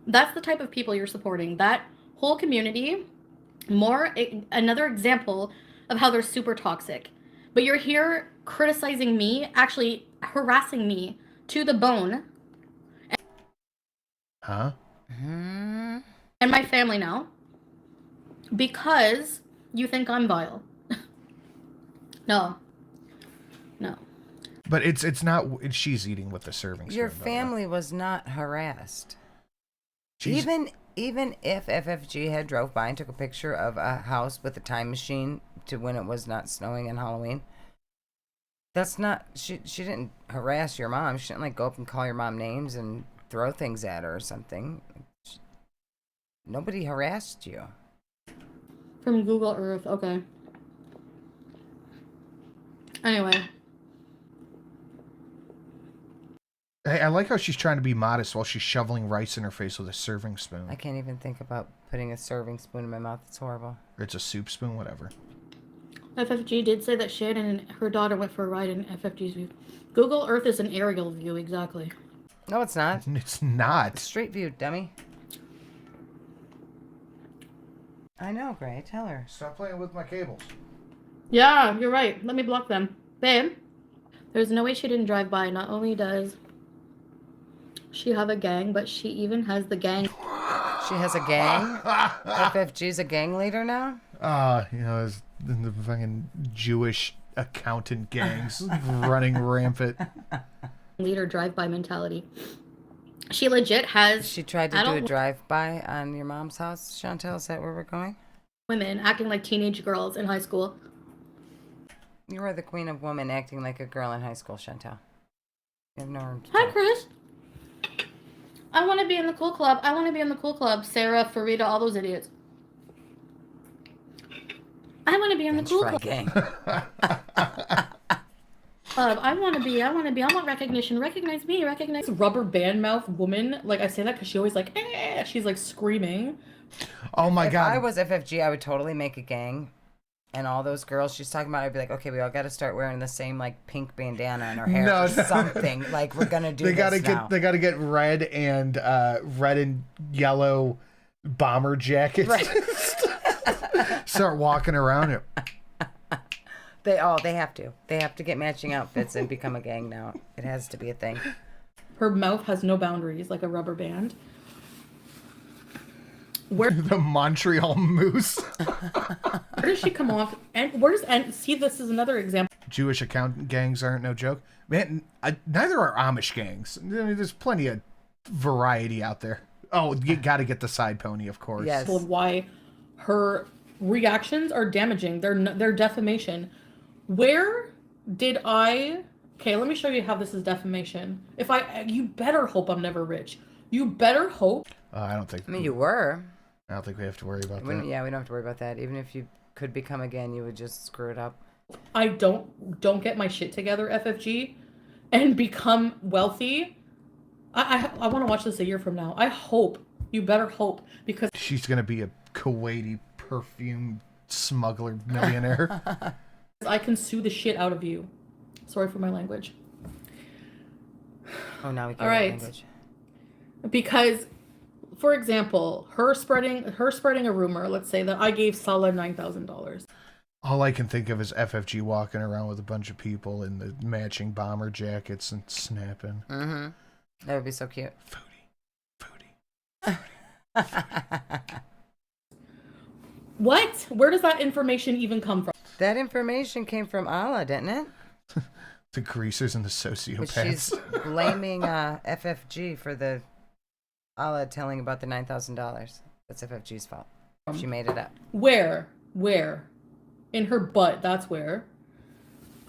that's the type of people you're supporting. That whole community, another example of how they're super toxic. But you're here criticizing me, actually harassing me to the bone. Huh? And my family now. Because you think I'm vile. No. No. But it's not. She's eating with the serving spoon. Your family was not harassed. Even if FFG had drove by and took a picture of a house with a time machine to when it was not snowing on Halloween, that's not. She didn't harass your mom. She didn't like go up and call your mom names and throw things at her or something. Nobody harassed you. From Google Earth, okay. Anyway. Hey, I like how she's trying to be modest while she's shoveling rice in her face with a serving spoon. I can't even think about putting a serving spoon in my mouth. It's horrible. Or it's a soup spoon, whatever. FFG did say that Shannon and her daughter went for a ride in FFG's view. Google Earth is an aerial view, exactly. No, it's not. It's not. Street view, dummy. I know, Gray. Tell her. Stop playing with my cables. Yeah, you're right. Let me block them. Babe, there's no way she didn't drive by. Not only does she have a gang, but she even has the gang. She has a gang? FFG's a gang leader now? You know, it's the fucking Jewish accountant gangs running rampant. Leader drive-by mentality. She legit has. She tried to do a drive-by on your mom's house, Chantel. Is that where we're going? Women acting like teenage girls in high school. You are the queen of women acting like a girl in high school, Chantel. You have no room to Hi, Chris. I want to be in the cool club. I want to be in the cool club. Sarah, Farida, all those idiots. I want to be in the cool club. Gang. I want to be. I want recognition. Recognize me. Recognize. Rubber band mouth woman. Like, I say that because she always like, she's like screaming. Oh my God. If I was FFG, I would totally make a gang. And all those girls she's talking about, I'd be like, okay, we all got to start wearing the same like pink bandana in our hair or something. Like, we're gonna do. They gotta this get. now. They gotta get red and yellow bomber jackets. Right. Start walking around it. They have to. They have to get matching outfits and become a gang now. It has to be a thing. Her mouth has no boundaries, like a rubber band. Where the Montreal Moose? Where does she come off? And see, this is another example. Jewish accountant gangs aren't no joke. Man, neither are Amish gangs. I mean, there's plenty of variety out there. Oh, you got to get the side pony, of course. Yes. Why her reactions are damaging. They're defamation. Where did I... Okay, let me show you how this is defamation. You better hope I'm never rich. You better hope... I don't think... I mean, you were. I don't think we have to worry about that. Yeah, we don't have to worry about that. Even if you could become again, you would just screw it up. I don't get my shit together, FFG, and become wealthy. I want to watch this a year from now. I hope. You better hope, because... She's going to be a Kuwaiti perfume smuggler millionaire. I can sue the shit out of you. Sorry for my language. Oh, now we can. All right. Language. Because, for example, her spreading a rumor. Let's say that I gave Salah $9,000. All I can think of is FFG walking around with a bunch of people in the matching bomber jackets and snapping. Mm-hmm. That would be so cute. Foodie. What? Where does that information even come from? That information came from Allah, didn't it? The greasers and the But sociopaths. she's blaming FFG for the Allah telling about the $9,000. That's FFG's fault. She made it up. Where? In her butt. That's where.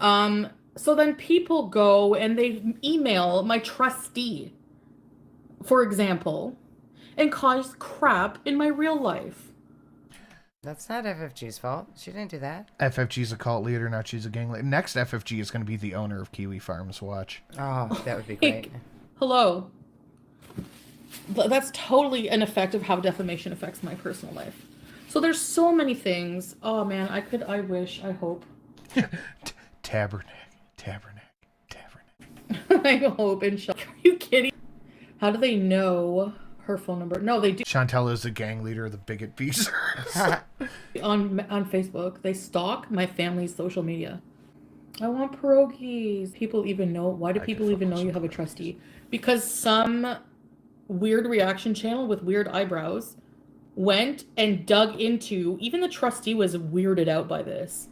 So then people go and they email my trustee, for example, and cause crap in my real life. That's not FFG's fault. She didn't do that. FFG's a cult leader, not she's a gang leader. Next FFG is going to be the owner of Kiwi Farms. Watch. Oh, that would be great. Hello. But that's totally an effect of how defamation affects my personal life. So there's so many things. Oh man, I wish, I hope. Tabernacle. I hope and Are you kidding? How do they know her phone number? No, they do. Chantel is the gang leader of the Bigot Bees. on Facebook, they stalk my family's social media. I want pierogies. People even know. Why do people even know you have a trustee? Because some weird reaction channel with weird eyebrows went and dug into. Even the trustee was weirded out by this.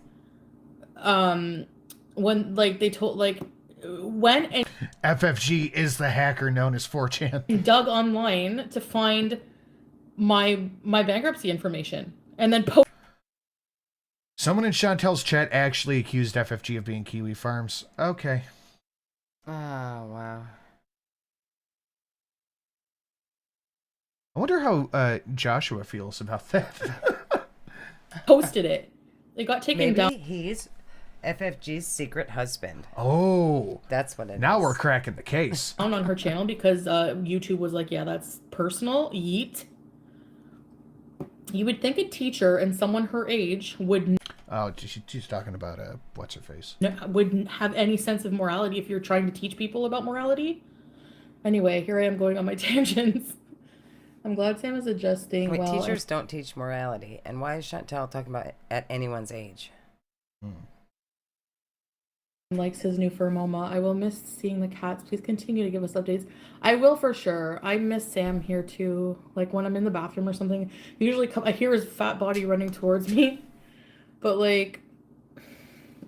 When like they told like went and FFG is the hacker known as 4chan. Dug online to find my bankruptcy information and then Someone in Chantel's chat actually accused FFG of being Kiwi Farms. Okay. Oh, wow. I wonder how Joshua feels about that. Posted it. It got taken Maybe down. He's FFG's secret husband. Oh. That's what it now is. we're cracking the case. On her channel because YouTube was like, yeah, that's personal. Yeet. You would think a teacher and someone her age would Oh, she's talking about what's her face? Wouldn't have any sense of morality if you're trying to teach people about morality. Anyway, here I am going on my tangents. I'm glad Sam is adjusting. Wait, well, teachers don't teach morality. And why is Chantel talking about it at anyone's age? Likes his new fur mama. I will miss seeing the cats. Please continue to give us updates. I will for sure. I miss Sam here too. Like when I'm in the bathroom or something. Usually I hear his fat body running towards me. But like,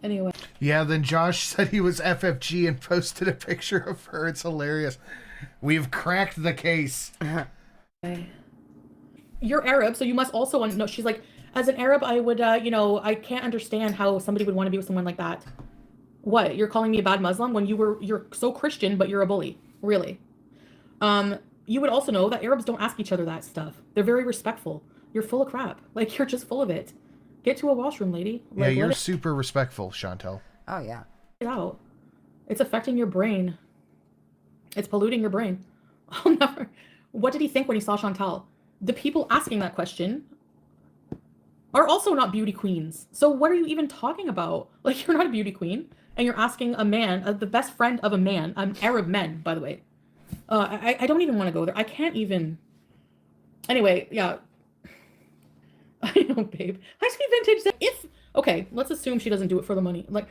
anyway. Yeah, then Josh said he was FFG and posted a picture of her. It's hilarious. We've cracked the case. You're Arab, so you must also want to know. She's like, as an Arab, I would, I can't understand how somebody would want to be with someone like that. What? You're calling me a bad Muslim when you're so Christian, but you're a bully. Really. You would also know that Arabs don't ask each other that stuff. They're very respectful. You're full of crap. Like, you're just full of it. Get to a washroom, lady. Yeah, Like, you're super respectful, Chantel. Oh, yeah. Get out. It's affecting your brain. It's polluting your brain. I'll never... What did he think when he saw Chantel? The people asking that question are also not beauty queens. So what are you even talking about? Like, you're not a beauty queen, and you're asking a man, the best friend of a man, Arab men, by the way. I don't even want to go there. I can't even... Anyway, yeah. I know, babe. High School Vintage, okay, let's assume she doesn't do it for the money. Like,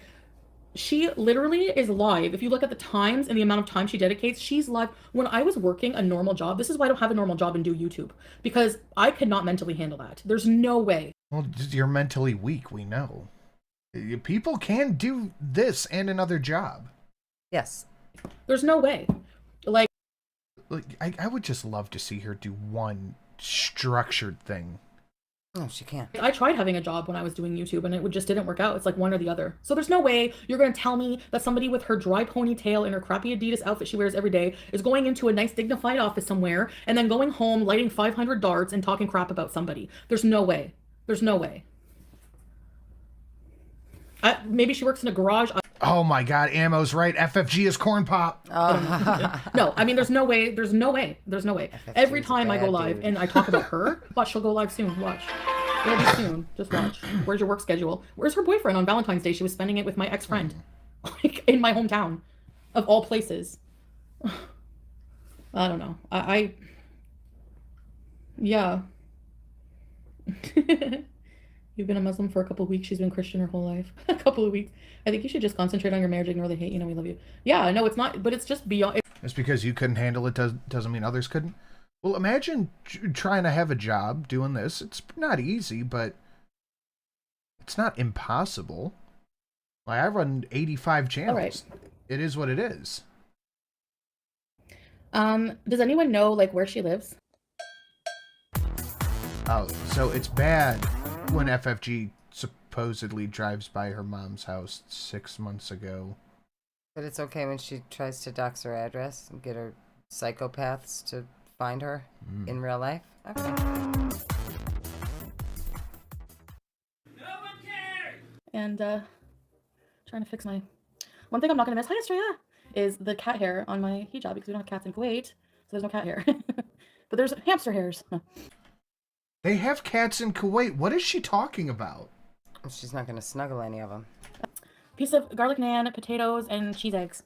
she literally is live. If you look at the times and the amount of time she dedicates, she's live. When I was working a normal job, this is why I don't have a normal job and do YouTube, because I could not mentally handle that. There's no way. Well, you're mentally weak, we know. People can do this and another job. Yes. There's no way. Like I would just love to see her do one structured thing. No, she can't. I tried having a job when I was doing YouTube and it just didn't work out. It's like one or the other. So there's no way you're going to tell me that somebody with her dry ponytail and her crappy Adidas outfit she wears every day is going into a nice dignified office somewhere and then going home, lighting 500 darts and talking crap about somebody. There's no way. There's no way. Maybe she works in a garage. Oh my God, Ammo's right. FFG is corn pop. No, I mean, there's no way. There's no way. There's no way. Every time I go live and I talk about her, watch, she'll go live soon. Watch. It'll be soon. Just watch. Where's your work schedule? Where's her boyfriend on Valentine's Day? She was spending it with my ex-friend. Like, in my hometown. Of all places. I don't know. Yeah. You've been a Muslim for a couple of weeks. She's been Christian her whole life. A couple of weeks. I think you should just concentrate on your marriage, ignore the hate. You know, we love you. Yeah, no, it's not, but it's just beyond. It's because you couldn't handle it doesn't mean others couldn't. Well, imagine trying to have a job doing this. It's not easy, but it's not impossible. Like, I run 85 channels. All right. It is what it is. Does anyone know, like, where she lives? Oh, so it's bad when FFG supposedly drives by her mom's house 6 months ago. But it's okay when she tries to dox her address and get her psychopaths to find her in real life? Okay. and trying to fix my... One thing I'm not going to miss, hi Estrella, is the cat hair on my hijab because we don't have cats in Kuwait, so there's no cat hair. But there's hamster hairs. They have cats in Kuwait. What is she talking about? She's not going to snuggle any of them. Piece of garlic naan, potatoes, and cheese eggs.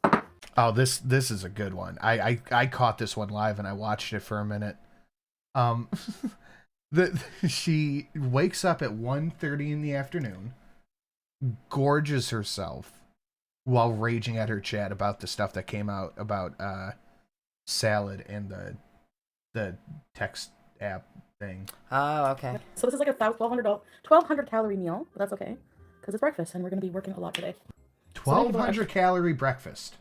Oh, this is a good one. I caught this one live and I watched it for a minute. She wakes up at 1:30 in the afternoon, gorges herself while raging at her chat about the stuff that came out about salad and the text app thing. Oh, okay. So this is like a 1,200 calorie meal, but that's okay because it's breakfast and we're going to be working a lot today. 1,200 calorie breakfast.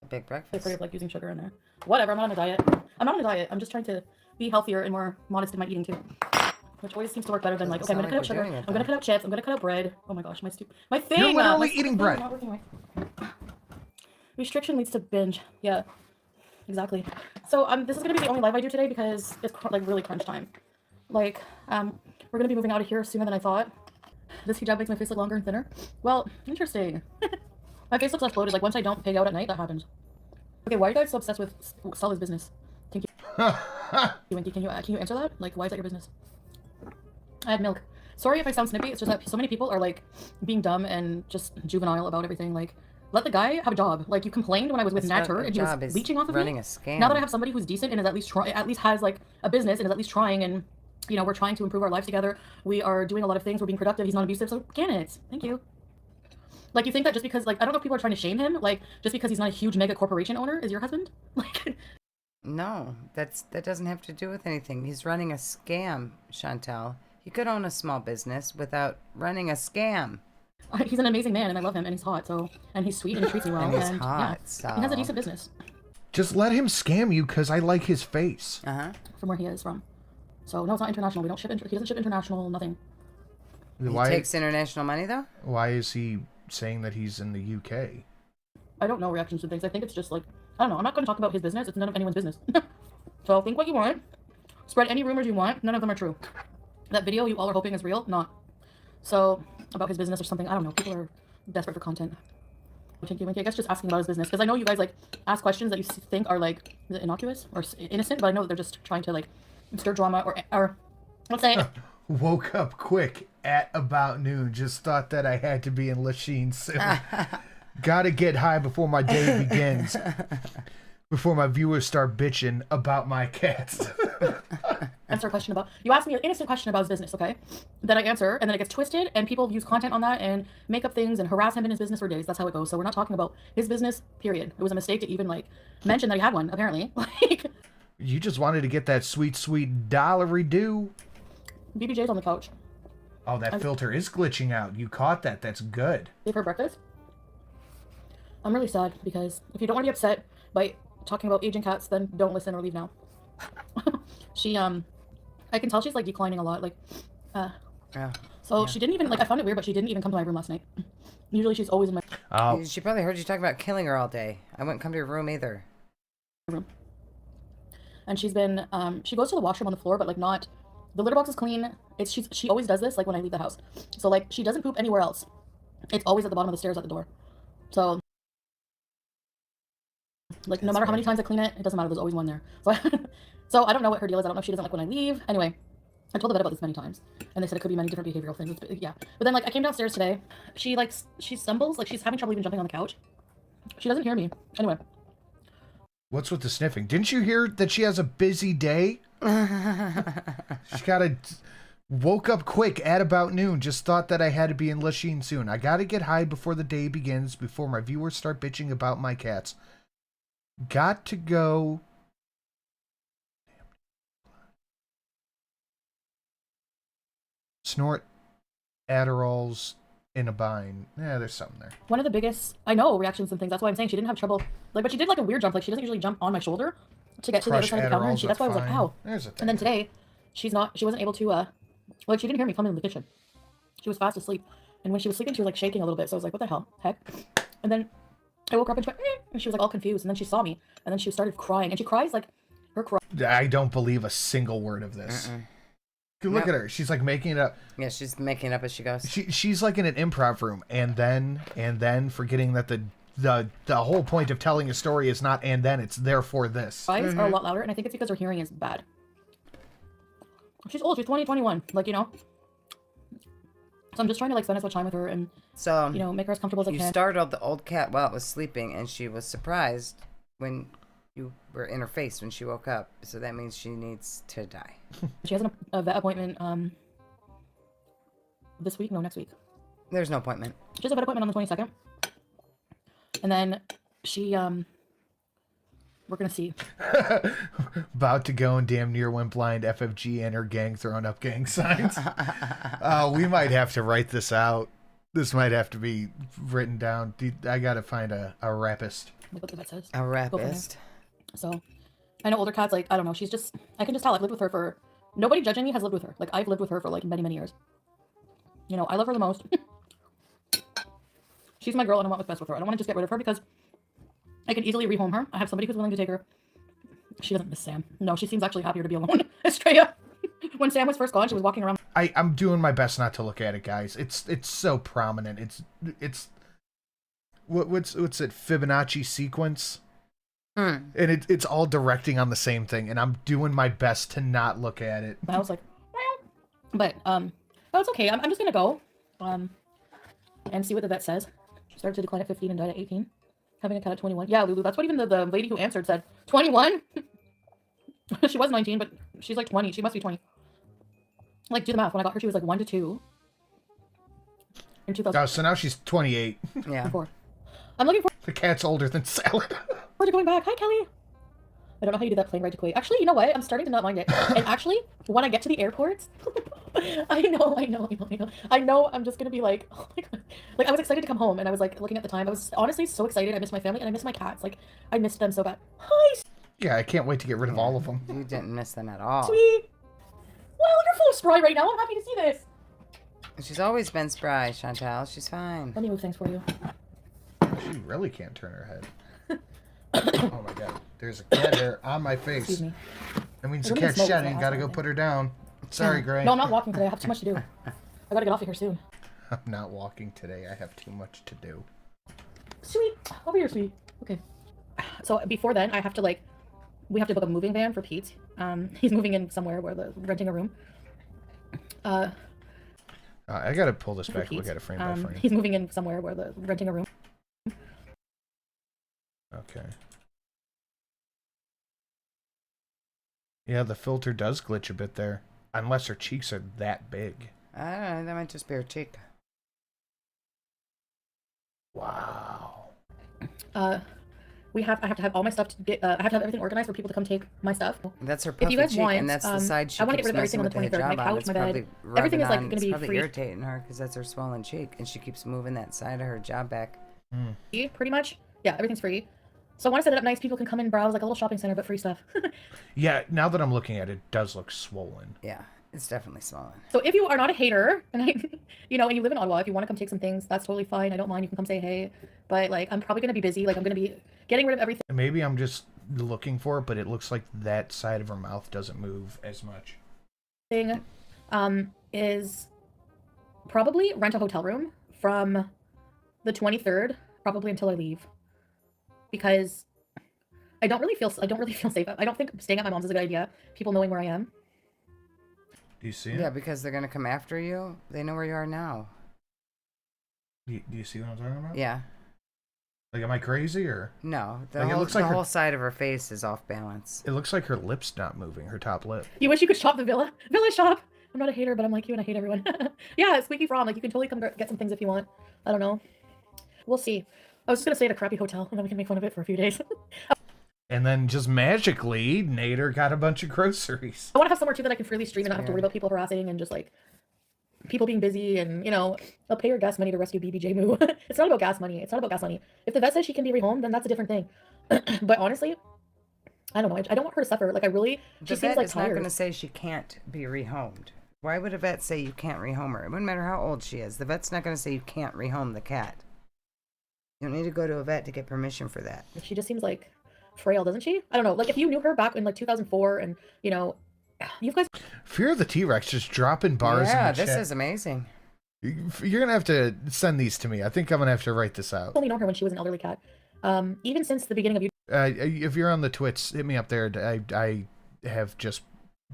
A big breakfast. I'm afraid of like using sugar in there. Whatever, I'm not on a diet. I'm not on a diet. I'm just trying to be healthier and more modest in my eating too. Which always seems to work better than like, okay, I'm gonna cut out sugar, I'm gonna cut out chips, I'm gonna cut out bread. Oh my gosh, my thing. You're literally eating bread. Not working right. Restriction leads to binge. Yeah, exactly. So this is gonna be the only live I do today because it's like really crunch time. Like we're gonna be moving out of here sooner than I thought. This hijab makes my face look longer and thinner. Well, interesting. My face looks less bloated. Like once I don't pig out at night, that happens. Okay, why are you guys so obsessed with Stella's business? Thank you. Winky, can you answer that? Like, why is that your business? I had milk. Sorry if I sound snippy. It's just that so many people are like being dumb and just juvenile about everything. Like, let the guy have a job. Like, you complained when I was with Natter and he was leeching off of me. A scam. Now that I have somebody who's decent and is at least has like a business and is at least trying, and you know we're trying to improve our lives together. We are doing a lot of things. We're being productive. He's not abusive. So can it? Thank you. Like, you think that just because, like, I don't know if people are trying to shame him, like, just because he's not a huge mega corporation owner is your husband? Like, no, that doesn't have to do with anything. He's running a scam, Chantel. He could own a small business without running a scam. He's an amazing man, and I love him, and he's hot, so, and he's sweet, and he treats me well, and he's hot, yeah, so. he has a decent business. Just let him scam you, because I like his face. From where he is from. So, no, it's not international. We don't ship, he doesn't ship international, nothing. He takes international money, though? Why is he saying that he's in the UK? I don't know reactions to things. I think it's just like, I don't know. I'm not going to talk about his business. It's none of anyone's business. So think what you want. Spread any rumors you want. None of them are true. That video you all are hoping is real? Not. So, about his business or something. I don't know. People are desperate for content. Thank you, I guess just asking about his business. Because I know you guys like ask questions that you think are like, is it innocuous or innocent? But I know that they're just trying to like stir drama or let's say... Woke up quick at about noon. Just thought that I had to be in Lachine soon. Gotta get high before my day begins. Before my viewers start bitching about my cats. Answer a question about... You asked me an innocent question about his business, okay? Then I answer, and then it gets twisted, and people use content on that and make up things and harass him in his business for days. That's how it goes. So we're not talking about his business, period. It was a mistake to even, like, mention that he had one, apparently. Like... You just wanted to get that sweet, sweet dollary due. BBJ's on the couch. Oh, that filter is glitching out. You caught that. That's good. Give her breakfast. I'm really sad because if you don't want to be upset by talking about aging cats, then don't listen or leave now. She, I can tell she's like declining a lot. Like, yeah. So she didn't even, like, I found it weird, but she didn't even come to my room last night. Usually she's always in my... Oh. She probably heard you talking about killing her all day. I wouldn't come to your room either. And she's been, she goes to the washroom on the floor, but like not... The litter box is clean. She always does this, like, when I leave the house. So, like, she doesn't poop anywhere else. It's always at the bottom of the stairs at the door. So, like, no matter how many times I clean it, it doesn't matter. There's always one there. So, so I don't know what her deal is. I don't know if she doesn't like when I leave. Anyway, I told the vet about this many times. And they said it could be many different behavioral things. Yeah. But then, like, I came downstairs today. She stumbles. Like, she's having trouble even jumping on the couch. She doesn't hear me. Anyway. What's with the sniffing? Didn't you hear that she has a busy day? She woke up quick at about noon. Just thought that I had to be in Lachine soon. I gotta get high before the day begins, before my viewers start bitching about my cats. Got to go. Snort Adderalls in a bind. Yeah, there's something there. One of the biggest, I know, reactions and things. That's why I'm saying she didn't have trouble. Like, but she did like a weird jump. Like, she doesn't usually jump on my shoulder to get to the other side of the counter. And that's why I was like, ow. And then today, she wasn't able to, like, she didn't hear me come in the kitchen. She was fast asleep. And when she was sleeping, she was like shaking a little bit. So I was like, what the hell? Heck? And then I woke up and she went, and she was like all confused. And then she saw me. And then she started crying. And she cries like her cry. I don't believe a single word of this. Look at her. She's like making it up. Yeah, she's making it up as she goes. She's like in an improv room, and then forgetting that the whole point of telling a story is not and then, it's therefore this. Eyes are a lot louder, and I think it's because her hearing is bad. She's old. She's 20, 21. Like, you know. So I'm just trying to like spend as much time with her and so you know, make her as comfortable as I can. You startled the old cat while it was sleeping, and she was surprised when you were in her face when she woke up. So that means she needs to die. She has a vet appointment this week. No, next week. There's no appointment. She has a vet appointment on the 22nd, and then she we're gonna see. About to go and damn near went blind. FFG and her gang throwing up gang signs. We might have to write this out. This might have to be written down. I gotta find a rapist. What the vet says. A rapist. So, I know older cats, like, I don't know, she's just, I can just tell, I've lived with her for, nobody judging me has lived with her. Like, I've lived with her for, like, many, many years. You know, I love her the most. She's my girl and I want what's best with her. I don't want to just get rid of her because I can easily rehome her. I have somebody who's willing to take her. She doesn't miss Sam. No, she seems actually happier to be alone. Straight up. When Sam was first gone, she was walking around. I'm doing my best not to look at it, guys. It's so prominent. It's what's it, Fibonacci sequence? And it's all directing on the same thing, and I'm doing my best to not look at it. I was like, but it's okay. I'm just gonna go and see what the vet says. She started to decline at 15 and died at 18. Having a cat at 21. Yeah, Lulu, that's what even the lady who answered said. 21? She was 19, but she's like 20. She must be 20. Like, do the math. When I got her, she was like 1 to 2. In 2000. Oh, so now she's 28. Yeah. I'm looking for... The cat's older than salad. Where's it going back? Hi, Kelly. I don't know how you do that plane ride to Kuwait. Actually, you know what? I'm starting to not mind it. And actually, when I get to the airports, I know I'm just gonna be like, oh my god. Like, I was excited to come home, and I was like looking at the time. I was honestly so excited. I miss my family, and I miss my cats. Like, I missed them so bad. Hi. Yeah, I can't wait to get rid of all of them. You didn't miss them at all. Sweet. Wow, you're full of spry right now. I'm happy to see this. She's always been spry, Chantal. She's fine. Let me move things for you. She really can't turn her head. Oh my god. There's a cat hair on my face. Excuse me. That means the cat's shedding. Gotta go put her down. Sorry, Gray. No, I'm not walking today. I have too much to do. I gotta get off of here soon. I'm not walking today. I have too much to do. Sweet. Over here, sweet. Okay. So before then, I have to we have to book a moving van for Pete. He's moving in somewhere where they're renting a room. I gotta pull this back. Look at it frame by frame. He's moving in somewhere where they're renting a room. Okay. Yeah, the filter does glitch a bit there. Unless her cheeks are that big. I don't know, that might just be her cheek. Wow. I have to have all my stuff to get. I have to have everything organized for people to come take my stuff. That's her If puffy you guys cheek, want, and that's the side she I want to keeps get rid of everything messing on the with 23rd. My hijab on. couch, my It's bed, probably everything is like rubbing going to on- be it's probably free. irritating her because that's her swollen cheek, and she keeps moving that side of her hijab back. Pretty much. Yeah, everything's free. So I want to set it up nice. People can come and browse like a little shopping center, but free stuff. Yeah, now that I'm looking at it, it does look swollen. Yeah, it's definitely swollen. So if you are not a hater, and and you live in Ottawa, if you want to come take some things, that's totally fine. I don't mind. You can come say hey. But like, I'm probably going to be busy. Like, I'm going to be getting rid of everything. Maybe I'm just looking for it, but it looks like that side of her mouth doesn't move as much. Is probably rent a hotel room from the 23rd, probably until I leave, because I don't really feel safe. I don't think staying at my mom's is a good idea. People knowing where I am. Do you see it? Yeah, because they're gonna come after you. They know where you are now. Do you see what I'm talking about? Yeah. Like, am I crazy or? No, Like, it looks like the her- whole side of her face is off balance. It looks like her lip's not moving, her top lip. You wish you could shop the villa shop. I'm not a hater, but I'm like you and I hate everyone. Yeah, Squeaky Frog. Like, you can totally come get some things if you want. I don't know. We'll see. I was just gonna stay at a crappy hotel, and then we can make fun of it for a few days. And then just magically, Nader got a bunch of groceries. I want to have somewhere too that I can freely stream and not have to worry about people harassing and just like people being busy and I'll pay her gas money to rescue BBJ Moo. It's not about gas money. It's not about gas money. If the vet says she can be rehomed, then that's a different thing. But honestly, I don't know. I don't want her to suffer. Like, she The seems vet like is not tired. going to say she can't be rehomed. Why would a vet say you can't rehome her? It wouldn't matter how old she is. The vet's not going to say you can't rehome the cat. You don't need to go to a vet to get permission for that. She just seems like frail, doesn't she? I don't know. Like, if you knew her back in like 2004 and you guys Fear of the T-Rex just dropping bars. Yeah, in the this chat. is amazing. You're gonna have to send these to me. I think I'm gonna have to write this out. I've only known her when she was an elderly cat. Even since the beginning of YouTube. If you're on the Twits, hit me up there. I have just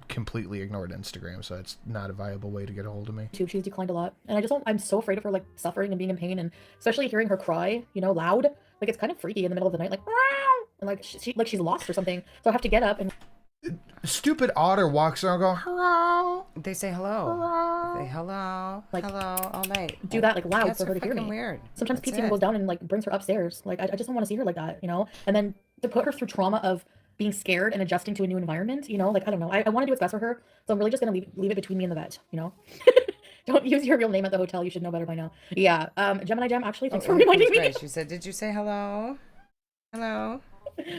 completely ignored Instagram, so it's not a viable way to get a hold of me. She's declined a lot, and I'm so afraid of her like suffering and being in pain, and especially hearing her cry, you know, loud. Like it's kind of freaky in the middle of the night, like and like she's lost or something. So I have to get up and. Stupid otter walks around going hello. They say hello. Hello. Say hello. Like, hello all night. Do that like loud Cats for her are to hear me. fucking weird. Sometimes That's Pete even it. goes down and like brings her upstairs. Like I just don't want to see her like that, you know. And then to put her through trauma of being scared and adjusting to a new environment, you know. Like I don't know. I want to do what's best for her, so I'm really just gonna leave it between me and the vet, you know. Don't use your real name at the hotel. You should know better by now. Yeah. Gemini Gem. Actually, thanks for reminding me. She said, "Did you say hello? Hello."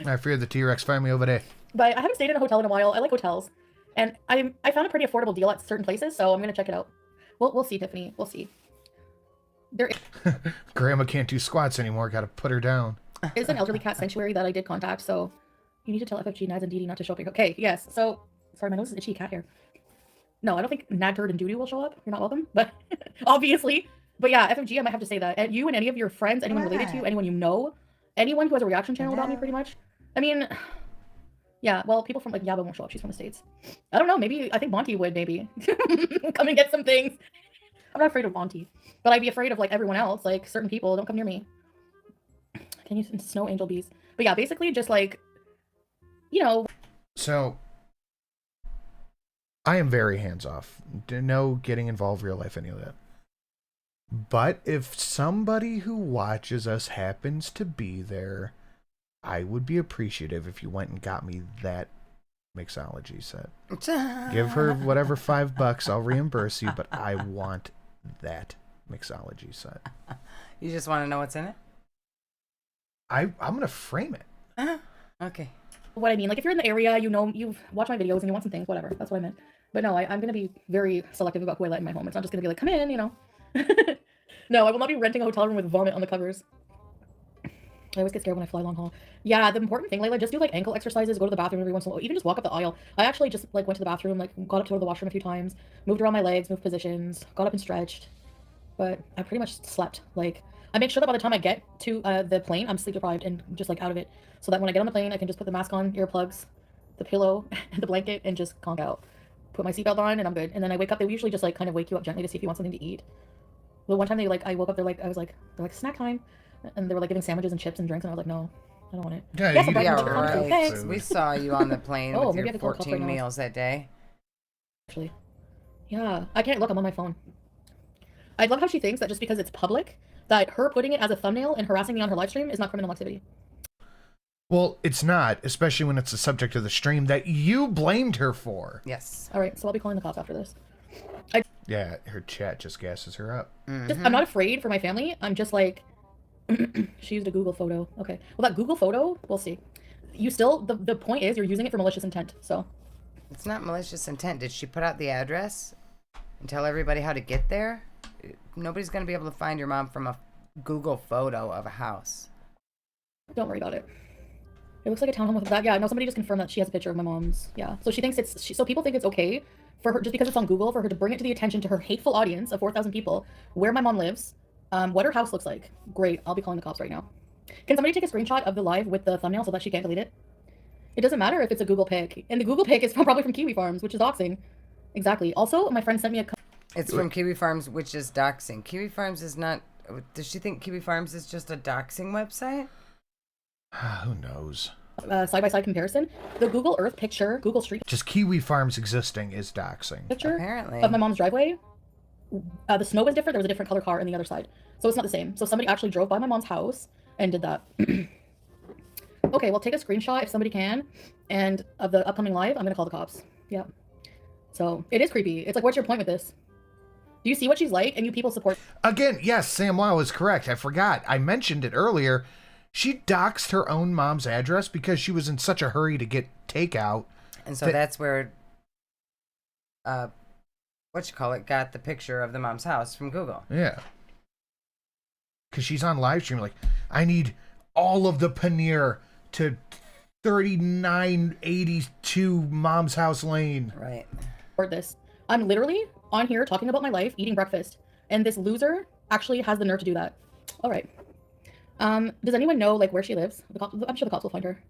I fear the T-Rex. Find me over there. But I haven't stayed in a hotel in a while. I like hotels, and I found a pretty affordable deal at certain places, so I'm gonna check it out. We'll see, Tiffany. We'll see. There Grandma can't do squats anymore. Got to put her down. is an elderly cat sanctuary that I did contact, so you need to tell FFG, Nads, and Dee Dee not to show up here. Okay, yes. So sorry, my nose is itchy. Cat hair. No, I don't think Nad, Turd, and Doodoo will show up. You're not welcome, but obviously. But yeah, FFG, I might have to say that. And you and any of your friends, anyone related to you, anyone you know, anyone who has a reaction channel about me, pretty much. I mean, yeah, well, people from like Yaba won't show up. She's from the States. I don't know. Maybe I think Monty would. Maybe come and get some things. I'm not afraid of Monty, but I'd be afraid of like everyone else. Like certain people don't come near me. Can you snow angel bees? But yeah, basically just like, you know. So I am very hands off. No getting involved real life, any of that. But if somebody who watches us happens to be there, I would be appreciative if you went and got me that mixology set. Give her whatever $5, I'll reimburse you, but I want that mixology set. You just want to know what's in it? I'm gonna frame it. Okay. What I mean, like if you're in the area, you know, you've watched my videos and you want some things, whatever. That's what I meant. But no, I'm gonna be very selective about who I let in my home. It's not just gonna be like, come in, you know. No, I will not be renting a hotel room with vomit on the covers. I always get scared when I fly long haul. Yeah, the important thing, Layla, just do like ankle exercises, go to the bathroom every once in a while, even just walk up the aisle. I actually just like went to the bathroom, like got up to go to the washroom a few times, moved around my legs, moved positions, got up and stretched. But I pretty much slept. Like, I make sure that by the time I get to the plane, I'm sleep deprived and just like out of it. So that when I get on the plane, I can just put the mask on, earplugs, the pillow, and the blanket, and just conk out. Put my seatbelt on, and I'm good. And then I wake up, they usually just like kind of wake you up gently to see if you want something to eat. The one time they like, I woke up, they're like, snack time. And they were like giving sandwiches and chips and drinks, and I was like, no, I don't want it. Yeah, yes, Yeah, right. right. We saw you on the plane Oh, with maybe I your could call a couple 14 right now. meals that day. Actually, yeah, I can't look. I'm on my phone. I love how she thinks that just because it's public, that her putting it as a thumbnail and harassing me on her live stream is not criminal activity. Well, it's not, especially when it's the subject of the stream that you blamed her for. Yes. All right, so I'll be calling the cops after this. Yeah, her chat just gasses her up. I'm not afraid for my family. I'm just like, she used a Google photo. Okay, well that Google photo, we'll see. You still, the point is you're using it for malicious intent. So it's not malicious intent. Did she put out the address and tell everybody how to get there? Nobody's gonna be able to find your mom from a Google photo of a house. Don't worry about it. It looks like a townhome with that. Yeah, no, somebody just confirmed that she has a picture of my mom's. Yeah, so she thinks so people think it's okay for her, just because it's on Google, for her to bring it to the attention to her hateful audience of 4,000 people, where my mom lives, what her house looks like. Great, I'll be calling the cops right now. Can somebody take a screenshot of the live with the thumbnail so that she can't delete it? It doesn't matter if it's a Google pic. And the Google pic is probably from Kiwi Farms, which is doxing. Exactly. Also, my friend sent me a... It's from Kiwi Farms, which is doxing. Kiwi Farms is not... Does she think Kiwi Farms is just a doxing website? Who knows? Side-by-side comparison. The Google Earth picture, Google Street Just Kiwi Farms existing is doxing. picture Apparently. of my mom's driveway. The snow was different. There was a different color car on the other side. So it's not the same. So somebody actually drove by my mom's house and did that. Okay, well, take a screenshot if somebody can. And of the upcoming live, I'm going to call the cops. Yeah. So it is creepy. It's like, what's your point with this? Do you see what she's like? And you people support... Again, yes, Sam Wow is correct. I forgot. I mentioned it earlier. She doxed her own mom's address because she was in such a hurry to get takeout. And so that's where, got the picture of the mom's house from Google. Yeah. Because she's on live stream like, I need all of the paneer to 3982 Mom's House Lane. Right. support this. I'm literally on here talking about my life, eating breakfast, and this loser actually has the nerve to do that. All right. Does anyone know like where she lives? I'm sure the cops will find her.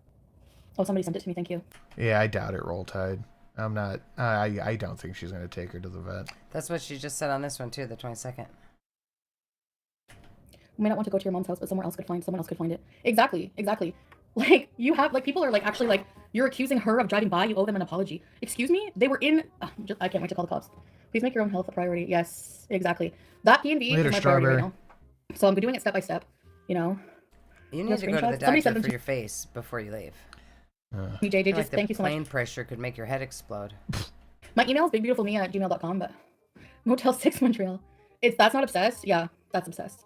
Oh, somebody sent it to me. Thank you. Yeah, I doubt it, Roll Tide. I'm not. I don't think she's gonna take her to the vet. That's what she just said on this one too, the 22nd. You may not want to go to your mom's house, but someone else could find it. Exactly. Like you have like people are like actually like you're accusing her of driving by. You owe them an apology. Excuse me? They were in. I can't wait to call the cops. Please make your own health a priority. Yes, exactly. That P&V is my priority right now. So I'm doing it step by step. You know. You need to go to the doctor for your face before you leave. JJ, just thank you so much. Plane pressure could make your head explode. My email is bigbeautifulme@gmail.com, but Motel 6 Montreal. That's not obsessed. Yeah, that's obsessed.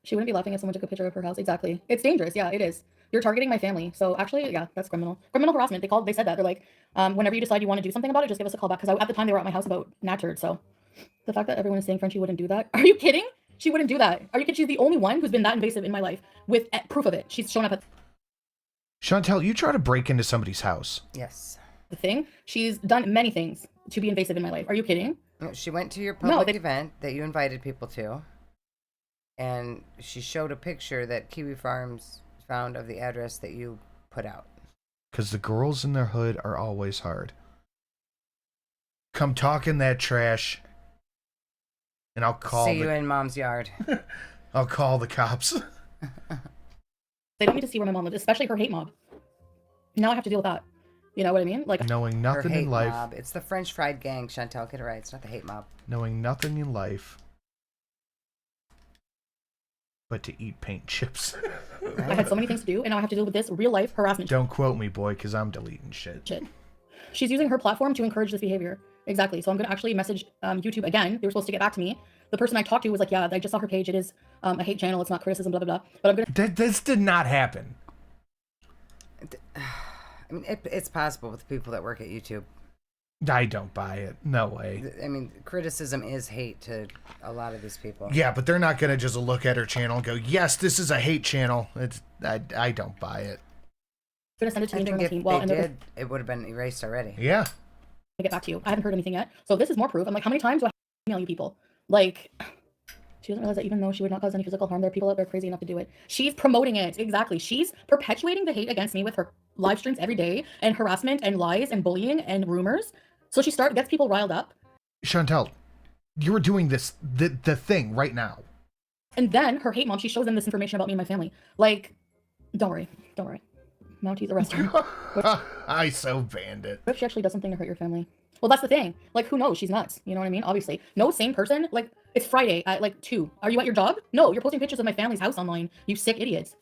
She wouldn't be laughing if someone took a picture of her house. Exactly. It's dangerous. Yeah, it is. You're targeting my family. So actually, yeah, that's criminal. Criminal harassment. They said that. They're like, whenever you decide you want to do something about it, just give us a call back. Because at the time they were at my house about nattered. So the fact that everyone is saying Frenchie wouldn't do that. Are you kidding? She wouldn't do that. Are you kidding? She's the only one who's been that invasive in my life with proof of it. She's shown up at Chantel, you try to break into somebody's house. Yes. the thing. She's done many things to be invasive in my life. Are you kidding? She went to your public event that you invited people to, and she showed a picture that Kiwi Farms found of the address that you put out. Because the girls in their hood are always hard. Come talking that trash, and I'll call. See you in Mom's yard. I'll call the cops. They don't need to see where my mom lives, especially her hate mob. Now I have to deal with that. You know what I mean? Like knowing nothing in life. Mob. It's the French fried gang, Chantel. Get it right. It's not the hate mob. Knowing nothing in life but to eat paint chips. I had so many things to do, and now I have to deal with this real life harassment. Don't quote me, boy, because I'm deleting shit. She's using her platform to encourage this behavior. Exactly. So I'm going to actually message YouTube again. They were supposed to get back to me. The person I talked to was like, yeah, I just saw her page. It is a hate channel. It's not criticism, blah, blah, blah. But I'm going to... This did not happen. I mean, it's possible with people that work at YouTube. I don't buy it. No way. I mean, criticism is hate to a lot of these people. Yeah, but they're not going to just look at her channel and go, yes, this is a hate channel. I don't buy it. I'm going to send it to the internal team. Well, did, it would have been erased already. Yeah. I get back to you. I haven't heard anything yet. So this is more proof. I'm like, how many times do I email you people? Like, she doesn't realize that even though she would not cause any physical harm, there are people out there crazy enough to do it. She's promoting it. Exactly. She's perpetuating the hate against me with her live streams every day and harassment and lies and bullying and rumors. So she gets people riled up. Chantel, you were doing this, the thing right now. And then her hate mom, she shows them this information about me and my family. Like, don't worry. Don't worry. Mounties arrest her. I so banned it. What if she actually does something to hurt your family? Well, that's the thing. Like, who knows? She's nuts. You know what I mean? Obviously. No sane person. Like, it's Friday at like 2. Are you at your job? No, you're posting pictures of my family's house online. You sick idiots.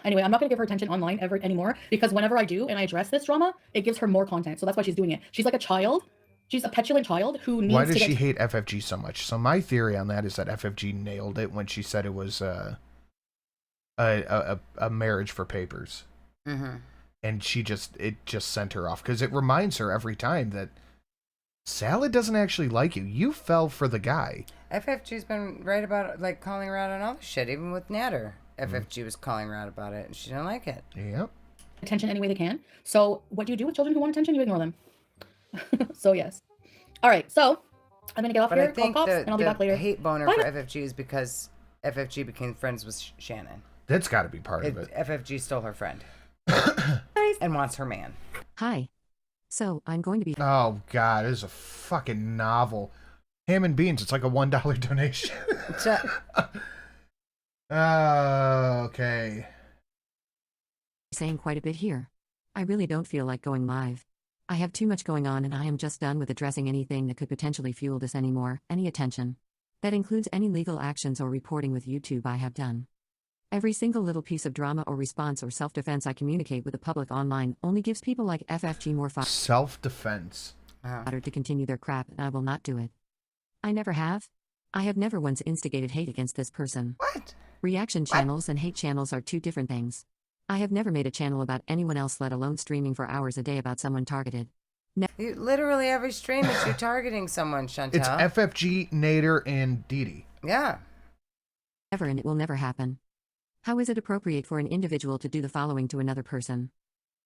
Anyway, I'm not going to give her attention online anymore because whenever I do and I address this drama, it gives her more content. So that's why she's doing it. She's like a child. She's a petulant child who needs to Why does she hate FFG so much? So my theory on that is that FFG nailed it when she said it was a marriage for papers. Mm-hmm. And it just sent her off because it reminds her every time that Salad doesn't actually like you. You fell for the guy. FFG's been right about like calling her out on all this shit, even with Natter. FFG was calling her out about it, and she didn't like it. Yep. Attention any way they can. So what do you do with children who want attention? You ignore them. So yes. All right. So I'm gonna get off but here, I think call cops, and I'll be back later. The hate boner for FFG is because FFG became friends with Shannon. That's got to be part of it. FFG stole her friend and wants her man. Hi. So I'm going to be. Oh God, this is a fucking novel. Ham and beans. It's like a $1 donation. Okay. Saying quite a bit here. I really don't feel like going live. I have too much going on and I am just done with addressing anything that could potentially fuel this anymore, any attention. That includes any legal actions or reporting with YouTube I have done. Every single little piece of drama or response or self-defense I communicate with the public online only gives people like FFG more self-defense to continue their crap, and I will not do it. I never have. I have never once instigated hate against this person. What? Reaction channels and hate channels are two different things. I have never made a channel about anyone else, let alone streaming for hours a day about someone targeted. Literally every stream is you targeting someone, Chantel. It's FFG, Nader, and Didi. Yeah. Never, and it will never happen. How is it appropriate for an individual to do the following to another person?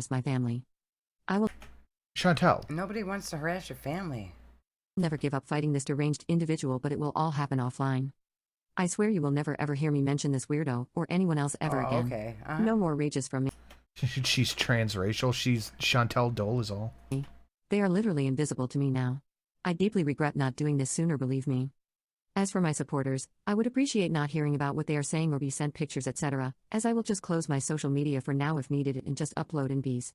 harass my family. I will Chantel. Nobody wants to harass your family. never give up fighting this deranged individual, but it will all happen offline. I swear you will never ever hear me mention this weirdo or anyone else ever again. Okay. No more rages from me. She's transracial. She's Chantel Dole is all. They are literally invisible to me now. I deeply regret not doing this sooner, believe me. As for my supporters, I would appreciate not hearing about what they are saying or be sent pictures, etc., as I will just close my social media for now if needed and just upload in bees.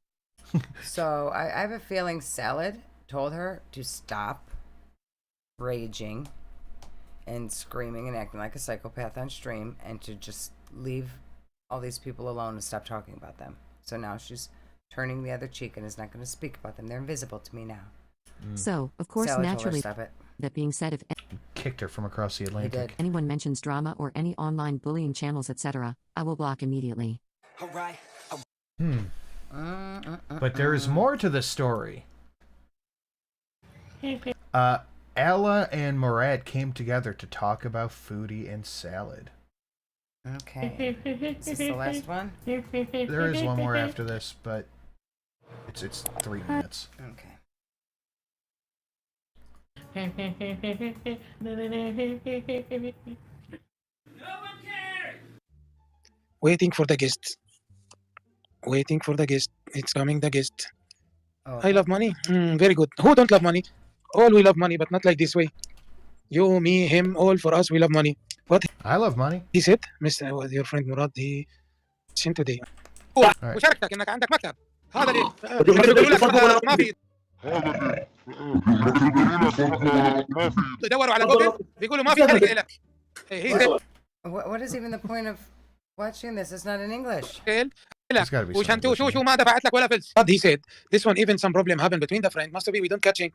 So I have a feeling Salad told her to stop raging and screaming and acting like a psychopath on stream and to just leave all these people alone and stop talking about them. So now she's turning the other cheek and is not going to speak about them. They're invisible to me now. So, of course, Salad told her naturally, to stop it. that being said, if Kicked her from across the Atlantic. anyone mentions drama or any online bullying channels, etc., I will block immediately. But there is more to the story. Ella and Murad came together to talk about Foodie and Salad. Okay. Is this the last one? There is one more after this, but it's 3 minutes. Okay. Waiting for the guest. Waiting for the guest. It's coming, the guest. Oh. I love money. Very good. Who don't love money? All we love money, but not like this way. You, me, him, all for us, we love money. What? I love money. He said, Mr. Your friend Murad, he sent today. وشاركتك انك عندك مكتب. هذا اللي بيقولوا لك ما في. يدوروا على جوجل بيقولوا ما في حركة لك. He said. What is even the point of watching this? It's not in English. There's gotta be وشان شو ما دفعت لك ولا فلس. But he said this one even some problem happened between the friend must be we don't catching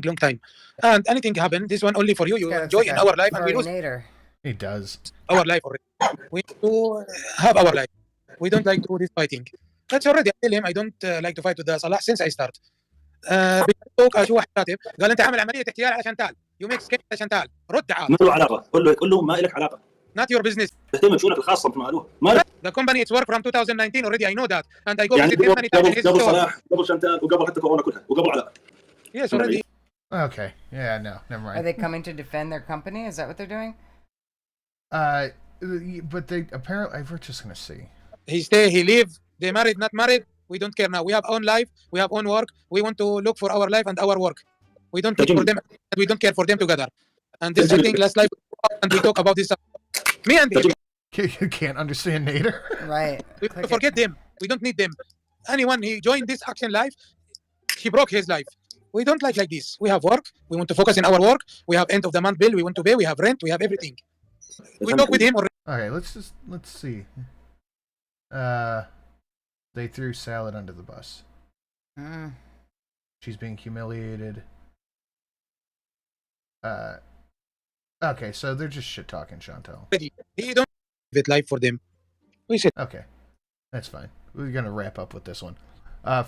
long time and anything happened this one only for you enjoy in our life and we lose He does. our life already. We do have our life. We don't like to do this fighting. That's already. I tell him I don't like to fight with the Salah since I start. شو واحد كاتب قال انت عامل عملية احتيال علشان تعال. You make skate علشان تعال. رد عاد. ما له علاقة. قول له ما لك علاقة. Not your business. تهتم بشؤونك الخاصة مثل ما قالوه. The company it's work from 2019 already I know that and I go visit him many times in his قبل store. صلاح قبل شانتال وقبل حتى كورونا كلها وقبل علاء. Yes already. Okay. Yeah, no, never mind. Are they coming to defend their company? Is that what they're doing? But they apparently, we're just gonna see. He stay, he leave. They married, not married. We don't care now. We have own life. We have own work. We want to look for our life and our work. We don't care for them. We don't care for them together. And this I think last life and we talk about this. Me and him. You can't understand Nader. Right. We forget them. We don't need them. Anyone he joined this action life, he broke his life. We don't like this. We have work. We want to focus in our work. We have end of the month bill. We want to pay. We have rent. We have everything. We talk with him already. Okay, let's see. They threw Salad under the bus. She's being humiliated. Okay, so they're just shit talking Chantel. He don't give it life for them. We said okay, that's fine. We're gonna wrap up with this one.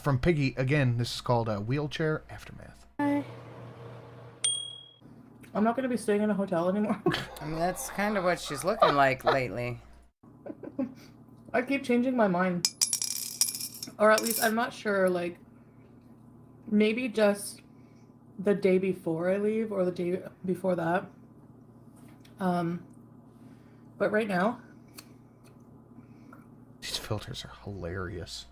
From Piggy again. This is called Wheelchair Aftermath. I'm not gonna be staying in a hotel anymore. I mean, that's kind of what she's looking like lately. I keep changing my mind. Or at least I'm not sure, like, maybe just the day before I leave or the day before that. But right now, these filters are hilarious.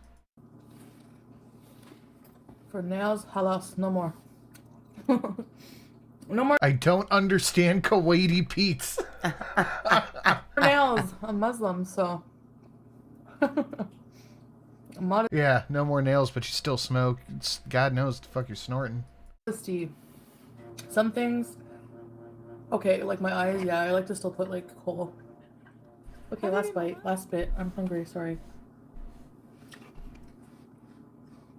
For nails, halas, no more. No more I don't understand Kuwaiti Pete's. nails. I'm Muslim, so. Yeah, no more nails, but you still smoke. God knows the fuck you're snorting. Modesty. Some things. Okay, like my eyes, yeah, I like to still put like coal. Okay, last bite, last bit. I'm hungry, sorry.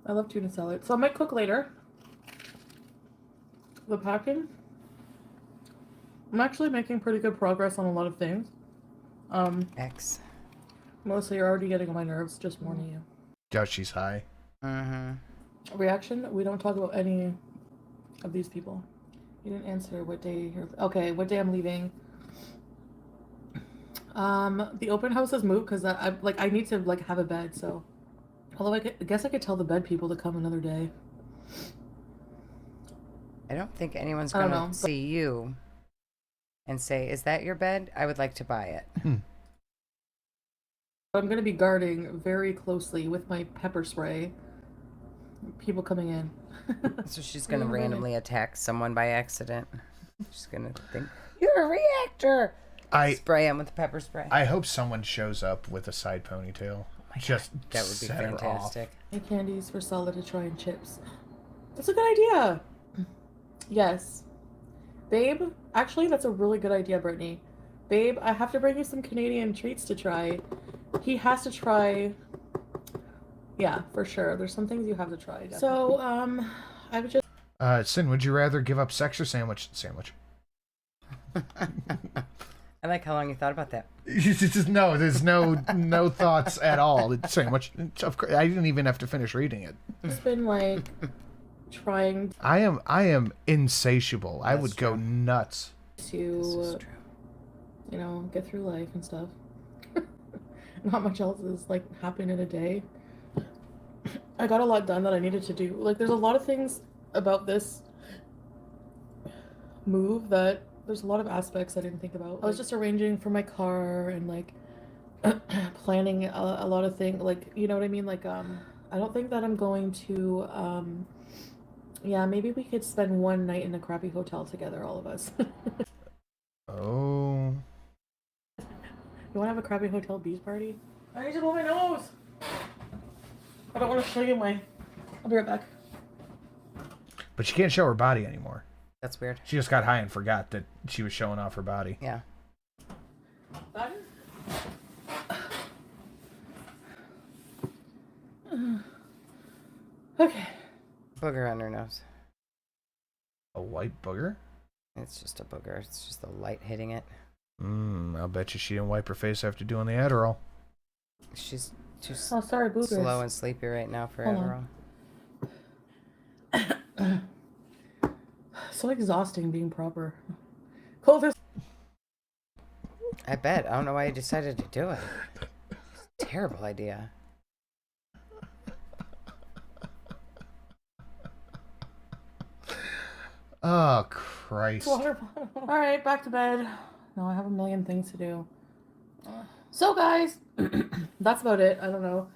I love tuna salad. So I might cook later. The packing. I'm actually making pretty good progress on a lot of things. X. Melissa, you're already getting on my nerves, just warning you. Doubt she's high. Reaction? We don't talk about any of these people. You didn't answer what day you're... Okay, what day I'm leaving. The open house has moved because I need to like have a bed, so... Although I guess I could tell the bed people to come another day. I don't think anyone's going to see you and say, is that your bed? I would like to buy it. I'm going to be guarding very closely with my pepper spray. People coming in. So she's going to randomly attack someone by accident. She's going to think, you're a reactor. Spray him with pepper spray. I hope someone shows up with a side ponytail. Just that would be fantastic. My candies for salad to try and chips. That's a good idea. Yes. Babe, actually that's a really good idea, Brittany. Babe, I have to bring you some Canadian treats to try. He has to try. Yeah, for sure. There's some things you have to try. Definitely. So, I would just... Sin, would you rather give up sex or sandwich? Sandwich. I like how long you thought about that. No, there's no thoughts at all. It's sandwich. Of course, I didn't even have to finish reading it. It's been like trying. I am insatiable. I would go nuts. To, you know, get through life and stuff. Not much else is like happening in a day. I got a lot done that I needed to do. Like, there's a lot of things about this move that there's a lot of aspects I didn't think about. I was just arranging for my car and like planning a lot of things. Like, you know what I mean? Like, I don't think that I'm going to. Yeah, maybe we could spend one night in a crappy hotel together, all of us. Oh. You want to have a crappy hotel beach party? I need to blow my nose. I don't want to show you my... I'll be right back. But she can't show her body anymore. That's weird. She just got high and forgot that she was showing off her body. Yeah. Okay. Booger on her nose. A white booger? It's just a booger. It's just the light hitting it. I'll bet you she didn't wipe her face after doing the Adderall. She's too sorry, boogers. slow and sleepy right now for Adderall. So exhausting being proper. Cold. I bet. I don't know why you decided to do it. It's a terrible idea. Oh, Christ. Alright, back to bed. No, I have a million things to do. So, guys, that's about it. I don't know.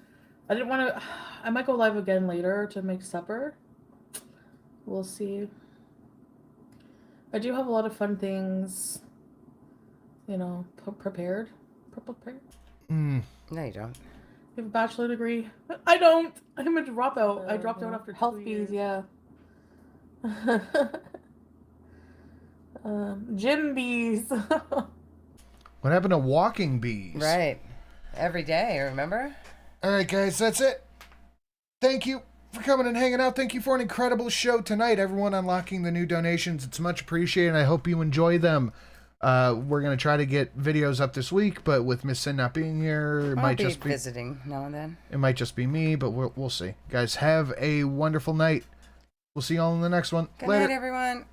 I didn't want to... I might go live again later to make supper. We'll see. I do have a lot of fun things, you know, prepared. Prepared? No, you don't. You have a bachelor degree? I don't. I'm a dropout. I dropped out after health bees, yeah. Gym bees. What happened to walking bees? Right. Every day, remember? All right, guys, that's it. Thank you. for coming and hanging out. Thank you for an incredible show tonight. Everyone unlocking the new donations. It's much appreciated. I hope you enjoy them. We're going to try to get videos up this week, but with Miss Sin not being here, it might just be visiting now and then. It might just be me, but we'll see. Guys, have a wonderful night. We'll see you all in the next one. Good Later. night, everyone.